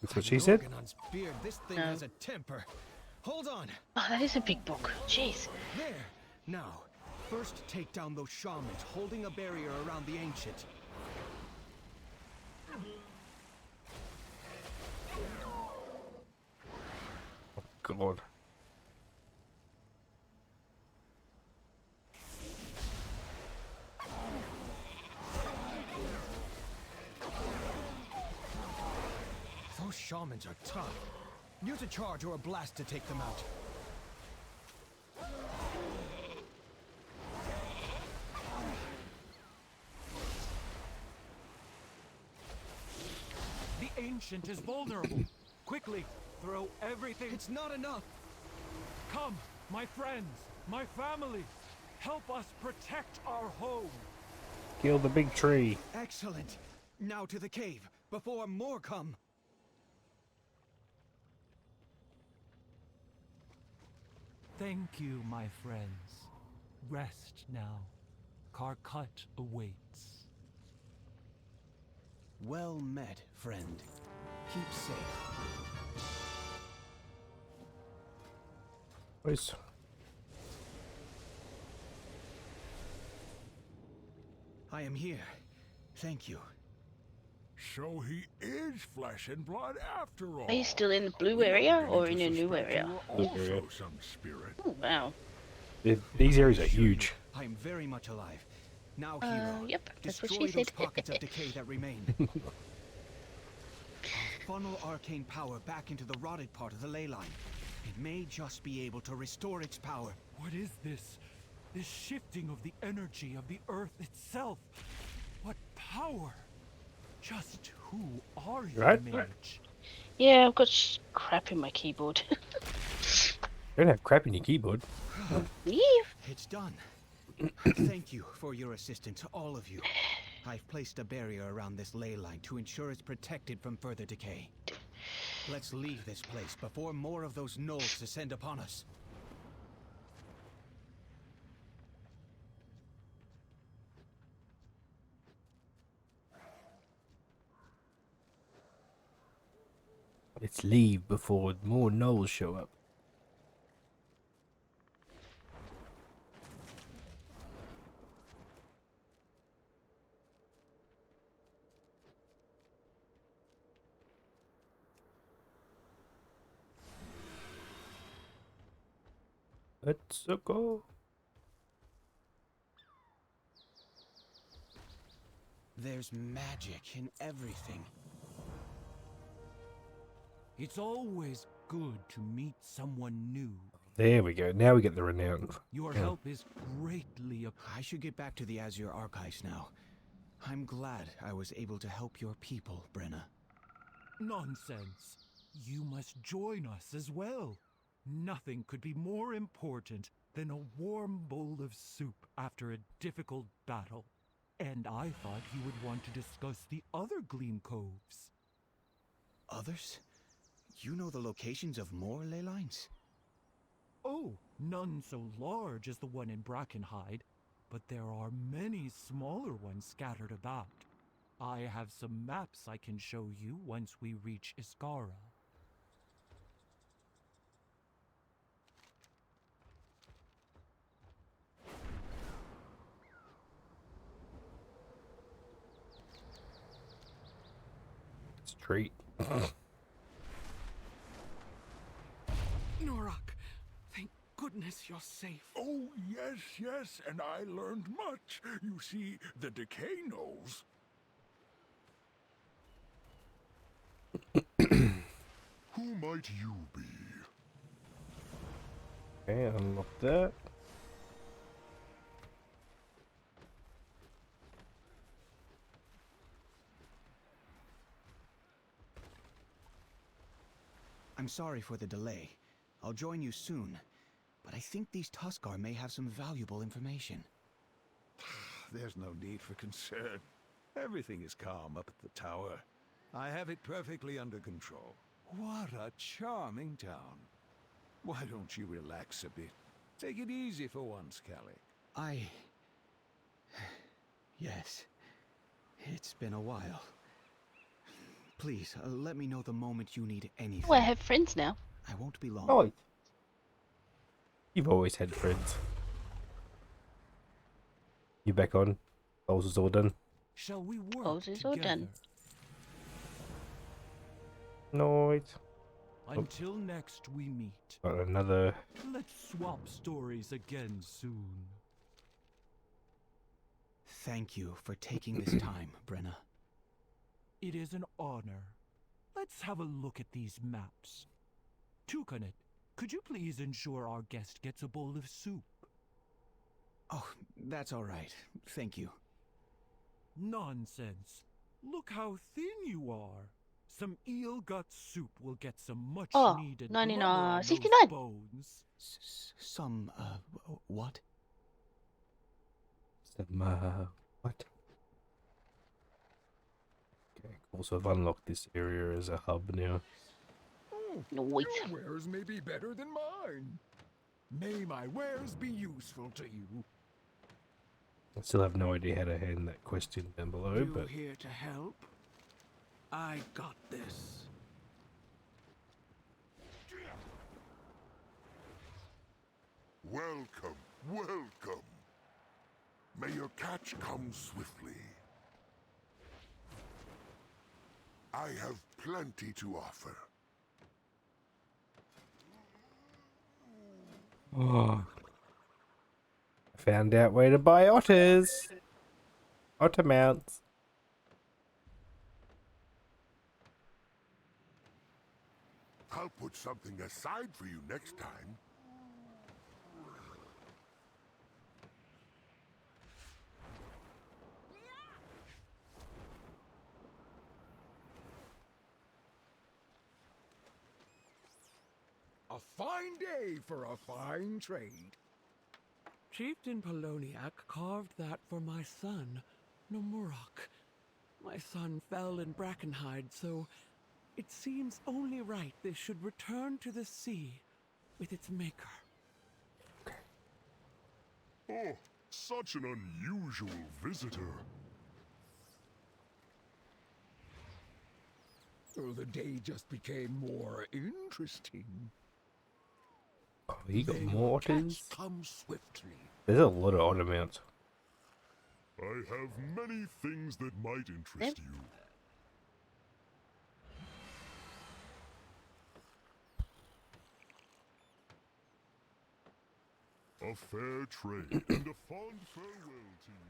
That's what Like she an said. Organon's beard, this thing has a temper. Hold on. Oh, that is a big book. Jeez. There. Now, first take down those shamans holding a barrier around the ancient. God. Those shamans are tough. Use a charge or a blast to take them out. The Ancient is vulnerable. Quickly, throw everything. It's not enough. Come, my friends, my family. Help us protect our home. Kill the big tree. Excellent. Now to the cave, before more come. Thank you, my friends. Rest now. Karkut awaits. Well met, friend. Keep safe. Boys. I am here. Thank you. So he is flesh and blood after all. Are you still in the blue We don't area need or to in a new suspect area? you are Blue also area. some spirit. Oh, wow. These areas are I assure you, huge. I am very much alive. Now, hero, Yep, that's what destroy she those said. pockets of decay that remain. Funnel arcane power back into the rotted part of the ley line. It may just be able to restore its power. What is this? This shifting of the energy of the earth itself. What power? Just who are you, Right? mage? Yeah, I've got crap in my keyboard. You don't have crap in your keyboard. Leave. It's done. Thank you for your assistance, all of you. I've placed a barrier around this ley line to ensure it's protected from further decay. Let's leave this place before more of those gnolls descend upon us. Let's leave before more gnolls show up. Let's go. There's magic in everything. It's always good to meet someone new. There we go. Now we get the renown. Your Yeah. help is greatly I should get back to the Azure Archives now. I'm glad I was able to help your people, Brenna. Nonsense. You must join us as well. Nothing could be more important than a warm bowl of soup after a difficult battle. And I thought you would want to discuss the other Gleam Coves. Others? You know the locations of more ley lines? Oh, none so large as the one in Brackenhide, but there are many smaller ones scattered about. I have some maps I can show you once we reach Iskara. It's a treat. Norak, thank goodness you're safe. Oh, yes, yes, and I learned much. You see, the decay gnolls. Who might you be? Okay, unlock that. I'm sorry for the delay. I'll join you soon. But I think these Tuskar may have some valuable information. There's no need for concern. Everything is calm up at the tower. I have it perfectly under control. What a charming town. Why don't you relax a bit? Take it easy for once, Callie. Yes. It's been a while. Please, let me know the moment you need anything. Oh, I have friends now. I won't be long. Oh, you've always had friends. You back on? Bowls is all done. Shall we work Bowls is all done. Night. Until next we meet. Got another. Let's swap stories again soon. Thank you for taking this time, Brenna. It is an honor. Let's have a look at these maps. Tukanet, could you please ensure our guest gets a bowl of soup? Oh, that's all right. Thank you. Nonsense. Look how thin you are. Some eel gut soup will get some much Oh, needed 99, blubber on those 69. bones. Some, what? What? Okay, cool. So I've unlocked this area as a hub now. Oh, Wait. your wares may be better than mine. May my wares be useful to you. I still have no idea how to hand that question down below, You but here to help? I got this. Welcome, welcome. May your catch come swiftly. I have plenty to offer. Oh. I found out where to buy otters. Otter mounts. I'll put something aside for you next time. A fine day for a fine trade. Chieftain Poloniac carved that for my son, Nomurok. My son fell in Brackenhide, so it seems only right this should return to the sea with its maker. Oh, such an unusual visitor. Oh, the day just became more interesting. Oh, he got May your more catch otters? come swiftly. There's a lot of otter mounts. I have many things that might interest you. A fair trade and a fond farewell to you.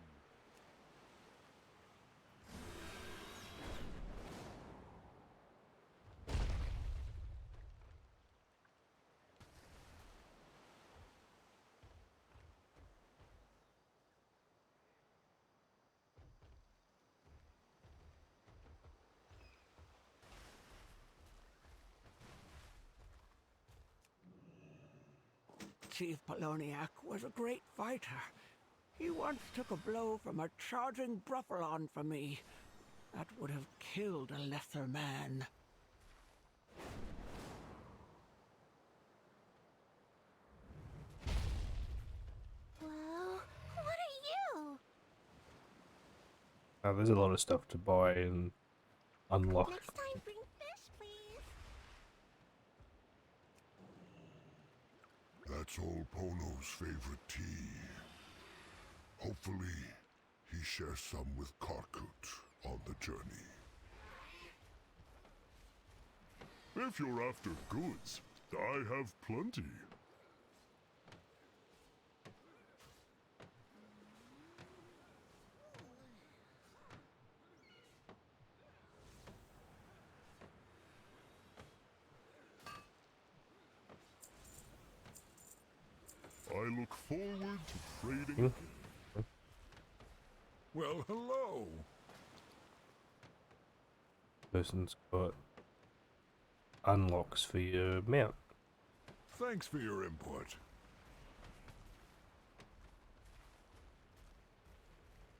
Chief Poloniac was a great fighter. He once took a blow from a charging Bruffalon for me. That would have killed a lesser man. Well, what are you? Oh, there's a lot of stuff to buy and unlock. Next time, bring fish, please. That's old Pono's favorite tea. Hopefully, he shares some with Karkut on the journey. If you're after goods, I have plenty. I look forward to trading again. Well, hello. Person's got unlocks for your mount. Thanks for your input.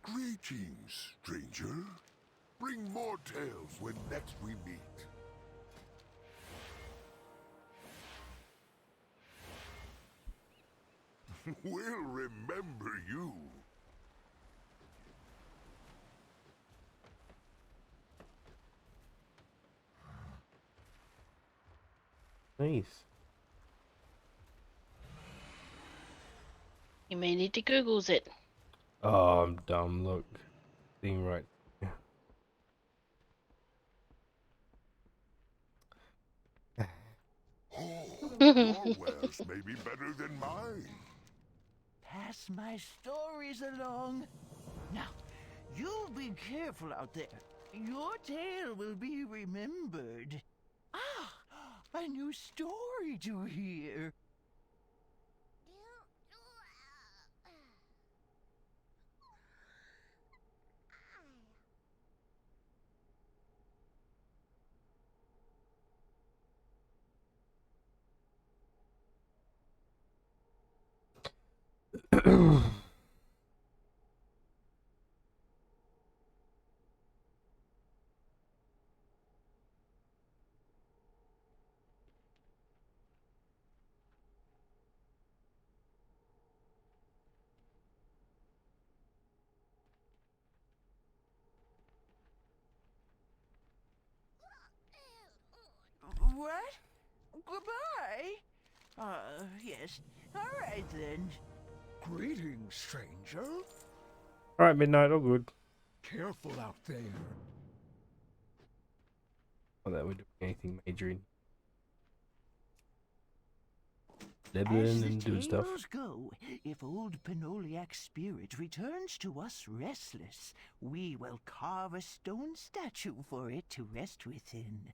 Greetings, stranger. Bring more tales when next we meet. We'll remember you. Nice. You may need to Google's it. Oh, I'm dumb. Look. Thing right. Your wares may be better than mine. Pass my stories along. Now, you be careful out there. Your tale will be remembered. Ah, a new story to hear. What? Goodbye? Yes. All right then. Greetings, stranger. Alright, Midnight, all good. Careful out there. Not that we're doing anything major in As Lebanon the and doing stuff. tales go, if old Pinoliac's spirit returns to us restless, we will carve a stone statue for it to rest within.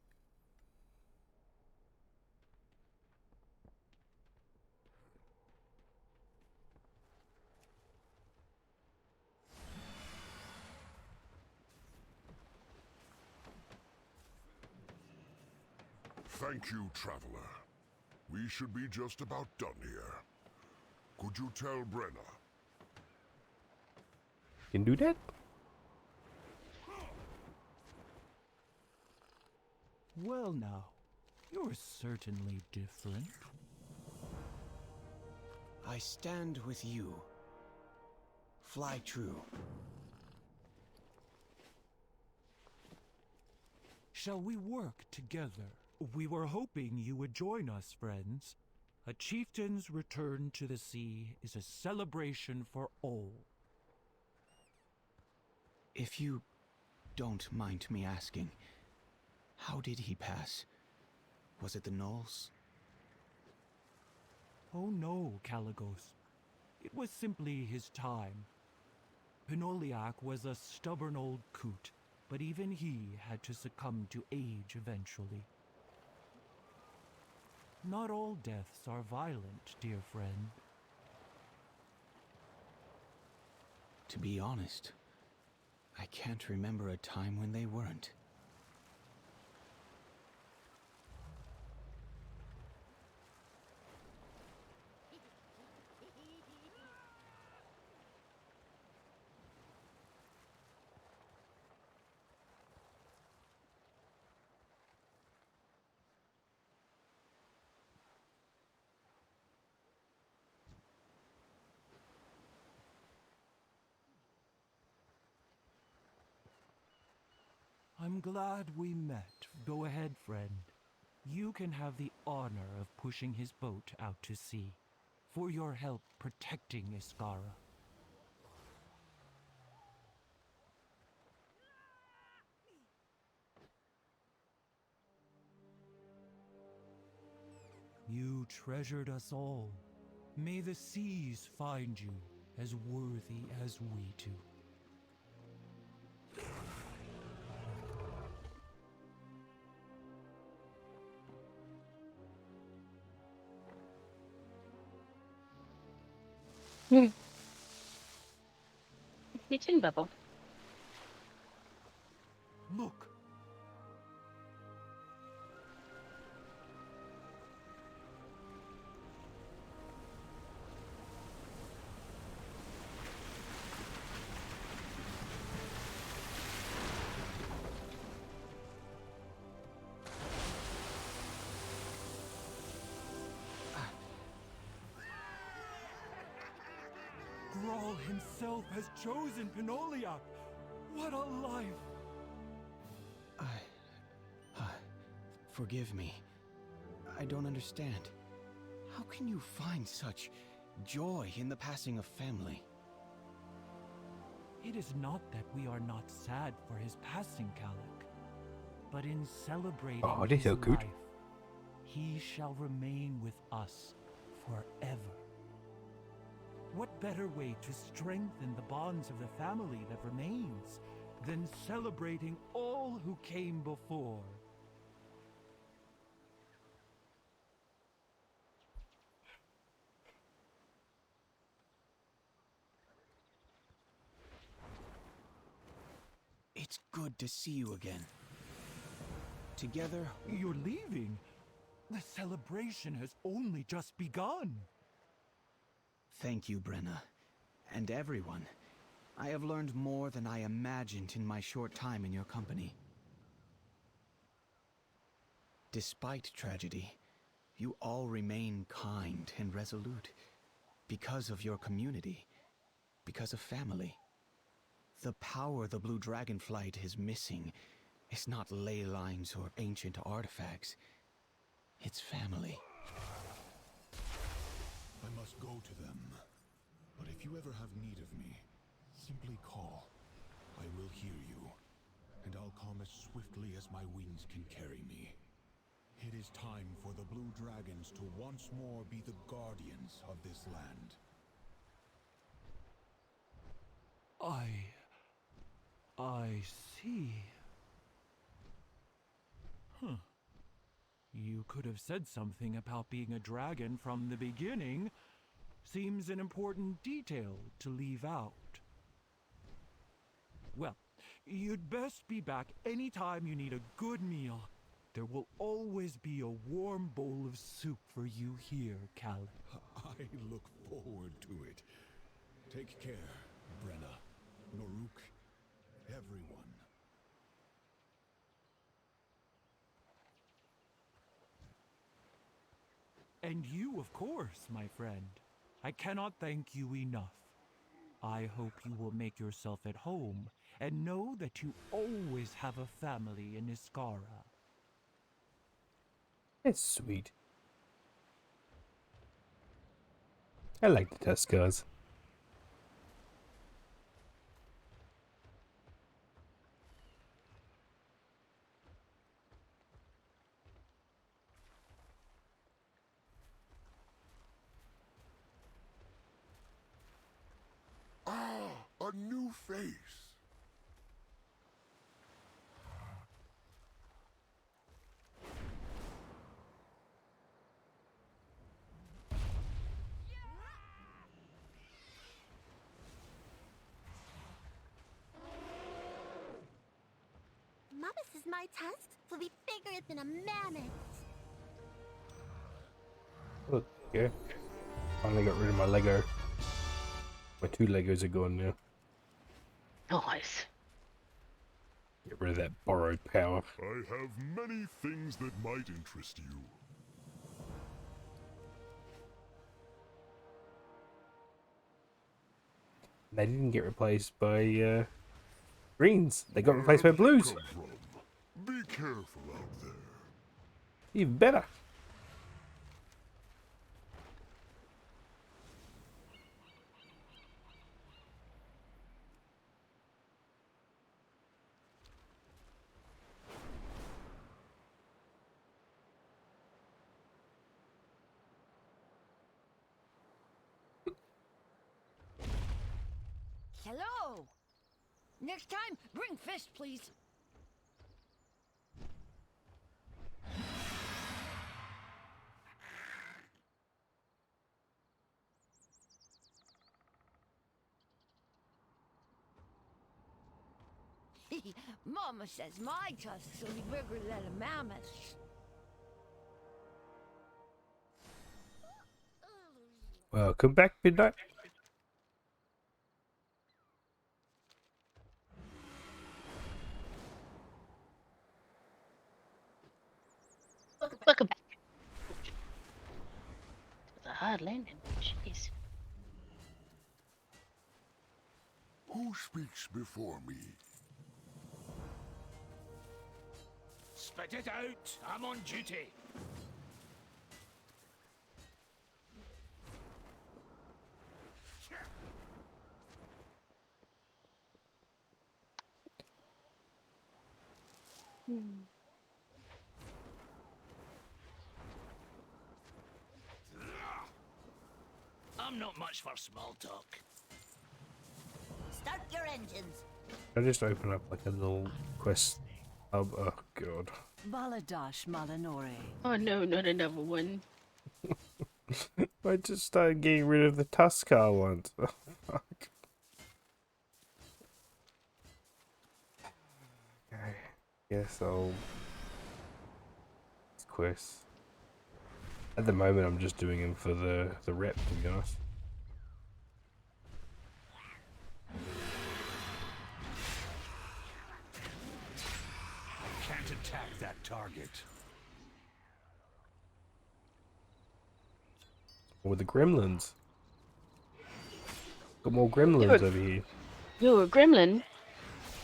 Thank you, traveler. We should be just about done here. Could you tell Brenna? Can do that? Well now, you're certainly different. I stand with you. Fly true. Shall we work together? We were hoping you would join us, friends. A chieftain's return to the sea is a celebration for all. If you don't mind me asking, how did he pass? Was it the Knolls? Oh no, Caligos. It was simply his time. Pinoliac was a stubborn old coot, but even he had to succumb to age eventually. Not all deaths are violent, dear friend. To be honest, I can't remember a time when they weren't. I'm glad we met. Go ahead, friend. You can have the honor of pushing his boat out to sea, for your help protecting Iskara. You treasured us all. May the seas find you as worthy as we do. It's in bubble. Look. Grawl himself has chosen Pinoliac. What a life! Forgive me. I don't understand. How can you find such joy in the passing of family? It is not that we are not sad for his passing, Calic, but in celebrating his life, he shall remain with us forever. What better way to strengthen the bonds of the family that remains than celebrating all who came before? It's good to see you again. Together... You're leaving? The celebration has only just begun. Thank you, Brenna. And everyone. I have learned more than I imagined in my short time in your company. Despite tragedy, you all remain kind and resolute. Because of your community. Because of family. The power the blue Dragonflight is missing is not ley lines or ancient artifacts. It's family. I must go to them. But if you ever have need of me, simply call. I will hear you. and I'll come as swiftly as my wings can carry me. It is time for the blue dragons to once more be the guardians of this land. I see. Huh. You could have said something about being a dragon from the beginning. Seems an important detail to leave out. Well, you'd best be back anytime you need a good meal. There will always be a warm bowl of soup for you here, Cal. I look forward to it. Take care, Brenna, Noruk, everyone. And you, of course, my friend. I cannot thank you enough. I hope you will make yourself at home and know that you always have a family in Iskara. It's sweet. I like the Tuskars. Ah, a new face. Mama says my tusks will be bigger than a mammoth. Look, yeah. Finally got rid of my Lego. My 2 Legos are gone now. Nice. Get rid of that borrowed power. I have many things that might interest you. They didn't get replaced by greens. They got replaced by blues. Be careful out there. Even better. Hello! Next time, bring fish, please. Mama says my tusks will be bigger than a mammoth's. Welcome back, Midnight. Welcome back. It was a hard landing. Jeez. Who speaks before me? Spit it out! I'm on duty! I'm not much for small talk. Start your engines. I just open up like a little quest hub. Oh god. Baladash Malanore. Oh no, not another one. I just started getting rid of the Tuskar ones. Oh, fuck. Okay. Yes, I'll... Quests. At the moment, I'm just doing them for the rep, to be honest. Can't attack that target. With the gremlins. Got more gremlins over here. You're a gremlin.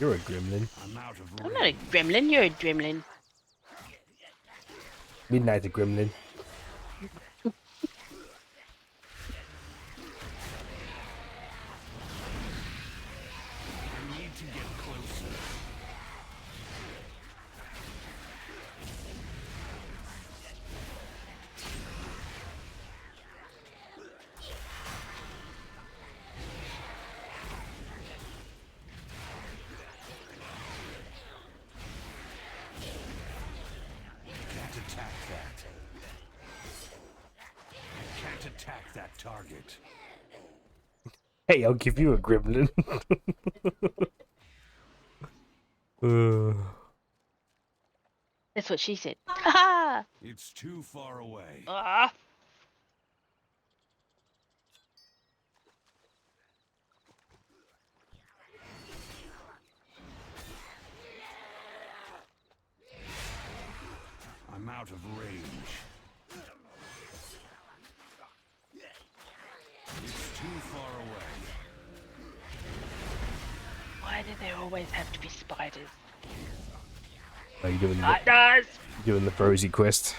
You're a gremlin. I'm out of I'm not a gremlin, you're a gremlin. Midnight's a gremlin. I need to get closer. attack that. I can't attack that target. Hey, I'll give you a gremlin. That's what she said. Ha! It's too far away. Ah! I'm out of range. It's too far away. Why do there always have to be spiders? Are you doing Spiders! the Frozy quest?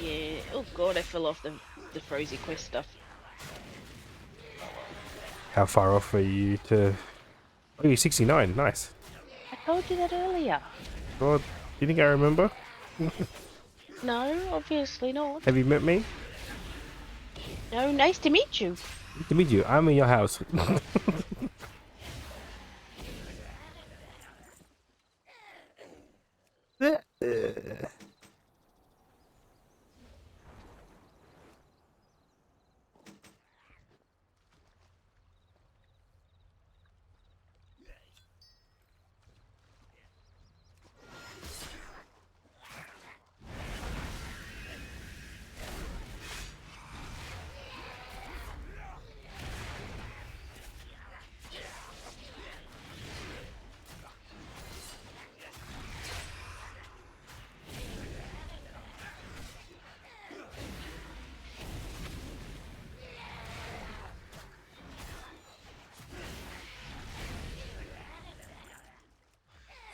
Yeah. Oh god, I fell off the Frozy quest stuff. How far off are you to... Oh, you're 69. Nice. I told you that earlier. God, do you think I remember? No, obviously not. Have you met me? No, nice to meet you. Nice to meet you. I'm in your house.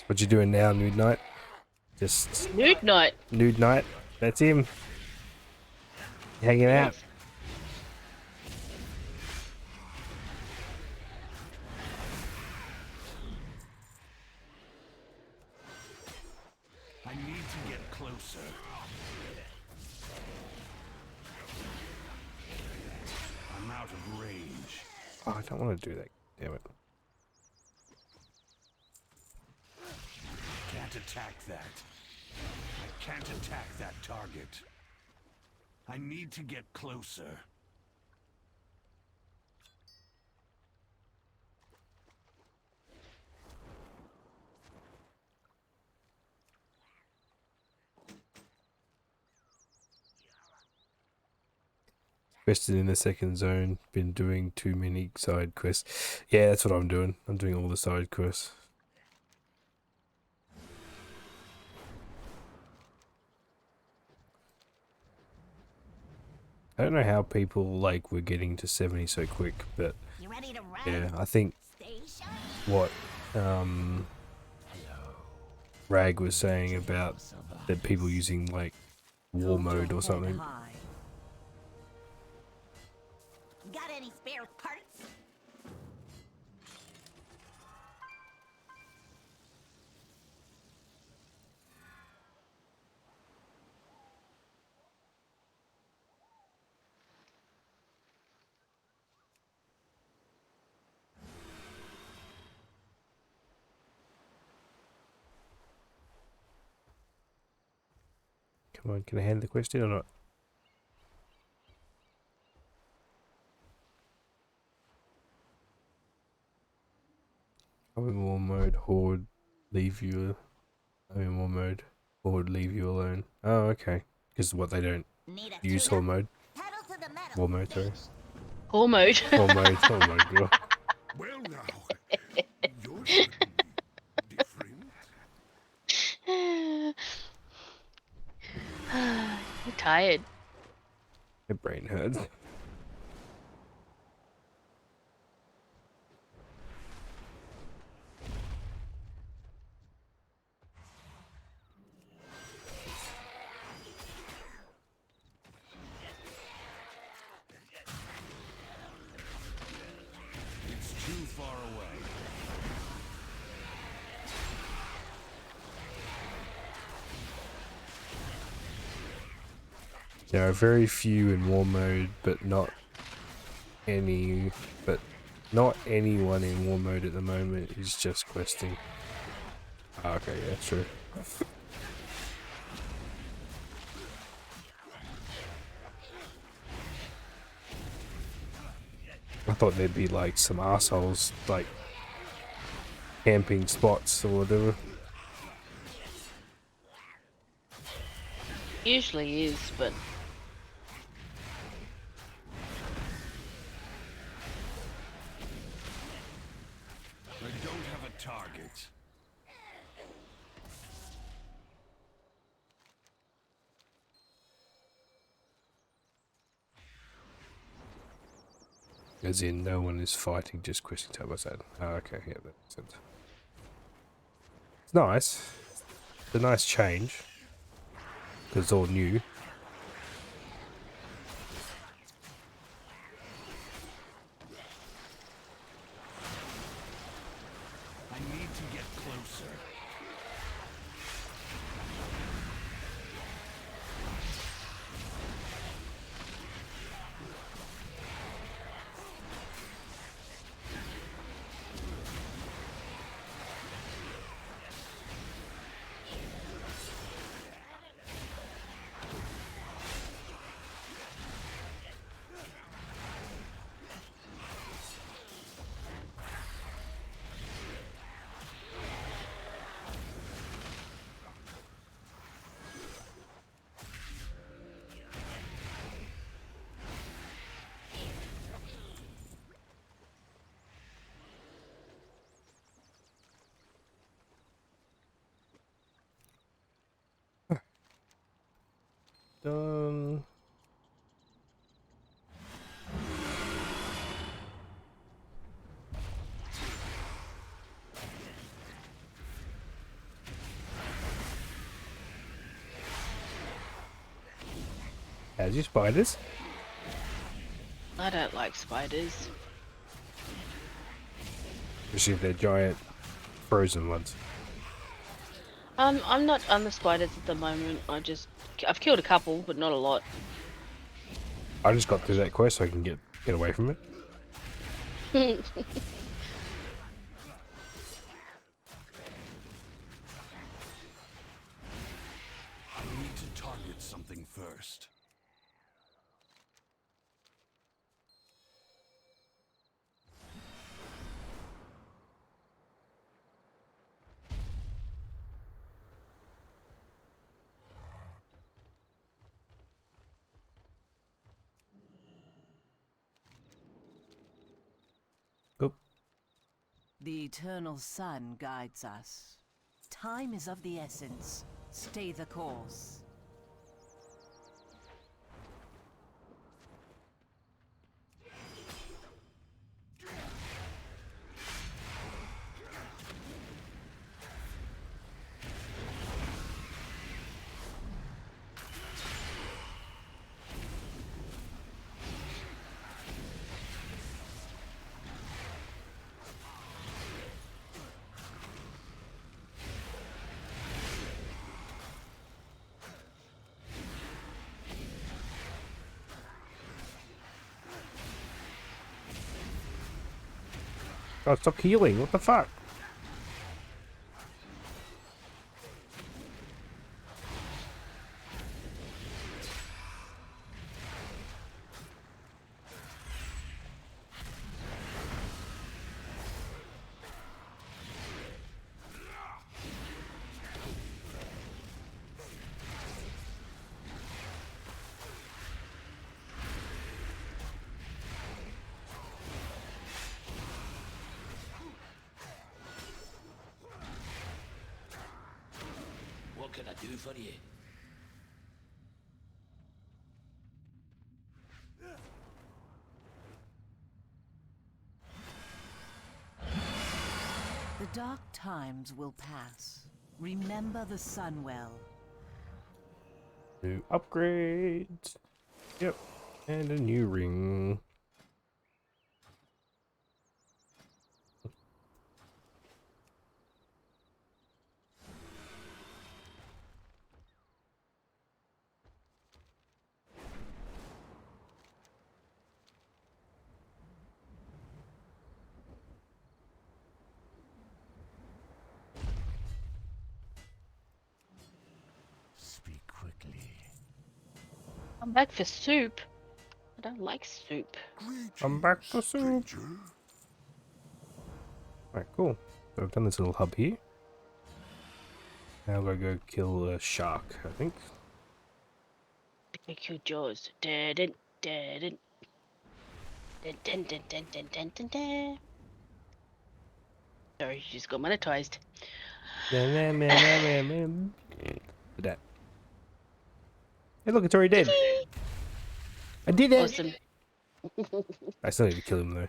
What you doing now, Nude Knight? Just Nude Knight. Nude Knight. That's him. Hanging out. I need to get closer. I'm out of range. Oh, I don't want to do that. Damn it. Can't attack that. I can't attack that target. I need to get closer. Quested in the second zone. Been doing too many side quests. Yeah, that's what I'm doing. I'm doing all the side quests. I don't know how people like were getting to 70 so quick, but yeah, I think what Rag was saying about that people using like war mode or something. Got any spare parts? Come on, can I hand the question or not? I'm in war mode, Horde, leave you. I'm in war mode, Horde, leave you alone. Oh, okay. Because what, they don't use Horde mode? War mode, sorry. Horde mode. Horde mode, oh my god. Well now, you're different. You're tired. My brain hurts. It's too far away. There are very few in war mode, but not any. But not anyone in war mode at the moment is just questing. Oh, okay, yeah, true. I thought there'd be like some assholes like camping spots or whatever. Usually is, but I don't have a target. As in, no one is fighting, just questing time. What's that? Oh, okay, yeah, that makes sense. It's nice. It's a nice change. Because it's all new. I need to get closer. Done. How's your spiders? I don't like spiders. Especially if they're giant frozen ones. I'm not on the spiders at the moment. I've killed a couple, but not a lot. I just got through that quest so I can get away from it. I need to target something first. The eternal sun guides us. Time is of the essence. Stay the course. God, stop healing. What the fuck? What can I do for you? The dark times will pass. Remember the sun well. New upgrades. Yep. And a new ring. Speak quickly. I'm back for soup. I I don't like soup. I'm back to soup. Alright, cool. So I've done this little hub here. Now I've got to go kill a shark, I think. I killed Jaws. Dun, dun, dun, dun, dun, dun, dun, dun, dun, dun, dun. Sorry, she just got monetized. That. Hey, look, it's already dead. I did it. Awesome. I still need to kill him though.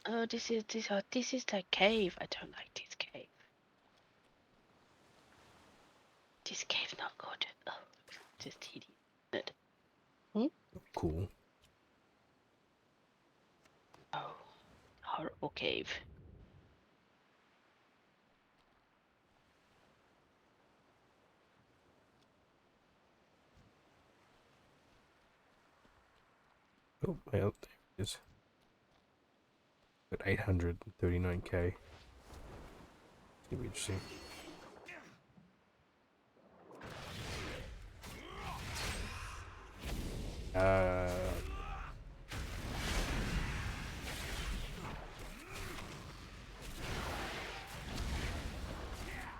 Oh, this is the cave. I don't like this cave. This cave's not good. Oh, just tedious. Cool. Oh, horrible cave. Oh, well, there it is. Got 839k. It's gonna be interesting.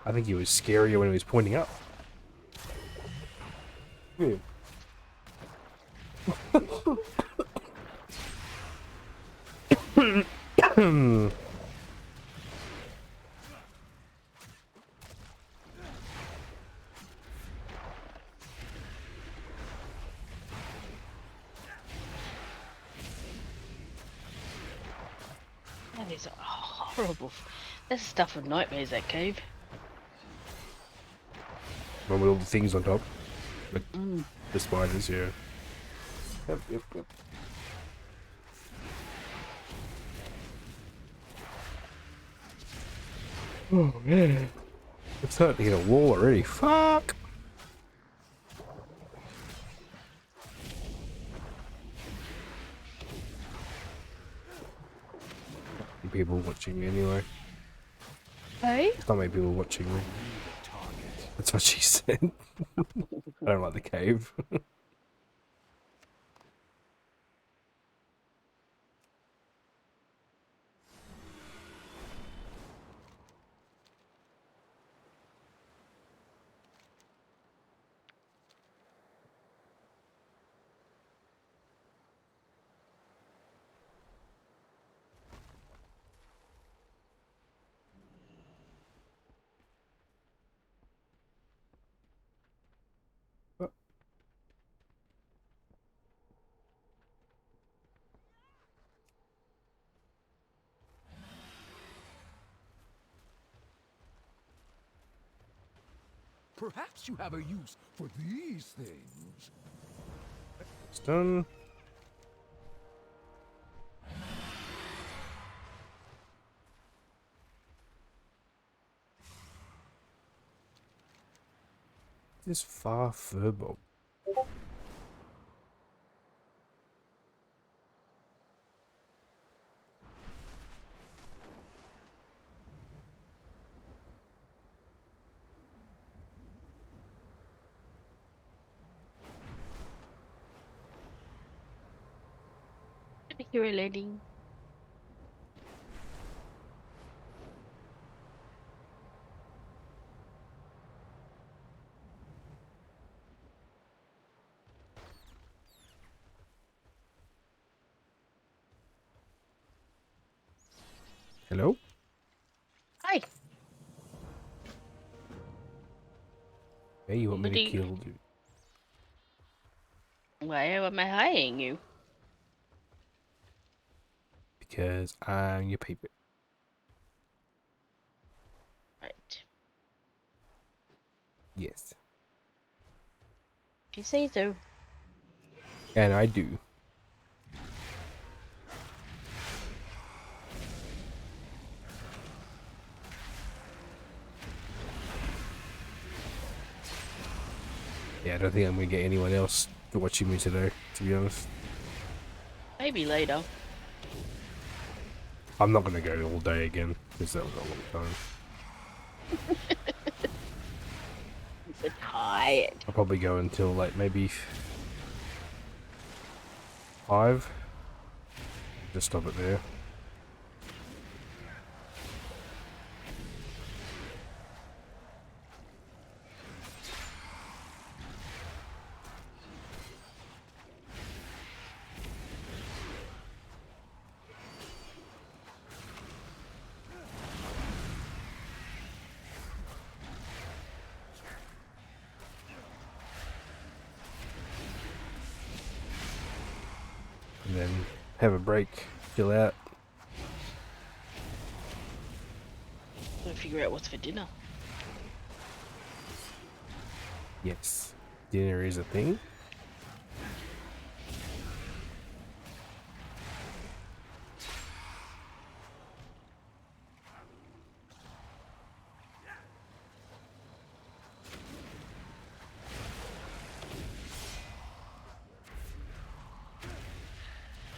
I think he was scarier when he was pointing up. Yeah. That is horrible. That's the stuff of nightmares, that cave. One with all the things on top. Like the spiders, yeah. Yep. Oh man. It's starting to hit a wall already. Fuck! People watching me anyway. Hey? There's not many people watching me. That's what she said. I don't like the cave. Perhaps you have a use for these things. It's done. This far furball. You're relating. Hello? Hi. Hey, you want me What to do you- kill you? Why am I hiring you? Because I'm your paper. Right. Yes. If you say so. And I do. Yeah, I don't think I'm gonna get anyone else watching me today, to be honest. Maybe later. I'm not gonna go all day again, because that was a long time. I'm so tired. I'll probably go until like maybe 5. Just stop it there. And then have a break, chill out. Gotta figure out what's for dinner. Yes, dinner is a thing.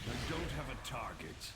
I don't have a target.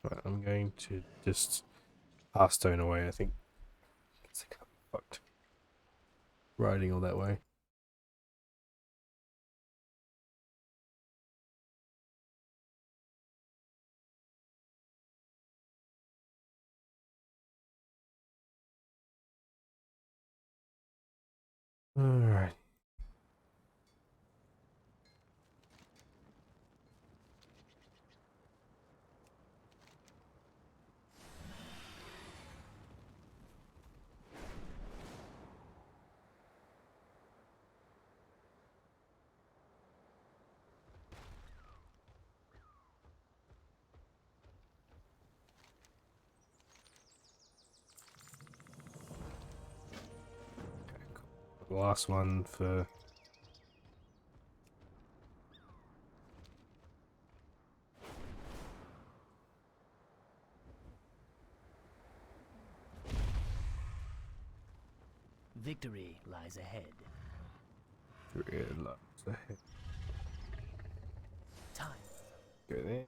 Right, I'm going to just pass stone away, I think. It's fucked. Riding all that way. Alright. The last one for Victory lies ahead. Time. Go there.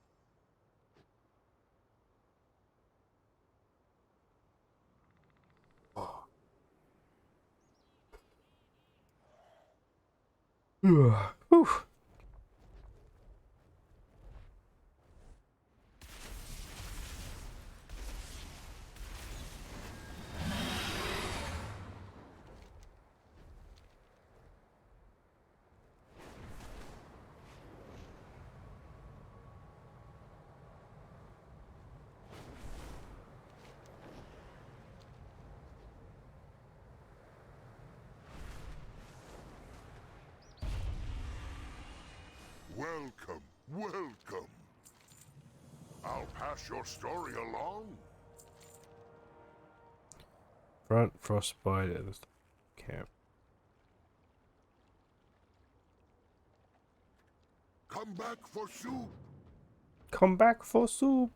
Whew. Welcome, welcome. I'll pass your story along. Front frostbite at the camp. Come back for soup. Come back for soup.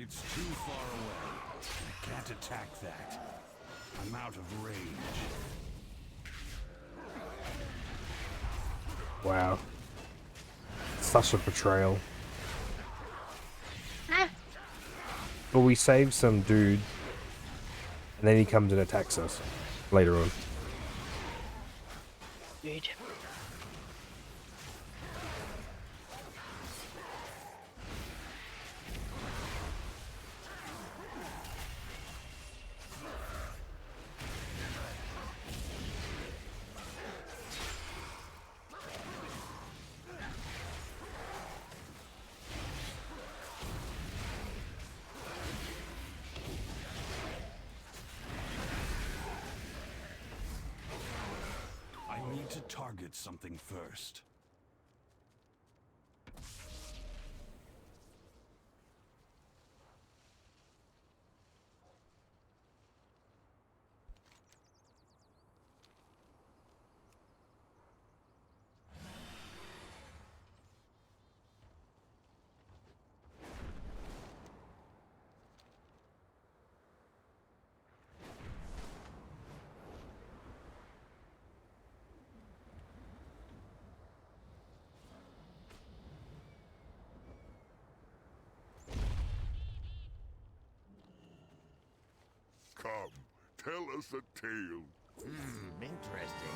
It's too far away. I can't attack that. I'm out of range. Wow. Such a betrayal. But we saved some dude, and then he comes and attacks us later on. Dude. I need to target something first. Come, tell us a tale. Interesting.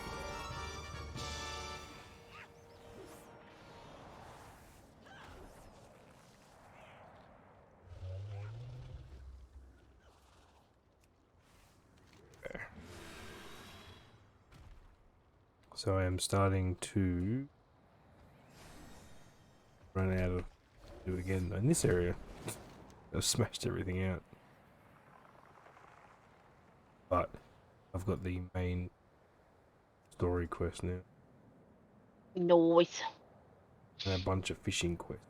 So I am starting to run out of do it again in this area. I've smashed everything out. But I've got the main story quest now. Nice. And a bunch of fishing quests.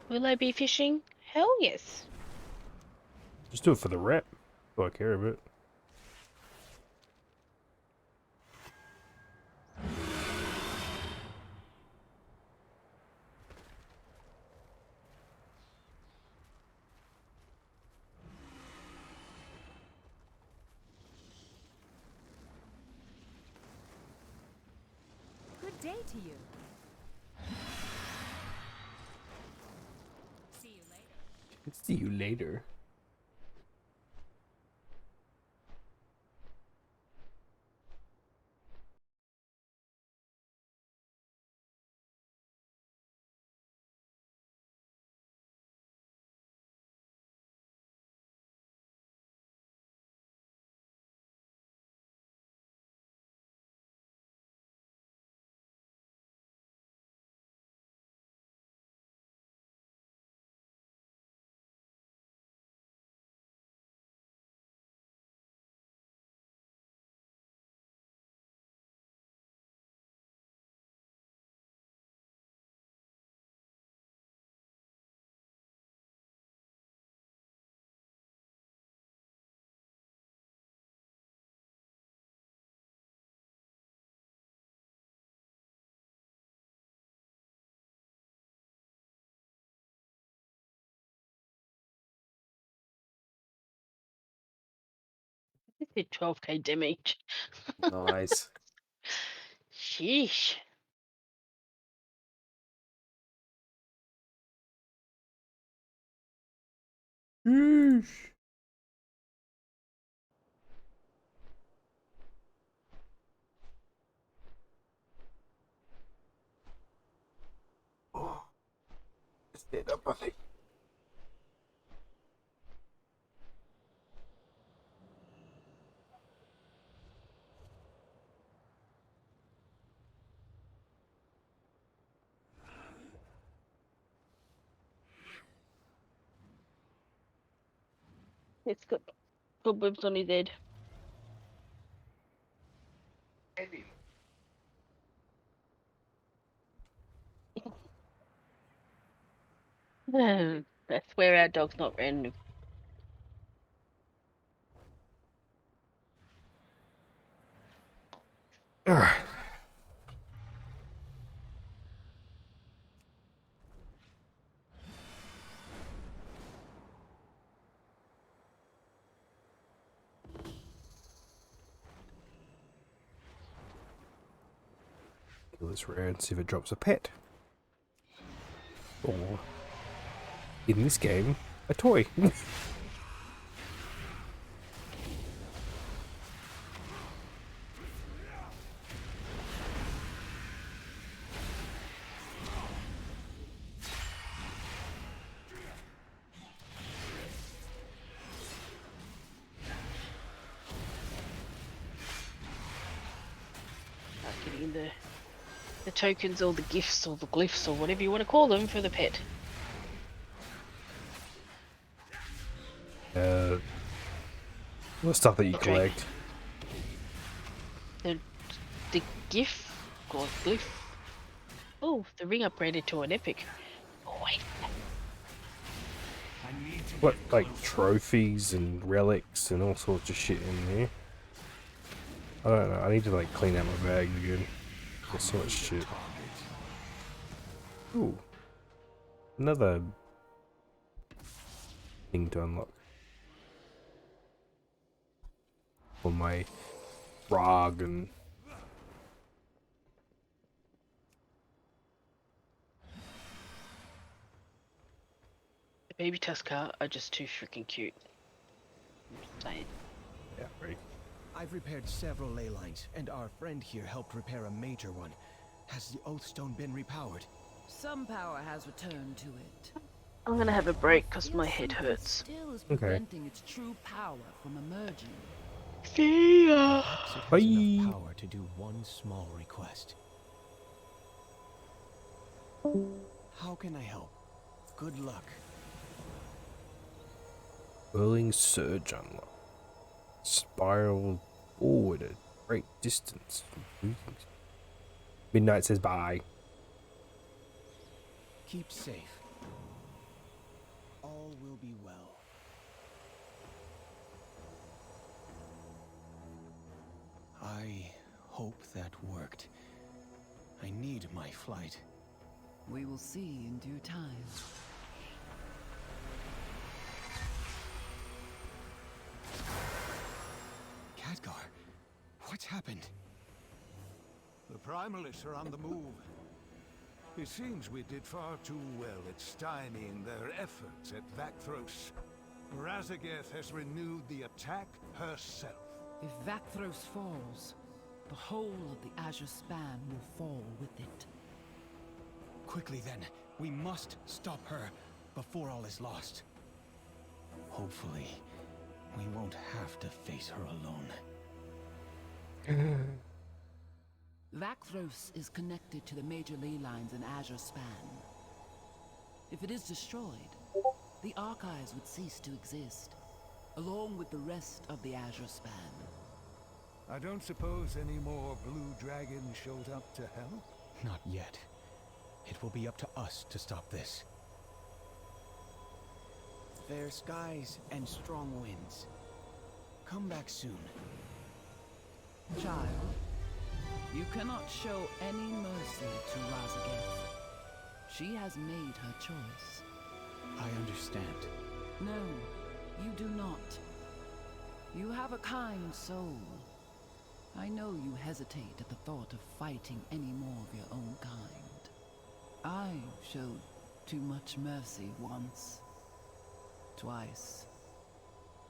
Will I be fishing? Hell yes. Just do it for the rep. Do I care a bit? Good day to you. See you later. See you later. This did 12k damage. Nice. Sheesh. Stand up, I think. It's got cobwebs on his head. That's where our dog's not random. Alright. Kill this rare and see if it drops a pet. Or, in this game, a toy. Getting the tokens or the gifts or the glyphs or whatever you want to call them for the pet. The stuff that you collect. The gift or glyph. Oh, the ring upgraded to an epic. Oh wait. What, like trophies and relics and all sorts of shit in here? I don't know. I need to like clean out my bags again. There's so much shit. Ooh, another thing to unlock for my rog and. The baby Tuskar are just too freaking cute. I'm just saying. Yeah, right. I've repaired several ley lines, and our friend here helped repair a major one. Has the Oathstone been repowered? Some power has returned to it. I'm gonna have a break because my head hurts. Still is Okay. preventing its true power from emerging. See ya. Perhaps it has enough power to do one small request. How can I help? Good luck. Whirling surge unlock. Spiral forward at great distance. Midnight says bye. Keep safe. All will be well. I hope that worked. I need my flight. We will see in due time. Khadgar, what's happened? The Primalists are on the move. It seems we did far too well at stymieing their efforts at Vakthros. Razageth has renewed the attack herself. If Vakthros falls, the whole of the Azure Span will fall with it. Quickly then, we must stop her before all is lost. Hopefully, we won't have to face her alone. Vakthros is connected to the major ley lines in Azure Span. If it is destroyed, the archives would cease to exist, along with the rest of the Azure Span. I don't suppose any more blue dragons showed up to help? Not yet. It will be up to us to stop this. Fair skies and strong winds. Come back soon. Child, you cannot show any mercy to Razageth. She has made her choice. I understand. No, you do not. You have a kind soul. I know you hesitate at the thought of fighting any more of your own kind. I showed too much mercy once. Twice.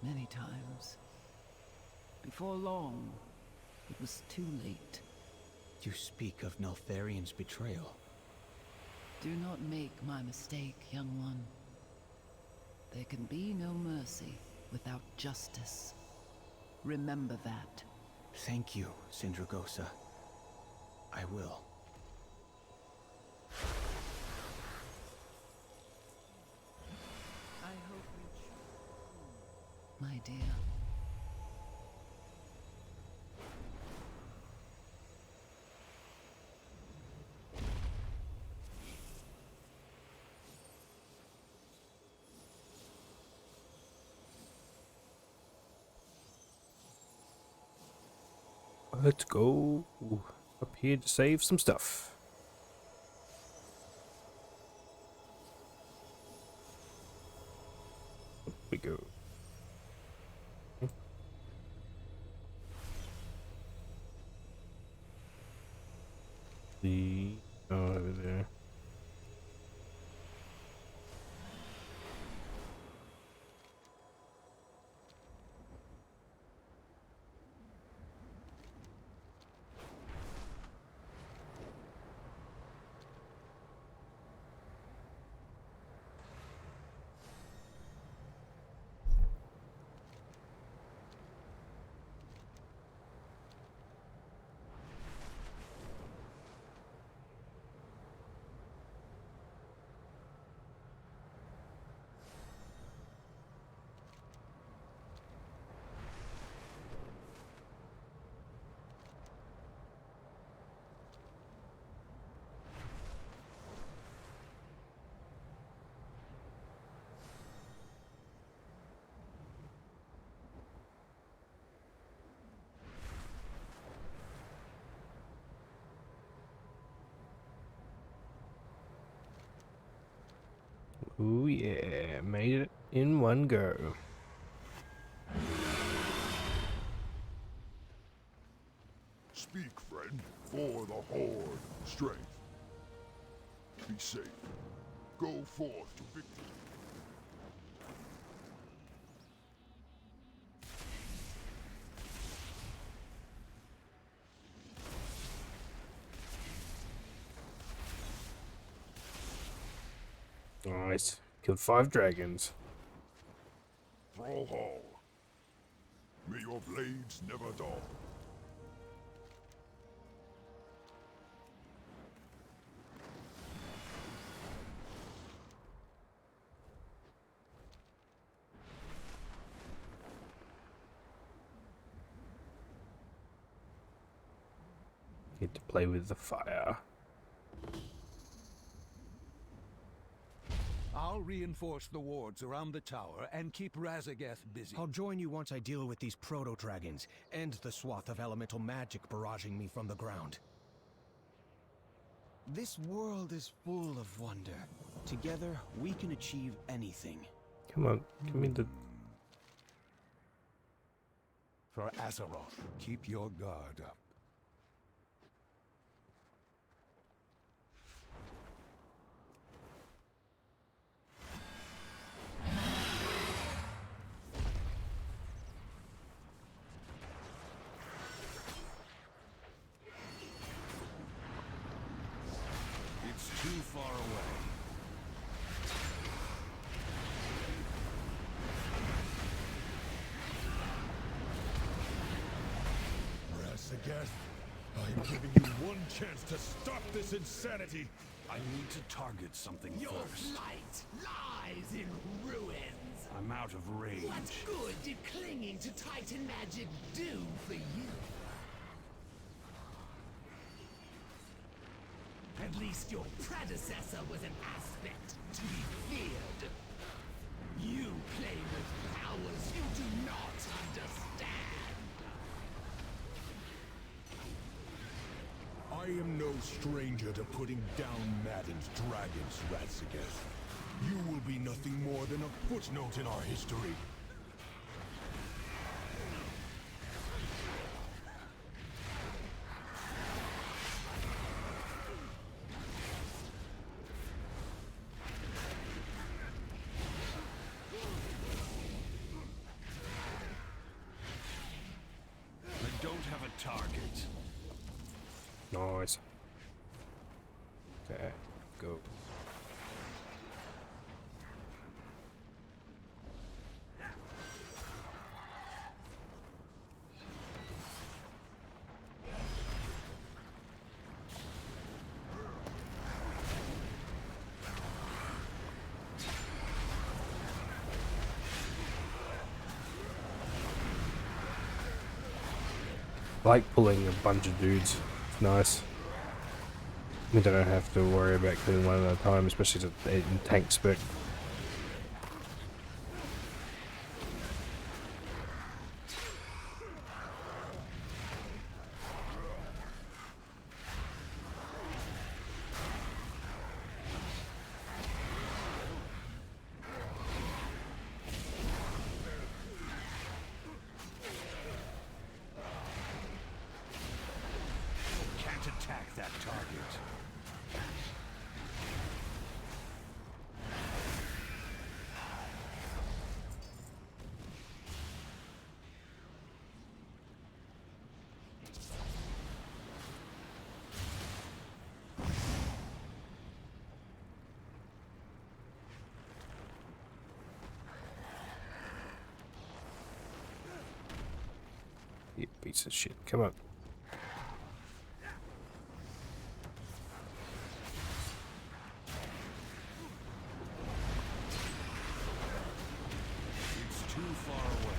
Many times. Before long, it was too late. You speak of Neltharion's betrayal. Do not make my mistake, young one. There can be no mercy without justice. Remember that. Thank you, Sindragosa. I will. I hope you my dear. Let's go up here to save some stuff. Up we go. The Oh yeah, made it in one go. Speak, friend, for the Horde. Strength. Be safe. Go forth to victory. Nice. Killed 5 dragons. Thrall Hall. May your blades never dull. Get to play with the fire. I'll reinforce the wards around the tower and keep Razageth busy. I'll join you once I deal with these proto-dragons, and the swath of elemental magic barraging me from the ground. This world is full of wonder. Together, we can achieve anything. Come on, give me the... For Azeroth, keep your guard up. It's too far away. Razageth, I'm giving you one chance to stop this insanity. I need to target something Your first. flight lies in ruins. I'm out of range. What good did clinging to Titan magic do for you? At least your predecessor was an aspect to be feared. You play with powers you do not understand. I am no stranger to putting down maddened dragons, Razageth. You will be nothing more than a footnote in our history. I don't have a target. Nice. Okay, go. Like pulling a bunch of dudes. It's nice. I don't have to worry about killing one at a time, especially in tank spec. Can't attack that target. You piece of shit. Come on. It's too far away.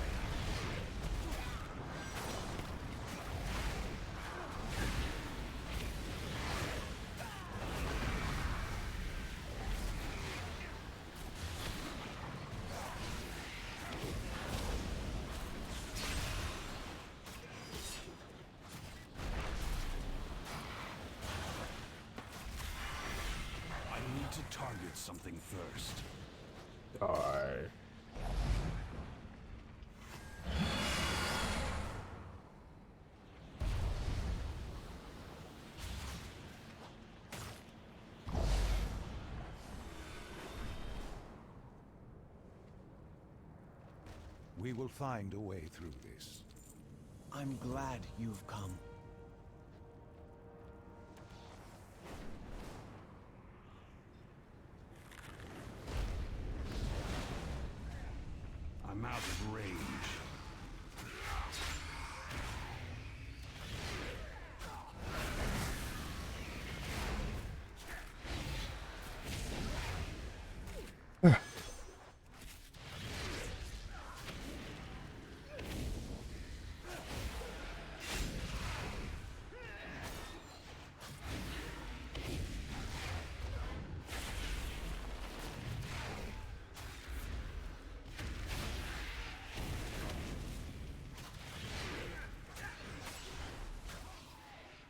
I need to target something first. Die. We will find a way through this. I'm glad you've come. I'm out of range.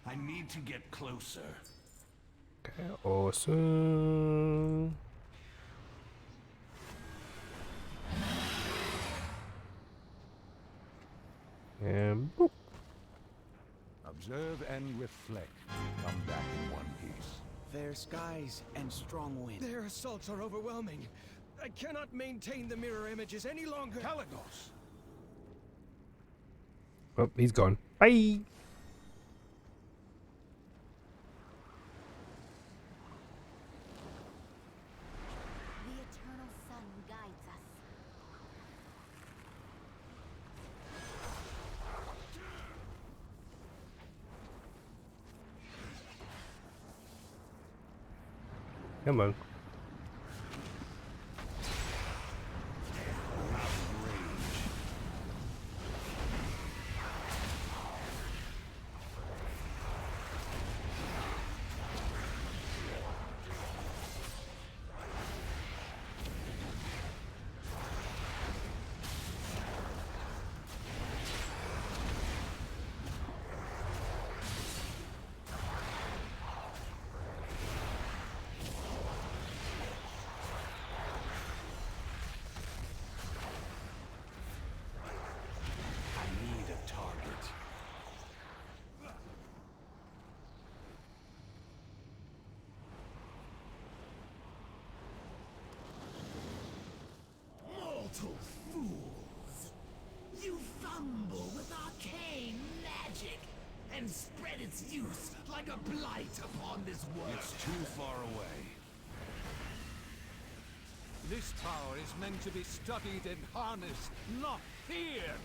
I need to get closer. Okay, awesome. And boop. Observe and reflect. Come back in one piece. Fair skies and strong wind. Their assaults are overwhelming. I cannot maintain the mirror images any longer. Pelagos! Oh, he's gone. Bye. The eternal sun guides us. Come on. Mortal fools! You fumble with arcane magic and spread its use like a blight upon this world. It's too far away. This power is meant to be studied and harnessed, not feared.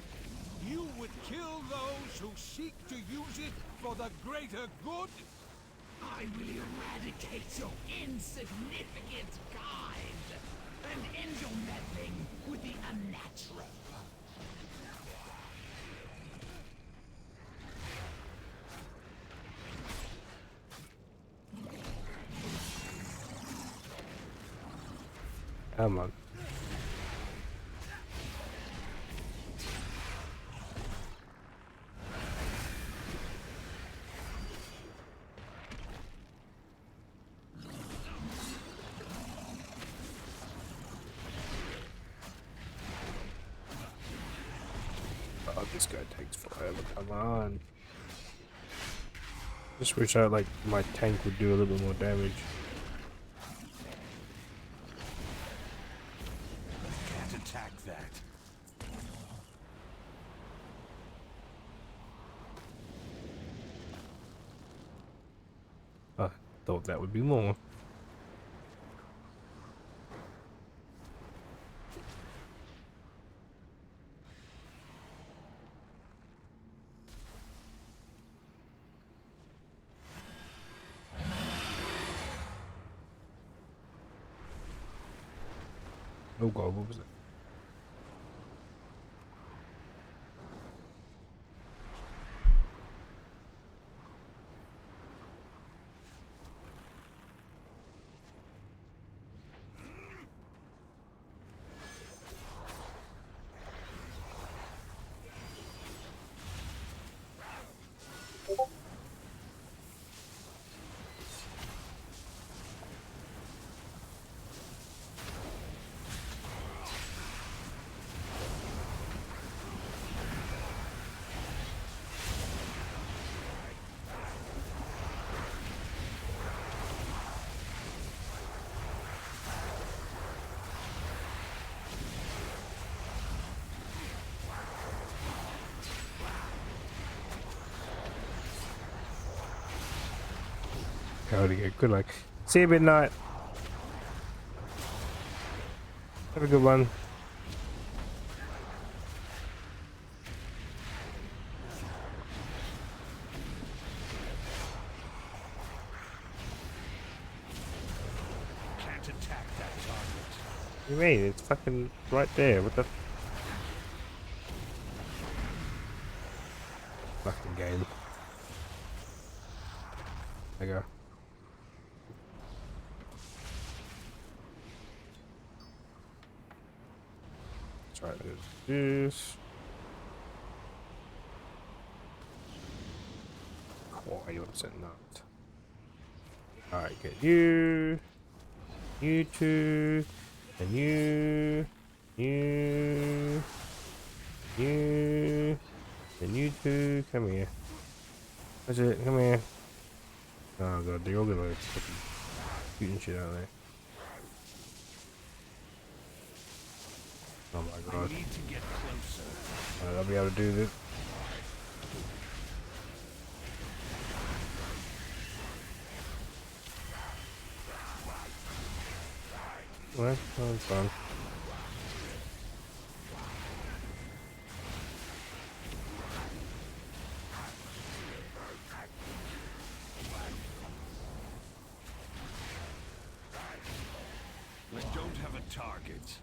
You would kill those who seek to use it for the greater good? I will eradicate your insignificant kind and end your meddling with the unnatural. Come on. Oh, this guy takes forever. Come on. Just wish I like my tank would do a little bit more damage. Can't attack that. I thought that would be more. Oh god, what was it? code again. Good luck. See you midnight. Have a good one. Can't attack that target. What do you mean? It's fucking right there. What the fucking game. There you go. Let's try to do this. Why you upset not? Alright, get you. You two. And you. You. You. And you two. Come here. That's it. Come here. Oh god, they're all gonna fucking shooting shit out there. Oh my god. I need to get closer. I'll be able to do this. Well, that was fun. We don't have a target.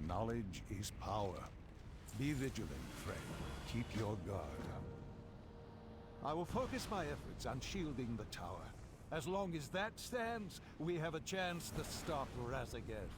Knowledge is power. Be vigilant, friend. Keep your guard up. I will focus my efforts on shielding the tower. As long as that stands, we have a chance to stop Razageth.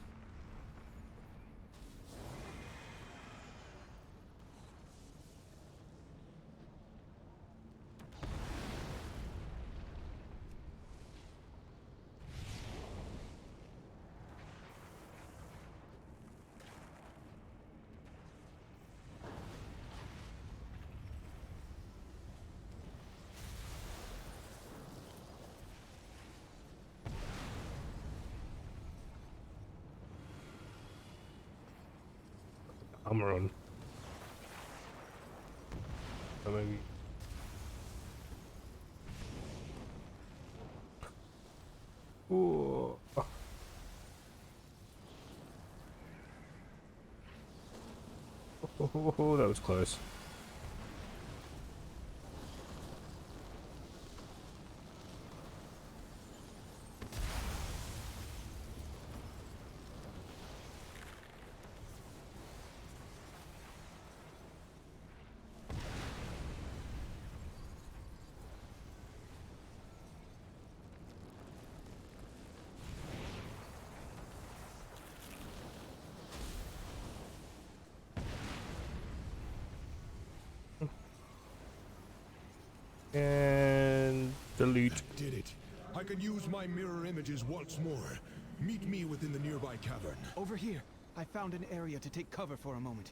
Armor on. So maybe. Ooh. Oh, that was close. And delete. I did it. I can use my mirror images once more. Meet me within the nearby cavern. Over here. I found an area to take cover for a moment.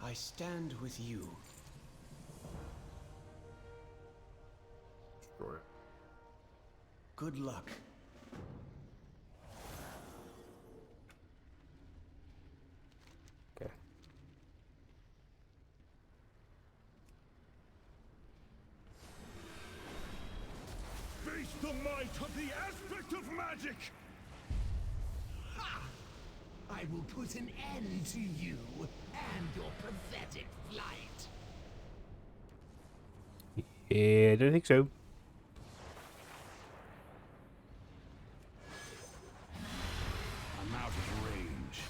I stand with you. Sure. Good luck. Okay. Face the might of the aspect of magic! Ha! I will put an end to you and your pathetic flight. Yeah, I don't think so. I'm out of range.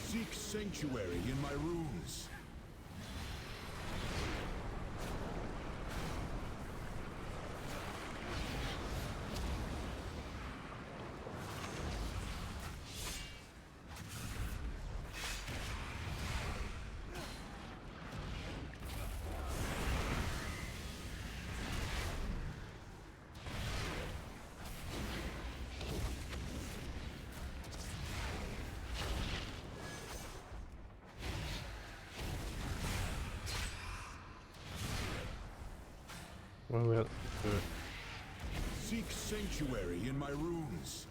Seek sanctuary in my runes. Well, Seek sanctuary in my runes.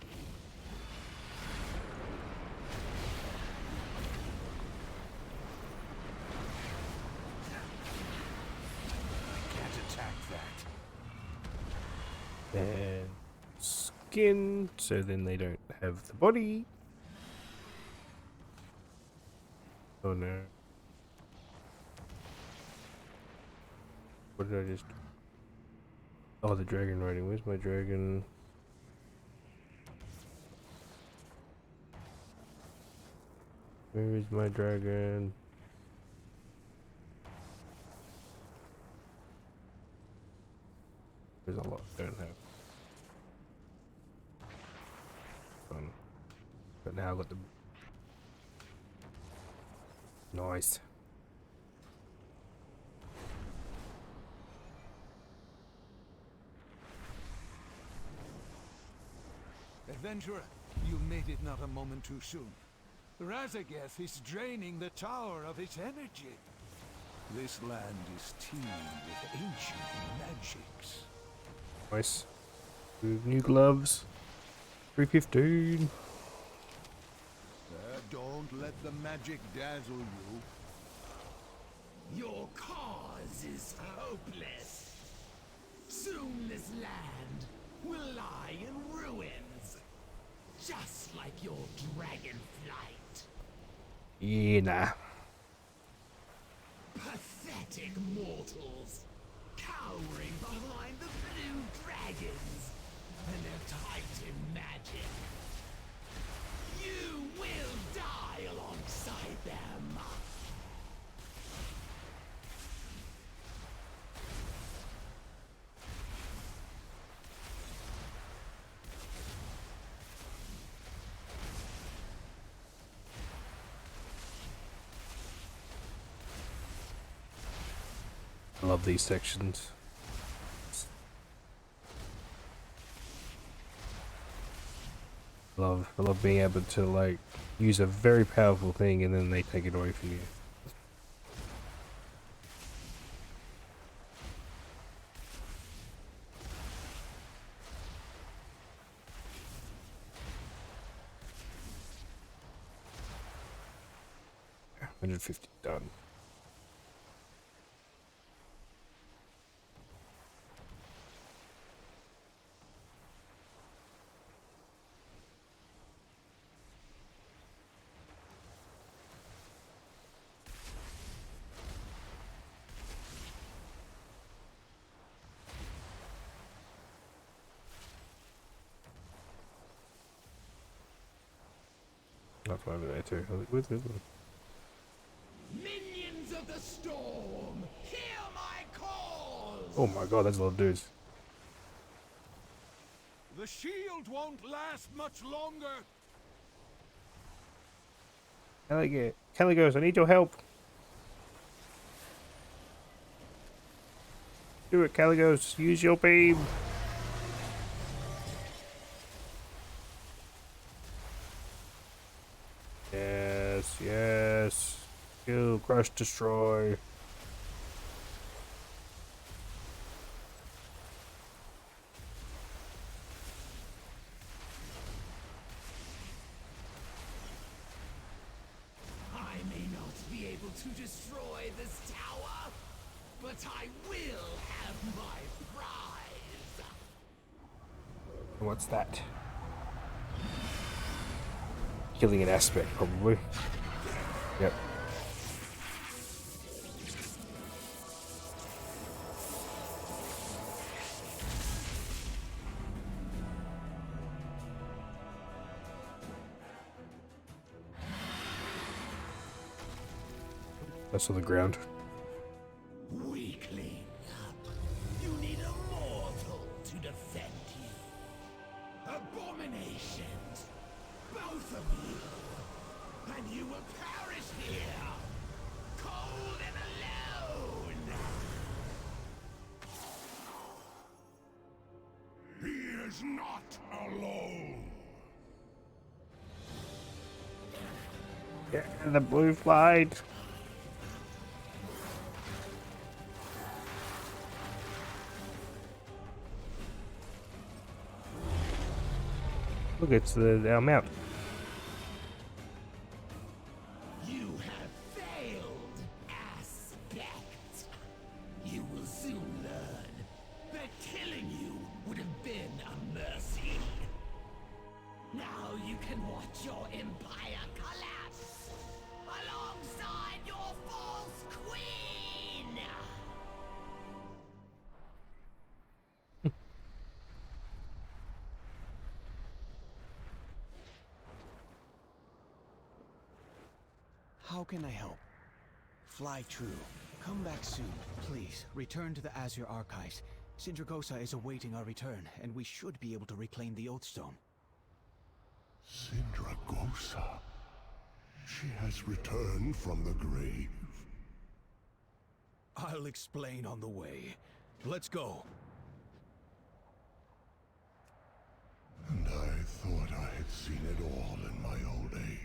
I can't attack that. and skin, so then they don't have the body. Oh no. What did I just... Oh, the dragon riding. Where's my dragon? Where is my dragon? There's a lot I don't have. Fun. But now I got the... Nice. Adventurer, you made it not a moment too soon. Razageth is draining the tower of its energy. This land is teeming with ancient magics. Nice. New gloves. 315. Don't let the magic dazzle you. Your cause is hopeless. Soon this land will lie in ruins, just like your Dragonflight. Yeah, nah. Pathetic mortals, cowering behind the blue dragons and their Titan magic. You will die alongside them. I love these sections. I love being able to like use a very powerful thing and then they take it away from you. Yeah, 150 done. That's why over there too. Where's this one? Minions of the storm, hear my call! Oh my god, that's a lot of dudes. The shield won't last much longer. Caligos, I need your help. Do it, Caligos. Use your beam. Yes, yes. Kill, crush, destroy. to destroy this tower, but I will have my prize. What's that? Killing an aspect, probably. Yep. That's on the ground. Weakling, you need a mortal to defend you. Abominations, both of you, and you will perish here, cold and alone. He is not alone. Get the blue flight. Look, it's our mount. You have failed, Aspect. You will soon learn that killing you would have been a mercy. Now you can watch your empire collapse alongside your false queen. How can I help? Fly true. Come back soon. Please, return to the Azure Archives. Sindragosa is awaiting our return, and we should be able to reclaim the Oathstone. Sindragosa. She has returned from the grave. I'll explain on the way. Let's go. And I thought I had seen it all in my old age.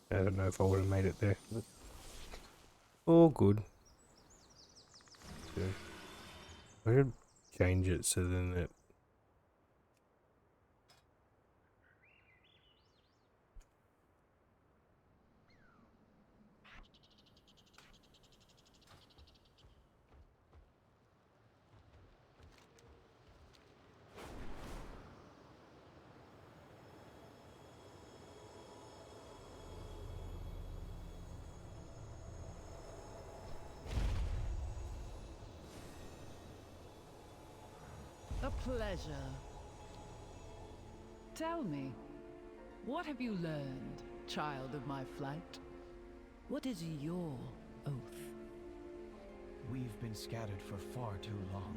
I don't know if I would have made it there. All good. Okay. I should change it so then it... A pleasure. Tell me, what have you learned, child of my flight? What is your oath? We've been scattered for far too long.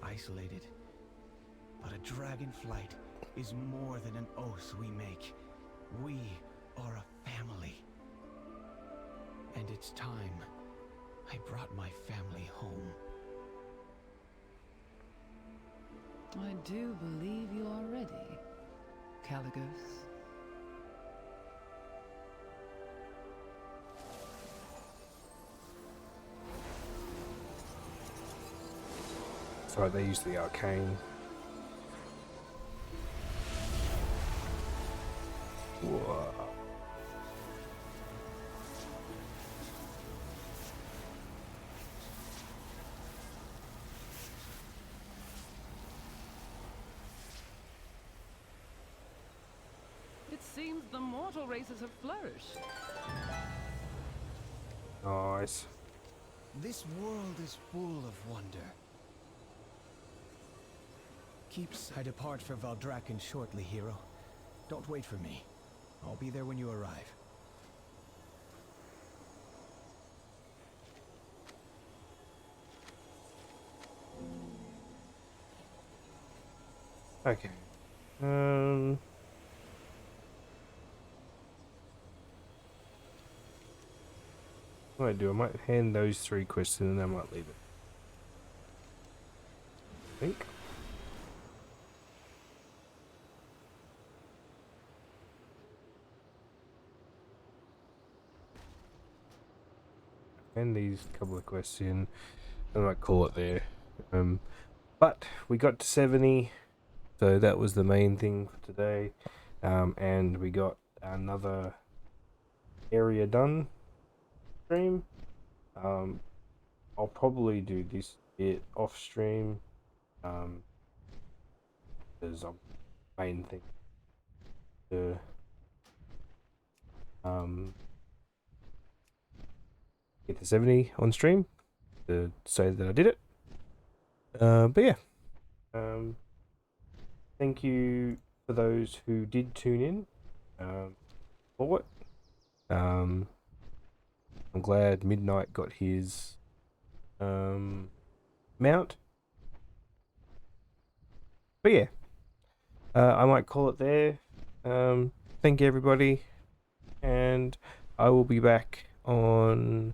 Isolated. But a Dragonflight is more than an oath we make. We are a family. And it's time I brought my family home. I do believe you are ready, Caligos. Sorry, they use the arcane. Whoa. It seems the mortal races have flourished. Nice. This world is full of wonder. I depart for Valdrakken shortly, hero. Don't wait for me. I'll be there when you arrive. Okay. What I do, I might hand those 3 quests in and I might leave it. I think. And these couple of quests in, I might call it there. But we got to 70, so that was the main thing for today. And we got another area done. Stream. I'll probably do this bit off stream. There's a main thing to get to 70 on stream to say that I did it. But yeah, thank you for those who did tune in for it. I'm glad Midnight got his mount. But yeah, I might call it there. Thank you everybody, and I will be back on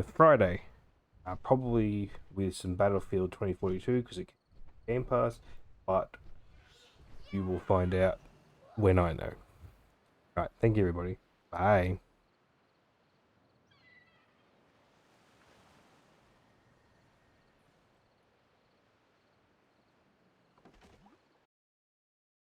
Friday, probably with some Battlefield 2042 because it Game Pass, but you will find out when I know. Right, thank you everybody. Bye.